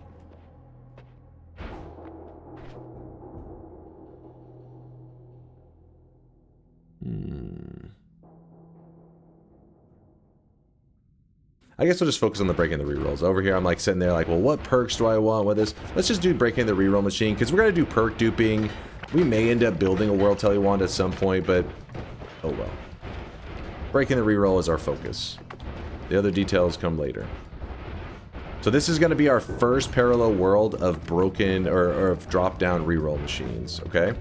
I guess we'll just focus on the breaking the rerolls. Over here, I'm like sitting there like, well, what perks do I want with this? Let's just do breaking the reroll machine, because we're going to do perk duping. We may end up building a World Telewand at some point, but oh well. Breaking the reroll is our focus. The other details come later. So this is going to be our first parallel world of broken or of drop-down reroll machines, okay?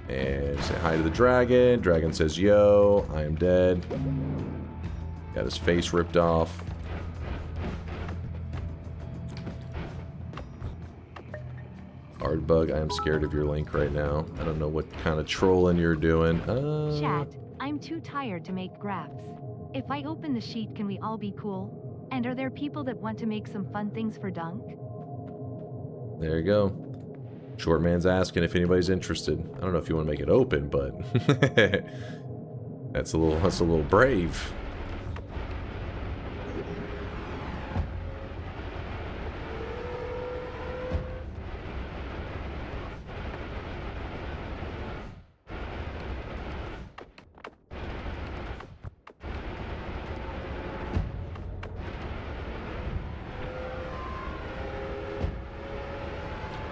And say hi to the dragon. Dragon says, yo, I am dead. Got his face ripped off. Hardbug, I am scared of your link right now. I don't know what kind of trolling you're doing. Chat, I'm too tired to make graphs. If I open the sheet, can we all be cool? And are there people that want to make some fun things for Dunk? There you go. Short man's asking if anybody's interested. I don't know if you want to make it open, but that's a little brave.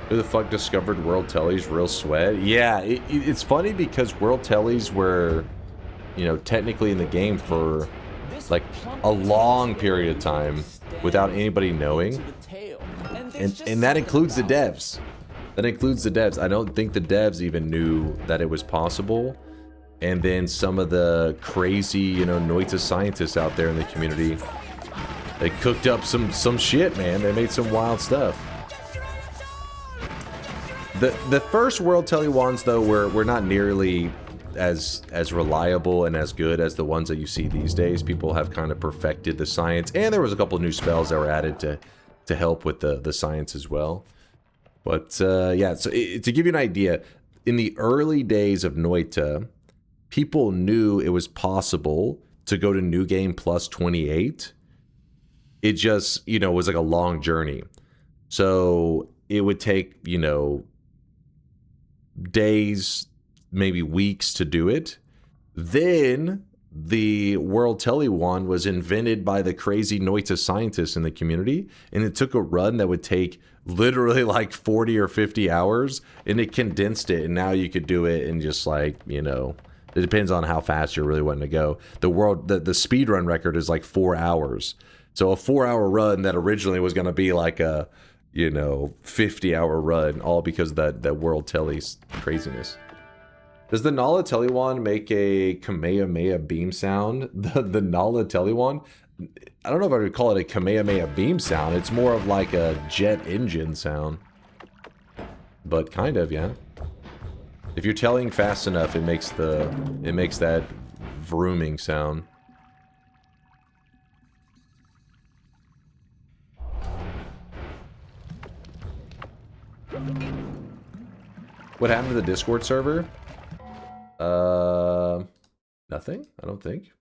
Who the fuck discovered World Tellies? Real Sweat? Yeah, it's funny because World Tellies were, you know, technically in the game for like a long period of time without anybody knowing. And that includes the devs. That includes the devs. I don't think the devs even knew that it was possible. And then some of the crazy, you know, Noita scientists out there in the community, they cooked up some shit, man. They made some wild stuff. The first World Telly ones, though, were not nearly as reliable and as good as the ones that you see these days. People have kind of perfected the science, and there was a couple of new spells that were added to help with the science as well. But yeah, so to give you an idea, in the early days of Noita, people knew it was possible to go to New Game plus 28. It just, you know, was like a long journey. So it would take, you know, days, maybe weeks to do it. Then the World Telly one was invented by the crazy Noita scientists in the community, and it took a run that would take literally like 40 or 50 hours, and it condensed it, and now you could do it in just like, you know, it depends on how fast you're really wanting to go. The speedrun record is like 4 hours. So a 4-hour run that originally was going to be like a, you know, 50-hour run, all because of that World Telly's craziness. Does the Nala Tellywan make a Kamehameha beam sound? The Nala Tellywan? I don't know if I would call it a Kamehameha beam sound. It's more of like a jet engine sound. But kind of, yeah. If you're telling fast enough, it makes that vrooming sound. What happened to the Discord server? Nothing, I don't think.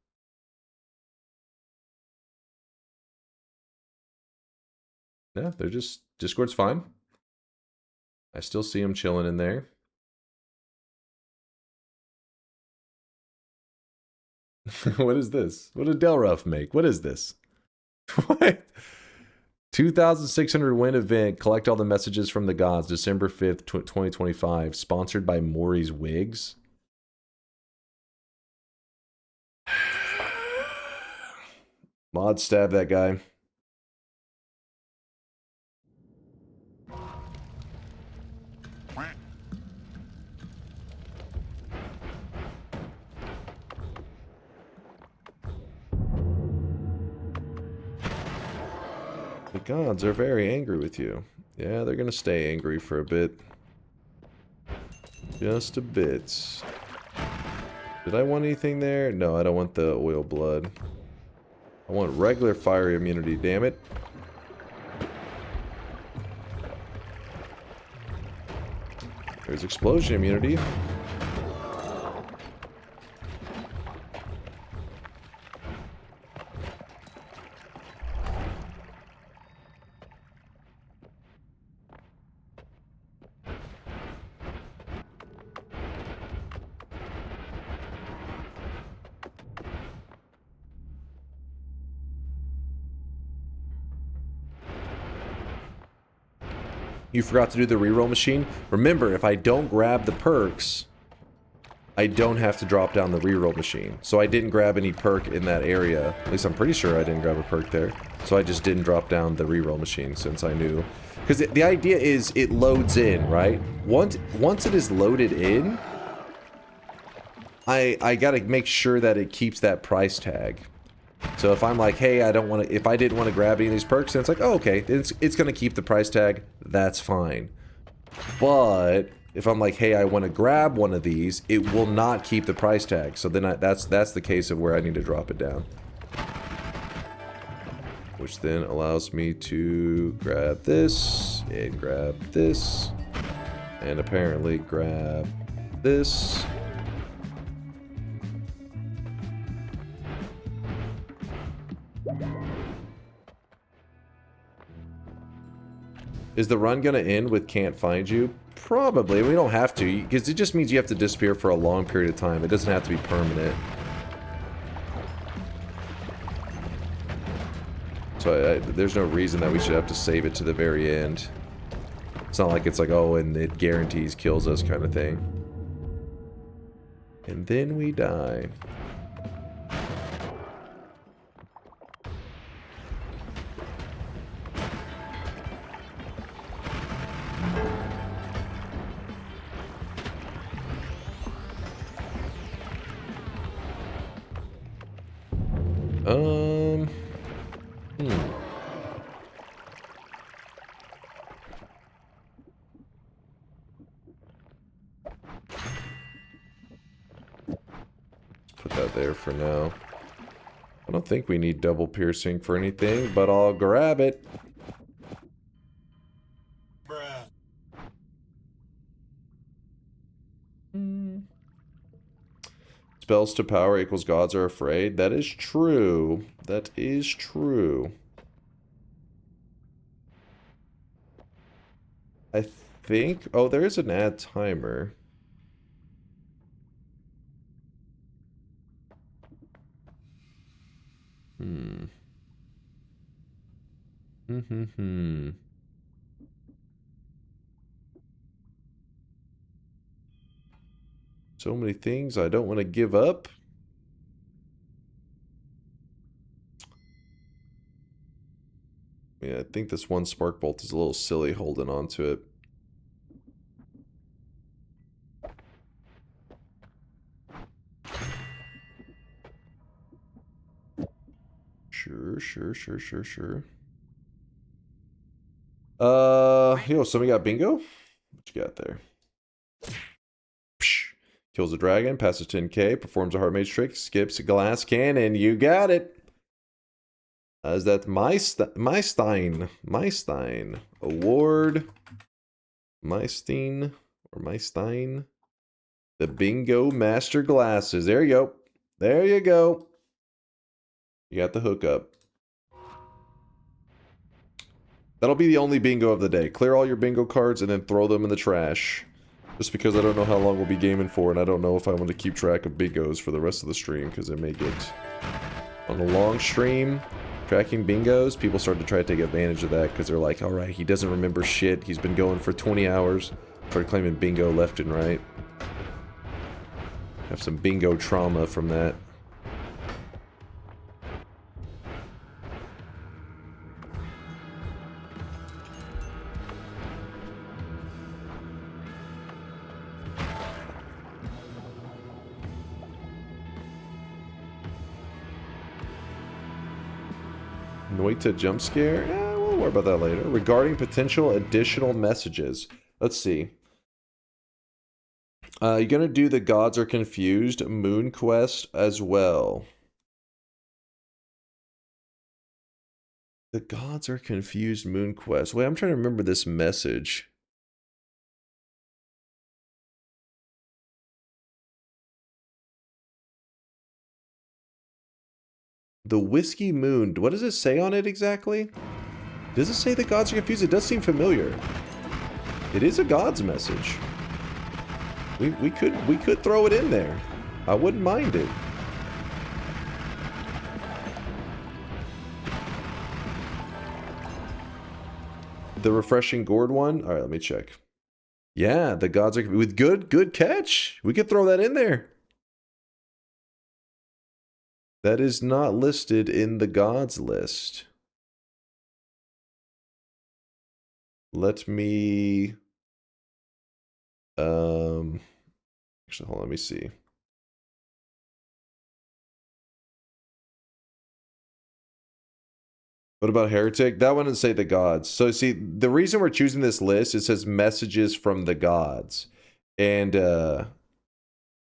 Yeah, they're just, Discord's fine. I still see them chilling in there. What is this? What did Delruff make? What is this? What? 2,600 win event. Collect all the messages from the gods. December 5th, 2025. Sponsored by Maury's Wigs. Mod stab that guy. The gods are very angry with you. Yeah, they're gonna stay angry for a bit. Just a bit. Did I want anything there? No, I don't want the oil blood. I want regular fire immunity, damn it. There's explosion immunity. You forgot to do the reroll machine? Remember, if I don't grab the perks, I don't have to drop down the reroll machine. So I didn't grab any perk in that area. At least I'm pretty sure I didn't grab a perk there. So I just didn't drop down the reroll machine since I knew. Because the idea is it loads in, right? Once it is loaded in, I gotta make sure that it keeps that price tag. So if I'm like, hey, I don't want to, if I didn't want to grab any of these perks, then it's like, oh, okay, it's going to keep the price tag, that's fine. But if I'm like, hey, I want to grab one of these, it will not keep the price tag. So then that's the case of where I need to drop it down. Which then allows me to grab this, and grab this, and apparently grab this. Is the run gonna end with can't find you? Probably. We don't have to, because it just means you have to disappear for a long period of time. It doesn't have to be permanent. So there's no reason that we should have to save it to the very end. It's not like it's like, oh, and it guarantees kills us kind of thing. And then we die. Put that there for now. I don't think we need double piercing for anything, but I'll grab it. Spells to power equals gods are afraid. That is true. That is true. I think... Oh, there is an add timer. So many things I don't want to give up. Yeah, I think this one spark bolt is a little silly holding on to it. Sure. Yo, somebody got bingo? What you got there? Psh. Kills a dragon, passes 10k, performs a heart mage trick, skips a glass cannon. You got it! Is that Meistein Award? Meistein or Meistein? The bingo master glasses. There you go. There you go. You got the hookup. That'll be the only bingo of the day. Clear all your bingo cards and then throw them in the trash. Just because I don't know how long we'll be gaming for, and I don't know if I want to keep track of bingos for the rest of the stream, because it may get... On a long stream, tracking bingos, people start to try to take advantage of that, because they're like, alright, he doesn't remember shit, he's been going for 20 hours. Start claiming bingo left and right. Have some bingo trauma from that. Noita jump scare? Yeah, we'll worry about that later. Regarding potential additional messages. Let's see. You're gonna do the Gods Are Confused Moon Quest as well. The Gods Are Confused Moon Quest. Wait, I'm trying to remember this message. The Whiskey Moon. What does it say on it exactly? Does it say the gods are confused? It does seem familiar. It is a god's message. We could throw it in there. I wouldn't mind it. The refreshing gourd one? Alright, let me check. Yeah, the gods are with good catch. We could throw that in there. That is not listed in the gods list. Let me... Actually, hold on, let me see. What about Heretic? That one doesn't say the gods. So see, the reason we're choosing this list, it says messages from the gods. And,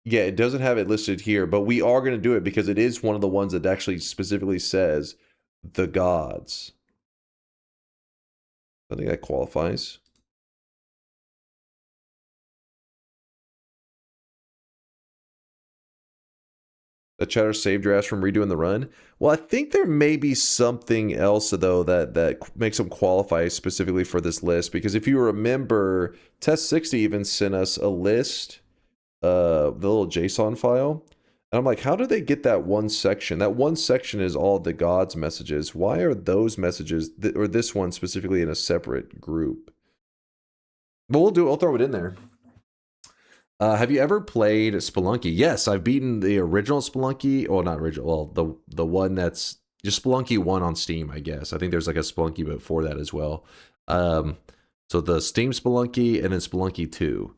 yeah, it doesn't have it listed here, but we are going to do it because it is one of the ones that actually specifically says the gods. I think that qualifies. The chatter saved your ass from redoing the run? Well, I think there may be something else, though, that makes them qualify specifically for this list. Because if you remember, Test 60 even sent us a list, the little JSON file. And I'm like, how do they get that one section? That one section is all the gods messages. Why are those messages, or this one specifically, in a separate group? But we'll throw it in there. Have you ever played Spelunky? Yes, I've beaten the original Spelunky. Well, not original. Well, the one that's just Spelunky 1 on Steam, I guess. I think there's like a Spelunky before that as well. So the Steam Spelunky and then Spelunky 2.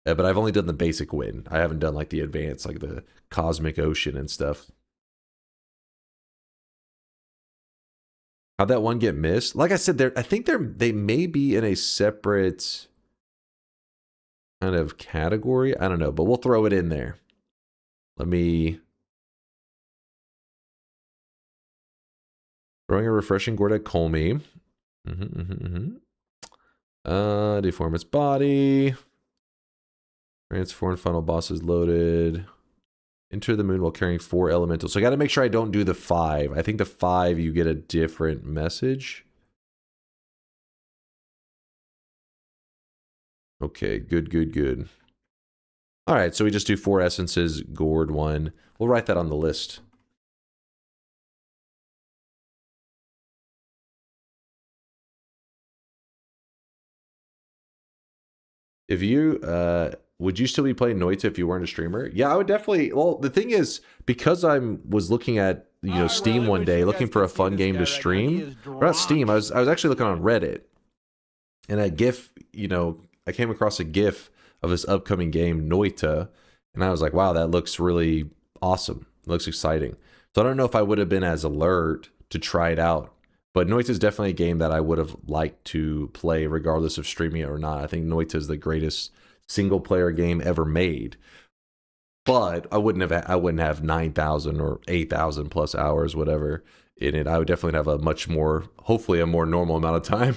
But I've only done the basic win. I haven't done like the advanced, like the Cosmic Ocean and stuff. How'd that one get missed? Like I said, I think they may be in a separate kind of category. I don't know, but we'll throw it in there. Let me... Throwing a refreshing gourd at Colmy. Deform its body. Transform funnel bosses loaded. Enter the moon while carrying 4 elementals. So I got to make sure I don't do the 5. I think the 5 you get a different message. Okay, good. All right, so we just do 4 essences, gourd 1. We'll write that on the list. If you, would you still be playing Noita if you weren't a streamer? Yeah, I would definitely. Well, the thing is, because I was looking at, Steam one day, looking for a fun game to stream. Or not Steam, I was actually looking on Reddit. And a GIF, I came across a GIF of this upcoming game, Noita, and I was like, wow, that looks really awesome. It looks exciting. So I don't know if I would have been as alert to try it out, but Noita is definitely a game that I would have liked to play regardless of streaming it or not. I think Noita is the greatest single player game ever made. But I wouldn't have 9,000 or 8,000 plus hours, whatever, in it. I would definitely have a much more, hopefully a more normal amount of time.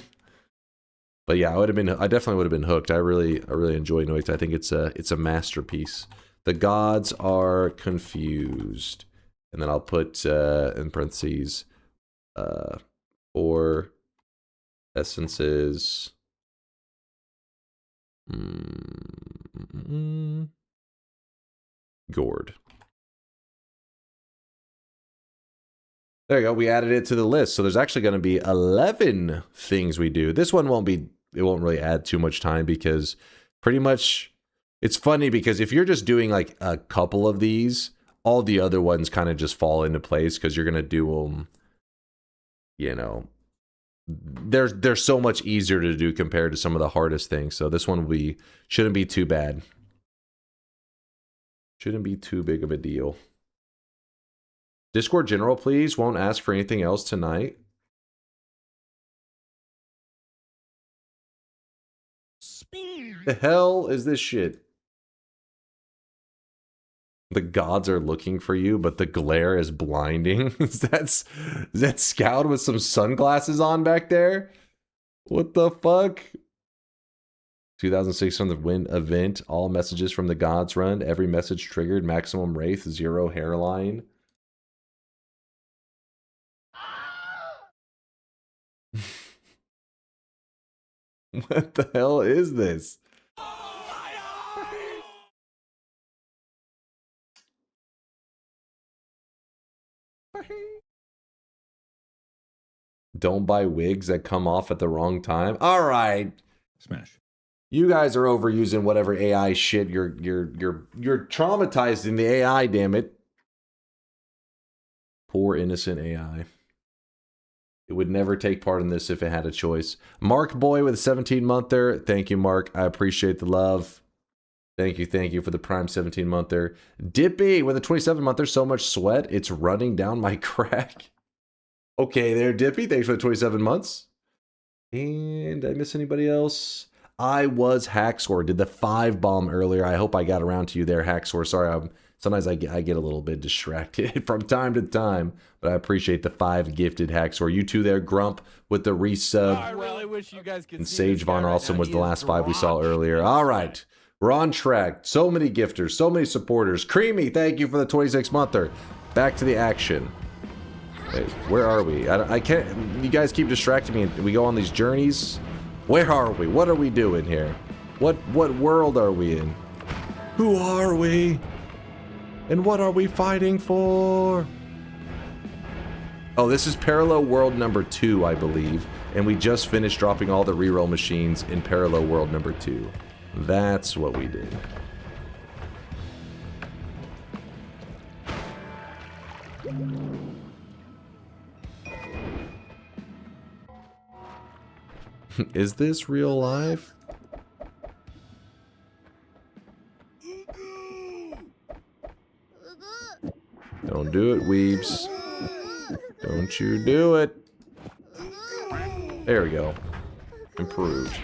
But yeah, I definitely would have been hooked. I really enjoy Noita. I think it's a masterpiece. The gods are confused. And then I'll put in parentheses 4 essences. Gourd. There you go. We added it to the list. So there's actually going to be 11 things we do. This one won't really add too much time because pretty much it's funny because if you're just doing like a couple of these, all the other ones kind of just fall into place because you're going to do them, they're so much easier to do compared to some of the hardest things. So this one shouldn't be too bad. Shouldn't be too big of a deal. Discord general, please. Won't ask for anything else tonight. The hell is this shit? The gods are looking for you, but the glare is blinding. Is that Scout with some sunglasses on back there? What the fuck? 2,600 win event. All messages from the gods run. Every message triggered. Maximum wraith. 0 hairline. What the hell is this? Don't buy wigs that come off at the wrong time. All right. Smash. You guys are overusing whatever AI shit. You're traumatized in the AI, damn it. Poor innocent AI. It would never take part in this if it had a choice. Mark Boy with a 17-monther. Thank you, Mark. I appreciate the love. Thank you for the Prime 17-monther. Dippy with a 27-monther. So much sweat, it's running down my crack. Okay there, Dippy. Thanks for the 27 months. And did I miss anybody else? I was Hacksaw. Did the 5 bomb earlier. I hope I got around to you there, Hacksaw. Sorry, sometimes I get a little bit distracted from time to time, but I appreciate the 5 gifted, Hacksaw. You two there, Grump with the resub. I really wish you guys could And see Sage this guy Von right Awesome now. was He the is last 5 we saw drenched earlier. in All sweat. right. We're on track. So many gifters, so many supporters. Creamy, thank you for the 26-monther. Back to the action. Wait, where are we? I can't. You guys keep distracting me. We go on these journeys. Where are we? What are we doing here? What world are we in? Who are we? And what are we fighting for? Oh, this is Parallel World number 2, I believe. And we just finished dropping all the reroll machines in Parallel World number 2. That's what we did. Is this real life? Don't do it, weebs. Don't you do it. There we go. Improved.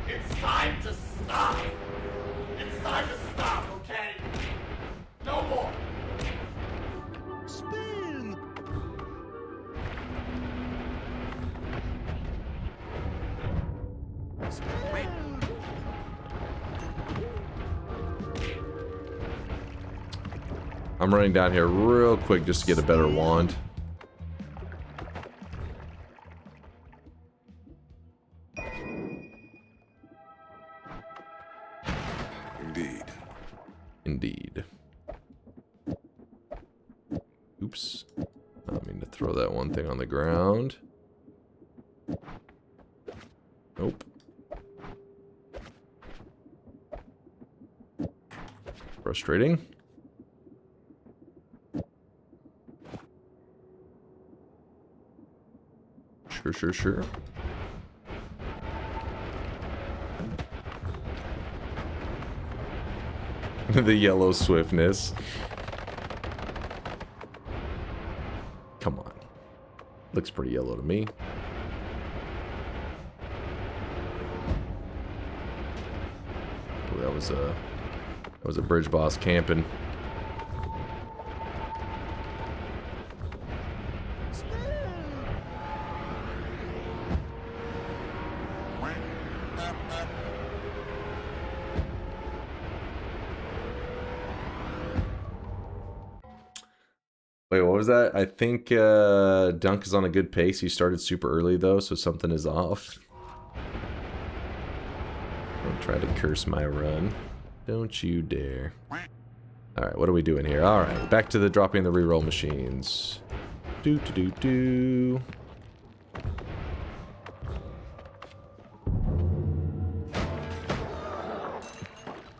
It's time to stop. It's time to stop, okay? No more. Spin! I'm running down here real quick just to get a better wand. Indeed. Indeed. Oops. I don't mean to throw that one thing on the ground. Nope. Frustrating. Sure. The yellow swiftness. Come on. Looks pretty yellow to me. Oh, that was a bridge boss camping. Wait, what was that? I think Dunk is on a good pace. He started super early though, so something is off. Don't try to curse my run. Don't you dare. Alright, what are we doing here? Alright, back to the dropping the reroll machines. Do.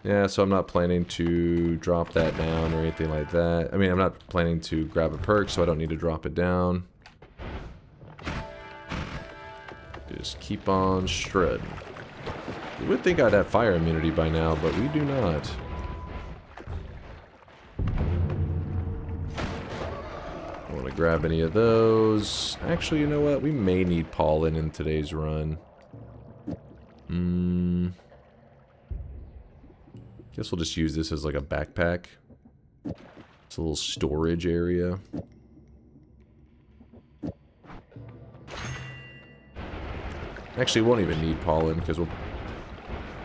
Yeah, so I'm not planning to drop that down or anything like that. I mean, I'm not planning to grab a perk, so I don't need to drop it down. Just keep on strutting. You would think I'd have fire immunity by now, but we do not. Don't want to grab any of those. Actually, you know what? We may need pollen in today's run. Guess we'll just use this as like a backpack. It's a little storage area. Actually, we won't even need pollen because we'll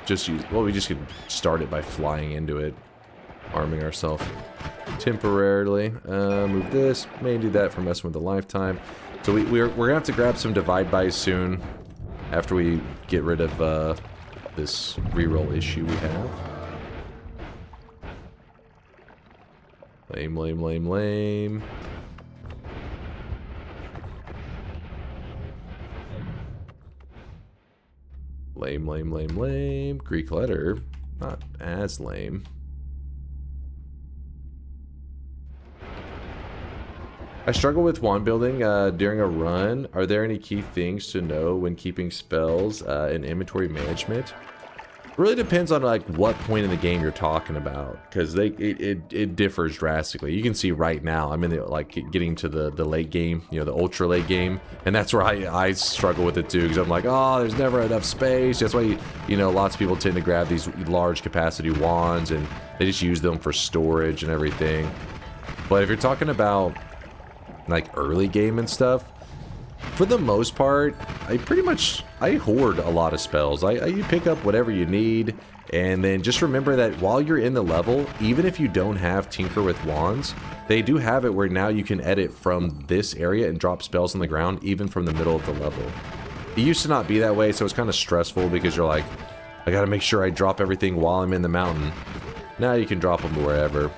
just use... Well, we just can start it by flying into it. Arming ourselves temporarily. Move this. May do that for messing with the lifetime. So we're going to have to grab some divide buys soon. After we get rid of this reroll issue we have. Lame. Lame. Greek letter. Not as lame. I struggle with wand building during a run. Are there any key things to know when keeping spells and inventory management? It really depends on like what point in the game you're talking about, because it differs drastically. You can see right now I'm in the like getting to the late game, you know, the ultra late game, and that's where I struggle with it too, because I'm like, oh, there's never enough space. That's why you know lots of people tend to grab these large capacity wands and they just use them for storage and everything. But if you're talking about like early game and stuff, for the most part, I hoard a lot of spells. You pick up whatever you need, and then just remember that while you're in the level, even if you don't have Tinker with Wands, they do have it where now you can edit from this area and drop spells on the ground, even from the middle of the level. It used to not be that way, so it's kind of stressful because you're like, I gotta make sure I drop everything while I'm in the mountain. Now you can drop them wherever.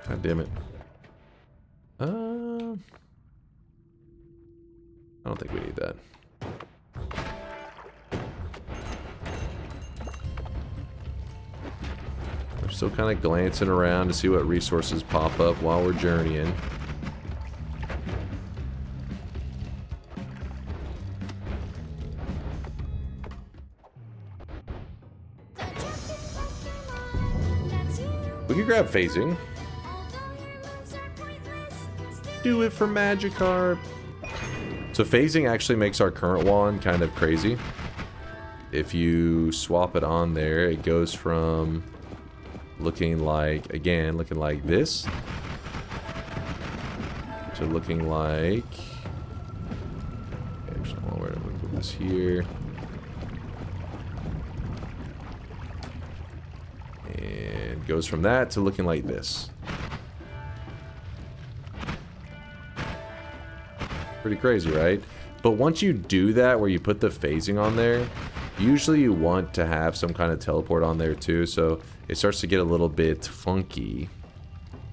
God damn it. I don't think we need that. We're still kind of glancing around to see what resources pop up while we're journeying. We can grab phasing. Do it for Magikarp. So phasing actually makes our current wand kind of crazy. If you swap it on there, it goes from looking like, again, looking like this to looking like, actually, where do we put this here? And goes from that to looking like this. Pretty crazy, right? But once you do that, where you put the phasing on there, usually you want to have some kind of teleport on there too, so it starts to get a little bit funky.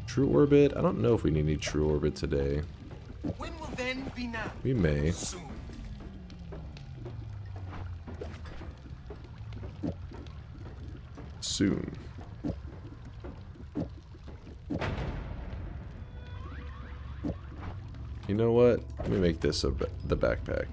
True Orbit? I don't know if we need any True Orbit today. When will then be now? We may. Soon. Soon. You know what? Let me make this the backpack.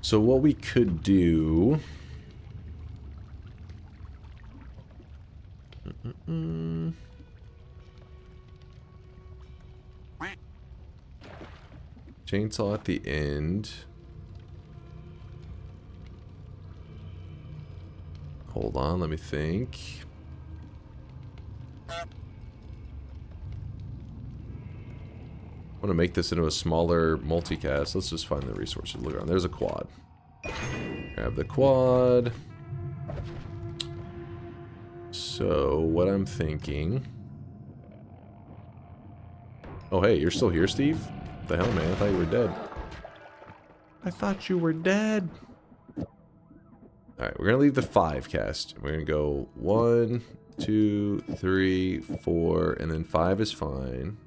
So what we could do... Chainsaw at the end. Hold on, let me think. I want to make this into a smaller multicast. Let's just find the resources. Look around. There's a quad. Grab the quad. So, what I'm thinking... Oh, hey, you're still here, Steve? What the hell, man? I thought you were dead. I thought you were dead. Alright, we're going to leave the 5 cast. We're going to go 1, 2, 3, 4, and then 5 is fine.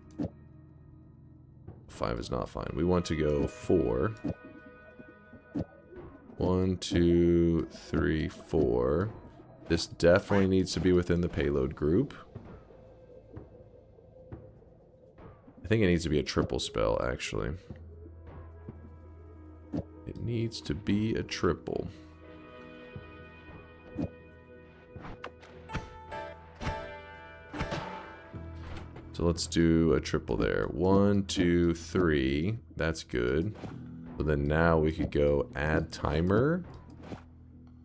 5 is not fine. We want to go 4. 1, 2, 3, 4. This definitely needs to be within the payload group. I think it needs to be a triple spell, actually. It needs to be a triple. So let's do a triple there. 1, 2, 3. That's good. So then now we could go add timer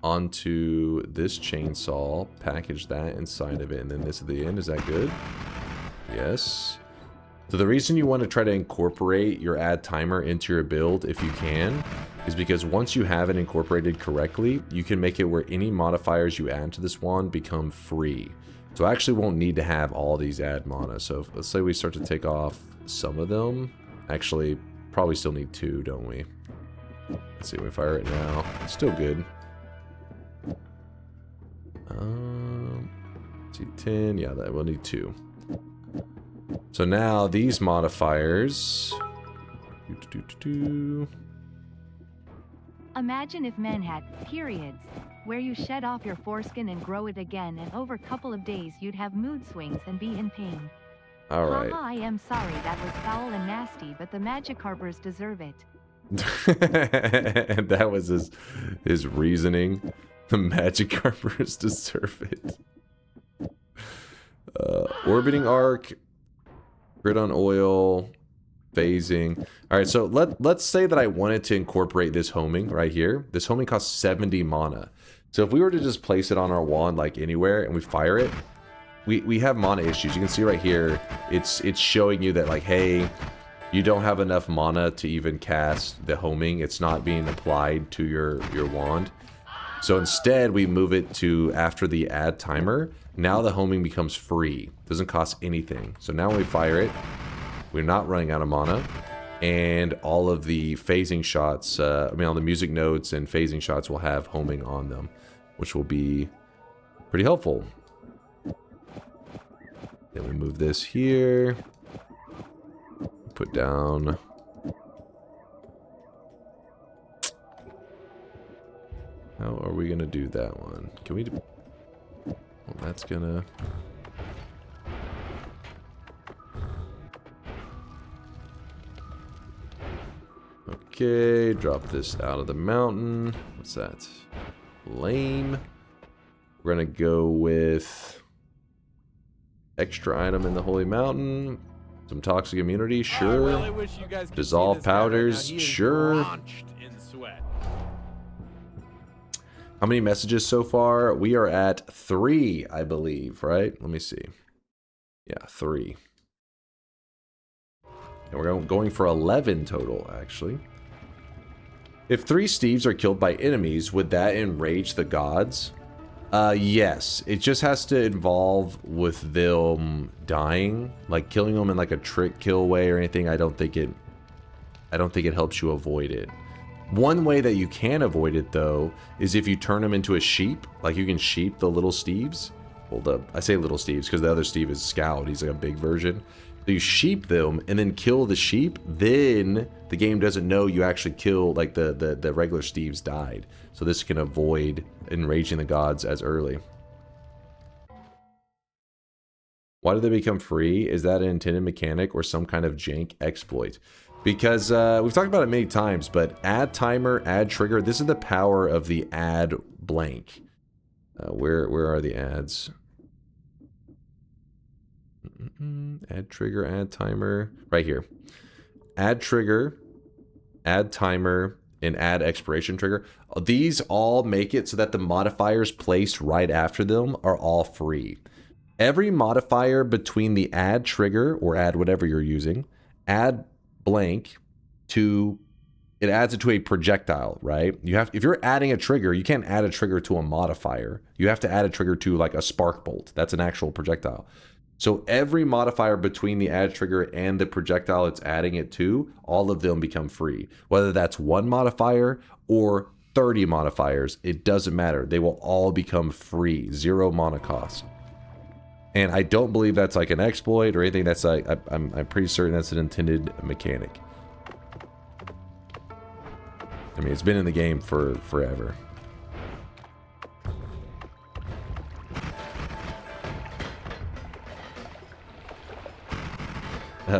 onto this chainsaw, package that inside of it, and then this at the end. Is that good? Yes. So the reason you want to try to incorporate your add timer into your build, if you can, is because once you have it incorporated correctly, you can make it where any modifiers you add to this wand become free. So I actually won't need to have all these add mana. So if, let's say we start to take off some of them. Actually, probably still need 2, don't we? Let's see, we fire it now. It's still good. Let's see, 10. Yeah, that will need 2. So now these modifiers. Imagine if men had periods, where you shed off your foreskin and grow it again, and over a couple of days you'd have mood swings and be in pain. Alright. Haha, I am sorry, that was foul and nasty, but the Magikarpers deserve it. And that was his reasoning. The Magikarpers deserve it. Orbiting arc, grid on oil, phasing. All right, so let's say that I wanted to incorporate this homing right here. This homing costs 70 mana. So if we were to just place it on our wand like anywhere and we fire it, we have mana issues. You can see right here, it's showing you that like, hey, you don't have enough mana to even cast the homing. It's not being applied to your wand. So instead, we move it to after the add timer. Now the homing becomes free. Doesn't cost anything. So now when we fire it, we're not running out of mana. And all of the phasing shots, all the music notes and phasing shots will have homing on them, which will be pretty helpful. Then we move this here. Put down... How are we going to do that one? Can we do... Well, that's going to... Okay, drop this out of the mountain. What's that? Lame. We're going to go with... Extra item in the Holy Mountain. Some toxic immunity, sure. I really wish you guys could Dissolve see this guy right powders, now. He is sure. drenched in sweat. How many messages so far? We are at 3, I believe, right? Let me see. Yeah, 3. And we're going for 11 total, actually. If 3 Steves are killed by enemies, would that enrage the gods? Yes. It just has to involve with them dying, like killing them in like a trick kill way or anything. I don't think it helps you avoid it. One way that you can avoid it though is if you turn them into a sheep. Like you can sheep the little Steves. Well, I say little Steves because the other Steve is Scout. He's like a big version. So you sheep them and then kill the sheep. Then the game doesn't know you actually kill, like the regular Steves died. So this can avoid enraging the gods as early. Why do they become free? Is that an intended mechanic or some kind of jank exploit? Because we've talked about it many times, but add timer, add trigger, this is the power of the add blank. Where are the adds? Add trigger, add timer. Right here. Add trigger, add timer, and add expiration trigger. These all make it so that the modifiers placed right after them are all free. Every modifier between the add trigger or add whatever you're using, add blank to, it adds it to a projectile, right? You have, if you're adding a trigger, you can't add a trigger to a modifier. You have to add a trigger to like a spark bolt. That's an actual projectile. So every modifier between the add trigger and the projectile it's adding it to, all of them become free. Whether that's one modifier or 30 modifiers, it doesn't matter. They will all become free, 0 mana cost. And I don't believe that's like an exploit or anything. That's like, I'm pretty certain that's an intended mechanic. I mean, it's been in the game for forever.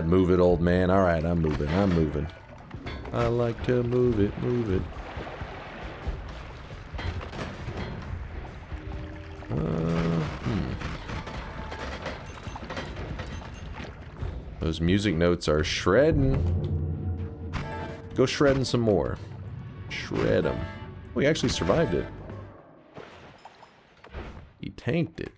Move it, old man. All right, I'm moving. I'm moving. I like to move it, move it. Those music notes are shredding. Go shredding some more. Shred them. We actually survived it. He tanked it.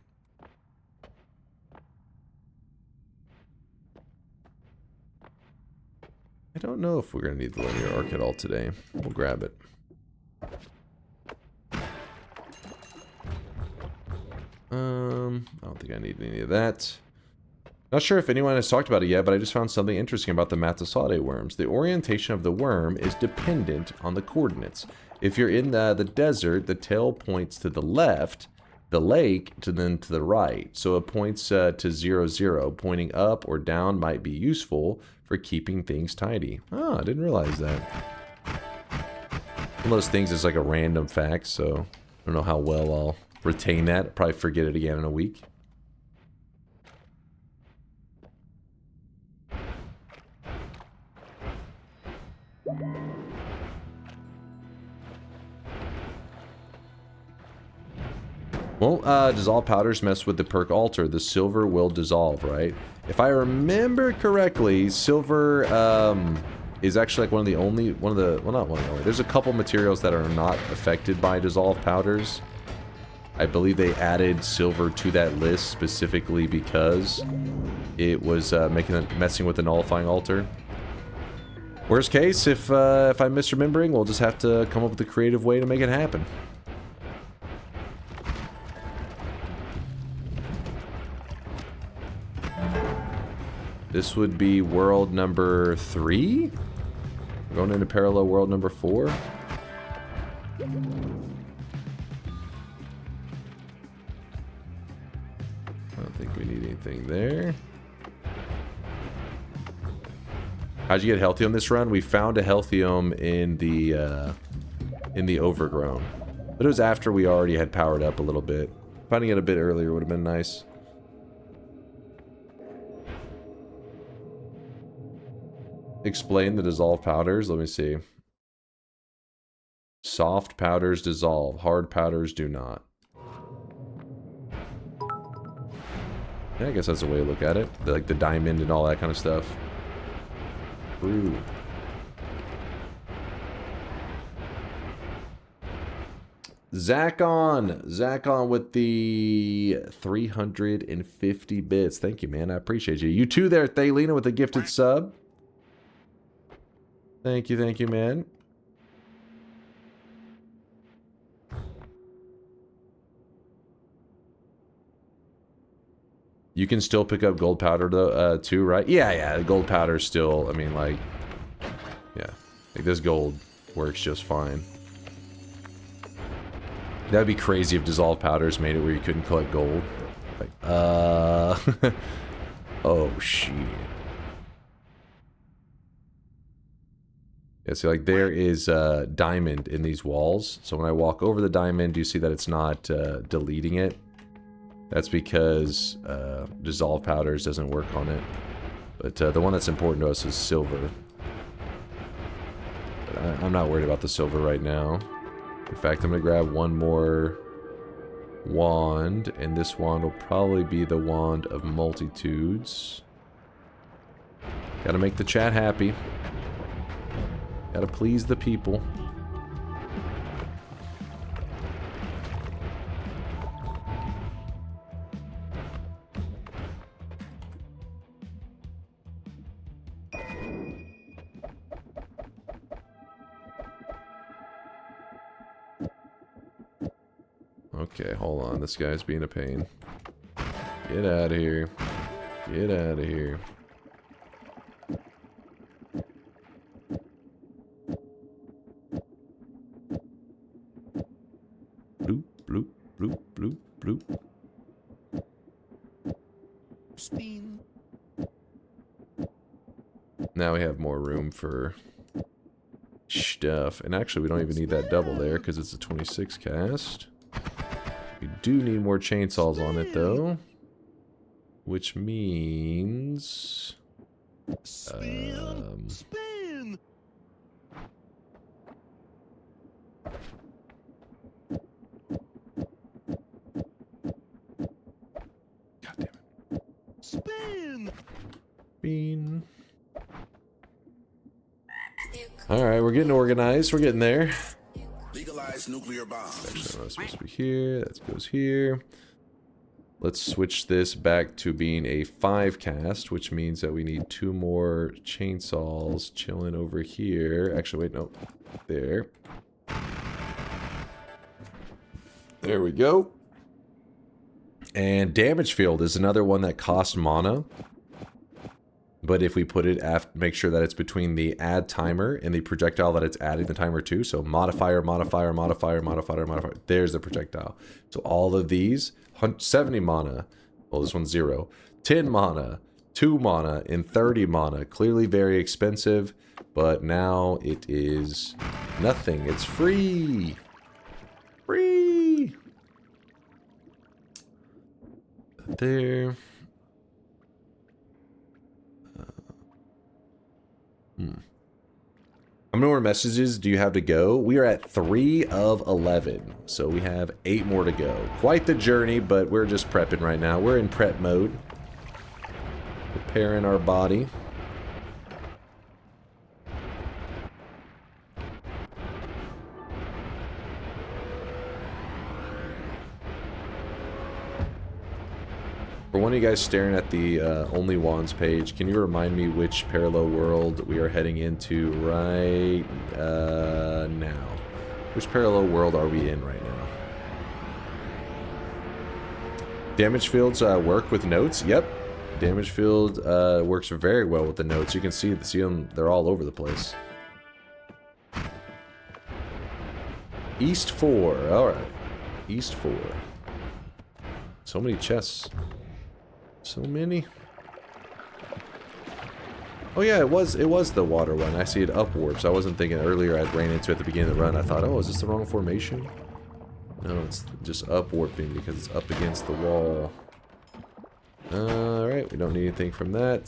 I don't know if we're going to need the linear arc at all today. We'll grab it. I don't think I need any of that. Not sure if anyone has talked about it yet, but I just found something interesting about the Matasade worms. The orientation of the worm is dependent on the coordinates. If you're in the desert, the tail points to the left, the lake then to the right. So it points to 0, 0. Pointing up or down might be useful for keeping things tidy. Oh, I didn't realize that. One of those things is like a random fact, so I don't know how well I'll retain that. I'll probably forget it again in a week. Won't dissolve powders mess with the perk alter. The silver will dissolve, right? If I remember correctly, silver is actually like one of the only, well, not one of the only. There's a couple materials that are not affected by dissolve powders. I believe they added silver to that list specifically because it was messing with the nullifying altar. Worst case, if I'm misremembering, we'll just have to come up with a creative way to make it happen. This would be world number 3? We're going into parallel world number 4? I don't think we need anything there. How'd you get Healthium this run? We found a Healthium in the Overgrown. But it was after we already had powered up a little bit. Finding it a bit earlier would have been nice. Explain the dissolve powders. Let me see. Soft powders dissolve. Hard powders do not. Yeah, I guess that's a way to look at it. Like the diamond and all that kind of stuff. Ooh. Zachon with the 350 bits. Thank you, man. I appreciate you. You too there, Thalina, with the gifted sub. Thank you, man. You can still pick up gold powder though, too, right? Yeah, the gold powder still, I mean, like, yeah. Like, this gold works just fine. That'd be crazy if dissolved powders made it where you couldn't collect gold. Like, oh, shit. Yeah, see, like, there is diamond in these walls. So when I walk over the diamond, you see that it's not deleting it. That's because dissolved powders doesn't work on it. But the one that's important to us is silver. But I'm not worried about the silver right now. In fact, I'm going to grab one more wand, and this wand will probably be the Wand of Multitudes. Gotta make the chat happy. Gotta please the people. Okay, hold on. This guy's being a pain. Get out of here. Get out of here. Bloop, bloop, bloop, bloop, bloop. Spin. Now we have more room for stuff. And actually, we don't even need that double there because it's a 26 cast. We do need more chainsaws on it, though. Which means... Spin! Spin! God damn it. Spin! Spin. Alright, we're getting organized. We're getting there. Legalize nuclear bombs. Actually, that's supposed to be here. That goes here. Let's switch this back to being a 5 cast, which means that we need 2 more chainsaws chilling over here. Actually, wait, no. There. There we go. And damage field is another one that costs mana. But if we put it make sure that it's between the add timer and the projectile that it's adding the timer to. So modifier, modifier, modifier, modifier, modifier. There's the projectile. So all of these, 70 mana. Well, this one's 0. 10 mana, 2 mana, and 30 mana. Clearly very expensive, but now it is nothing. It's free. Free. There. How How many more messages do you have to go? We are at 3 of 11, so we have 8 more to go. Quite the journey, but we're just prepping right now. We're in prep mode. Preparing our body. For one of you guys staring at the Only Wands page, can you remind me which parallel world we are heading into right now? Which parallel world are we in right now? Damage fields work with notes? Yep. Damage field works very well with the notes. You can see them, they're all over the place. East 4, alright. East 4. So many chests. So many. Oh yeah, it was the water one. I see it upwards. I wasn't thinking earlier I ran into it at the beginning of the run. I thought, oh, is this the wrong formation? No, it's just upwarping because it's up against the wall. Alright, we don't need anything from that.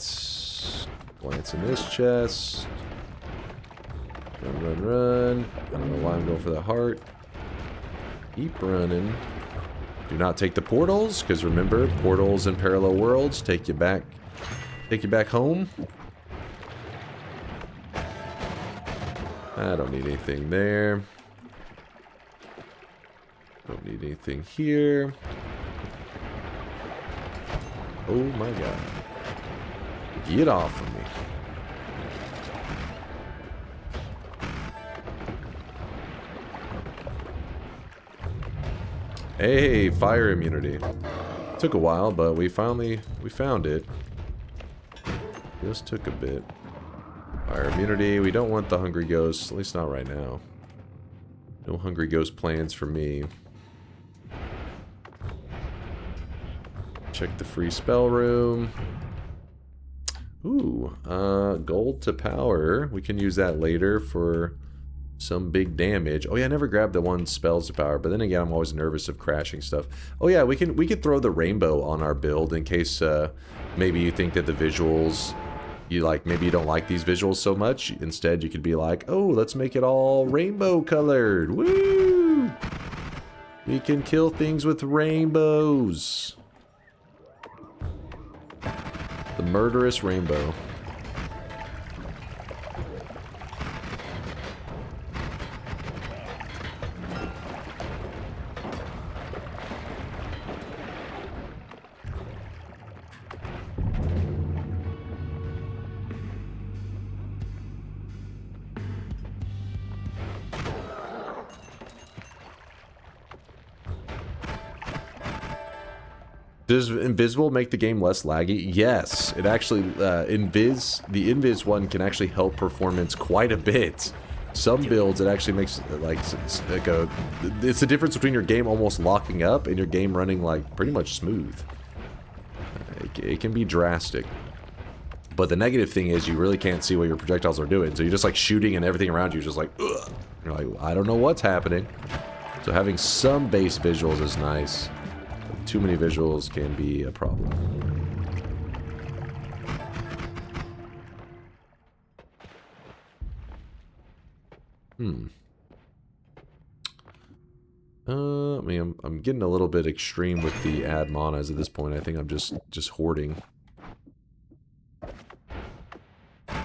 Glance in this chest. Run, run, run. I don't know why I'm going for the heart. Keep running. Do not take the portals, because remember, portals in parallel worlds take you back home. I don't need anything there. Don't need anything here. Oh my god. Get off of me. Hey, fire immunity. Took a while, but we found it. Just took a bit. Fire immunity. We don't want the hungry ghosts, at least not right now. No hungry ghost plans for me. Check the free spell room. Ooh, gold to power. We can use that later for some big damage. Oh yeah, I never grabbed the one spells to power, but then again, I'm always nervous of crashing stuff. Oh yeah, we could throw the rainbow on our build in case maybe you think that the visuals, maybe you don't like these visuals so much. Instead, you could be like, oh, let's make it all rainbow colored. Woo! We can kill things with rainbows. The murderous rainbow. Does invisible make the game less laggy? Yes, it actually the invis one can actually help performance quite a bit. Some builds it actually makes it's the difference between your game almost locking up and your game running like pretty much smooth. It can be drastic. But the negative thing is you really can't see what your projectiles are doing. So you're just like shooting and everything around you is just like, ugh. You're like, I don't know what's happening. So having some base visuals is nice. Too many visuals can be a problem. I mean, I'm getting a little bit extreme with the ad manas at this point. I think I'm just hoarding. I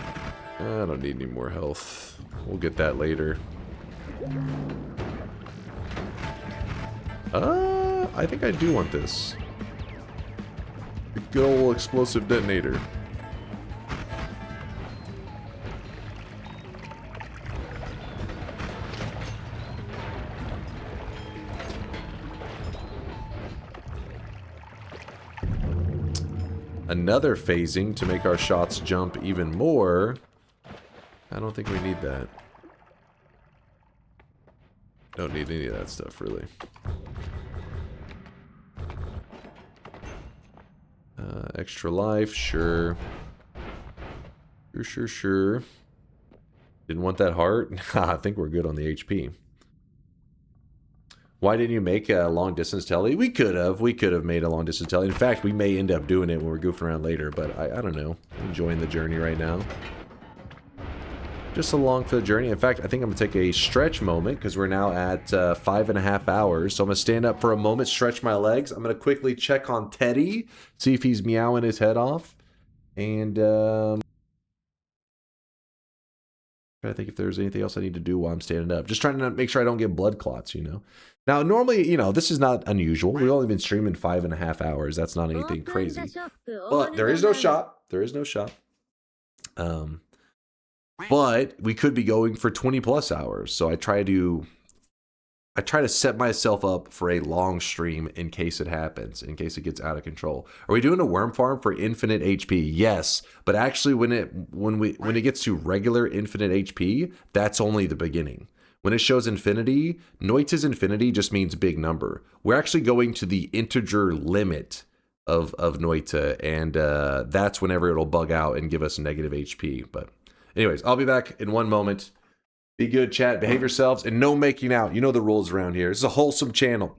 don't need any more health. We'll get that later. I think I do want this. The good old explosive detonator. Another phasing to make our shots jump even more. I don't think we need that. Don't need any of that stuff, really. Extra life, sure. Sure. Didn't want that heart? I think we're good on the HP. Why didn't you make a long distance telly? We could have made a long distance telly. In fact, we may end up doing it when we're goofing around later, but I don't know. I'm enjoying the journey right now. just along for the journey. In fact, I think I'm gonna take a stretch moment because we're now at 5.5 hours. So I'm gonna stand up for a moment, stretch my legs. I'm gonna quickly check on Teddy, see if he's meowing his head off, and trying to think if there's anything else I need to do while I'm standing up. Just trying to make sure I don't get blood clots, you know. Now, normally, you know, this is not unusual. We've only been streaming 5.5 hours. That's not anything crazy. But there is no shot. There is no shot. But we could be going for 20 plus hours. So I try to set myself up for a long stream in case it happens, in case it gets out of control. Are we doing a worm farm for infinite HP? Yes, but actually when it gets to regular infinite HP, that's only the beginning. When it shows infinity, Noita's infinity just means big number. We're actually going to the integer limit of Noita, and that's whenever it'll bug out and give us negative HP. But anyways, I'll be back in one moment. Be good, chat. Behave yourselves, and no making out. You know the rules around here. This is a wholesome channel.